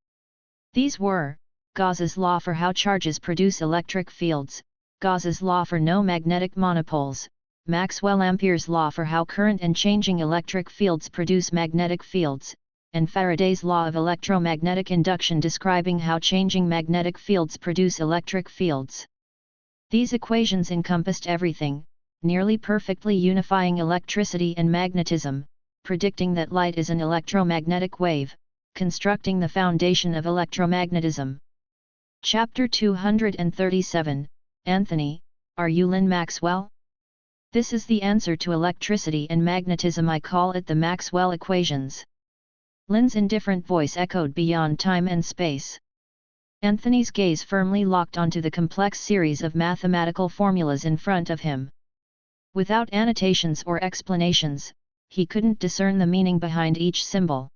These were: Gauss's law for how charges produce electric fields, Gauss's law for no magnetic monopoles, Maxwell-Ampere's law for how current and changing electric fields produce magnetic fields, and Faraday's law of electromagnetic induction describing how changing magnetic fields produce electric fields. These equations encompassed everything, nearly perfectly unifying electricity and magnetism, predicting that light is an electromagnetic wave, constructing the foundation of electromagnetism. Chapter 237, Anthony, are you Lynn Maxwell? This is the answer to electricity and magnetism. I call it the Maxwell equations. Lynn's indifferent voice echoed beyond time and space. Anthony's gaze firmly locked onto the complex series of mathematical formulas in front of him. Without annotations or explanations, he couldn't discern the meaning behind each symbol.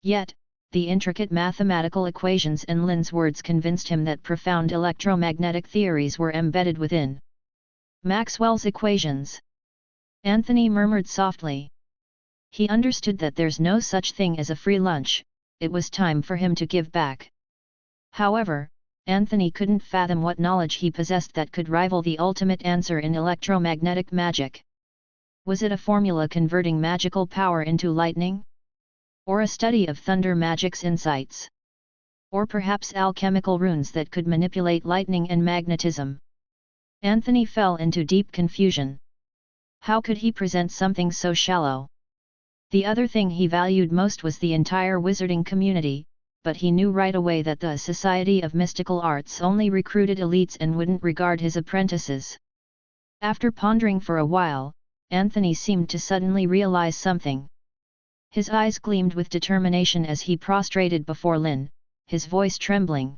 Yet, the intricate mathematical equations and Lynn's words convinced him that profound electromagnetic theories were embedded within. Maxwell's equations. Anthony murmured softly. He understood that there's no such thing as a free lunch, it was time for him to give back. However, Anthony couldn't fathom what knowledge he possessed that could rival the ultimate answer in electromagnetic magic. Was it a formula converting magical power into lightning? Or a study of thunder magic's insights? Or perhaps alchemical runes that could manipulate lightning and magnetism? Anthony fell into deep confusion. How could he present something so shallow? The other thing he valued most was the entire wizarding community, but he knew right away that the Society of Mystical Arts only recruited elites and wouldn't regard his apprentices. After pondering for a while, Anthony seemed to suddenly realize something. His eyes gleamed with determination as he prostrated before Lynn, his voice trembling.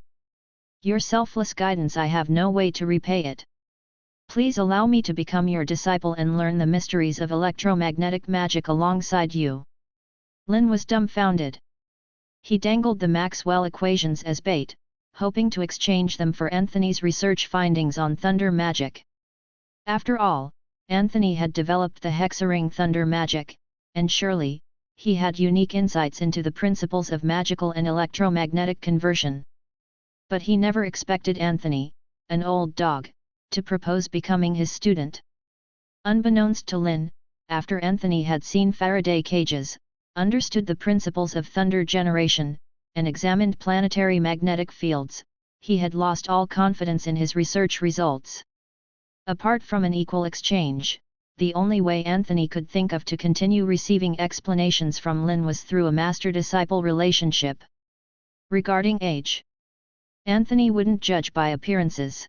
Your selfless guidance, I have no way to repay it. Please allow me to become your disciple and learn the mysteries of electromagnetic magic alongside you. Lynn was dumbfounded. He dangled the Maxwell equations as bait, hoping to exchange them for Anthony's research findings on thunder magic. After all, Anthony had developed the hexaring thunder magic, and surely, he had unique insights into the principles of magical and electromagnetic conversion. But he never expected Anthony, an old dog, to propose becoming his student. Unbeknownst to Lynn, after Anthony had seen Faraday cages, understood the principles of thunder generation, and examined planetary magnetic fields, he had lost all confidence in his research results. Apart from an equal exchange, the only way Anthony could think of to continue receiving explanations from Lynn was through a master-disciple relationship. Regarding age, Anthony wouldn't judge by appearances.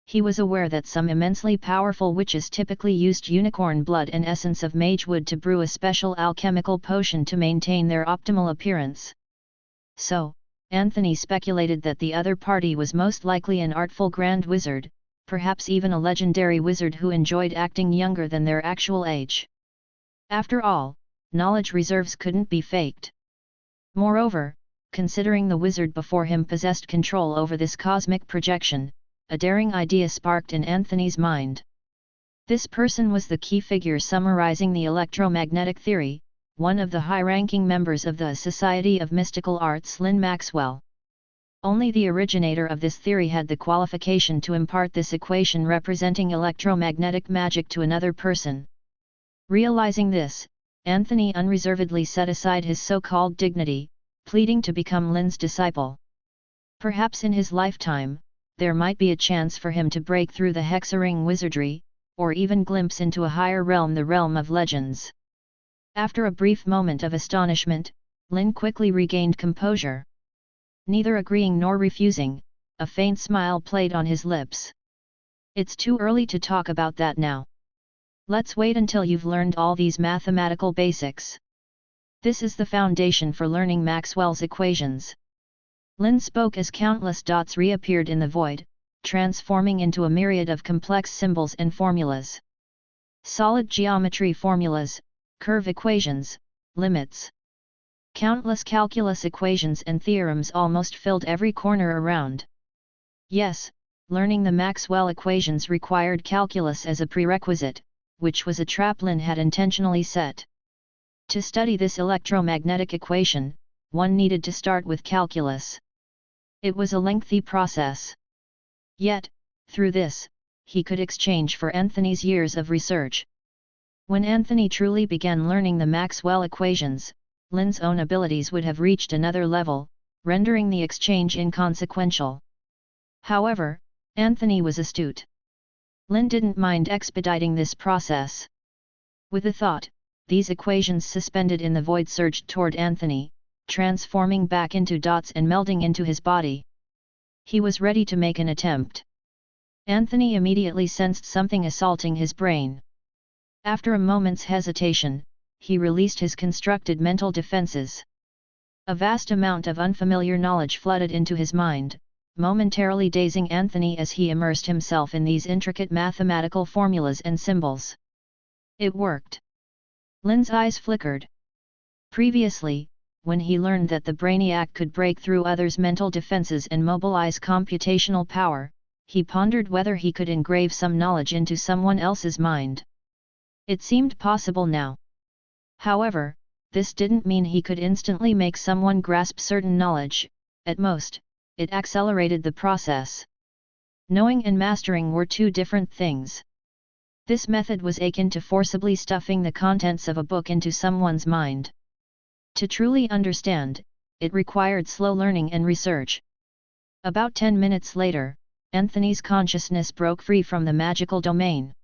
He was aware that some immensely powerful witches typically used unicorn blood and essence of magewood to brew a special alchemical potion to maintain their optimal appearance. So, Anthony speculated that the other party was most likely an artful grand wizard, perhaps even a legendary wizard who enjoyed acting younger than their actual age. After all, knowledge reserves couldn't be faked. Moreover, considering the wizard before him possessed control over this cosmic projection, a daring idea sparked in Anthony's mind. This person was the key figure summarizing the electromagnetic theory, one of the high-ranking members of the Society of Mystical Arts, Lynn Maxwell. Only the originator of this theory had the qualification to impart this equation representing electromagnetic magic to another person. Realizing this, Anthony unreservedly set aside his so-called dignity, pleading to become Lynn's disciple. Perhaps in his lifetime, there might be a chance for him to break through the hexaring wizardry, or even glimpse into a higher realm, the realm of legends. After a brief moment of astonishment, Lynn quickly regained composure. Neither agreeing nor refusing, a faint smile played on his lips. It's too early to talk about that now. Let's wait until you've learned all these mathematical basics. This is the foundation for learning Maxwell's equations. Lynn spoke as countless dots reappeared in the void, transforming into a myriad of complex symbols and formulas. Solid geometry formulas, curve equations, limits. Countless calculus equations and theorems almost filled every corner around. Yes, learning the Maxwell equations required calculus as a prerequisite, which was a trap Lynn had intentionally set. To study this electromagnetic equation, one needed to start with calculus. It was a lengthy process. Yet, through this, he could exchange for Anthony's years of research. When Anthony truly began learning the Maxwell equations, Lynn's own abilities would have reached another level, rendering the exchange inconsequential. However, Anthony was astute. Lynn didn't mind expediting this process. With a thought, these equations suspended in the void surged toward Anthony, transforming back into dots and melding into his body. He was ready to make an attempt. Anthony immediately sensed something assaulting his brain. After a moment's hesitation, he released his constructed mental defenses. A vast amount of unfamiliar knowledge flooded into his mind, momentarily dazing Anthony as he immersed himself in these intricate mathematical formulas and symbols. It worked. Lynn's eyes flickered. Previously, when he learned that the brainiac could break through others' mental defenses and mobilize computational power, he pondered whether he could engrave some knowledge into someone else's mind. It seemed possible now. However, this didn't mean he could instantly make someone grasp certain knowledge. At most, it accelerated the process. Knowing and mastering were two different things. This method was akin to forcibly stuffing the contents of a book into someone's mind. To truly understand, it required slow learning and research. About 10 minutes later, Anthony's consciousness broke free from the magical domain.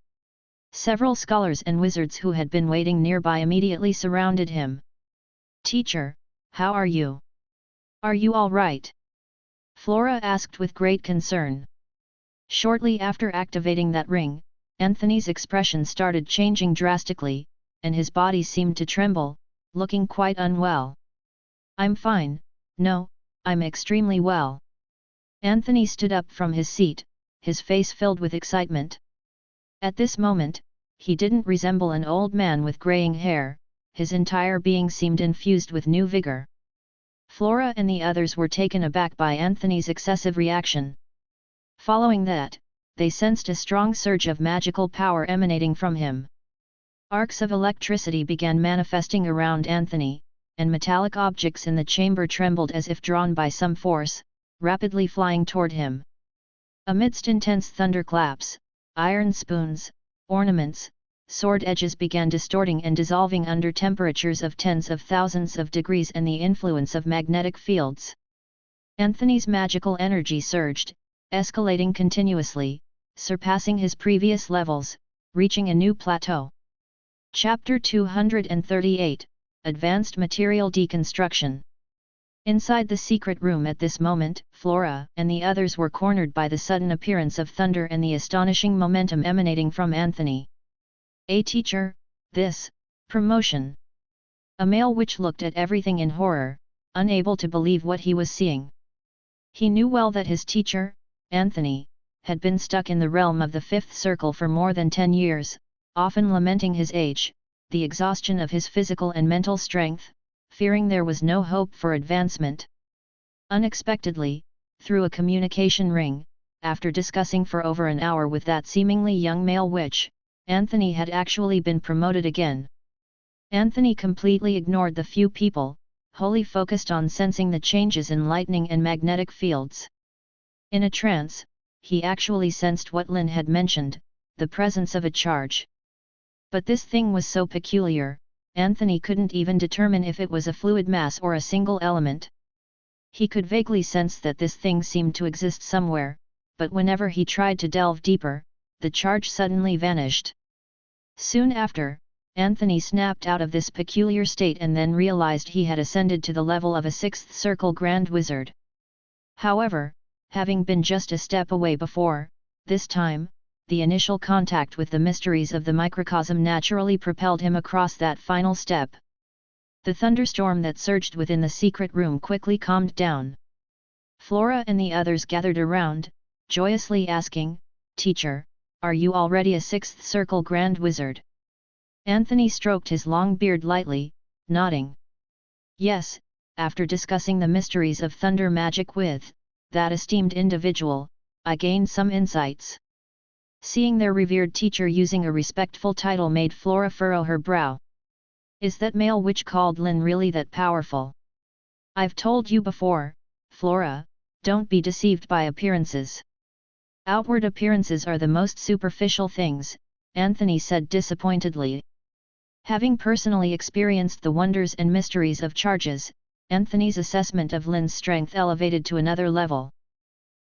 Several scholars and wizards who had been waiting nearby immediately surrounded him. "Teacher, how are you? Are you all right?" Flora asked with great concern. Shortly after activating that ring, Anthony's expression started changing drastically, and his body seemed to tremble, looking quite unwell. "I'm fine, no, I'm extremely well." Anthony stood up from his seat, his face filled with excitement. At this moment, he didn't resemble an old man with graying hair, his entire being seemed infused with new vigor. Flora and the others were taken aback by Anthony's excessive reaction. Following that, they sensed a strong surge of magical power emanating from him. Arcs of electricity began manifesting around Anthony, and metallic objects in the chamber trembled as if drawn by some force, rapidly flying toward him. Amidst intense thunderclaps, iron spoons, ornaments, sword edges began distorting and dissolving under temperatures of tens of thousands of degrees and the influence of magnetic fields. Anthony's magical energy surged, escalating continuously, surpassing his previous levels, reaching a new plateau. Chapter 238, Advanced Material Deconstruction. Inside the secret room at this moment, Flora and the others were cornered by the sudden appearance of thunder and the astonishing momentum emanating from Anthony. "A teacher, this promotion." A male witch looked at everything in horror, unable to believe what he was seeing. He knew well that his teacher, Anthony, had been stuck in the realm of the fifth circle for more than 10 years, often lamenting his age, the exhaustion of his physical and mental strength, fearing there was no hope for advancement. Unexpectedly, through a communication ring, after discussing for over an hour with that seemingly young male witch, Anthony had actually been promoted again. Anthony completely ignored the few people, wholly focused on sensing the changes in lightning and magnetic fields. In a trance, he actually sensed what Lynn had mentioned, the presence of a charge. But this thing was so peculiar, Anthony couldn't even determine if it was a fluid mass or a single element. He could vaguely sense that this thing seemed to exist somewhere, but whenever he tried to delve deeper, the charge suddenly vanished. Soon after, Anthony snapped out of this peculiar state and then realized he had ascended to the level of a sixth circle Grand Wizard. However, having been just a step away before, this time, the initial contact with the mysteries of the microcosm naturally propelled him across that final step. The thunderstorm that surged within the secret room quickly calmed down. Flora and the others gathered around, joyously asking, "Teacher, are you already a sixth circle Grand Wizard?" Anthony stroked his long beard lightly, nodding. "Yes, after discussing the mysteries of thunder magic with that esteemed individual, I gained some insights." Seeing their revered teacher using a respectful title made Flora furrow her brow. "Is that male witch called Lynn really that powerful?" "I've told you before, Flora, don't be deceived by appearances. Outward appearances are the most superficial things," Anthony said disappointedly. Having personally experienced the wonders and mysteries of charges, Anthony's assessment of Lynn's strength elevated to another level.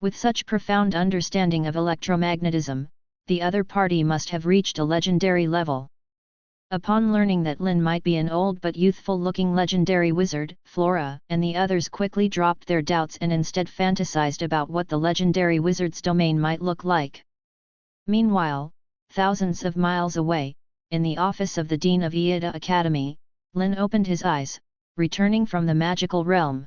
With such profound understanding of electromagnetism, the other party must have reached a legendary level. Upon learning that Lynn might be an old but youthful-looking legendary wizard, Flora and the others quickly dropped their doubts and instead fantasized about what the legendary wizard's domain might look like. Meanwhile, thousands of miles away, in the office of the Dean of Iida Academy, Lynn opened his eyes, returning from the magical realm.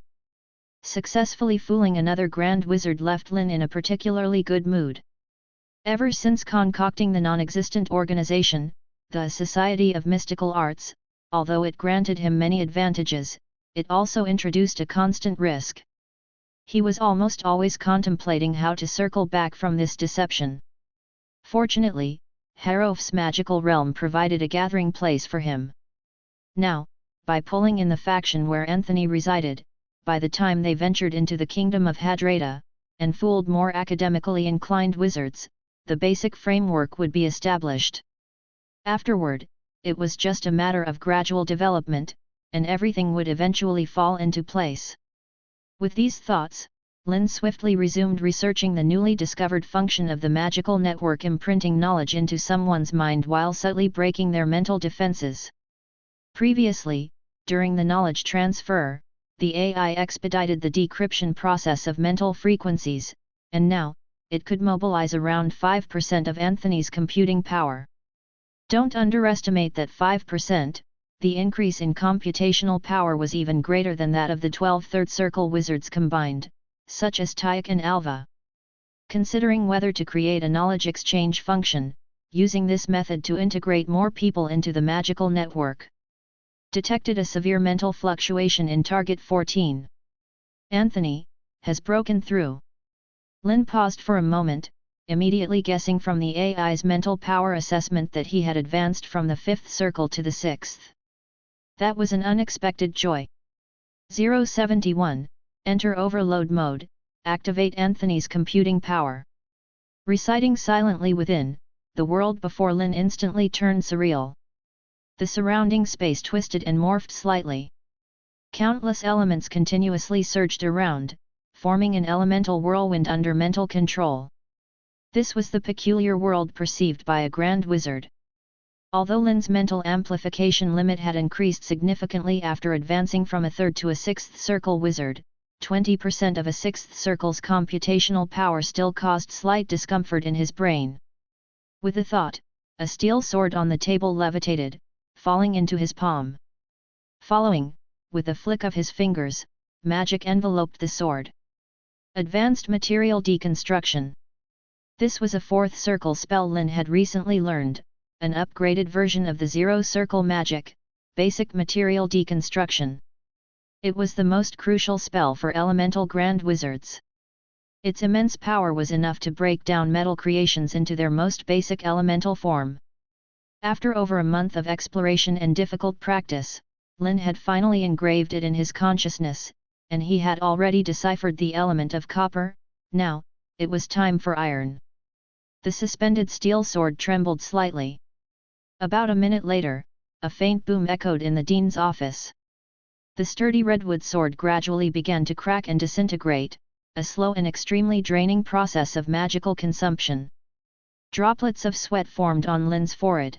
Successfully fooling another Grand Wizard left Lynn in a particularly good mood. Ever since concocting the non-existent organization, the Society of Mystical Arts, although it granted him many advantages, it also introduced a constant risk. He was almost always contemplating how to circle back from this deception. Fortunately, Harof's magical realm provided a gathering place for him. Now, by pulling in the faction where Anthony resided, by the time they ventured into the kingdom of Hadrada, and fooled more academically inclined wizards, the basic framework would be established. Afterward, it was just a matter of gradual development, and everything would eventually fall into place. With these thoughts, Lynn swiftly resumed researching the newly discovered function of the magical network, imprinting knowledge into someone's mind while subtly breaking their mental defenses. Previously, during the knowledge transfer, the AI expedited the decryption process of mental frequencies, and now, it could mobilize around 5% of Anthony's computing power. Don't underestimate that 5%, the increase in computational power was even greater than that of the 12 Third Circle wizards combined, such as Tyek and Alva. Considering whether to create a knowledge exchange function, using this method to integrate more people into the magical network. Detected a severe mental fluctuation in Target 14. Anthony has broken through. Lynn paused for a moment, immediately guessing from the AI's mental power assessment that he had advanced from the 5th circle to the 6th. That was an unexpected joy. 071, enter overload mode, activate Anthony's computing power. Reciting silently within, the world before Lynn instantly turned surreal. The surrounding space twisted and morphed slightly. Countless elements continuously surged around, forming an elemental whirlwind under mental control. This was the peculiar world perceived by a Grand Wizard. Although Lynn's mental amplification limit had increased significantly after advancing from a 3rd to a 6th circle wizard, 20% of a 6th circle's computational power still caused slight discomfort in his brain. With the thought, a steel sword on the table levitated, falling into his palm. Following, with a flick of his fingers, magic enveloped the sword. Advanced material deconstruction. This was a 4th circle spell Lynn had recently learned, an upgraded version of the 0 circle magic, basic material deconstruction. It was the most crucial spell for elemental grand wizards. Its immense power was enough to break down metal creations into their most basic elemental form. After over a month of exploration and difficult practice, Lynn had finally engraved it in his consciousness, and he had already deciphered the element of copper. Now, it was time for iron. The suspended steel sword trembled slightly. About a minute later, a faint boom echoed in the dean's office. The sturdy redwood sword gradually began to crack and disintegrate, a slow and extremely draining process of magical consumption. Droplets of sweat formed on Lynn's forehead.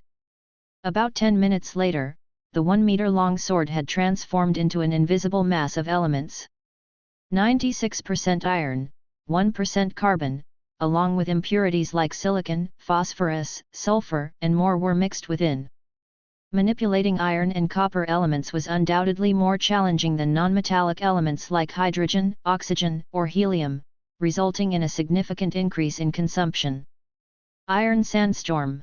About 10 minutes later, the 1-meter-long sword had transformed into an invisible mass of elements. 96% iron, 1% carbon, along with impurities like silicon, phosphorus, sulfur, and more were mixed within. Manipulating iron and copper elements was undoubtedly more challenging than non-metallic elements like hydrogen, oxygen, or helium, resulting in a significant increase in consumption. Iron sandstorm.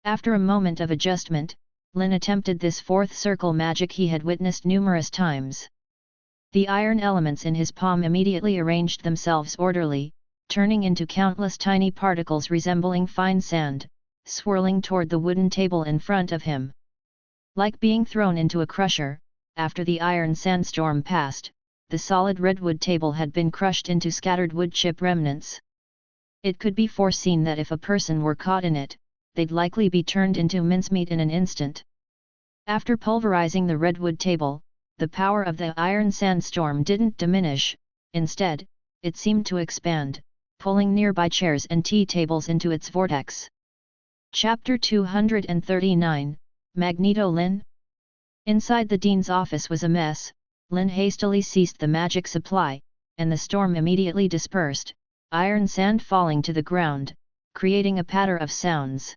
After a moment of adjustment, Lynn attempted this 4th circle magic he had witnessed numerous times. The iron elements in his palm immediately arranged themselves orderly, turning into countless tiny particles resembling fine sand, swirling toward the wooden table in front of him. Like being thrown into a crusher, after the iron sandstorm passed, the solid redwood table had been crushed into scattered wood chip remnants. It could be foreseen that if a person were caught in it, they'd likely be turned into mincemeat in an instant. After pulverizing the redwood table, the power of the iron sandstorm didn't diminish, instead, it seemed to expand, pulling nearby chairs and tea tables into its vortex. Chapter 239, Magneto. Lynn? Inside the dean's office was a mess. Lynn hastily ceased the magic supply, and the storm immediately dispersed, iron sand falling to the ground, creating a patter of sounds.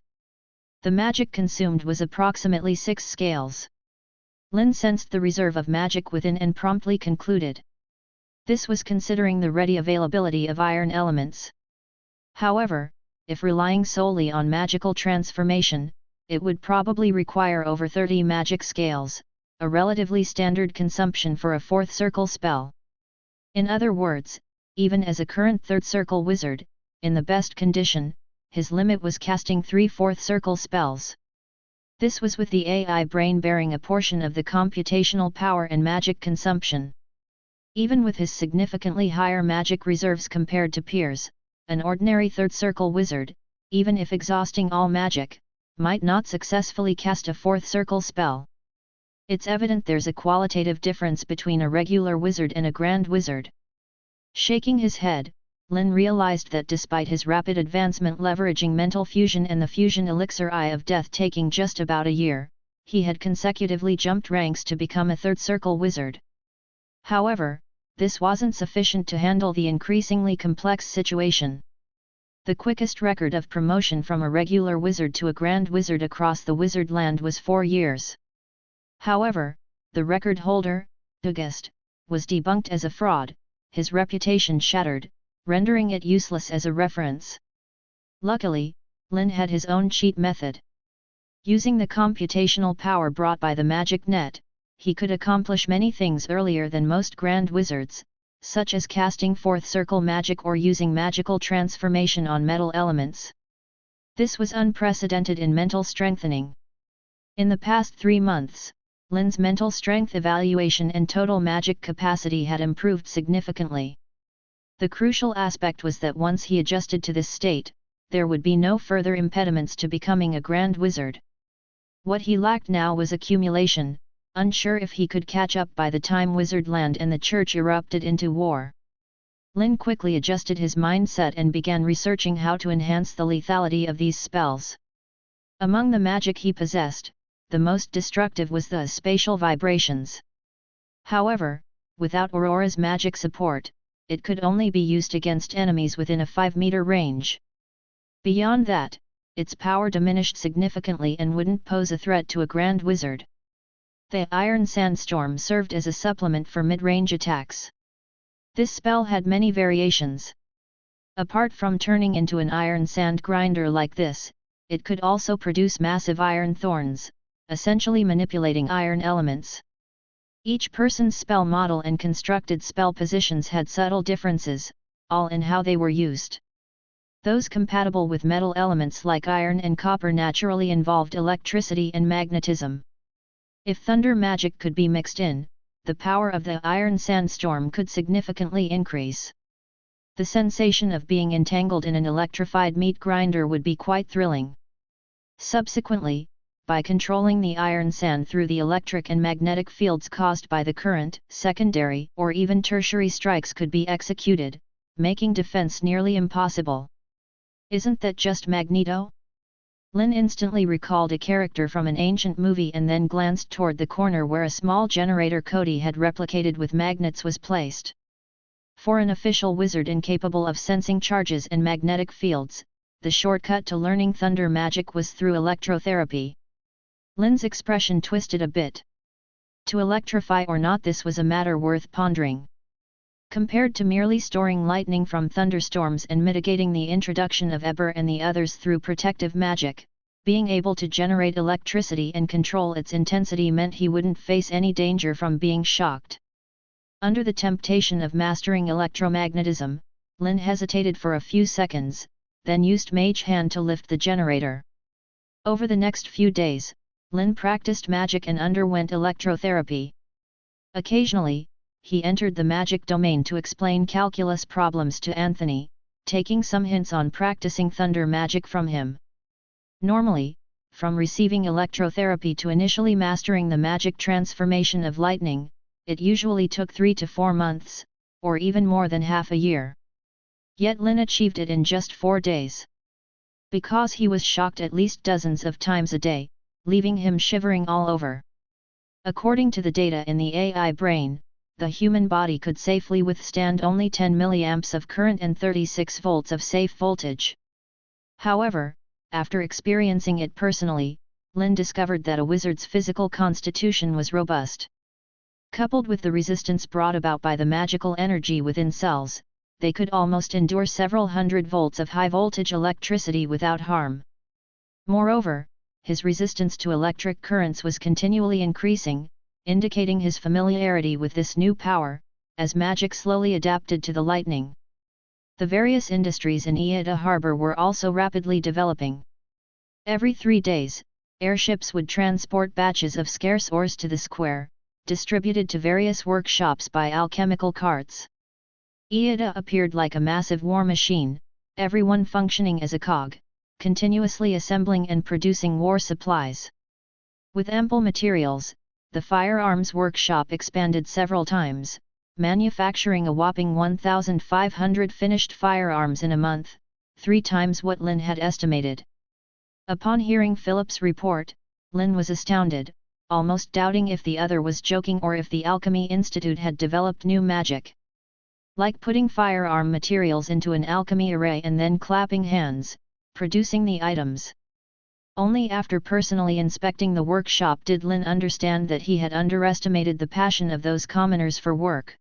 The magic consumed was approximately 6 scales. Lynn sensed the reserve of magic within and promptly concluded. This was considering the ready availability of iron elements. However, if relying solely on magical transformation, it would probably require over 30 magic scales, a relatively standard consumption for a fourth circle spell. In other words, even as a current third circle wizard, in the best condition, his limit was casting 3 fourth circle spells. This was with the AI brain bearing a portion of the computational power and magic consumption. Even with his significantly higher magic reserves compared to peers, an ordinary third circle wizard, even if exhausting all magic, might not successfully cast a fourth circle spell. It's evident there's a qualitative difference between a regular wizard and a grand wizard. Shaking his head, Lynn realized that despite his rapid advancement leveraging mental fusion and the fusion elixir Eye of Death taking just about a year, he had consecutively jumped ranks to become a third circle wizard. However, this wasn't sufficient to handle the increasingly complex situation. The quickest record of promotion from a regular wizard to a grand wizard across the wizard land was 4 years. However, the record holder, August, was debunked as a fraud, his reputation shattered, rendering it useless as a reference. Luckily, Lynn had his own cheat method. Using the computational power brought by the magic net, he could accomplish many things earlier than most grand wizards, such as casting fourth circle magic or using magical transformation on metal elements. This was unprecedented in mental strengthening. In the past 3 months, Lynn's mental strength evaluation and total magic capacity had improved significantly. The crucial aspect was that once he adjusted to this state, there would be no further impediments to becoming a grand wizard. What he lacked now was accumulation, unsure if he could catch up by the time Wizardland and the Church erupted into war. Lynn quickly adjusted his mindset and began researching how to enhance the lethality of these spells. Among the magic he possessed, the most destructive was the spatial vibrations. However, without Aurora's magic support, it could only be used against enemies within a 5-meter range. Beyond that, its power diminished significantly and wouldn't pose a threat to a grand wizard. The Iron Sandstorm served as a supplement for mid-range attacks. This spell had many variations. Apart from turning into an iron sand grinder like this, it could also produce massive iron thorns, essentially manipulating iron elements. Each person's spell model and constructed spell positions had subtle differences, all in how they were used. Those compatible with metal elements like iron and copper naturally involved electricity and magnetism. If thunder magic could be mixed in, the power of the iron sandstorm could significantly increase. The sensation of being entangled in an electrified meat grinder would be quite thrilling. Subsequently, by controlling the iron sand through the electric and magnetic fields caused by the current, secondary or even tertiary strikes could be executed, making defense nearly impossible. Isn't that just Magneto? Lynn instantly recalled a character from an ancient movie and then glanced toward the corner where a small generator Cody had replicated with magnets was placed. For an official wizard incapable of sensing charges and magnetic fields, the shortcut to learning thunder magic was through electrotherapy. Lynn's expression twisted a bit. To electrify or not, this was a matter worth pondering. Compared to merely storing lightning from thunderstorms and mitigating the introduction of Eber and the others through protective magic, being able to generate electricity and control its intensity meant he wouldn't face any danger from being shocked. Under the temptation of mastering electromagnetism, Lynn hesitated for a few seconds, then used Mage Hand to lift the generator. Over the next few days, Lynn practiced magic and underwent electrotherapy. Occasionally, he entered the magic domain to explain calculus problems to Anthony, taking some hints on practicing thunder magic from him. Normally, from receiving electrotherapy to initially mastering the magic transformation of lightning, it usually took 3 to 4 months, or even more than half a year. Yet Lynn achieved it in just 4 days. Because he was shocked at least dozens of times a day, leaving him shivering all over. According to the data in the AI brain, the human body could safely withstand only 10 milliamps of current and 36 volts of safe voltage. However, after experiencing it personally, Lynn discovered that a wizard's physical constitution was robust. Coupled with the resistance brought about by the magical energy within cells, they could almost endure several hundred volts of high-voltage electricity without harm. Moreover, his resistance to electric currents was continually increasing, indicating his familiarity with this new power, as magic slowly adapted to the lightning. The various industries in Iida harbor were also rapidly developing. Every 3 days, airships would transport batches of scarce ores to the square, distributed to various workshops by alchemical carts. Iida appeared like a massive war machine, everyone functioning as a cog, continuously assembling and producing war supplies. With ample materials, the firearms workshop expanded several times, manufacturing a whopping 1,500 finished firearms in a month, 3 times what Lynn had estimated. Upon hearing Philip's report, Lynn was astounded, almost doubting if the other was joking or if the Alchemy Institute had developed new magic. Like putting firearm materials into an alchemy array and then clapping hands, producing the items. Only after personally inspecting the workshop did Lynn understand that he had underestimated the passion of those commoners for work.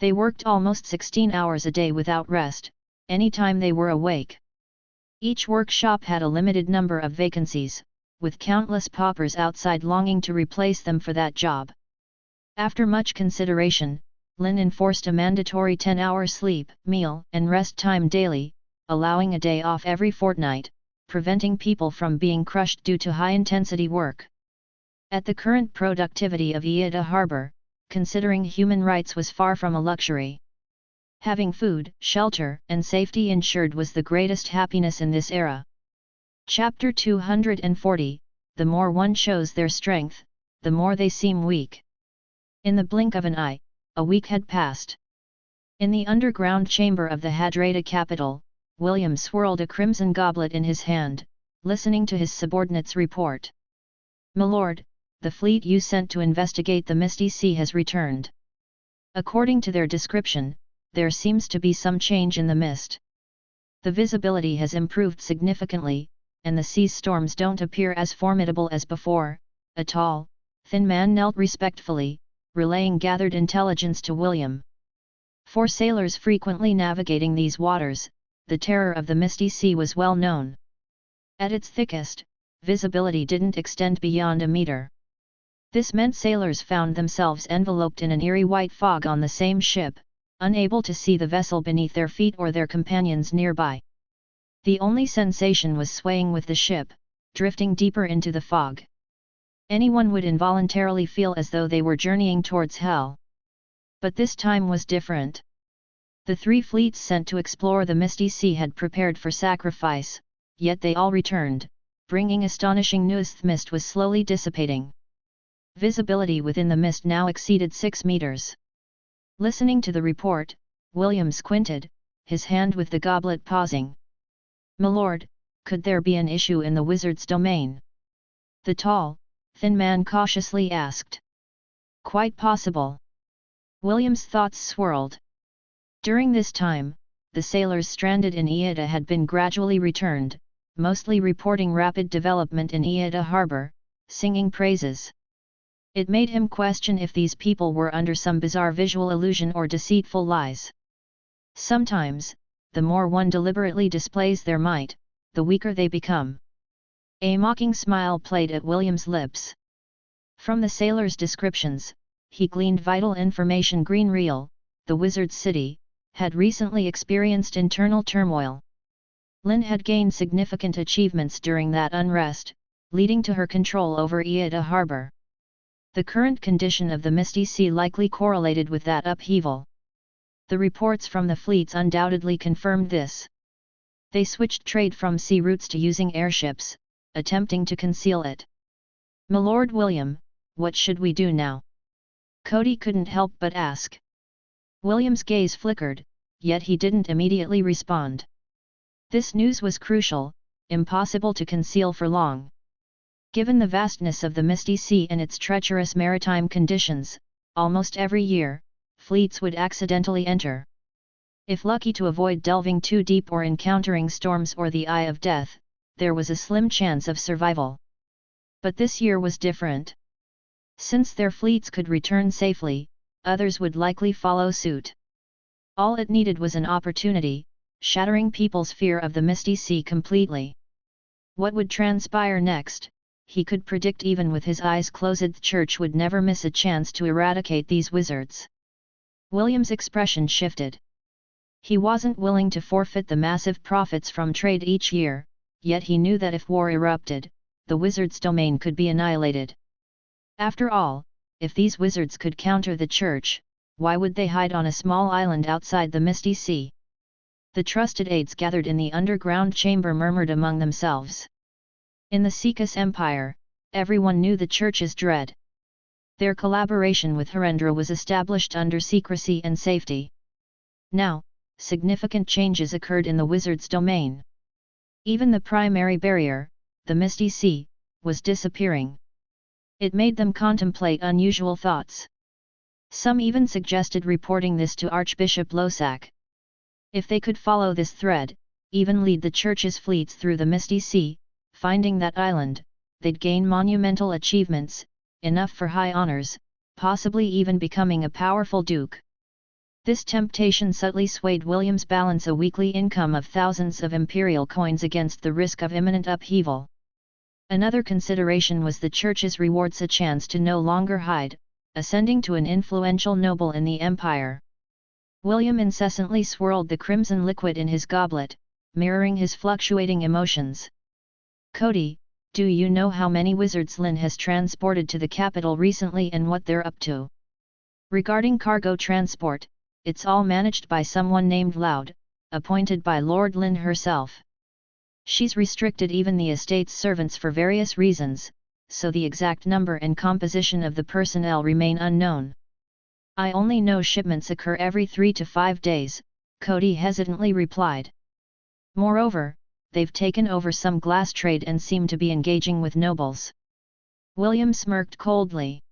They worked almost 16 hours a day without rest, any time they were awake. Each workshop had a limited number of vacancies, with countless paupers outside longing to replace them for that job. After much consideration, Lynn enforced a mandatory 10-hour sleep, meal, and rest time daily, allowing a day off every fortnight, preventing people from being crushed due to high-intensity work. At the current productivity of Iida Harbor, considering human rights was far from a luxury. Having food, shelter, and safety ensured was the greatest happiness in this era. Chapter 240, The more one shows their strength, the more they seem weak. In the blink of an eye, a week had passed. In the underground chamber of the Hadrada capital, William swirled a crimson goblet in his hand, listening to his subordinate's report. "Milord, the fleet you sent to investigate the Misty Sea has returned. According to their description, there seems to be some change in the mist. The visibility has improved significantly, and the sea storms don't appear as formidable as before." A tall, thin man knelt respectfully, relaying gathered intelligence to William. For sailors frequently navigating these waters, the terror of the Misty Sea was well known. At its thickest, visibility didn't extend beyond a meter. This meant sailors found themselves enveloped in an eerie white fog on the same ship, unable to see the vessel beneath their feet or their companions nearby. The only sensation was swaying with the ship, drifting deeper into the fog. Anyone would involuntarily feel as though they were journeying towards hell. But this time was different. The 3 fleets sent to explore the Misty Sea had prepared for sacrifice, yet they all returned, bringing astonishing news. The mist was slowly dissipating. Visibility within the mist now exceeded 6 meters. Listening to the report, William squinted, his hand with the goblet pausing. "Milord, could there be an issue in the wizard's domain?" the tall, thin man cautiously asked. "Quite possible." William's thoughts swirled. During this time, the sailors stranded in Iida had been gradually returned, mostly reporting rapid development in Iida harbor, singing praises. It made him question if these people were under some bizarre visual illusion or deceitful lies. Sometimes, the more one deliberately displays their might, the weaker they become. A mocking smile played at William's lips. From the sailors' descriptions, he gleaned vital information. Green Real, the wizard's city, had recently experienced internal turmoil. Lynn had gained significant achievements during that unrest, leading to her control over Iida harbor. The current condition of the Misty Sea likely correlated with that upheaval. The reports from the fleets undoubtedly confirmed this. They switched trade from sea routes to using airships, attempting to conceal it. "Milord William, what should we do now?" Cody couldn't help but ask. William's gaze flickered, yet he didn't immediately respond. This news was crucial, impossible to conceal for long. Given the vastness of the Misty Sea and its treacherous maritime conditions, almost every year, fleets would accidentally enter. If lucky to avoid delving too deep or encountering storms or the eye of death, there was a slim chance of survival. But this year was different. Since their fleets could return safely, others would likely follow suit. All it needed was an opportunity, shattering people's fear of the misty sea completely. What would transpire next, he could predict even with his eyes closed. The church would never miss a chance to eradicate these wizards. William's expression shifted. He wasn't willing to forfeit the massive profits from trade each year, yet he knew that if war erupted, the wizard's domain could be annihilated. After all, if these wizards could counter the church, why would they hide on a small island outside the misty sea? The trusted aides gathered in the underground chamber murmured among themselves. In the Sekas Empire, everyone knew the church's dread. Their collaboration with Harendra was established under secrecy and safety. Now, significant changes occurred in the wizard's domain. Even the primary barrier, the misty sea, was disappearing. It made them contemplate unusual thoughts. Some even suggested reporting this to Archbishop Losak. If they could follow this thread, even lead the church's fleets through the misty sea, finding that island, they'd gain monumental achievements, enough for high honors, possibly even becoming a powerful duke. This temptation subtly swayed William's balance, a weekly income of thousands of imperial coins against the risk of imminent upheaval. Another consideration was the church's rewards, a chance to no longer hide, ascending to an influential noble in the empire. William incessantly swirled the crimson liquid in his goblet, mirroring his fluctuating emotions. "Cody, do you know how many wizards Lynn has transported to the capital recently and what they're up to?" "Regarding cargo transport, it's all managed by someone named Loud, appointed by Lord Lynn herself. She's restricted even the estate's servants for various reasons, so the exact number and composition of the personnel remain unknown." "I only know shipments occur every 3 to 5 days, Cody hesitantly replied. "Moreover, they've taken over some glass trade and seem to be engaging with nobles." William smirked coldly.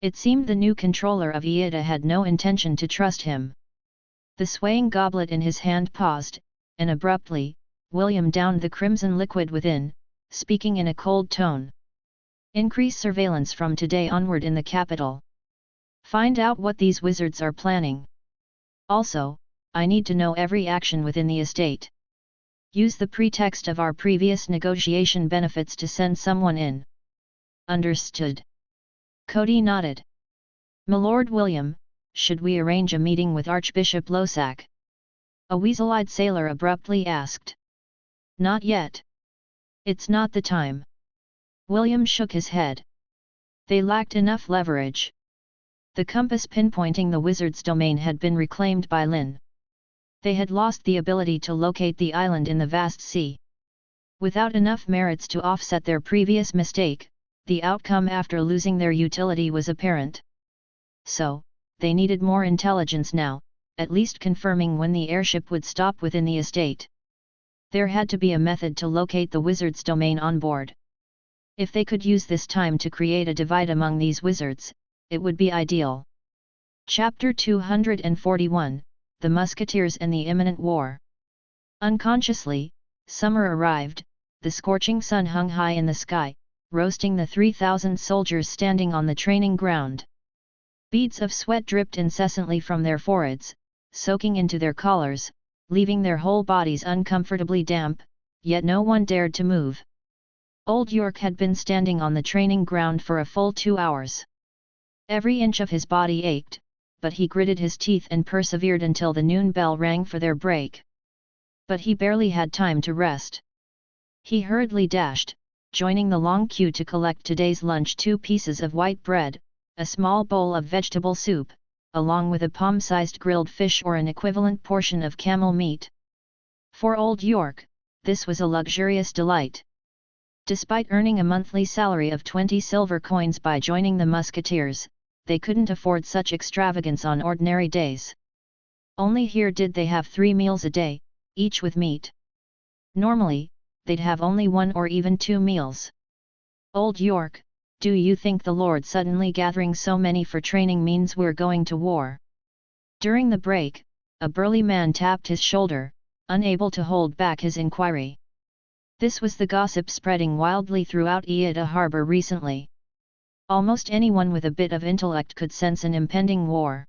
It seemed the new controller of Iida had no intention to trust him. The swaying goblet in his hand paused, and abruptly, William downed the crimson liquid within, speaking in a cold tone. "Increase surveillance from today onward in the capital. Find out what these wizards are planning. Also, I need to know every action within the estate. Use the pretext of our previous negotiation benefits to send someone in." "Understood." Cody nodded. "Milord William, should we arrange a meeting with Archbishop Losak?" a weasel-eyed sailor abruptly asked. "Not yet. It's not the time." William shook his head. They lacked enough leverage. The compass pinpointing the wizard's domain had been reclaimed by Lynn. They had lost the ability to locate the island in the vast sea. Without enough merits to offset their previous mistake, the outcome after losing their utility was apparent. So, they needed more intelligence now, at least confirming when the airship would stop within the estate. There had to be a method to locate the wizard's domain on board. If they could use this time to create a divide among these wizards, it would be ideal. Chapter 241, The Musketeers and the Imminent War. Unconsciously, summer arrived, the scorching sun hung high in the sky, roasting the 3,000 soldiers standing on the training ground. Beads of sweat dripped incessantly from their foreheads, soaking into their collars, leaving their whole bodies uncomfortably damp, yet no one dared to move. Old York had been standing on the training ground for a full 2 hours. Every inch of his body ached, but he gritted his teeth and persevered until the noon bell rang for their break. But he barely had time to rest. He hurriedly dashed, joining the long queue to collect today's lunch: 2 pieces of white bread, a small bowl of vegetable soup, along with a palm-sized grilled fish or an equivalent portion of camel meat. For Old York, this was a luxurious delight. Despite earning a monthly salary of 20 silver coins by joining the Musketeers, they couldn't afford such extravagance on ordinary days. Only here did they have 3 meals a day, each with meat. Normally, they'd have only 1 or even 2 meals. "Old York, do you think the Lord suddenly gathering so many for training means we're going to war?" During the break, a burly man tapped his shoulder, unable to hold back his inquiry. This was the gossip spreading wildly throughout Iida harbor recently. Almost anyone with a bit of intellect could sense an impending war.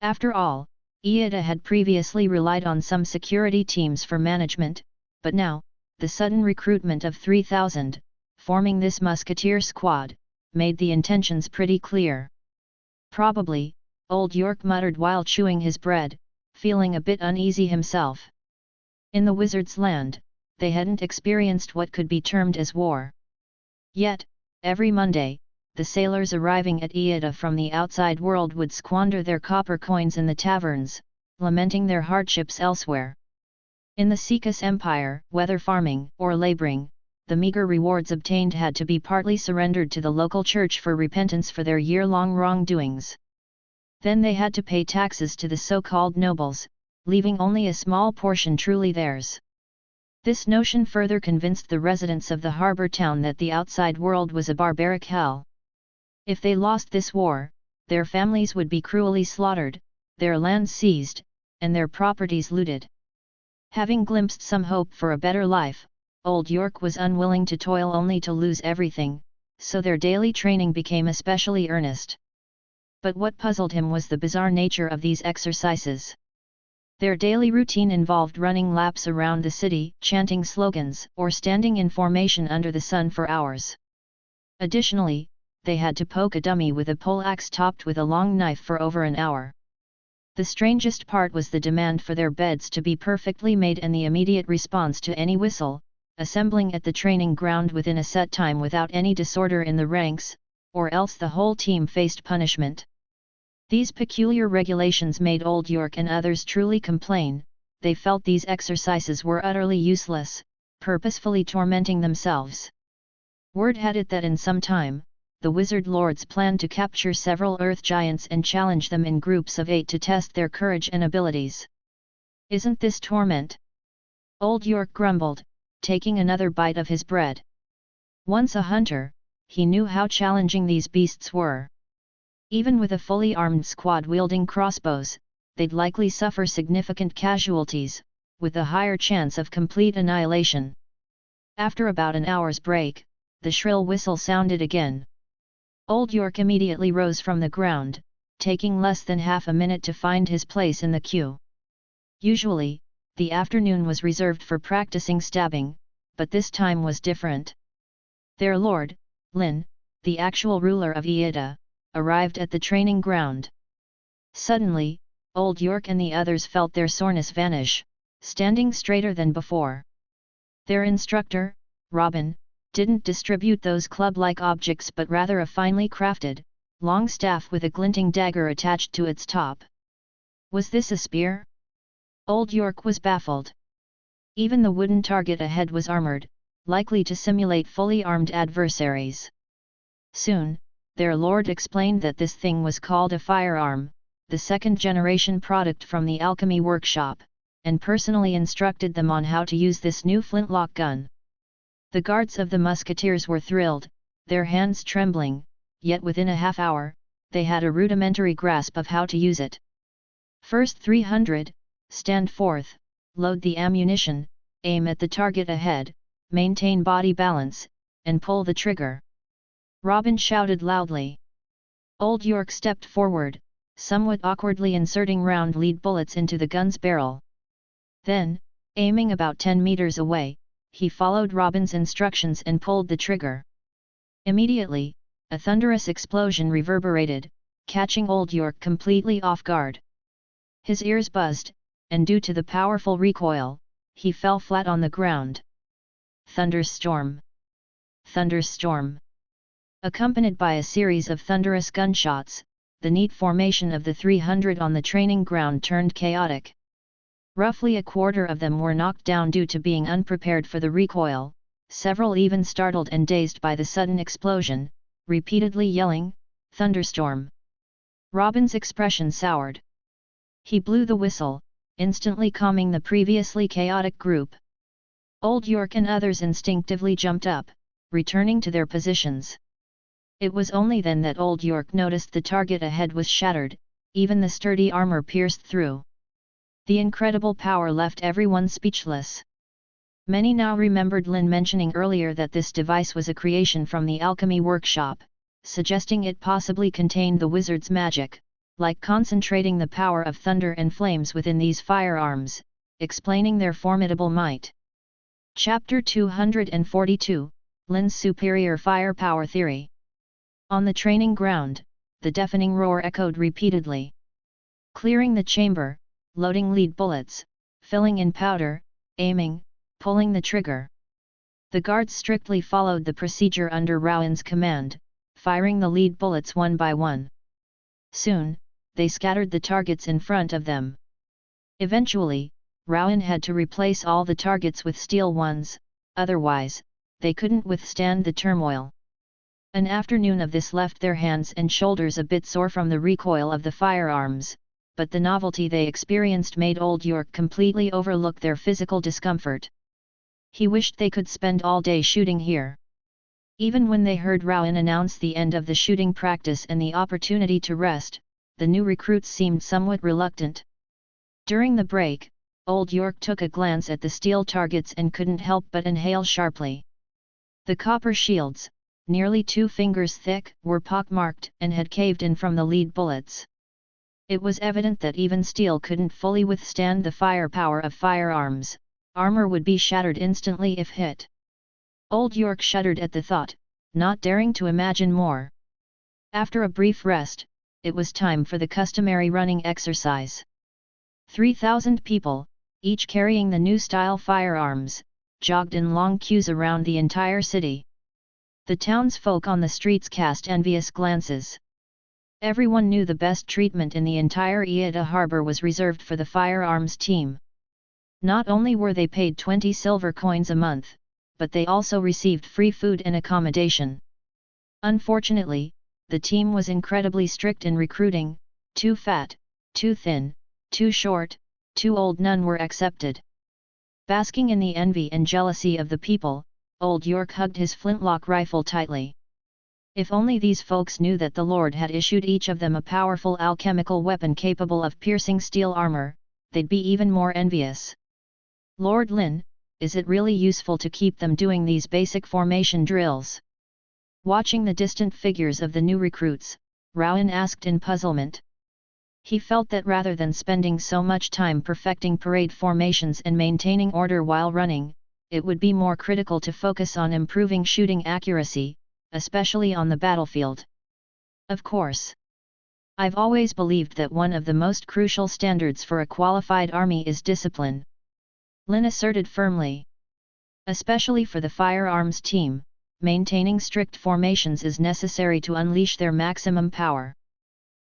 After all, Iida had previously relied on some security teams for management, but now, the sudden recruitment of 3,000, forming this musketeer squad, made the intentions pretty clear. Probably, old York muttered while chewing his bread, feeling a bit uneasy himself. In the wizard's land, they hadn't experienced what could be termed as war. Yet, every Monday, the sailors arriving at Iida from the outside world would squander their copper coins in the taverns, lamenting their hardships elsewhere. In the Sekus Empire, whether farming or laboring, the meager rewards obtained had to be partly surrendered to the local church for repentance for their year-long wrongdoings. Then they had to pay taxes to the so-called nobles, leaving only a small portion truly theirs. This notion further convinced the residents of the harbor town that the outside world was a barbaric hell. If they lost this war, their families would be cruelly slaughtered, their lands seized, and their properties looted. Having glimpsed some hope for a better life, old York was unwilling to toil only to lose everything, so their daily training became especially earnest. But what puzzled him was the bizarre nature of these exercises. Their daily routine involved running laps around the city, chanting slogans, or standing in formation under the sun for hours. Additionally, they had to poke a dummy with a poleaxe topped with a long knife for over an hour. The strangest part was the demand for their beds to be perfectly made and the immediate response to any whistle, assembling at the training ground within a set time without any disorder in the ranks, or else the whole team faced punishment. These peculiar regulations made old York and others truly complain. They felt these exercises were utterly useless, purposefully tormenting themselves. Word had it that in some time, the wizard lords planned to capture several earth giants and challenge them in groups of 8 to test their courage and abilities. Isn't this torment? Old York grumbled, taking another bite of his bread. Once a hunter, he knew how challenging these beasts were. Even with a fully armed squad wielding crossbows, they'd likely suffer significant casualties, with a higher chance of complete annihilation. After about an hour's break, the shrill whistle sounded again. Old York immediately rose from the ground, taking less than half a minute to find his place in the queue. Usually, the afternoon was reserved for practicing stabbing, but this time was different. Their lord, Lynn, the actual ruler of Iida, arrived at the training ground. Suddenly, old York and the others felt their soreness vanish, standing straighter than before. Their instructor, Robin, didn't distribute those club-like objects but rather a finely crafted, long staff with a glinting dagger attached to its top. Was this a spear? Old York was baffled. Even the wooden target ahead was armored, likely to simulate fully armed adversaries. Soon, their lord explained that this thing was called a firearm, the second-generation product from the alchemy workshop, and personally instructed them on how to use this new flintlock gun. The guards of the musketeers were thrilled, their hands trembling, yet within a half hour, they had a rudimentary grasp of how to use it. First 300, stand forth, load the ammunition, aim at the target ahead, maintain body balance, and pull the trigger. Robin shouted loudly. Old York stepped forward, somewhat awkwardly inserting round lead bullets into the gun's barrel. Then, aiming about 10 meters away, he followed Robin's instructions and pulled the trigger. Immediately, a thunderous explosion reverberated, catching Old York completely off guard. His ears buzzed, and due to the powerful recoil, he fell flat on the ground. Thunderstorm! Thunderstorm! Accompanied by a series of thunderous gunshots, the neat formation of the 300 on the training ground turned chaotic. Roughly a quarter of them were knocked down due to being unprepared for the recoil, several even startled and dazed by the sudden explosion, repeatedly yelling, "Thunderstorm!" Robin's expression soured. He blew the whistle, instantly calming the previously chaotic group. Old York and others instinctively jumped up, returning to their positions. It was only then that Old York noticed the target ahead was shattered, even the sturdy armor pierced through. The incredible power left everyone speechless. Many now remembered Lynn mentioning earlier that this device was a creation from the alchemy workshop, suggesting it possibly contained the wizard's magic, like concentrating the power of thunder and flames within these firearms, explaining their formidable might. Chapter 242, Lynn's Superior Firepower Theory. On the training ground, the deafening roar echoed repeatedly. Clearing the chamber, loading lead bullets, filling in powder, aiming, pulling the trigger. The guards strictly followed the procedure under Rowan's command, firing the lead bullets one by one. Soon, they scattered the targets in front of them. Eventually, Rowan had to replace all the targets with steel ones, otherwise, they couldn't withstand the turmoil. An afternoon of this left their hands and shoulders a bit sore from the recoil of the firearms, but the novelty they experienced made Old York completely overlook their physical discomfort. He wished they could spend all day shooting here. Even when they heard Rowan announce the end of the shooting practice and the opportunity to rest, the new recruits seemed somewhat reluctant. During the break, Old York took a glance at the steel targets and couldn't help but inhale sharply. The copper shields, nearly 2 fingers thick, were pockmarked and had caved in from the lead bullets. It was evident that even steel couldn't fully withstand the firepower of firearms. Armor would be shattered instantly if hit. Old York shuddered at the thought, not daring to imagine more. After a brief rest, it was time for the customary running exercise. 3,000 people, each carrying the new style firearms, jogged in long queues around the entire city. The townsfolk on the streets cast envious glances. Everyone knew the best treatment in the entire Iida harbor was reserved for the firearms team. Not only were they paid 20 silver coins a month, but they also received free food and accommodation. Unfortunately, the team was incredibly strict in recruiting. Too fat, too thin, too short, too old, none were accepted. Basking in the envy and jealousy of the people, Old York hugged his flintlock rifle tightly. If only these folks knew that the Lord had issued each of them a powerful alchemical weapon capable of piercing steel armor, they'd be even more envious. Lord Lynn, is it really useful to keep them doing these basic formation drills? Watching the distant figures of the new recruits, Rowan asked in puzzlement. He felt that rather than spending so much time perfecting parade formations and maintaining order while running, it would be more critical to focus on improving shooting accuracy, especially on the battlefield. Of course. I've always believed that one of the most crucial standards for a qualified army is discipline. Lynn asserted firmly. Especially for the firearms team, maintaining strict formations is necessary to unleash their maximum power.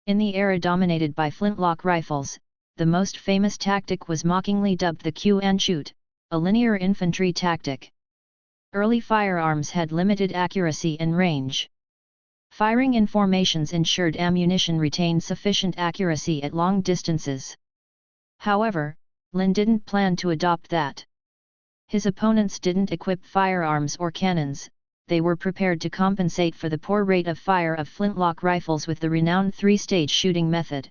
In the era dominated by flintlock rifles, the most famous tactic was mockingly dubbed the Q and shoot, a linear infantry tactic. Early firearms had limited accuracy and range. Firing in formations ensured ammunition retained sufficient accuracy at long distances. However, Lynn didn't plan to adopt that. His opponents didn't equip firearms or cannons, they were prepared to compensate for the poor rate of fire of flintlock rifles with the renowned 3-stage shooting method.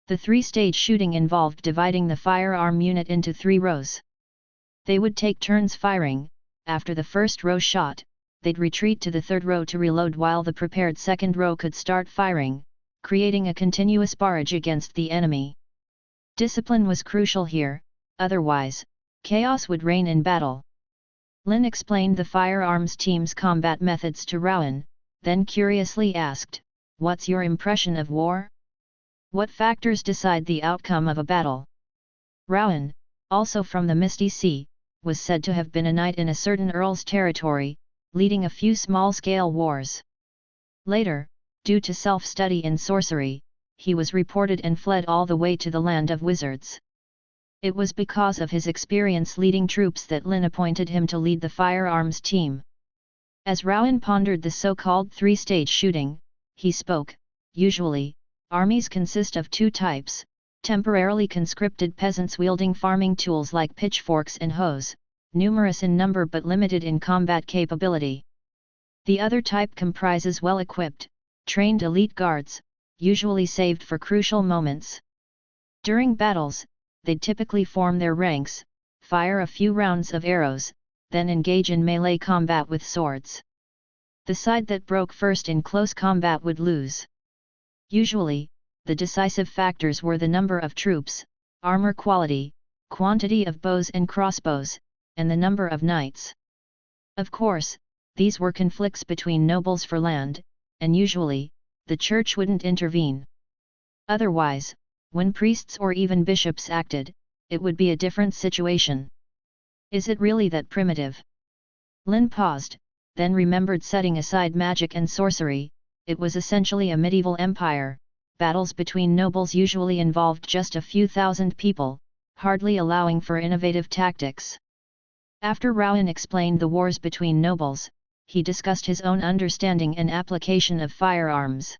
The 3-stage shooting involved dividing the firearm unit into 3 rows. They would take turns firing. After the first row shot, they'd retreat to the third row to reload while the prepared second row could start firing, creating a continuous barrage against the enemy. Discipline was crucial here, otherwise, chaos would reign in battle. Lynn explained the firearms team's combat methods to Rowan, then curiously asked, "What's your impression of war? What factors decide the outcome of a battle?" Rowan, also from the Misty Sea, was said to have been a knight in a certain earl's territory, leading a few small-scale wars. Later, due to self-study in sorcery, he was reported and fled all the way to the land of wizards. It was because of his experience leading troops that Lynn appointed him to lead the firearms team. As Rowan pondered the so-called 3-stage shooting, he spoke. Usually, armies consist of 2 types, temporarily conscripted peasants wielding farming tools like pitchforks and hoes, numerous in number but limited in combat capability. The other type comprises well-equipped, trained elite guards, usually saved for crucial moments. During battles, they'd typically form their ranks, fire a few rounds of arrows, then engage in melee combat with swords. The side that broke first in close combat would lose. Usually, the decisive factors were the number of troops, armor quality, quantity of bows and crossbows, and the number of knights. Of course, these were conflicts between nobles for land, and usually, the church wouldn't intervene. Otherwise, when priests or even bishops acted, it would be a different situation. Is it really that primitive? Lynn paused, then remembered setting aside magic and sorcery. It was essentially a medieval empire. Battles between nobles usually involved just a few thousand people, hardly allowing for innovative tactics. After Rowan explained the wars between nobles, he discussed his own understanding and application of firearms.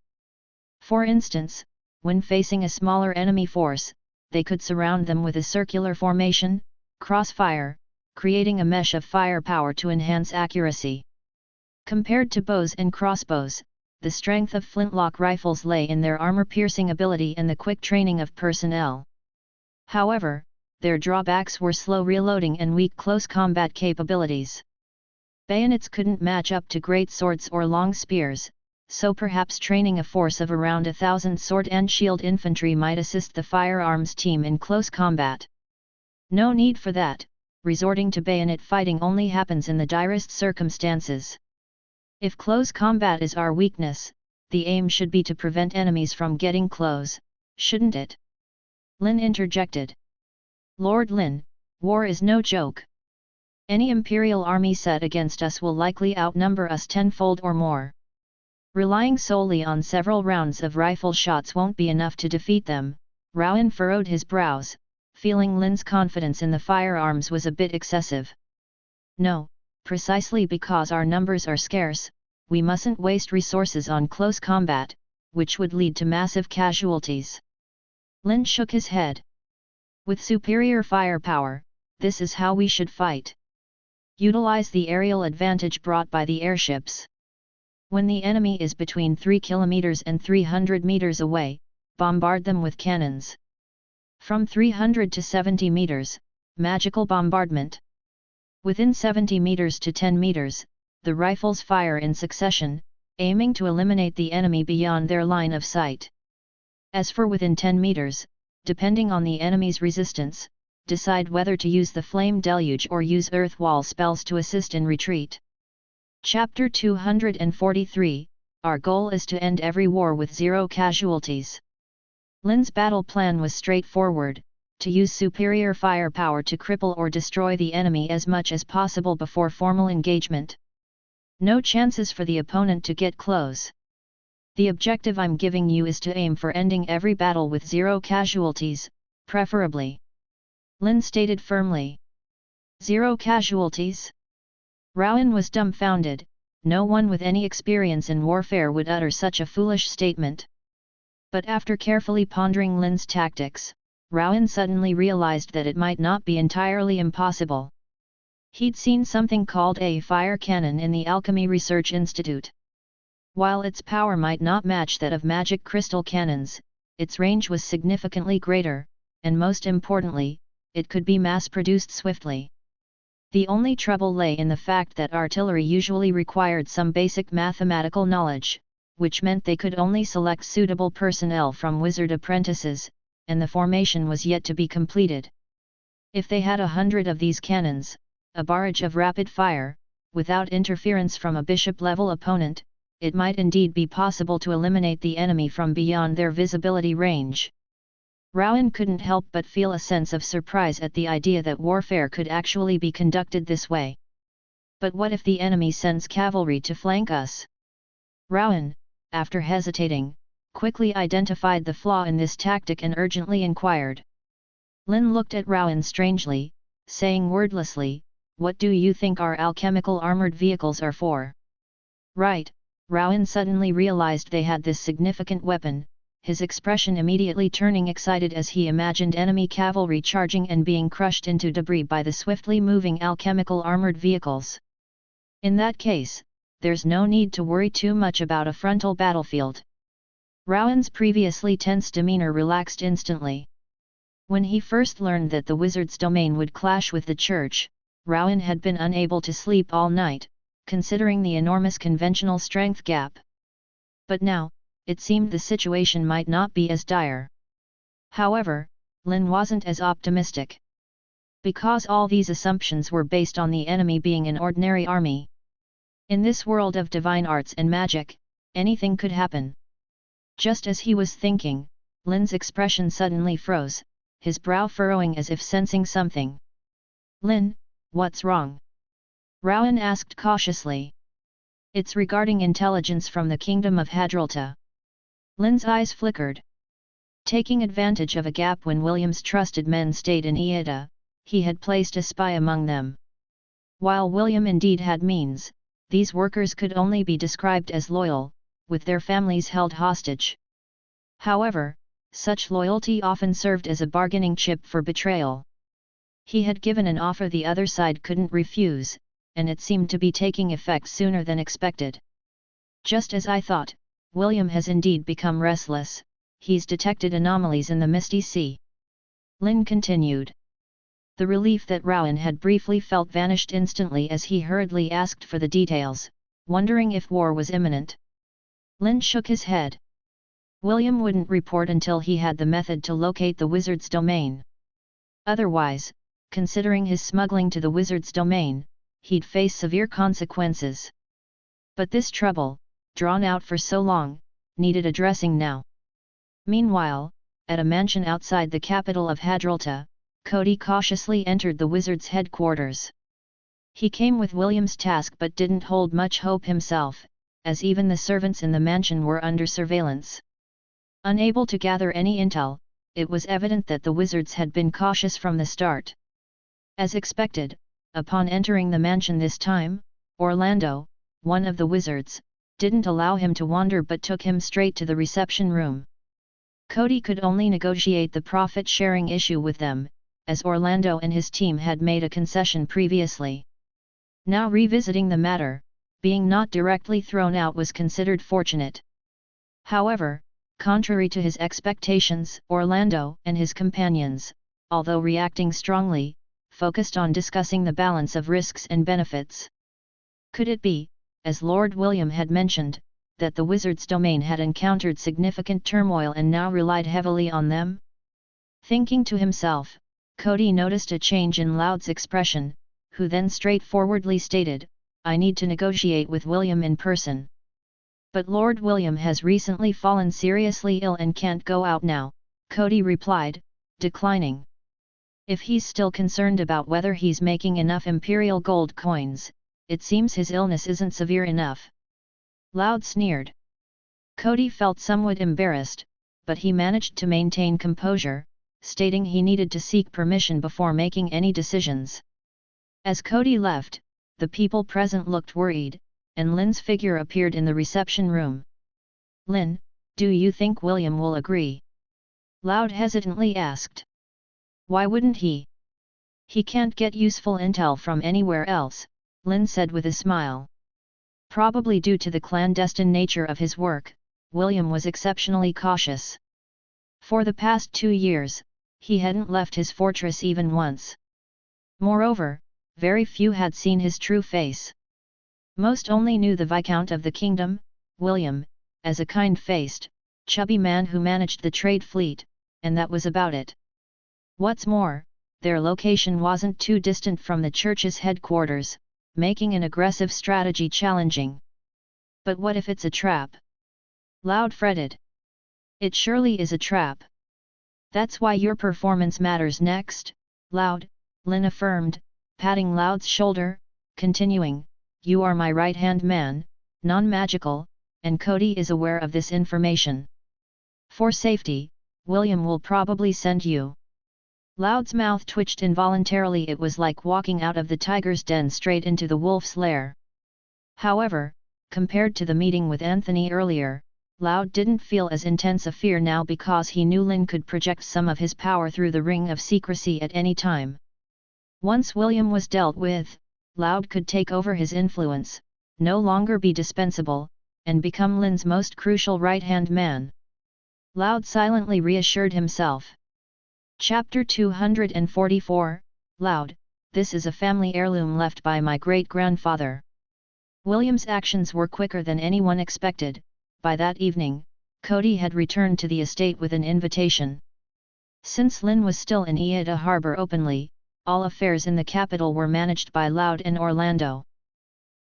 For instance, when facing a smaller enemy force, they could surround them with a circular formation, crossfire, creating a mesh of firepower to enhance accuracy. Compared to bows and crossbows, the strength of flintlock rifles lay in their armor-piercing ability and the quick training of personnel. However, their drawbacks were slow reloading and weak close combat capabilities. Bayonets couldn't match up to great swords or long spears, so perhaps training a force of around 1,000 sword and shield infantry might assist the firearms team in close combat. No need for that, resorting to bayonet fighting only happens in the direst circumstances. If close combat is our weakness, the aim should be to prevent enemies from getting close, shouldn't it? Lynn interjected. Lord Lynn, war is no joke. Any imperial army set against us will likely outnumber us tenfold or more. Relying solely on several rounds of rifle shots won't be enough to defeat them. Rowan furrowed his brows, feeling Lynn's confidence in the firearms was a bit excessive. No, precisely because our numbers are scarce, we mustn't waste resources on close combat, which would lead to massive casualties. Lynn shook his head. With superior firepower, this is how we should fight. Utilize the aerial advantage brought by the airships. When the enemy is between 3 kilometers and 300 meters away, bombard them with cannons. From 300 to 70 meters, magical bombardment. Within 70 meters to 10 meters, the rifles fire in succession, aiming to eliminate the enemy beyond their line of sight. As for within 10 meters, depending on the enemy's resistance, decide whether to use the flame deluge or use earth wall spells to assist in retreat. Chapter 243, Our goal is to end every war with 0 casualties. Lynn's battle plan was straightforward, to use superior firepower to cripple or destroy the enemy as much as possible before formal engagement. No chances for the opponent to get close. The objective I'm giving you is to aim for ending every battle with 0 casualties, preferably. Lynn stated firmly. 0 casualties? Rowan was dumbfounded. No one with any experience in warfare would utter such a foolish statement. But after carefully pondering Lynn's tactics, Rowan suddenly realized that it might not be entirely impossible. He'd seen something called a fire cannon in the Alchemy Research Institute. While its power might not match that of magic crystal cannons, its range was significantly greater, and most importantly, it could be mass-produced swiftly. The only trouble lay in the fact that artillery usually required some basic mathematical knowledge, which meant they could only select suitable personnel from wizard apprentices, and the formation was yet to be completed. If they had 100 of these cannons, a barrage of rapid fire, without interference from a bishop-level opponent, it might indeed be possible to eliminate the enemy from beyond their visibility range. Rowan couldn't help but feel a sense of surprise at the idea that warfare could actually be conducted this way. But what if the enemy sends cavalry to flank us? Rowan, after hesitating, quickly identified the flaw in this tactic and urgently inquired. Lynn looked at Rowan strangely, saying wordlessly, "What do you think our alchemical armored vehicles are for?" Right, Rowan suddenly realized they had this significant weapon, his expression immediately turning excited as he imagined enemy cavalry charging and being crushed into debris by the swiftly moving alchemical armored vehicles. In that case, there's no need to worry too much about a frontal battlefield. Rowan's previously tense demeanor relaxed instantly. When he first learned that the wizard's domain would clash with the church, Rowan had been unable to sleep all night, considering the enormous conventional strength gap. But now, it seemed the situation might not be as dire. However, Lynn wasn't as optimistic. Because all these assumptions were based on the enemy being an ordinary army. In this world of divine arts and magic, anything could happen. Just as he was thinking, Lynn's expression suddenly froze, his brow furrowing as if sensing something. "Lynn, what's wrong?" Rowan asked cautiously. "It's regarding intelligence from the kingdom of Hadrolta." Lynn's eyes flickered. Taking advantage of a gap when William's trusted men stayed in Ieda, he had placed a spy among them. While William indeed had means, these workers could only be described as loyal, with their families held hostage. However, such loyalty often served as a bargaining chip for betrayal. He had given an offer the other side couldn't refuse, and it seemed to be taking effect sooner than expected. "Just as I thought, William has indeed become restless, he's detected anomalies in the Misty Sea," Lynn continued. The relief that Rowan had briefly felt vanished instantly as he hurriedly asked for the details, wondering if war was imminent. Lynn shook his head. William wouldn't report until he had the method to locate the wizard's domain. Otherwise, considering his smuggling to the wizard's domain, he'd face severe consequences. But this trouble, drawn out for so long, needed addressing now. Meanwhile, at a mansion outside the capital of Hadrolta, Cody cautiously entered the wizard's headquarters. He came with William's task but didn't hold much hope himself, as even the servants in the mansion were under surveillance. Unable to gather any intel, it was evident that the wizards had been cautious from the start. As expected, upon entering the mansion this time, Orlando, one of the wizards, didn't allow him to wander but took him straight to the reception room. Cody could only negotiate the profit-sharing issue with them, as Orlando and his team had made a concession previously. Now revisiting the matter, being not directly thrown out was considered fortunate. However, contrary to his expectations, Orlando and his companions, although reacting strongly, focused on discussing the balance of risks and benefits. Could it be, as Lord William had mentioned, that the wizard's domain had encountered significant turmoil and now relied heavily on them? Thinking to himself, Cody noticed a change in Loud's expression, who then straightforwardly stated, "I need to negotiate with William in person." "But Lord William has recently fallen seriously ill and can't go out now," Cody replied, declining. "If he's still concerned about whether he's making enough imperial gold coins, it seems his illness isn't severe enough." Loud sneered. Cody felt somewhat embarrassed, but he managed to maintain composure, stating he needed to seek permission before making any decisions. As Cody left, the people present looked worried, and Lynn's figure appeared in the reception room. "Lynn, do you think William will agree?" Loud hesitantly asked. "Why wouldn't he? He can't get useful intel from anywhere else," Lynn said with a smile. Probably due to the clandestine nature of his work, William was exceptionally cautious. For the past 2 years, he hadn't left his fortress even once. Moreover, very few had seen his true face. Most only knew the Viscount of the Kingdom, William, as a kind-faced, chubby man who managed the trade fleet, and that was about it. What's more, their location wasn't too distant from the church's headquarters, making an aggressive strategy challenging. "But what if it's a trap?" Loud fretted. "It surely is a trap. That's why your performance matters next, Loud," Lynn affirmed, patting Loud's shoulder, continuing, "You are my right-hand man, non-magical, and Cody is aware of this information. For safety, William will probably send you." Loud's mouth twitched involuntarily. It was like walking out of the tiger's den straight into the wolf's lair. However, compared to the meeting with Anthony earlier, Loud didn't feel as intense a fear now because he knew Lynn could project some of his power through the ring of secrecy at any time. Once William was dealt with, Loud could take over his influence, no longer be dispensable, and become Lynn's most crucial right-hand man. Loud silently reassured himself. Chapter 244, Loud, this is a family heirloom left by my great-grandfather. William's actions were quicker than anyone expected. By that evening, Cody had returned to the estate with an invitation. Since Lynn was still in Iida harbor openly, all affairs in the capital were managed by Loud and Orlando.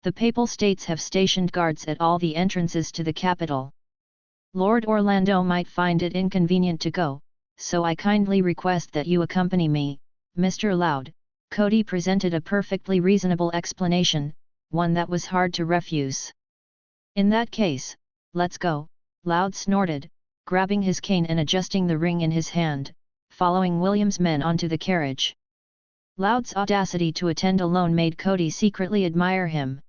The Papal States have stationed guards at all the entrances to the capital. Lord Orlando might find it inconvenient to go, so I kindly request that you accompany me, Mr. Loud. Cody presented a perfectly reasonable explanation, one that was hard to refuse. In that case, let's go, Loud snorted, grabbing his cane and adjusting the ring in his hand, following William's men onto the carriage. Loud's audacity to attend alone made Cody secretly admire him.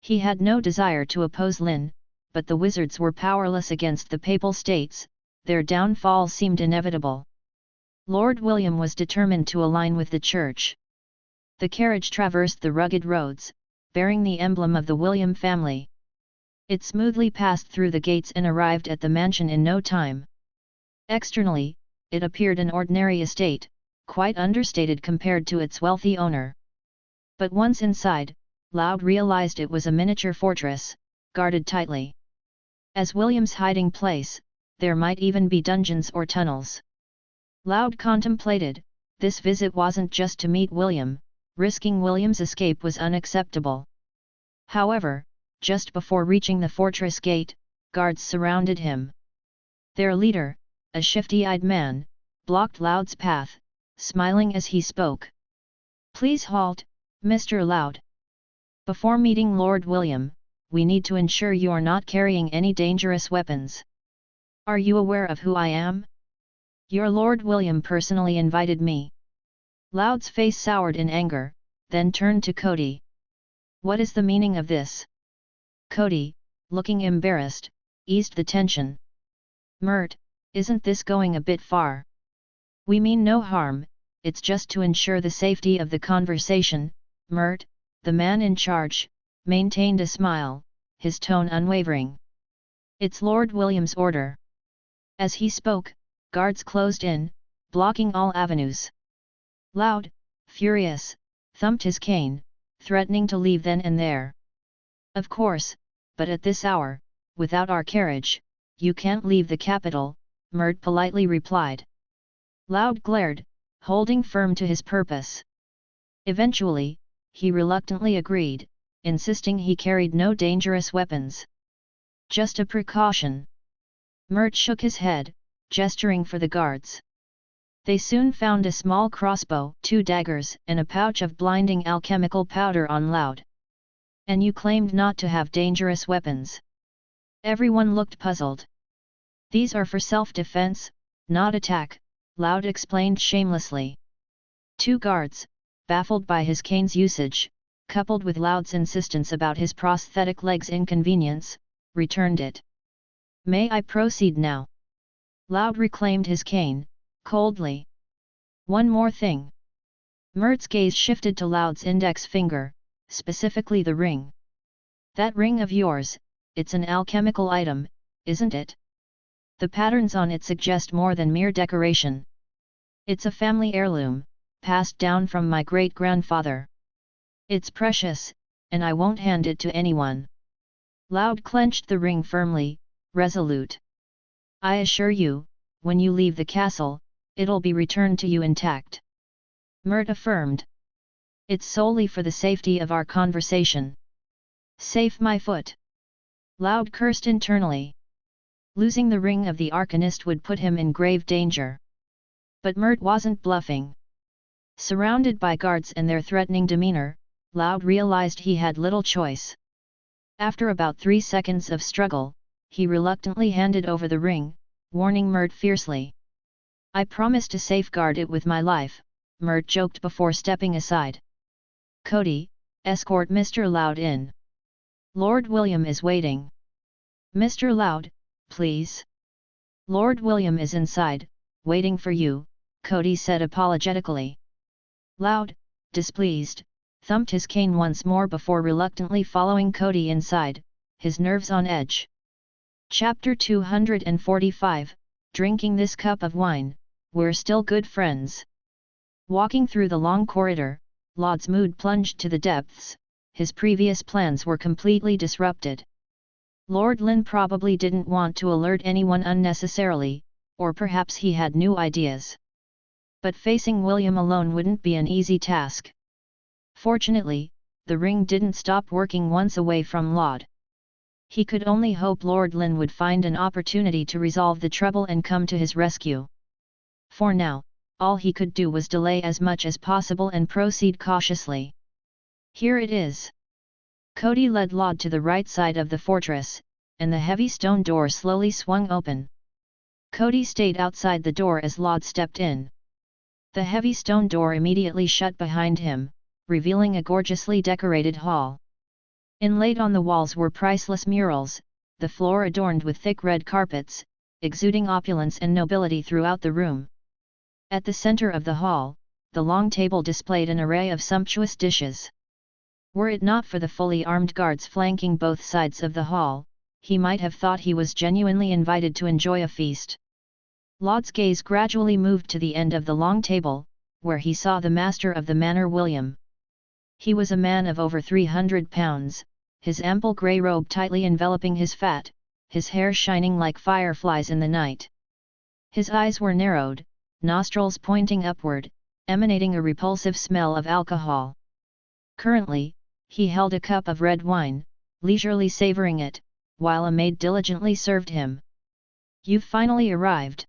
He had no desire to oppose Lynn, but the wizards were powerless against the Papal States. Their downfall seemed inevitable. Lord William was determined to align with the Church. The carriage traversed the rugged roads, bearing the emblem of the William family. It smoothly passed through the gates and arrived at the mansion in no time. Externally, it appeared an ordinary estate, quite understated compared to its wealthy owner. But once inside, Loud realized it was a miniature fortress, guarded tightly. As William's hiding place, there might even be dungeons or tunnels. Loud contemplated, this visit wasn't just to meet William, risking William's escape was unacceptable. However, just before reaching the fortress gate, guards surrounded him. Their leader, a shifty-eyed man, blocked Loud's path, smiling as he spoke. "Please halt, Mr. Loud. Before meeting Lord William, we need to ensure you are not carrying any dangerous weapons. Are you aware of who I am? Your Lord William personally invited me." Loud's face soured in anger, then turned to Cody. "What is the meaning of this?" Cody, looking embarrassed, eased the tension. "Mert, isn't this going a bit far? We mean no harm, it's just to ensure the safety of the conversation." Mert, the man in charge, maintained a smile, his tone unwavering. "It's Lord William's order." As he spoke, guards closed in, blocking all avenues. Loud, furious, thumped his cane, threatening to leave then and there. "Of course, but at this hour, without our carriage, you can't leave the capital," Mert politely replied. Loud glared, holding firm to his purpose. Eventually, he reluctantly agreed, insisting he carried no dangerous weapons. "Just a precaution." Mert shook his head, gesturing for the guards. They soon found a small crossbow, 2 daggers, and a pouch of blinding alchemical powder on Loud. "And you claimed not to have dangerous weapons." Everyone looked puzzled. "These are for self-defense, not attack," Loud explained shamelessly. 2 guards, baffled by his cane's usage, coupled with Loud's insistence about his prosthetic leg's inconvenience, returned it. "May I proceed now?" Loud reclaimed his cane, coldly. "One more thing." Mert's gaze shifted to Loud's index finger, specifically the ring. "That ring of yours, it's an alchemical item, isn't it? The patterns on it suggest more than mere decoration. It's a family heirloom, passed down from my great-grandfather. It's precious, and I won't hand it to anyone." Loud clenched the ring firmly, resolute. "I assure you, when you leave the castle, it'll be returned to you intact." Mert affirmed. "It's solely for the safety of our conversation." "Safe my foot!" Loud cursed internally. Losing the ring of the Arcanist would put him in grave danger. But Mert wasn't bluffing. Surrounded by guards and their threatening demeanor, Loud realized he had little choice. After about 3 seconds of struggle, he reluctantly handed over the ring, warning Mert fiercely. "I promise to safeguard it with my life," Mert joked before stepping aside. "Cody, escort Mr. Loud in. Lord William is waiting." "Mr. Loud, please." "Lord William is inside, waiting for you," Cody said apologetically. Loud, displeased, thumped his cane once more before reluctantly following Cody inside, his nerves on edge. Chapter 245, Drinking this cup of wine, we're still good friends." Walking through the long corridor, Laud's mood plunged to the depths. His previous plans were completely disrupted. Lord Lynn probably didn't want to alert anyone unnecessarily, or perhaps he had new ideas. But facing William alone wouldn't be an easy task. Fortunately, the ring didn't stop working once away from Laud. He could only hope Lord Lynn would find an opportunity to resolve the trouble and come to his rescue. For now, all he could do was delay as much as possible and proceed cautiously. "Here it is." Cody led Laud to the right side of the fortress, and the heavy stone door slowly swung open. Cody stayed outside the door as Laud stepped in. The heavy stone door immediately shut behind him, revealing a gorgeously decorated hall. Inlaid on the walls were priceless murals, the floor adorned with thick red carpets, exuding opulence and nobility throughout the room. At the center of the hall, the long table displayed an array of sumptuous dishes. Were it not for the fully armed guards flanking both sides of the hall, he might have thought he was genuinely invited to enjoy a feast. Laud's gaze gradually moved to the end of the long table, where he saw the master of the manor, William. He was a man of over 300 pounds, his ample grey robe tightly enveloping his fat, his hair shining like fireflies in the night. His eyes were narrowed, nostrils pointing upward, emanating a repulsive smell of alcohol. Currently, he held a cup of red wine, leisurely savoring it, while a maid diligently served him. "You've finally arrived."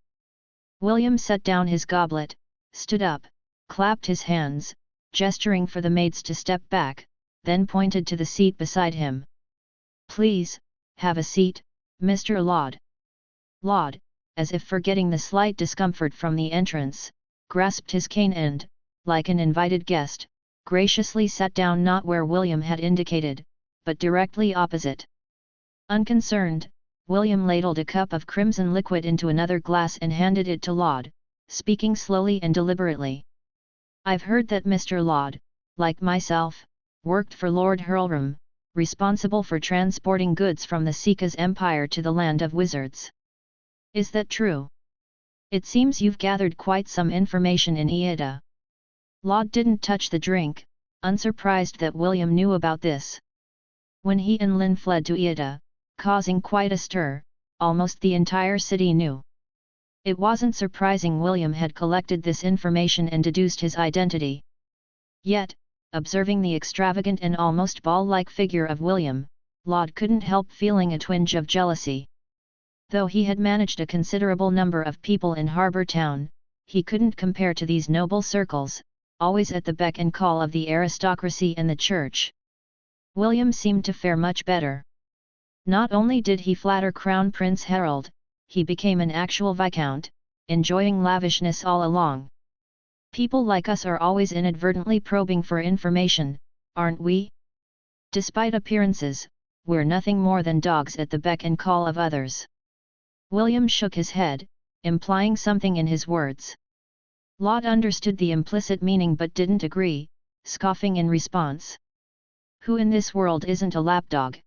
William set down his goblet, stood up, clapped his hands, gesturing for the maids to step back, then pointed to the seat beside him. "Please, have a seat, Mr. Laud." Laud, as if forgetting the slight discomfort from the entrance, grasped his cane and, like an invited guest, graciously sat down not where William had indicated, but directly opposite. Unconcerned, William ladled a cup of crimson liquid into another glass and handed it to Laud, speaking slowly and deliberately. "I've heard that Mr. Laud, like myself, worked for Lord Hurlram, responsible for transporting goods from the Sika's empire to the land of wizards. Is that true? It seems you've gathered quite some information in Iida." Laud didn't touch the drink, unsurprised that William knew about this. When he and Lynn fled to Iida, causing quite a stir, almost the entire city knew. It wasn't surprising William had collected this information and deduced his identity. Yet, observing the extravagant and almost ball-like figure of William, Laud couldn't help feeling a twinge of jealousy. Though he had managed a considerable number of people in Harbour Town, he couldn't compare to these noble circles, always at the beck and call of the aristocracy and the church. William seemed to fare much better. Not only did he flatter Crown Prince Harold, he became an actual viscount, enjoying lavishness all along. People like us are always inadvertently probing for information, aren't we? Despite appearances, we're nothing more than dogs at the beck and call of others. William shook his head, implying something in his words. Laud understood the implicit meaning but didn't agree, scoffing in response. "Who in this world isn't a lapdog?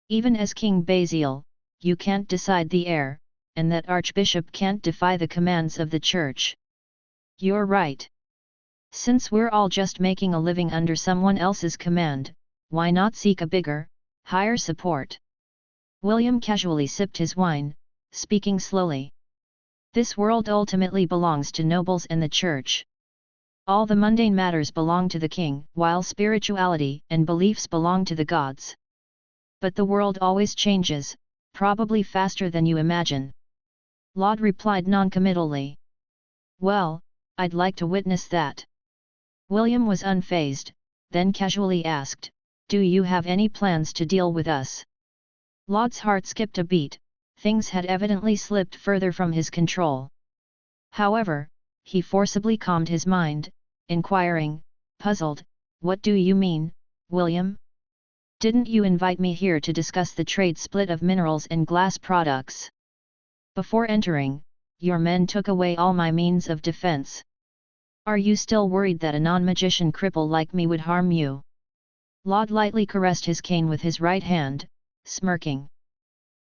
Even as King Basil, you can't decide the heir, and that archbishop can't defy the commands of the church." "You're right. Since we're all just making a living under someone else's command, why not seek a bigger, higher support?" William casually sipped his wine, speaking slowly. "This world ultimately belongs to nobles and the church. All the mundane matters belong to the king, while spirituality and beliefs belong to the gods. But the world always changes, probably faster than you imagine." Laud replied noncommittally. "Well, I'd like to witness that." William was unfazed, then casually asked, "Do you have any plans to deal with us?" Laud's heart skipped a beat, things had evidently slipped further from his control. However, he forcibly calmed his mind, inquiring, puzzled, "What do you mean, William? Didn't you invite me here to discuss the trade split of minerals and glass products? Before entering, your men took away all my means of defense. Are you still worried that a non-magician cripple like me would harm you?" Laud lightly caressed his cane with his right hand, smirking.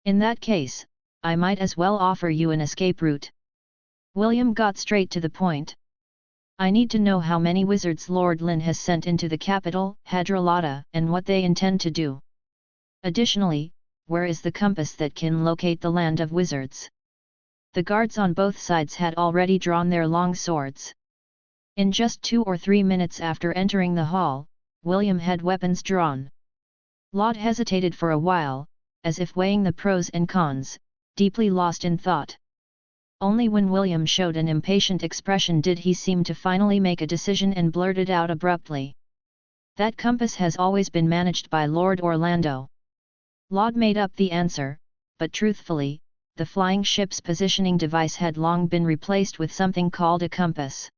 "In that case, I might as well offer you an escape route." William got straight to the point. I need to know how many wizards Lord Lynn has sent into the capital, Hadrolata, and what they intend to do. Additionally, where is the compass that can locate the land of wizards? The guards on both sides had already drawn their long swords. In just 2 or 3 minutes after entering the hall, William had weapons drawn. Laud hesitated for a while, as if weighing the pros and cons, deeply lost in thought. Only when William showed an impatient expression did he seem to finally make a decision and blurted out abruptly. That compass has always been managed by Lord Orlando. Laud made up the answer, but truthfully, the flying ship's positioning device had long been replaced with something called a compass.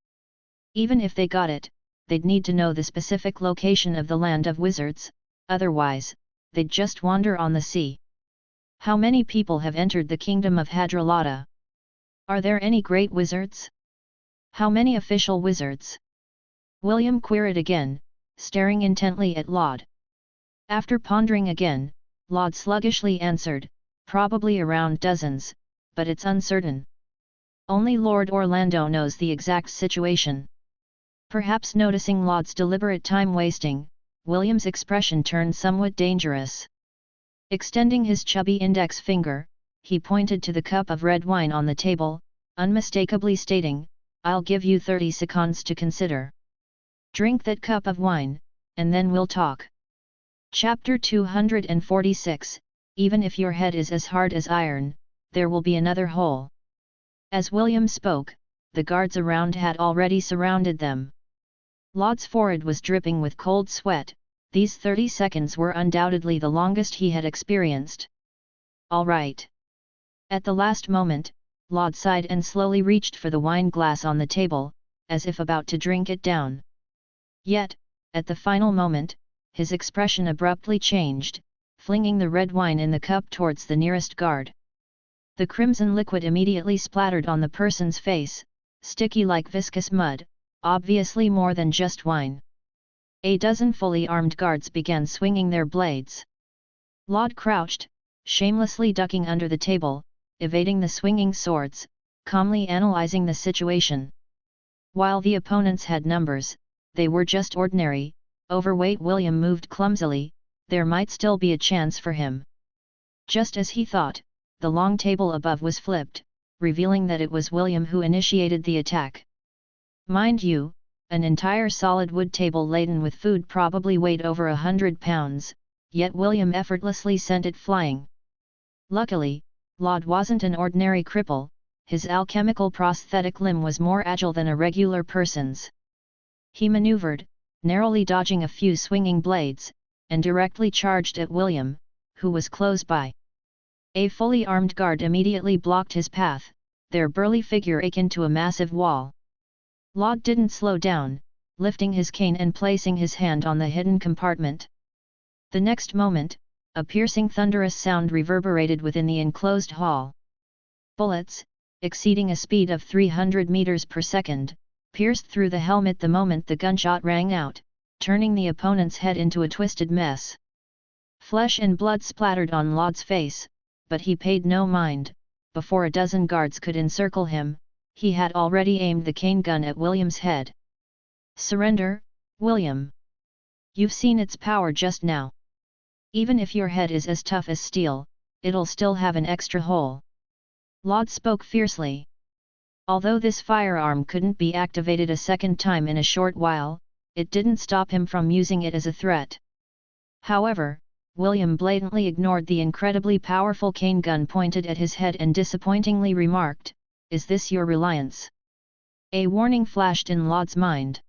Even if they got it, they'd need to know the specific location of the land of wizards, otherwise, they'd just wander on the sea. How many people have entered the kingdom of Hadrolata? Are there any great wizards? How many official wizards? William queried again, staring intently at Laud. After pondering again, Laud sluggishly answered, probably around dozens, but it's uncertain. Only Lord Orlando knows the exact situation. Perhaps noticing Laud's deliberate time wasting, William's expression turned somewhat dangerous. Extending his chubby index finger, he pointed to the cup of red wine on the table, unmistakably stating, I'll give you 30 seconds to consider. Drink that cup of wine, and then we'll talk. Chapter 246, Even if your head is as hard as iron, there will be another hole. As William spoke, the guards around had already surrounded them. Laud's forehead was dripping with cold sweat. These 30 seconds were undoubtedly the longest he had experienced. All right. At the last moment, Laud sighed and slowly reached for the wine glass on the table, as if about to drink it down. Yet, at the final moment, his expression abruptly changed, flinging the red wine in the cup towards the nearest guard. The crimson liquid immediately splattered on the person's face, sticky like viscous mud, obviously more than just wine. A dozen fully armed guards began swinging their blades. Laud crouched, shamelessly ducking under the table, evading the swinging swords, calmly analyzing the situation. While the opponents had numbers, they were just ordinary. Overweight William moved clumsily, there might still be a chance for him. Just as he thought, the long table above was flipped, revealing that it was William who initiated the attack. Mind you, an entire solid wood table laden with food probably weighed over 100 pounds, yet William effortlessly sent it flying. Luckily, Laud wasn't an ordinary cripple, his alchemical prosthetic limb was more agile than a regular person's. He maneuvered, narrowly dodging a few swinging blades, and directly charged at William, who was close by. A fully armed guard immediately blocked his path, their burly figure akin to a massive wall. Laud didn't slow down, lifting his cane and placing his hand on the hidden compartment. The next moment, a piercing thunderous sound reverberated within the enclosed hall. Bullets, exceeding a speed of 300 meters per second, pierced through the helmet the moment the gunshot rang out, turning the opponent's head into a twisted mess. Flesh and blood splattered on Laud's face, but he paid no mind. Before a dozen guards could encircle him, he had already aimed the cane gun at William's head. Surrender, William. You've seen its power just now. Even if your head is as tough as steel, it'll still have an extra hole. Laud spoke fiercely. Although this firearm couldn't be activated a second time in a short while, it didn't stop him from using it as a threat. However, William blatantly ignored the incredibly powerful cane gun pointed at his head and disappointingly remarked, "Is this your reliance?" A warning flashed in Laud's mind.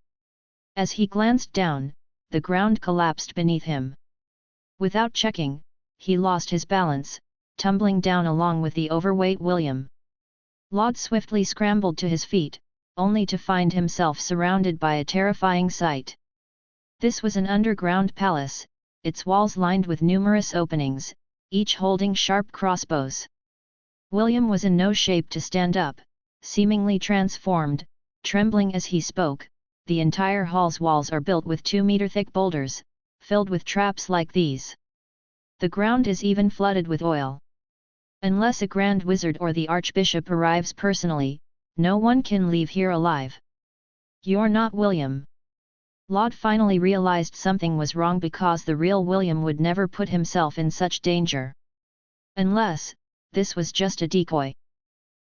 As he glanced down, the ground collapsed beneath him. Without checking, he lost his balance, tumbling down along with the overweight William. Laud swiftly scrambled to his feet, only to find himself surrounded by a terrifying sight. This was an underground palace, its walls lined with numerous openings, each holding sharp crossbows. William was in no shape to stand up, seemingly transformed, trembling as he spoke. The entire hall's walls are built with 2-meter-thick boulders, filled with traps like these. The ground is even flooded with oil. Unless a grand wizard or the archbishop arrives personally, no one can leave here alive. You're not William. Laud finally realized something was wrong because the real William would never put himself in such danger. Unless, this was just a decoy.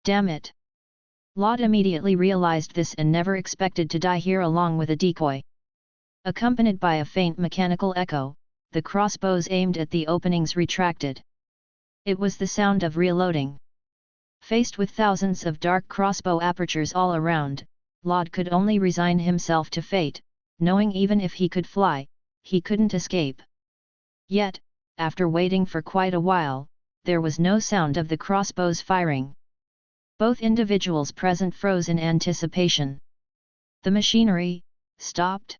Damn it! Laud immediately realized this and never expected to die here along with a decoy. Accompanied by a faint mechanical echo, the crossbows aimed at the openings retracted. It was the sound of reloading. Faced with thousands of dark crossbow apertures all around, Laud could only resign himself to fate, knowing even if he could fly, he couldn't escape. Yet, after waiting for quite a while, there was no sound of the crossbows firing. Both individuals present froze in anticipation. The machinery stopped.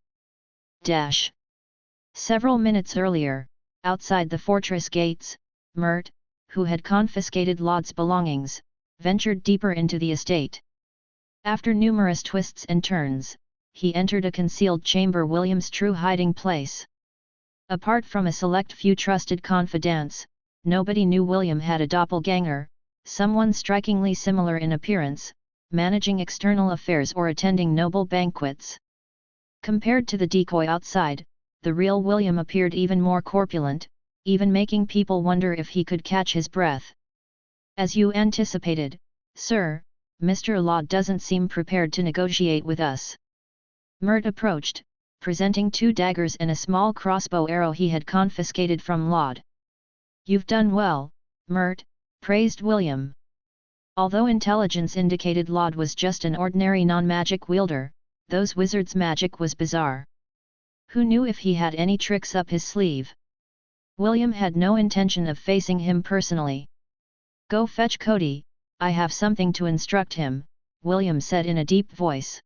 Several minutes earlier, outside the fortress gates, Mert, who had confiscated Laud's belongings, ventured deeper into the estate. After numerous twists and turns, he entered a concealed chamber, William's true hiding place. Apart from a select few trusted confidants, nobody knew William had a doppelganger, someone strikingly similar in appearance, managing external affairs or attending noble banquets. Compared to the decoy outside, the real William appeared even more corpulent, even making people wonder if he could catch his breath. As you anticipated, sir, Mr. Laud doesn't seem prepared to negotiate with us. Mert approached, presenting 2 daggers and a small crossbow arrow he had confiscated from Laud. You've done well, Mert, praised William. Although intelligence indicated Laud was just an ordinary non-magic wielder, those wizards' magic was bizarre. Who knew if he had any tricks up his sleeve? William had no intention of facing him personally. Go fetch Cody, I have something to instruct him, William said in a deep voice.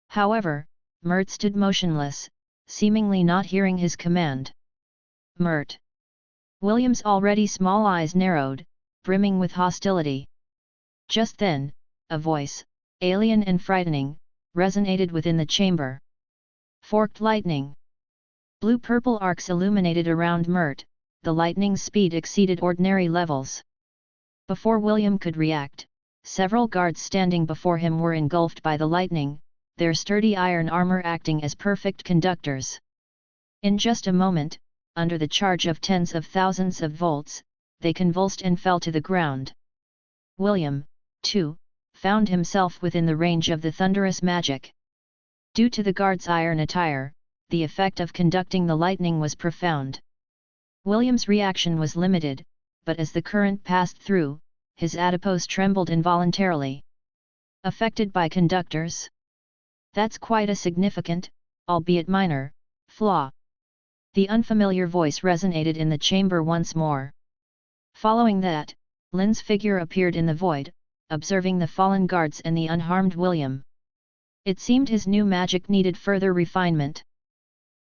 However, Mert stood motionless, seemingly not hearing his command. Mert. William's already small eyes narrowed, brimming with hostility. Just then, a voice, alien and frightening, resonated within the chamber. Forked lightning. Blue-purple arcs illuminated around Mert, the lightning's speed exceeded ordinary levels. Before William could react, several guards standing before him were engulfed by the lightning, their sturdy iron armor acting as perfect conductors. In just a moment, under the charge of tens of thousands of volts, they convulsed and fell to the ground. William, too, found himself within the range of the thunderous magic. Due to the guards' iron attire, the effect of conducting the lightning was profound. William's reaction was limited, but as the current passed through, his adipose trembled involuntarily. Affected by conductors? That's quite a significant, albeit minor, flaw. The unfamiliar voice resonated in the chamber once more. Following that, Lynn's figure appeared in the void, observing the fallen guards and the unharmed William. It seemed his new magic needed further refinement.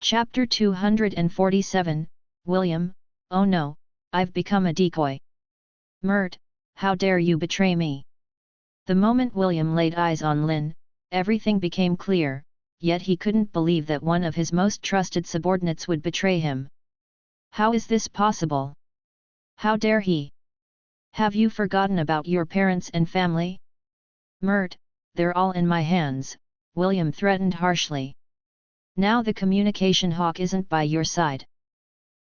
Chapter 247, William, oh no, I've become a decoy. Mert, how dare you betray me? The moment William laid eyes on Lynn, everything became clear, yet he couldn't believe that one of his most trusted subordinates would betray him. How is this possible? How dare he? Have you forgotten about your parents and family? Mert, they're all in my hands, William threatened harshly. Now the communication hawk isn't by your side.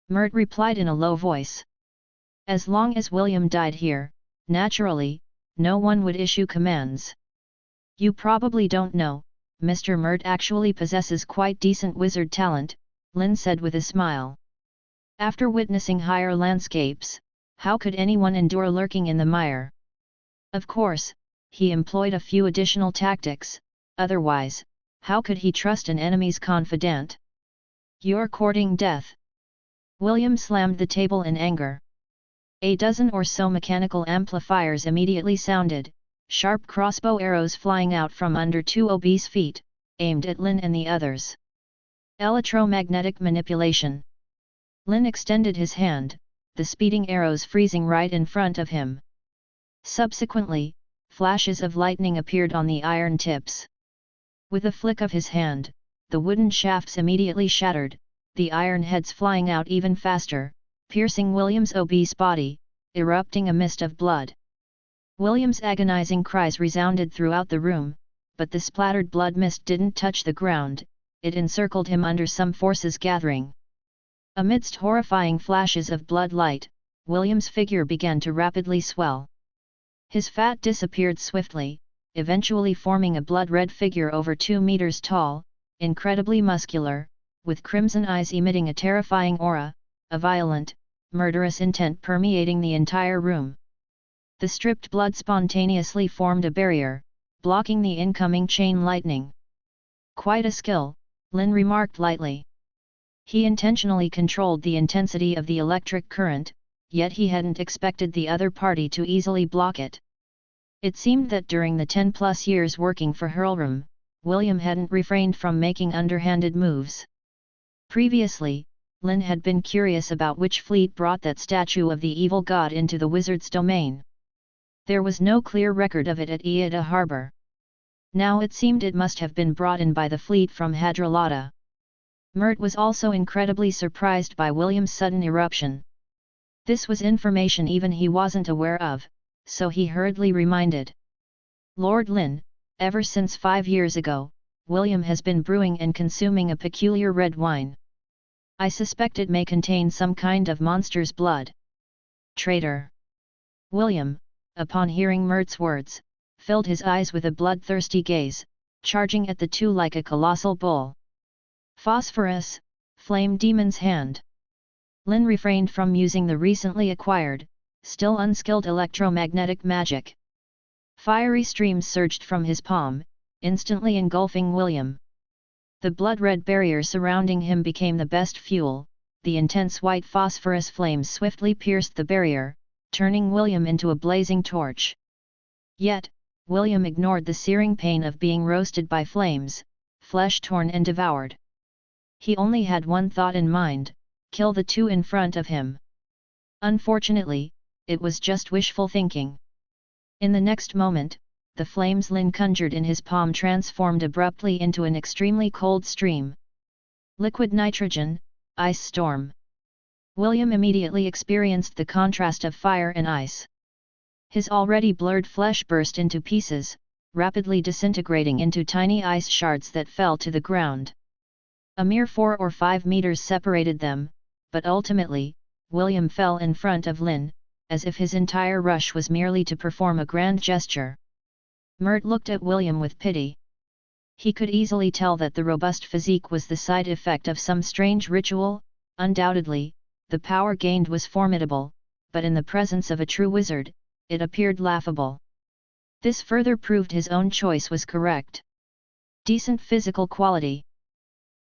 Mert replied in a low voice. As long as William died here, naturally, no one would issue commands. You probably don't know, Mr. Mert actually possesses quite decent wizard talent, Lynn said with a smile. After witnessing higher landscapes, how could anyone endure lurking in the mire? Of course, he employed a few additional tactics, otherwise, how could he trust an enemy's confidant? You're courting death. William slammed the table in anger. A dozen or so mechanical amplifiers immediately sounded, sharp crossbow arrows flying out from under 2 obese feet, aimed at Lynn and the others. Electromagnetic manipulation. Lynn extended his hand, the speeding arrows freezing right in front of him. Subsequently, flashes of lightning appeared on the iron tips. With a flick of his hand, the wooden shafts immediately shattered, the iron heads flying out even faster, piercing William's obese body, erupting a mist of blood. William's agonizing cries resounded throughout the room, but the splattered blood mist didn't touch the ground, it encircled him under some forces gathering. Amidst horrifying flashes of blood light, William's figure began to rapidly swell. His fat disappeared swiftly, eventually forming a blood-red figure over 2 meters tall, incredibly muscular, with crimson eyes emitting a terrifying aura, a violent, murderous intent permeating the entire room. The stripped blood spontaneously formed a barrier, blocking the incoming chain lightning. Quite a skill, Lynn remarked lightly. He intentionally controlled the intensity of the electric current, yet he hadn't expected the other party to easily block it. It seemed that during the 10+ years working for Hurlroom, William hadn't refrained from making underhanded moves. Previously, Lynn had been curious about which fleet brought that statue of the evil god into the wizard's domain. There was no clear record of it at Iida harbor. Now it seemed it must have been brought in by the fleet from Hadrolata. Mert was also incredibly surprised by William's sudden eruption. This was information even he wasn't aware of, so he hurriedly reminded. Lord Lynn, ever since 5 years ago, William has been brewing and consuming a peculiar red wine. I suspect it may contain some kind of monster's blood. Traitor! William, upon hearing Mert's words, filled his eyes with a bloodthirsty gaze, charging at the two like a colossal bull. Phosphorus, Flame Demon's hand. Lynn refrained from using the recently acquired, still unskilled electromagnetic magic. Fiery streams surged from his palm, instantly engulfing William. The blood-red barrier surrounding him became the best fuel, the intense white phosphorus flames swiftly pierced the barrier, turning William into a blazing torch. Yet, William ignored the searing pain of being roasted by flames, flesh torn and devoured. He only had one thought in mind: kill the two in front of him. Unfortunately, it was just wishful thinking. In the next moment, the flames Lynn conjured in his palm transformed abruptly into an extremely cold stream. Liquid nitrogen, ice storm. William immediately experienced the contrast of fire and ice. His already blurred flesh burst into pieces, rapidly disintegrating into tiny ice shards that fell to the ground. A mere 4 or 5 meters separated them, but ultimately, William fell in front of Lynn, as if his entire rush was merely to perform a grand gesture. Mert looked at William with pity. He could easily tell that the robust physique was the side effect of some strange ritual. Undoubtedly, the power gained was formidable, but in the presence of a true wizard, it appeared laughable. This further proved his own choice was correct. Decent physical quality.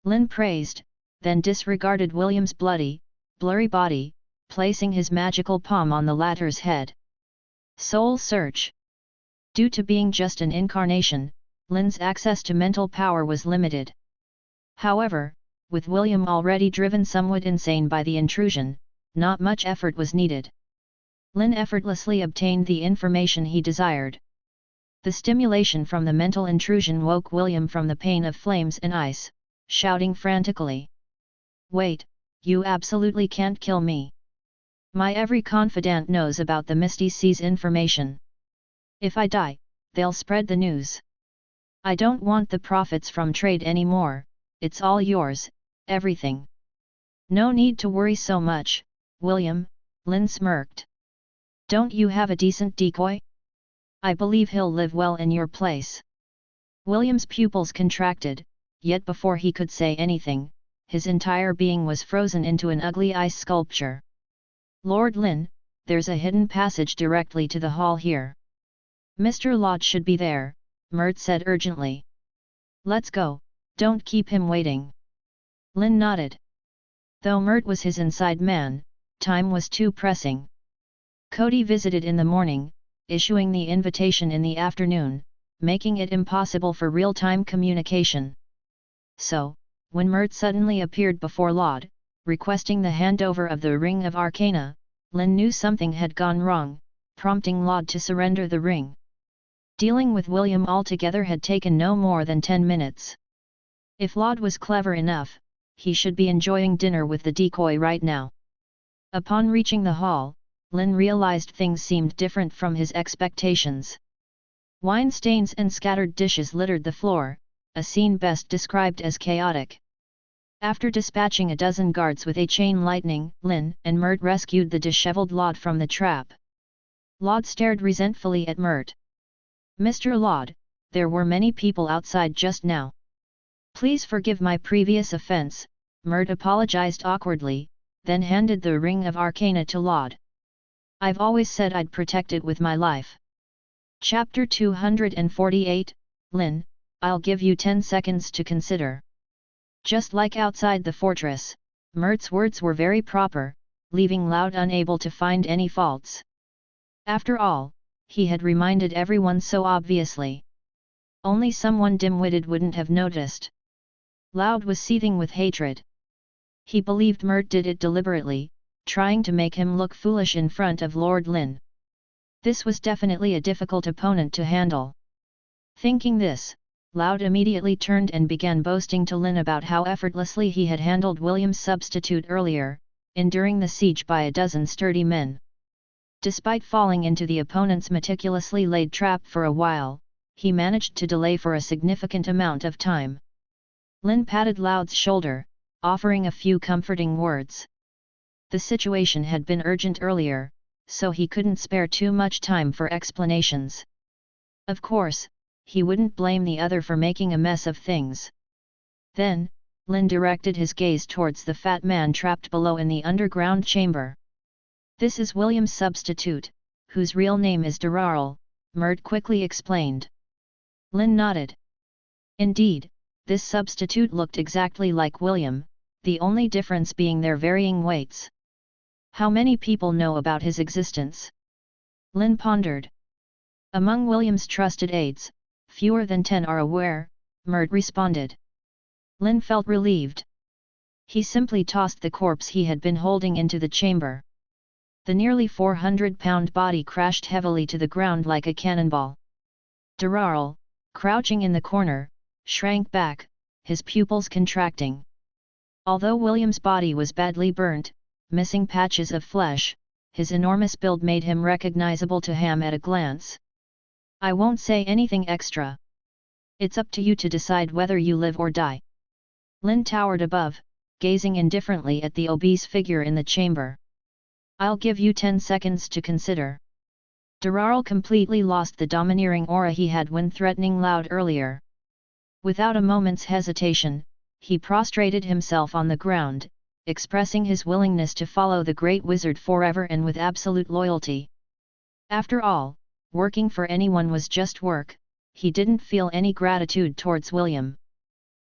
Lynn praised, then disregarded William's bloody, blurry body, placing his magical palm on the latter's head. Soul search. Due to being just an incarnation, Lynn's access to mental power was limited. However, with William already driven somewhat insane by the intrusion, not much effort was needed. Lynn effortlessly obtained the information he desired. The stimulation from the mental intrusion woke William from the pain of flames and ice, shouting frantically. "Wait, you absolutely can't kill me. My every confidant knows about the Misty Sea's information. If I die, they'll spread the news. I don't want the profits from trade anymore, it's all yours, everything." "No need to worry so much, William," Lynn smirked. "Don't you have a decent decoy? I believe he'll live well in your place." William's pupils contracted, yet before he could say anything, his entire being was frozen into an ugly ice sculpture. "Lord Lynn, there's a hidden passage directly to the hall here. Mr. Lodge should be there," Mert said urgently. "Let's go, don't keep him waiting." Lynn nodded. Though Mert was his inside man, time was too pressing. Cody visited in the morning, issuing the invitation in the afternoon, making it impossible for real-time communication. So, when Mert suddenly appeared before Lod, requesting the handover of the Ring of Arcana, Lynn knew something had gone wrong, prompting Lod to surrender the ring. Dealing with William altogether had taken no more than 10 minutes. If Lod was clever enough, he should be enjoying dinner with the decoy right now. Upon reaching the hall, Lynn realized things seemed different from his expectations. Wine stains and scattered dishes littered the floor, a scene best described as chaotic. After dispatching a dozen guards with a chain lightning, Lynn and Mert rescued the disheveled Laud from the trap. Laud stared resentfully at Mert. "Mr. Laud, there were many people outside just now. Please forgive my previous offense," Mert apologized awkwardly, then handed the ring of arcana to Laud. "I've always said I'd protect it with my life." Chapter 248, Lynn, I'll give you 10 seconds to consider. Just like outside the fortress, Mert's words were very proper, leaving Laud unable to find any faults. After all, he had reminded everyone so obviously. Only someone dim-witted wouldn't have noticed. Laud was seething with hatred. He believed Mert did it deliberately, trying to make him look foolish in front of Lord Lynn. This was definitely a difficult opponent to handle. Thinking this, Laud immediately turned and began boasting to Lynn about how effortlessly he had handled William's substitute earlier, enduring the siege by a dozen sturdy men. Despite falling into the opponent's meticulously laid trap for a while, he managed to delay for a significant amount of time. Lynn patted Laud's shoulder, offering a few comforting words. The situation had been urgent earlier, so he couldn't spare too much time for explanations. Of course, he wouldn't blame the other for making a mess of things. Then, Lynn directed his gaze towards the fat man trapped below in the underground chamber. "This is William's substitute, whose real name is Darrell," Mert quickly explained. Lynn nodded. Indeed, this substitute looked exactly like William, the only difference being their varying weights. How many people know about his existence? Lynn pondered. Among William's trusted aides, fewer than 10 are aware, Mert responded. Lynn felt relieved. He simply tossed the corpse he had been holding into the chamber. The nearly 400-pound body crashed heavily to the ground like a cannonball. Darrell, crouching in the corner, shrank back, his pupils contracting. Although William's body was badly burnt, missing patches of flesh, his enormous build made him recognizable to Ham at a glance. "I won't say anything extra. It's up to you to decide whether you live or die." Lynn towered above, gazing indifferently at the obese figure in the chamber. "I'll give you 10 seconds to consider." Darrell completely lost the domineering aura he had when threatening Laud earlier. Without a moment's hesitation, he prostrated himself on the ground, expressing his willingness to follow the great wizard forever and with absolute loyalty. After all, working for anyone was just work, he didn't feel any gratitude towards William.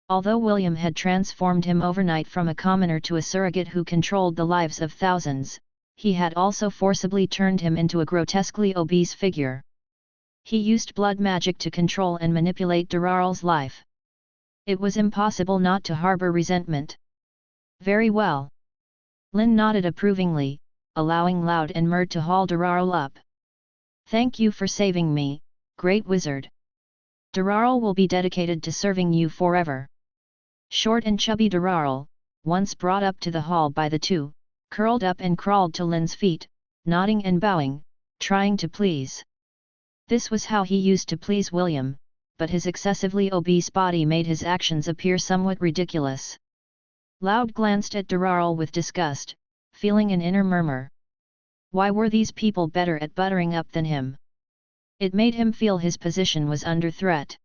Although William had transformed him overnight from a commoner to a surrogate who controlled the lives of thousands, he had also forcibly turned him into a grotesquely obese figure. He used blood magic to control and manipulate Darrell's life. It was impossible not to harbor resentment. "Very well." Lynn nodded approvingly, allowing Laud and Mert to haul Darrell up. "Thank you for saving me, great wizard. Darrell will be dedicated to serving you forever." Short and chubby Darrell, once brought up to the hall by the two, curled up and crawled to Lynn's feet, nodding and bowing, trying to please. This was how he used to please William, but his excessively obese body made his actions appear somewhat ridiculous. Laud glanced at Darrell with disgust, feeling an inner murmur. Why were these people better at buttering up than him? It made him feel his position was under threat.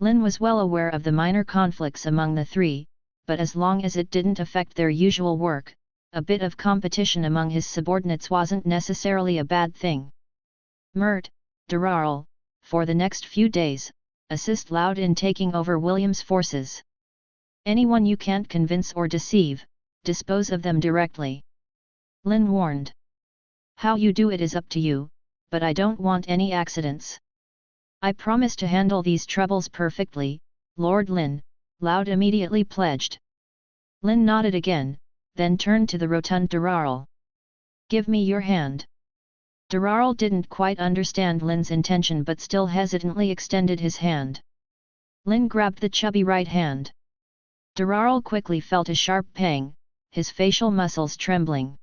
Lynn was well aware of the minor conflicts among the three, but as long as it didn't affect their usual work, a bit of competition among his subordinates wasn't necessarily a bad thing. "Mert, Darrell, for the next few days, assist Laud in taking over William's forces. Anyone you can't convince or deceive, dispose of them directly," Lynn warned. "How you do it is up to you, but I don't want any accidents." "I promise to handle these troubles perfectly, Lord Lynn," Laud immediately pledged. Lynn nodded again, then turned to the rotund Darrell. "Give me your hand." Darrell didn't quite understand Lynn's intention but still hesitantly extended his hand. Lynn grabbed the chubby right hand. Darrell quickly felt a sharp pang, his facial muscles trembling.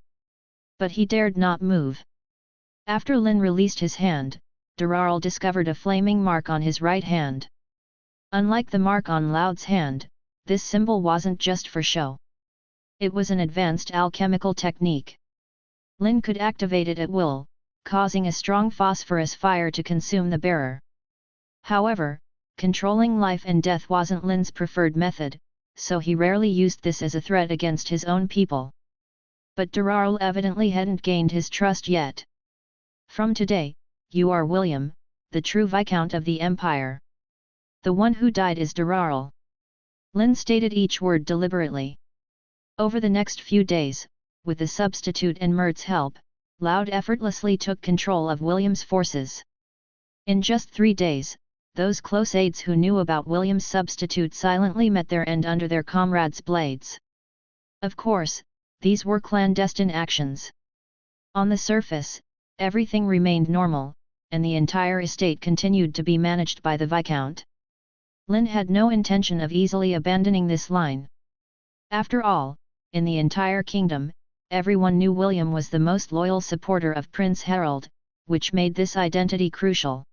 But he dared not move. After Lynn released his hand, Darrell discovered a flaming mark on his right hand. Unlike the mark on Loud's hand, this symbol wasn't just for show. It was an advanced alchemical technique. Lynn could activate it at will, causing a strong phosphorus fire to consume the bearer. However, controlling life and death wasn't Lynn's preferred method, so he rarely used this as a threat against his own people. But Darrell evidently hadn't gained his trust yet. From today, you are William, the true Viscount of the Empire. The one who died is Darrell. Lynn stated each word deliberately. Over the next few days, with the substitute and Mert's help, Loud effortlessly took control of William's forces. In just 3 days, those close aides who knew about William's substitute silently met their end under their comrades' blades. Of course, these were clandestine actions. On the surface, everything remained normal, and the entire estate continued to be managed by the Viscount. Lynn had no intention of easily abandoning this line. After all, in the entire kingdom, everyone knew William was the most loyal supporter of Prince Harold, which made this identity crucial.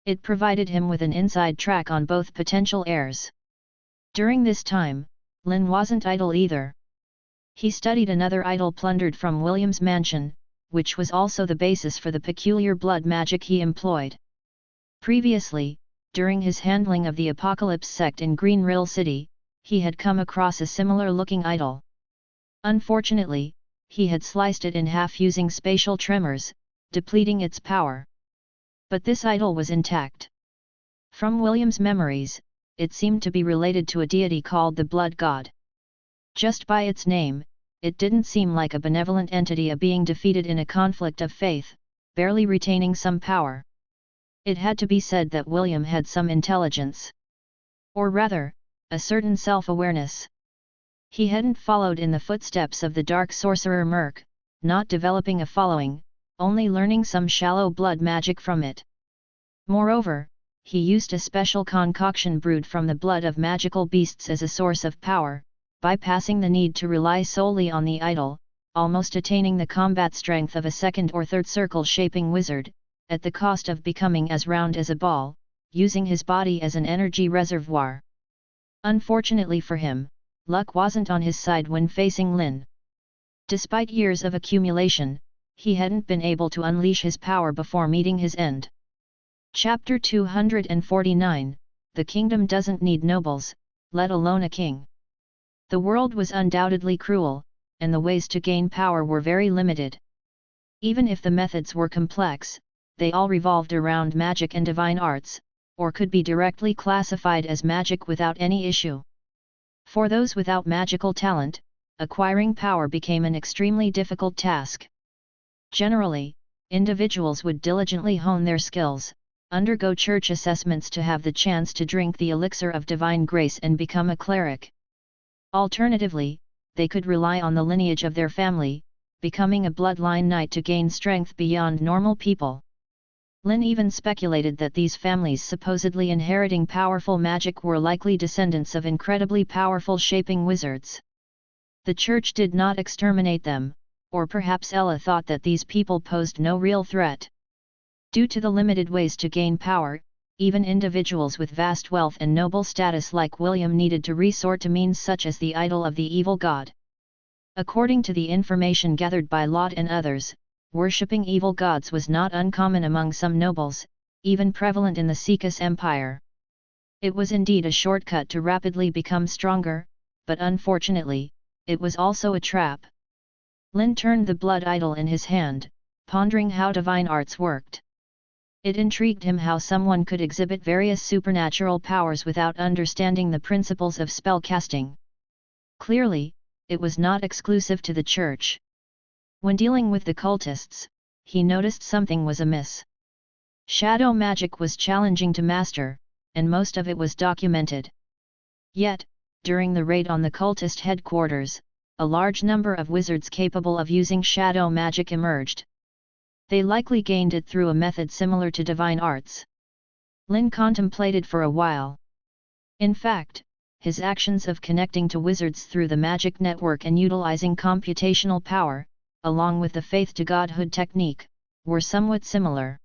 It provided him with an inside track on both potential heirs. During this time, Lynn wasn't idle either. He studied another idol plundered from William's mansion, which was also the basis for the peculiar blood magic he employed. Previously, during his handling of the Apocalypse sect in Green Rill City, he had come across a similar-looking idol. Unfortunately, he had sliced it in half using spatial tremors, depleting its power. But this idol was intact. From William's memories, it seemed to be related to a deity called the Blood God. Just by its name, it didn't seem like a benevolent entity, a being defeated in a conflict of faith, barely retaining some power. It had to be said that William had some intelligence. Or rather, a certain self-awareness. He hadn't followed in the footsteps of the dark sorcerer Merc, not developing a following, only learning some shallow blood magic from it. Moreover, he used a special concoction brewed from the blood of magical beasts as a source of power, bypassing the need to rely solely on the idol, almost attaining the combat strength of a second or third circle-shaping wizard, at the cost of becoming as round as a ball, using his body as an energy reservoir. Unfortunately for him, luck wasn't on his side when facing Lynn. Despite years of accumulation, he hadn't been able to unleash his power before meeting his end. Chapter 249, The Kingdom Doesn't Need Nobles, Let Alone a King. The world was undoubtedly cruel, and the ways to gain power were very limited. Even if the methods were complex, they all revolved around magic and divine arts, or could be directly classified as magic without any issue. For those without magical talent, acquiring power became an extremely difficult task. Generally, individuals would diligently hone their skills, undergo church assessments to have the chance to drink the elixir of divine grace and become a cleric. Alternatively, they could rely on the lineage of their family, becoming a bloodline knight to gain strength beyond normal people. Lynn even speculated that these families supposedly inheriting powerful magic were likely descendants of incredibly powerful shaping wizards. The church did not exterminate them, or perhaps Ella thought that these people posed no real threat. Due to the limited ways to gain power, even individuals with vast wealth and noble status like William needed to resort to means such as the idol of the evil god. According to the information gathered by Lot and others, worshipping evil gods was not uncommon among some nobles, even prevalent in the Sekas Empire. It was indeed a shortcut to rapidly become stronger, but unfortunately, it was also a trap. Lynn turned the blood idol in his hand, pondering how divine arts worked. It intrigued him how someone could exhibit various supernatural powers without understanding the principles of spell casting. Clearly, it was not exclusive to the church. When dealing with the cultists, he noticed something was amiss. Shadow magic was challenging to master, and most of it was documented. Yet, during the raid on the cultist headquarters, a large number of wizards capable of using shadow magic emerged. They likely gained it through a method similar to divine arts. Lynn contemplated for a while. In fact, his actions of connecting to wizards through the magic network and utilizing computational power, along with the faith to godhood technique, were somewhat similar.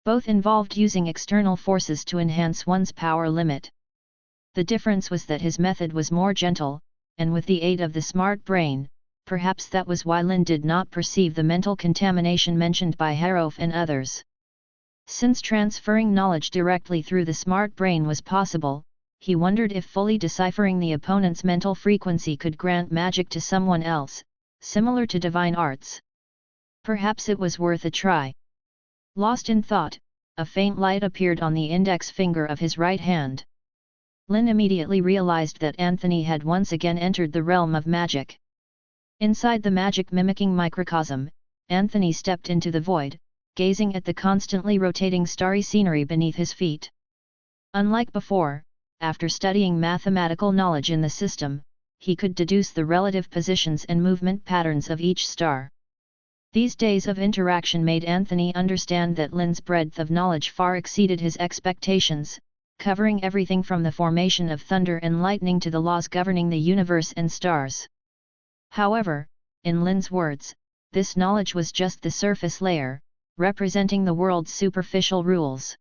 Both involved using external forces to enhance one's power limit. The difference was that his method was more gentle, and with the aid of the smart brain. Perhaps that was why Lynn did not perceive the mental contamination mentioned by Harof and others. Since transferring knowledge directly through the smart brain was possible, he wondered if fully deciphering the opponent's mental frequency could grant magic to someone else, similar to divine arts. Perhaps it was worth a try. Lost in thought, a faint light appeared on the index finger of his right hand. Lynn immediately realized that Anthony had once again entered the realm of magic. Inside the magic-mimicking microcosm, Anthony stepped into the void, gazing at the constantly rotating starry scenery beneath his feet. Unlike before, after studying mathematical knowledge in the system, he could deduce the relative positions and movement patterns of each star. These days of interaction made Anthony understand that Lynn's breadth of knowledge far exceeded his expectations, covering everything from the formation of thunder and lightning to the laws governing the universe and stars. However, in Lynn's words, this knowledge was just the surface layer, representing the world's superficial rules.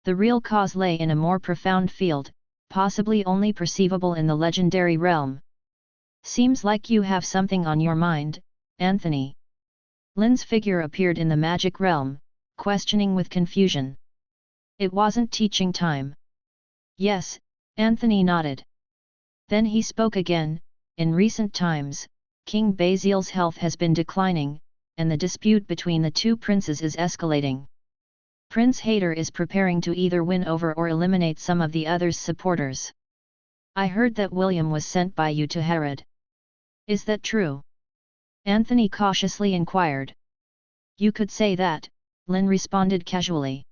The real cause lay in a more profound field, possibly only perceivable in the legendary realm. Seems like you have something on your mind, Anthony. Lynn's figure appeared in the magic realm, questioning with confusion. It wasn't teaching time. Yes, Anthony nodded. Then he spoke again. In recent times, King Basil's health has been declining, and the dispute between the two princes is escalating. Prince Hayder is preparing to either win over or eliminate some of the other's supporters. I heard that William was sent by you to Herod. Is that true? Anthony cautiously inquired. You could say that, Lynn responded casually.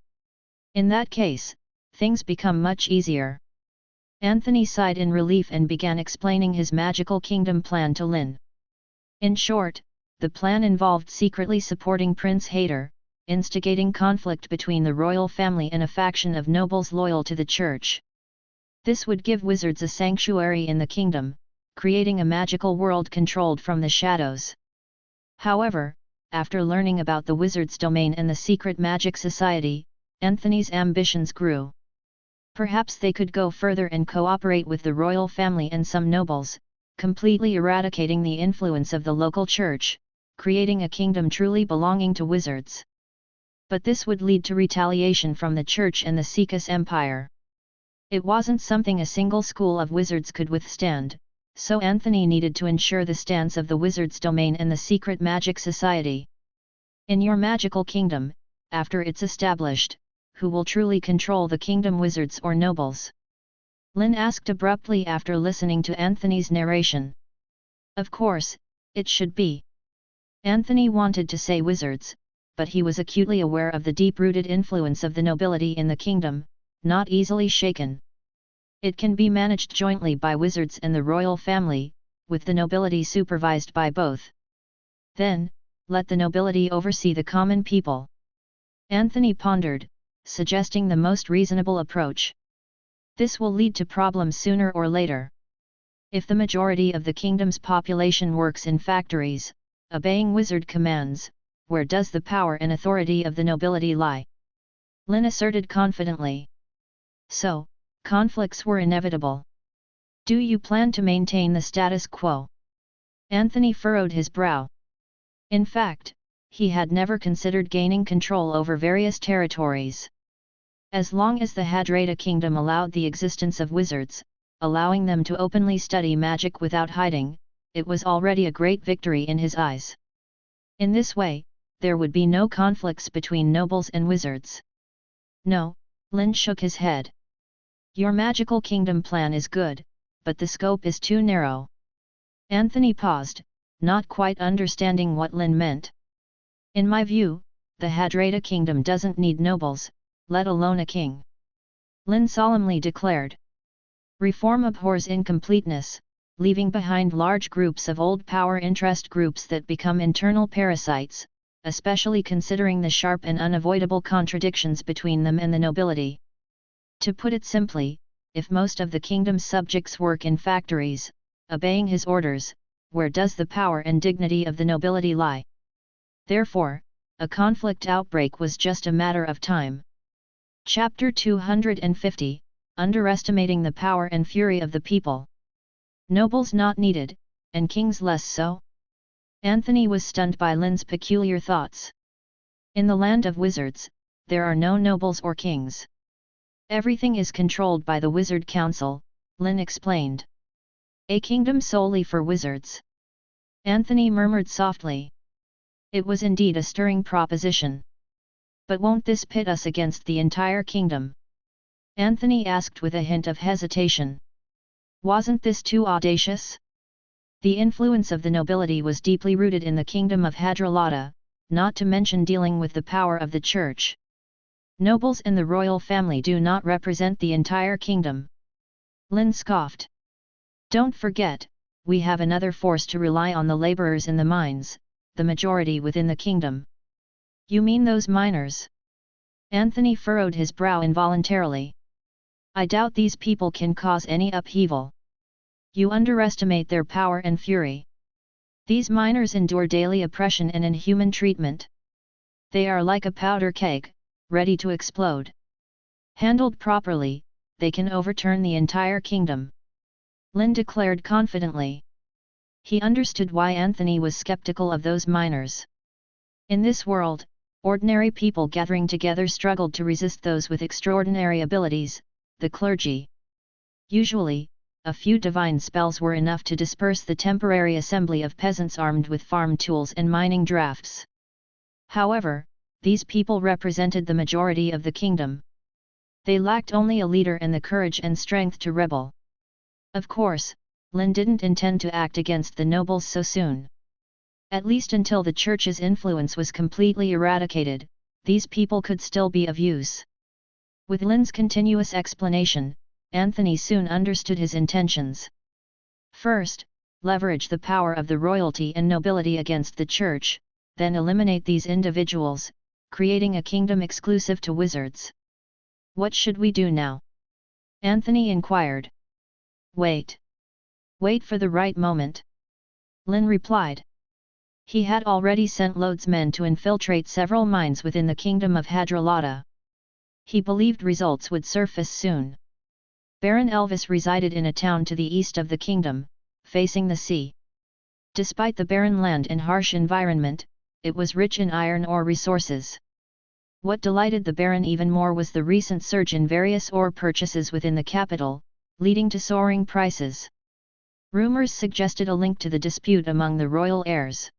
In that case, things become much easier. Anthony sighed in relief and began explaining his magical kingdom plan to Lynn. In short, the plan involved secretly supporting Prince Hayder, instigating conflict between the royal family and a faction of nobles loyal to the church. This would give wizards a sanctuary in the kingdom, creating a magical world controlled from the shadows. However, after learning about the wizard's domain and the secret magic society, Anthony's ambitions grew. Perhaps they could go further and cooperate with the royal family and some nobles, completely eradicating the influence of the local church, creating a kingdom truly belonging to wizards. But this would lead to retaliation from the church and the Sekus Empire. It wasn't something a single school of wizards could withstand, so Anthony needed to ensure the stance of the wizard's domain and the secret magic society. In your magical kingdom, after it's established, who will truly control the kingdom, wizards or nobles? Lynn asked abruptly after listening to Anthony's narration. Of course, it should be. Anthony wanted to say wizards, but he was acutely aware of the deep-rooted influence of the nobility in the kingdom, not easily shaken. It can be managed jointly by wizards and the royal family, with the nobility supervised by both. Then, let the nobility oversee the common people. Anthony pondered, suggesting the most reasonable approach. This will lead to problems sooner or later. If the majority of the kingdom's population works in factories, obeying wizard commands, where does the power and authority of the nobility lie? Lynn asserted confidently. So, conflicts were inevitable. Do you plan to maintain the status quo? Anthony furrowed his brow. In fact, he had never considered gaining control over various territories. As long as the Hadrada kingdom allowed the existence of wizards, allowing them to openly study magic without hiding, it was already a great victory in his eyes. In this way, there would be no conflicts between nobles and wizards. No, Lynn shook his head. Your magical kingdom plan is good, but the scope is too narrow. Anthony paused, not quite understanding what Lynn meant. In my view, the Hadrada kingdom doesn't need nobles, let alone a king. Lynn solemnly declared. Reform abhors incompleteness, leaving behind large groups of old power interest groups that become internal parasites, especially considering the sharp and unavoidable contradictions between them and the nobility. To put it simply, if most of the kingdom's subjects work in factories, obeying his orders, where does the power and dignity of the nobility lie? Therefore, a conflict outbreak was just a matter of time. Chapter 250, Underestimating the Power and Fury of the People. Nobles not needed, and kings less so? Anthony was stunned by Lynn's peculiar thoughts. In the land of wizards, there are no nobles or kings. Everything is controlled by the Wizard Council, Lynn explained. A kingdom solely for wizards. Anthony murmured softly. It was indeed a stirring proposition. But won't this pit us against the entire kingdom? Anthony asked with a hint of hesitation. Wasn't this too audacious? The influence of the nobility was deeply rooted in the kingdom of Hadrolata, not to mention dealing with the power of the church. Nobles and the royal family do not represent the entire kingdom. Lynn scoffed. Don't forget, we have another force to rely on: the laborers in the mines, the majority within the kingdom. You mean those miners? Anthony furrowed his brow involuntarily. I doubt these people can cause any upheaval. You underestimate their power and fury. These miners endure daily oppression and inhuman treatment. They are like a powder keg, ready to explode. Handled properly, they can overturn the entire kingdom. Lynn declared confidently. He understood why Anthony was skeptical of those miners. In this world, ordinary people gathering together struggled to resist those with extraordinary abilities, the clergy. Usually, a few divine spells were enough to disperse the temporary assembly of peasants armed with farm tools and mining drafts. However, these people represented the majority of the kingdom. They lacked only a leader and the courage and strength to rebel. Of course, Lynn didn't intend to act against the nobles so soon. At least until the church's influence was completely eradicated, these people could still be of use. With Lynn's continuous explanation, Anthony soon understood his intentions. First, leverage the power of the royalty and nobility against the church, then eliminate these individuals, creating a kingdom exclusive to wizards. What should we do now? Anthony inquired. Wait. Wait for the right moment. Lynn replied. He had already sent lodesmen to infiltrate several mines within the kingdom of Hadrolata. He believed results would surface soon. Baron Elvis resided in a town to the east of the kingdom, facing the sea. Despite the barren land and harsh environment, it was rich in iron ore resources. What delighted the Baron even more was the recent surge in various ore purchases within the capital, leading to soaring prices. Rumors suggested a link to the dispute among the royal heirs.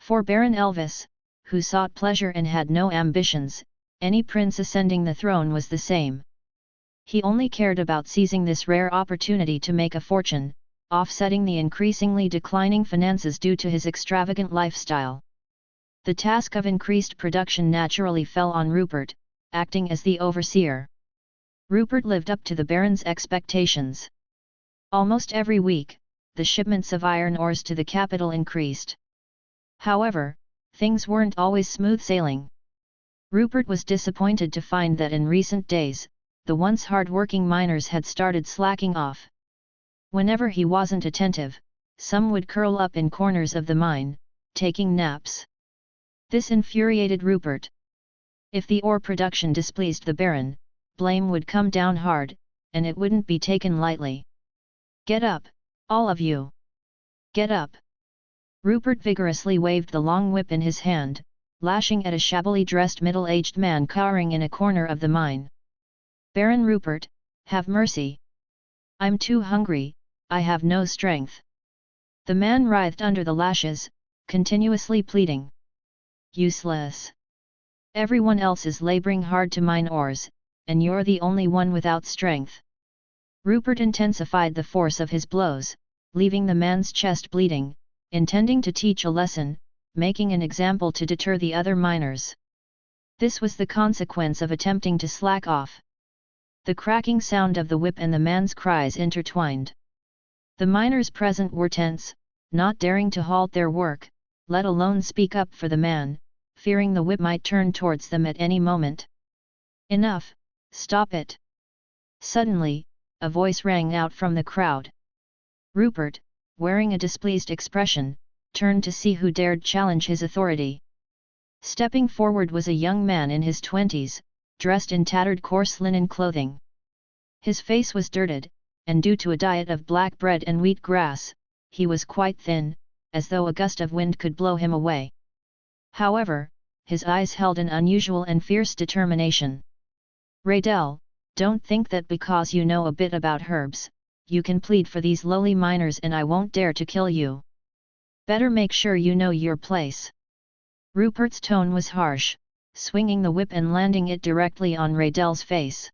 For Baron Elvis, who sought pleasure and had no ambitions, any prince ascending the throne was the same. He only cared about seizing this rare opportunity to make a fortune, offsetting the increasingly declining finances due to his extravagant lifestyle. The task of increased production naturally fell on Rupert, acting as the overseer. Rupert lived up to the Baron's expectations. Almost every week, the shipments of iron ores to the capital increased. However, things weren't always smooth sailing. Rupert was disappointed to find that in recent days, the once hard-working miners had started slacking off. Whenever he wasn't attentive, some would curl up in corners of the mine, taking naps. This infuriated Rupert. If the ore production displeased the Baron, blame would come down hard, and it wouldn't be taken lightly. Get up, all of you! Get up! Rupert vigorously waved the long whip in his hand, lashing at a shabbily dressed middle-aged man cowering in a corner of the mine. Baron Rupert, have mercy! I'm too hungry, I have no strength. The man writhed under the lashes, continuously pleading. Useless! Everyone else is laboring hard to mine ores, and you're the only one without strength. Rupert intensified the force of his blows, leaving the man's chest bleeding, intending to teach a lesson, making an example to deter the other miners. This was the consequence of attempting to slack off. The cracking sound of the whip and the man's cries intertwined. The miners present were tense, not daring to halt their work, let alone speak up for the man, fearing the whip might turn towards them at any moment. Enough, stop it! Suddenly, a voice rang out from the crowd. Rupert, wearing a displeased expression, turned to see who dared challenge his authority. Stepping forward was a young man in his 20s, dressed in tattered coarse linen clothing. His face was dirted, and due to a diet of black bread and wheat grass, he was quite thin, as though a gust of wind could blow him away. However, his eyes held an unusual and fierce determination. "Raydell, don't think that because you know a bit about herbs, you can plead for these lowly miners and I won't dare to kill you. Better make sure you know your place." Rupert's tone was harsh, swinging the whip and landing it directly on Raydell's face.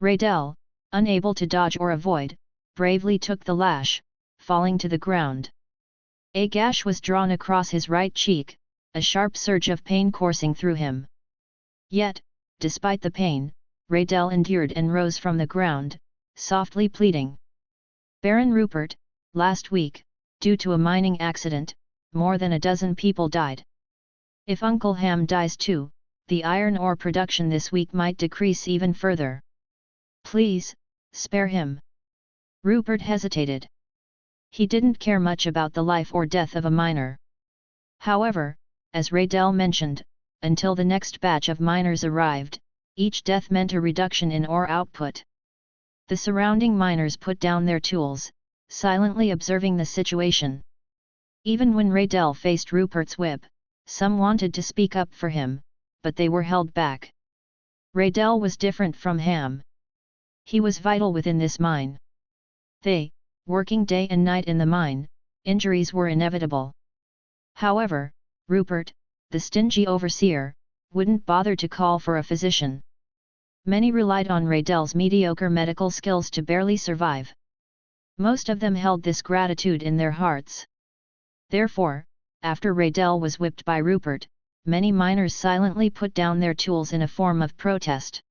Raydell, unable to dodge or avoid, bravely took the lash, falling to the ground. A gash was drawn across his right cheek, a sharp surge of pain coursing through him. Yet, despite the pain, Raydell endured and rose from the ground, softly pleading. "Baron Rupert, last week, due to a mining accident, more than a dozen people died. If Uncle Ham dies too, the iron ore production this week might decrease even further. Please, spare him." Rupert hesitated. He didn't care much about the life or death of a miner. However, as Raydell mentioned, until the next batch of miners arrived, each death meant a reduction in ore output. The surrounding miners put down their tools, silently observing the situation. Even when Raydell faced Rupert's whip, some wanted to speak up for him, but they were held back. Raydell was different from Ham. He was vital within this mine. Working day and night in the mine, injuries were inevitable. However, Rupert, the stingy overseer, wouldn't bother to call for a physician. Many relied on Raydell's mediocre medical skills to barely survive. Most of them held this gratitude in their hearts. Therefore, after Raydell was whipped by Rupert, many miners silently put down their tools in a form of protest.